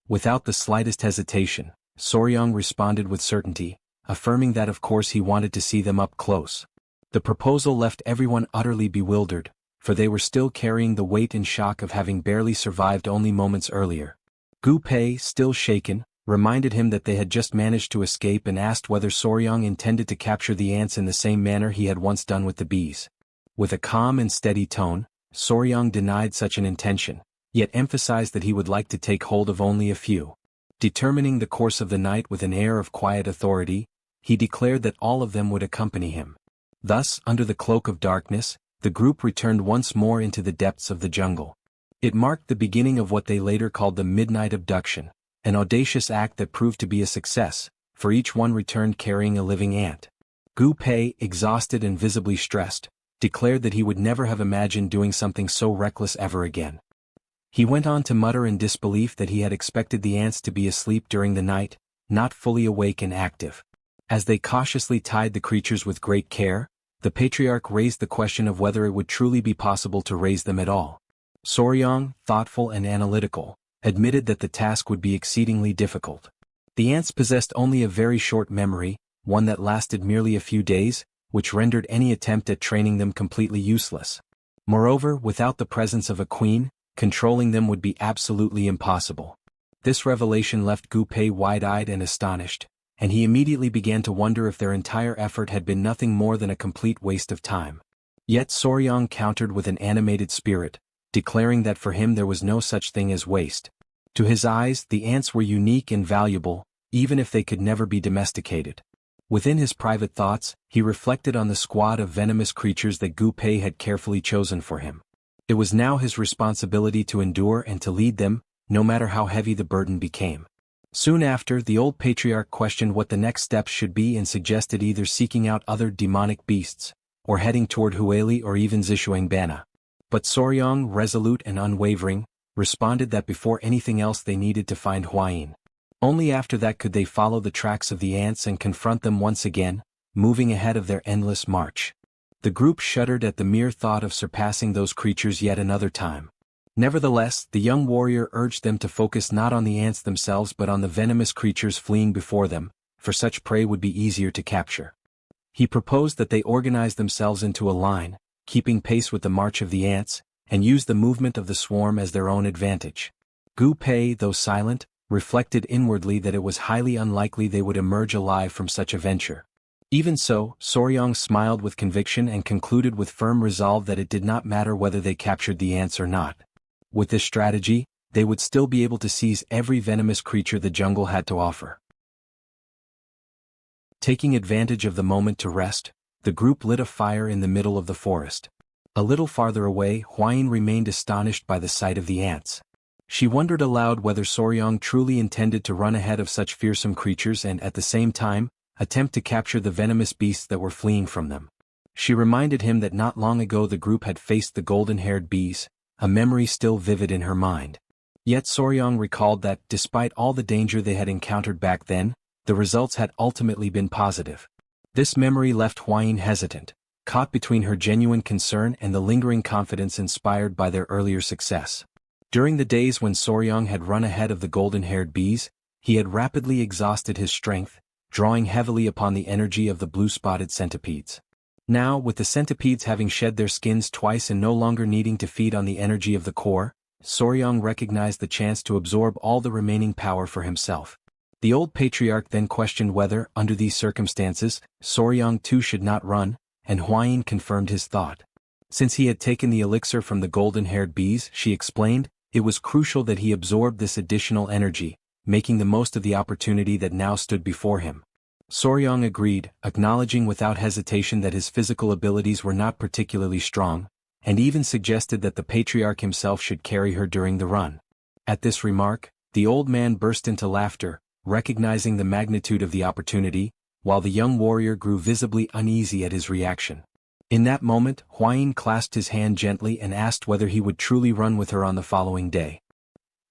Without the slightest hesitation, Soryang responded with certainty, affirming that of course he wanted to see them up close. The proposal left everyone utterly bewildered, for they were still carrying the weight and shock of having barely survived only moments earlier. Gu Pei, still shaken, reminded him that they had just managed to escape and asked whether Soryang intended to capture the ants in the same manner he had once done with the bees. With a calm and steady tone, Soryang denied such an intention, yet emphasized that he would like to take hold of only a few. Determining the course of the night with an air of quiet authority, he declared that all of them would accompany him. Thus, under the cloak of darkness, the group returned once more into the depths of the jungle. It marked the beginning of what they later called the Midnight Abduction, an audacious act that proved to be a success, for each one returned carrying a living ant. Gu Pei, exhausted and visibly stressed, declared that he would never have imagined doing something so reckless ever again. He went on to mutter in disbelief that he had expected the ants to be asleep during the night, not fully awake and active. As they cautiously tied the creatures with great care, the patriarch raised the question of whether it would truly be possible to raise them at all. Soryang, thoughtful and analytical, admitted that the task would be exceedingly difficult. The ants possessed only a very short memory, one that lasted merely a few days, which rendered any attempt at training them completely useless. Moreover, without the presence of a queen, controlling them would be absolutely impossible. This revelation left Gu Pei wide-eyed and astonished, and he immediately began to wonder if their entire effort had been nothing more than a complete waste of time. Yet Soryang countered with an animated spirit, declaring that for him there was no such thing as waste. To his eyes, the ants were unique and valuable, even if they could never be domesticated. Within his private thoughts, he reflected on the squad of venomous creatures that Gu Pei had carefully chosen for him. It was now his responsibility to endure and to lead them, no matter how heavy the burden became. Soon after, the old patriarch questioned what the next steps should be and suggested either seeking out other demonic beasts, or heading toward Hueli or even Sichuan Bana. But Soryang, resolute and unwavering, responded that before anything else they needed to find Huayin. Only after that could they follow the tracks of the ants and confront them once again, moving ahead of their endless march. The group shuddered at the mere thought of surpassing those creatures yet another time. Nevertheless, the young warrior urged them to focus not on the ants themselves but on the venomous creatures fleeing before them, for such prey would be easier to capture. He proposed that they organize themselves into a line, keeping pace with the march of the ants, and use the movement of the swarm as their own advantage. Gu Pei, though silent, reflected inwardly that it was highly unlikely they would emerge alive from such a venture. Even so, Soryang smiled with conviction and concluded with firm resolve that it did not matter whether they captured the ants or not. With this strategy, they would still be able to seize every venomous creature the jungle had to offer. Taking advantage of the moment to rest, the group lit a fire in the middle of the forest. A little farther away, Huayin remained astonished by the sight of the ants. She wondered aloud whether Soryang truly intended to run ahead of such fearsome creatures and at the same time, attempt to capture the venomous beasts that were fleeing from them. She reminded him that not long ago the group had faced the golden-haired bees, a memory still vivid in her mind. Yet Soryang recalled that, despite all the danger they had encountered back then, the results had ultimately been positive. This memory left Huayin hesitant, caught between her genuine concern and the lingering confidence inspired by their earlier success. During the days when Soryang had run ahead of the golden-haired bees, he had rapidly exhausted his strength, drawing heavily upon the energy of the blue-spotted centipedes. Now, with the centipedes having shed their skins twice and no longer needing to feed on the energy of the core, Soryang recognized the chance to absorb all the remaining power for himself. The old patriarch then questioned whether, under these circumstances, Soryang too should not run, and Huayin confirmed his thought. Since he had taken the elixir from the golden-haired bees, she explained, it was crucial that he absorb this additional energy, making the most of the opportunity that now stood before him. Soryang agreed, acknowledging without hesitation that his physical abilities were not particularly strong, and even suggested that the patriarch himself should carry her during the run. At this remark, the old man burst into laughter, recognizing the magnitude of the opportunity, while the young warrior grew visibly uneasy at his reaction. In that moment, Huayin clasped his hand gently and asked whether he would truly run with her on the following day.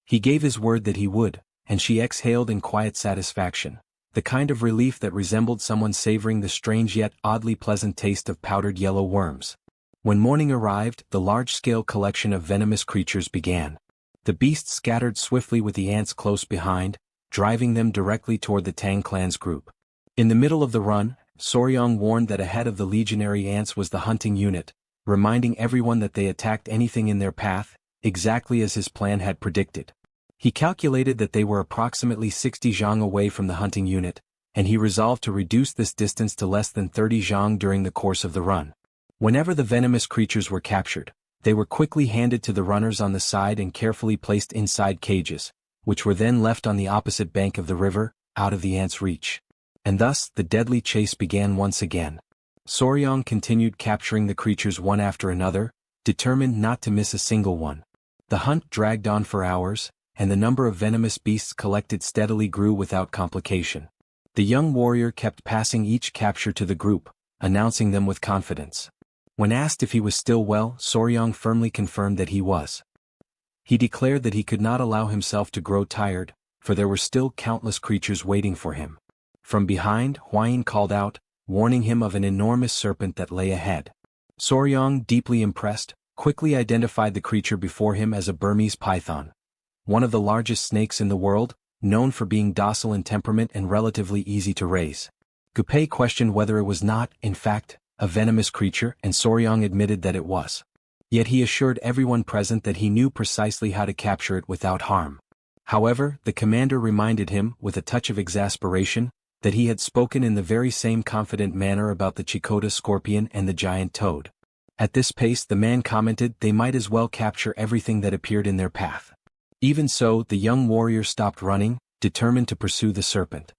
He gave his word that he would, and she exhaled in quiet satisfaction, the kind of relief that resembled someone savoring the strange yet oddly pleasant taste of powdered yellow worms. When morning arrived, the large-scale collection of venomous creatures began. The beasts scattered swiftly with the ants close behind, driving them directly toward the Tang Clan's group. In the middle of the run, Soryang warned that ahead of the legionary ants was the hunting unit, reminding everyone that they attacked anything in their path, exactly as his plan had predicted. He calculated that they were approximately 60 zhang away from the hunting unit, and he resolved to reduce this distance to less than 30 zhang during the course of the run. Whenever the venomous creatures were captured, they were quickly handed to the runners on the side and carefully placed inside cages, which were then left on the opposite bank of the river, out of the ants' reach. And thus, the deadly chase began once again. Soryang continued capturing the creatures one after another, determined not to miss a single one. The hunt dragged on for hours, and the number of venomous beasts collected steadily grew without complication. The young warrior kept passing each capture to the group, announcing them with confidence. When asked if he was still well, Soryang firmly confirmed that he was. He declared that he could not allow himself to grow tired, for there were still countless creatures waiting for him. From behind, Huayin called out, warning him of an enormous serpent that lay ahead. Soryang, deeply impressed, quickly identified the creature before him as a Burmese python, one of the largest snakes in the world, known for being docile in temperament and relatively easy to raise. Gu Pei questioned whether it was not, in fact, a venomous creature, and Soryang admitted that it was. Yet he assured everyone present that he knew precisely how to capture it without harm. However, the commander reminded him, with a touch of exasperation, that he had spoken in the very same confident manner about the Chikota scorpion and the giant toad. At this pace, the man commented they might as well capture everything that appeared in their path. Even so, the young warrior stopped running, determined to pursue the serpent.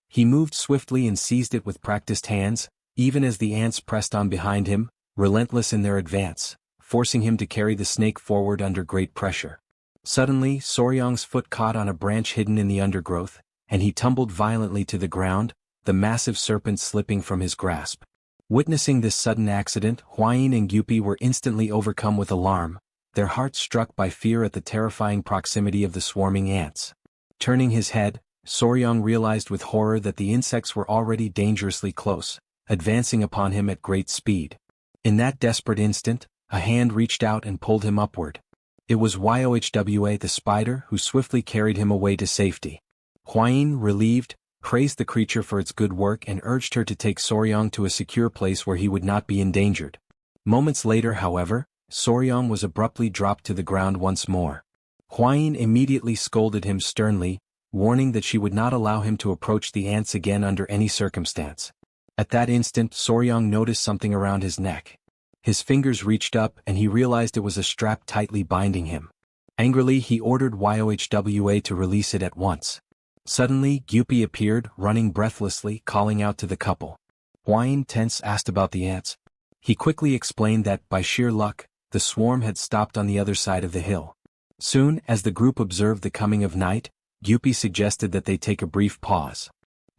He moved swiftly and seized it with practiced hands, even as the ants pressed on behind him, relentless in their advance, forcing him to carry the snake forward under great pressure. Suddenly, Soryang's foot caught on a branch hidden in the undergrowth, and he tumbled violently to the ground, the massive serpent slipping from his grasp. Witnessing this sudden accident, Huayin and Gupi were instantly overcome with alarm, their hearts struck by fear at the terrifying proximity of the swarming ants. Turning his head, Soryong realized with horror that the insects were already dangerously close, advancing upon him at great speed. In that desperate instant, a hand reached out and pulled him upward. It was Yohwa the spider who swiftly carried him away to safety. Hwayin, relieved, praised the creature for its good work and urged her to take Soryong to a secure place where he would not be endangered. Moments later, however, Soryong was abruptly dropped to the ground once more. Hwayin immediately scolded him sternly, warning that she would not allow him to approach the ants again under any circumstance. At that instant, Soryong noticed something around his neck. His fingers reached up and he realized it was a strap tightly binding him. Angrily, he ordered Yohwa to release it at once. Suddenly, Gyupi appeared, running breathlessly, calling out to the couple. Hwayin, tense, asked about the ants. He quickly explained that, by sheer luck, the swarm had stopped on the other side of the hill. Soon, as the group observed the coming of night, Gyupi suggested that they take a brief pause.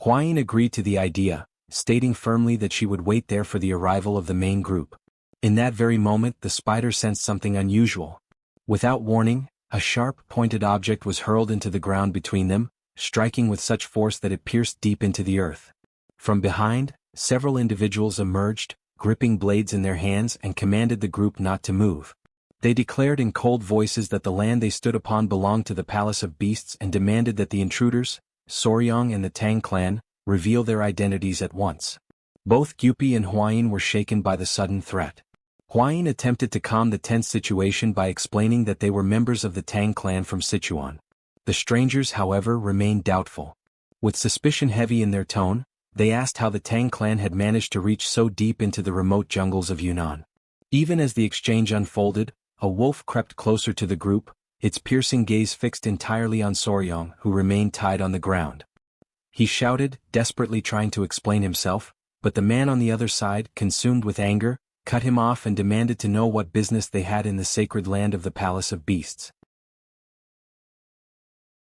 Hwayin agreed to the idea, stating firmly that she would wait there for the arrival of the main group. In that very moment, the spider sensed something unusual. Without warning, a sharp, pointed object was hurled into the ground between them, striking with such force that it pierced deep into the earth. From behind, several individuals emerged, gripping blades in their hands and commanded the group not to move. They declared in cold voices that the land they stood upon belonged to the Palace of Beasts and demanded that the intruders, Soryong and the Tang Clan, reveal their identities at once. Both Gyupi and Hwayin were shaken by the sudden threat. Hwayin attempted to calm the tense situation by explaining that they were members of the Tang Clan from Sichuan. The strangers, however, remained doubtful. With suspicion heavy in their tone, they asked how the Tang Clan had managed to reach so deep into the remote jungles of Yunnan. Even as the exchange unfolded, a wolf crept closer to the group, its piercing gaze fixed entirely on Soryong, who remained tied on the ground. He shouted, desperately trying to explain himself, but the man on the other side, consumed with anger, cut him off and demanded to know what business they had in the sacred land of the Palace of Beasts.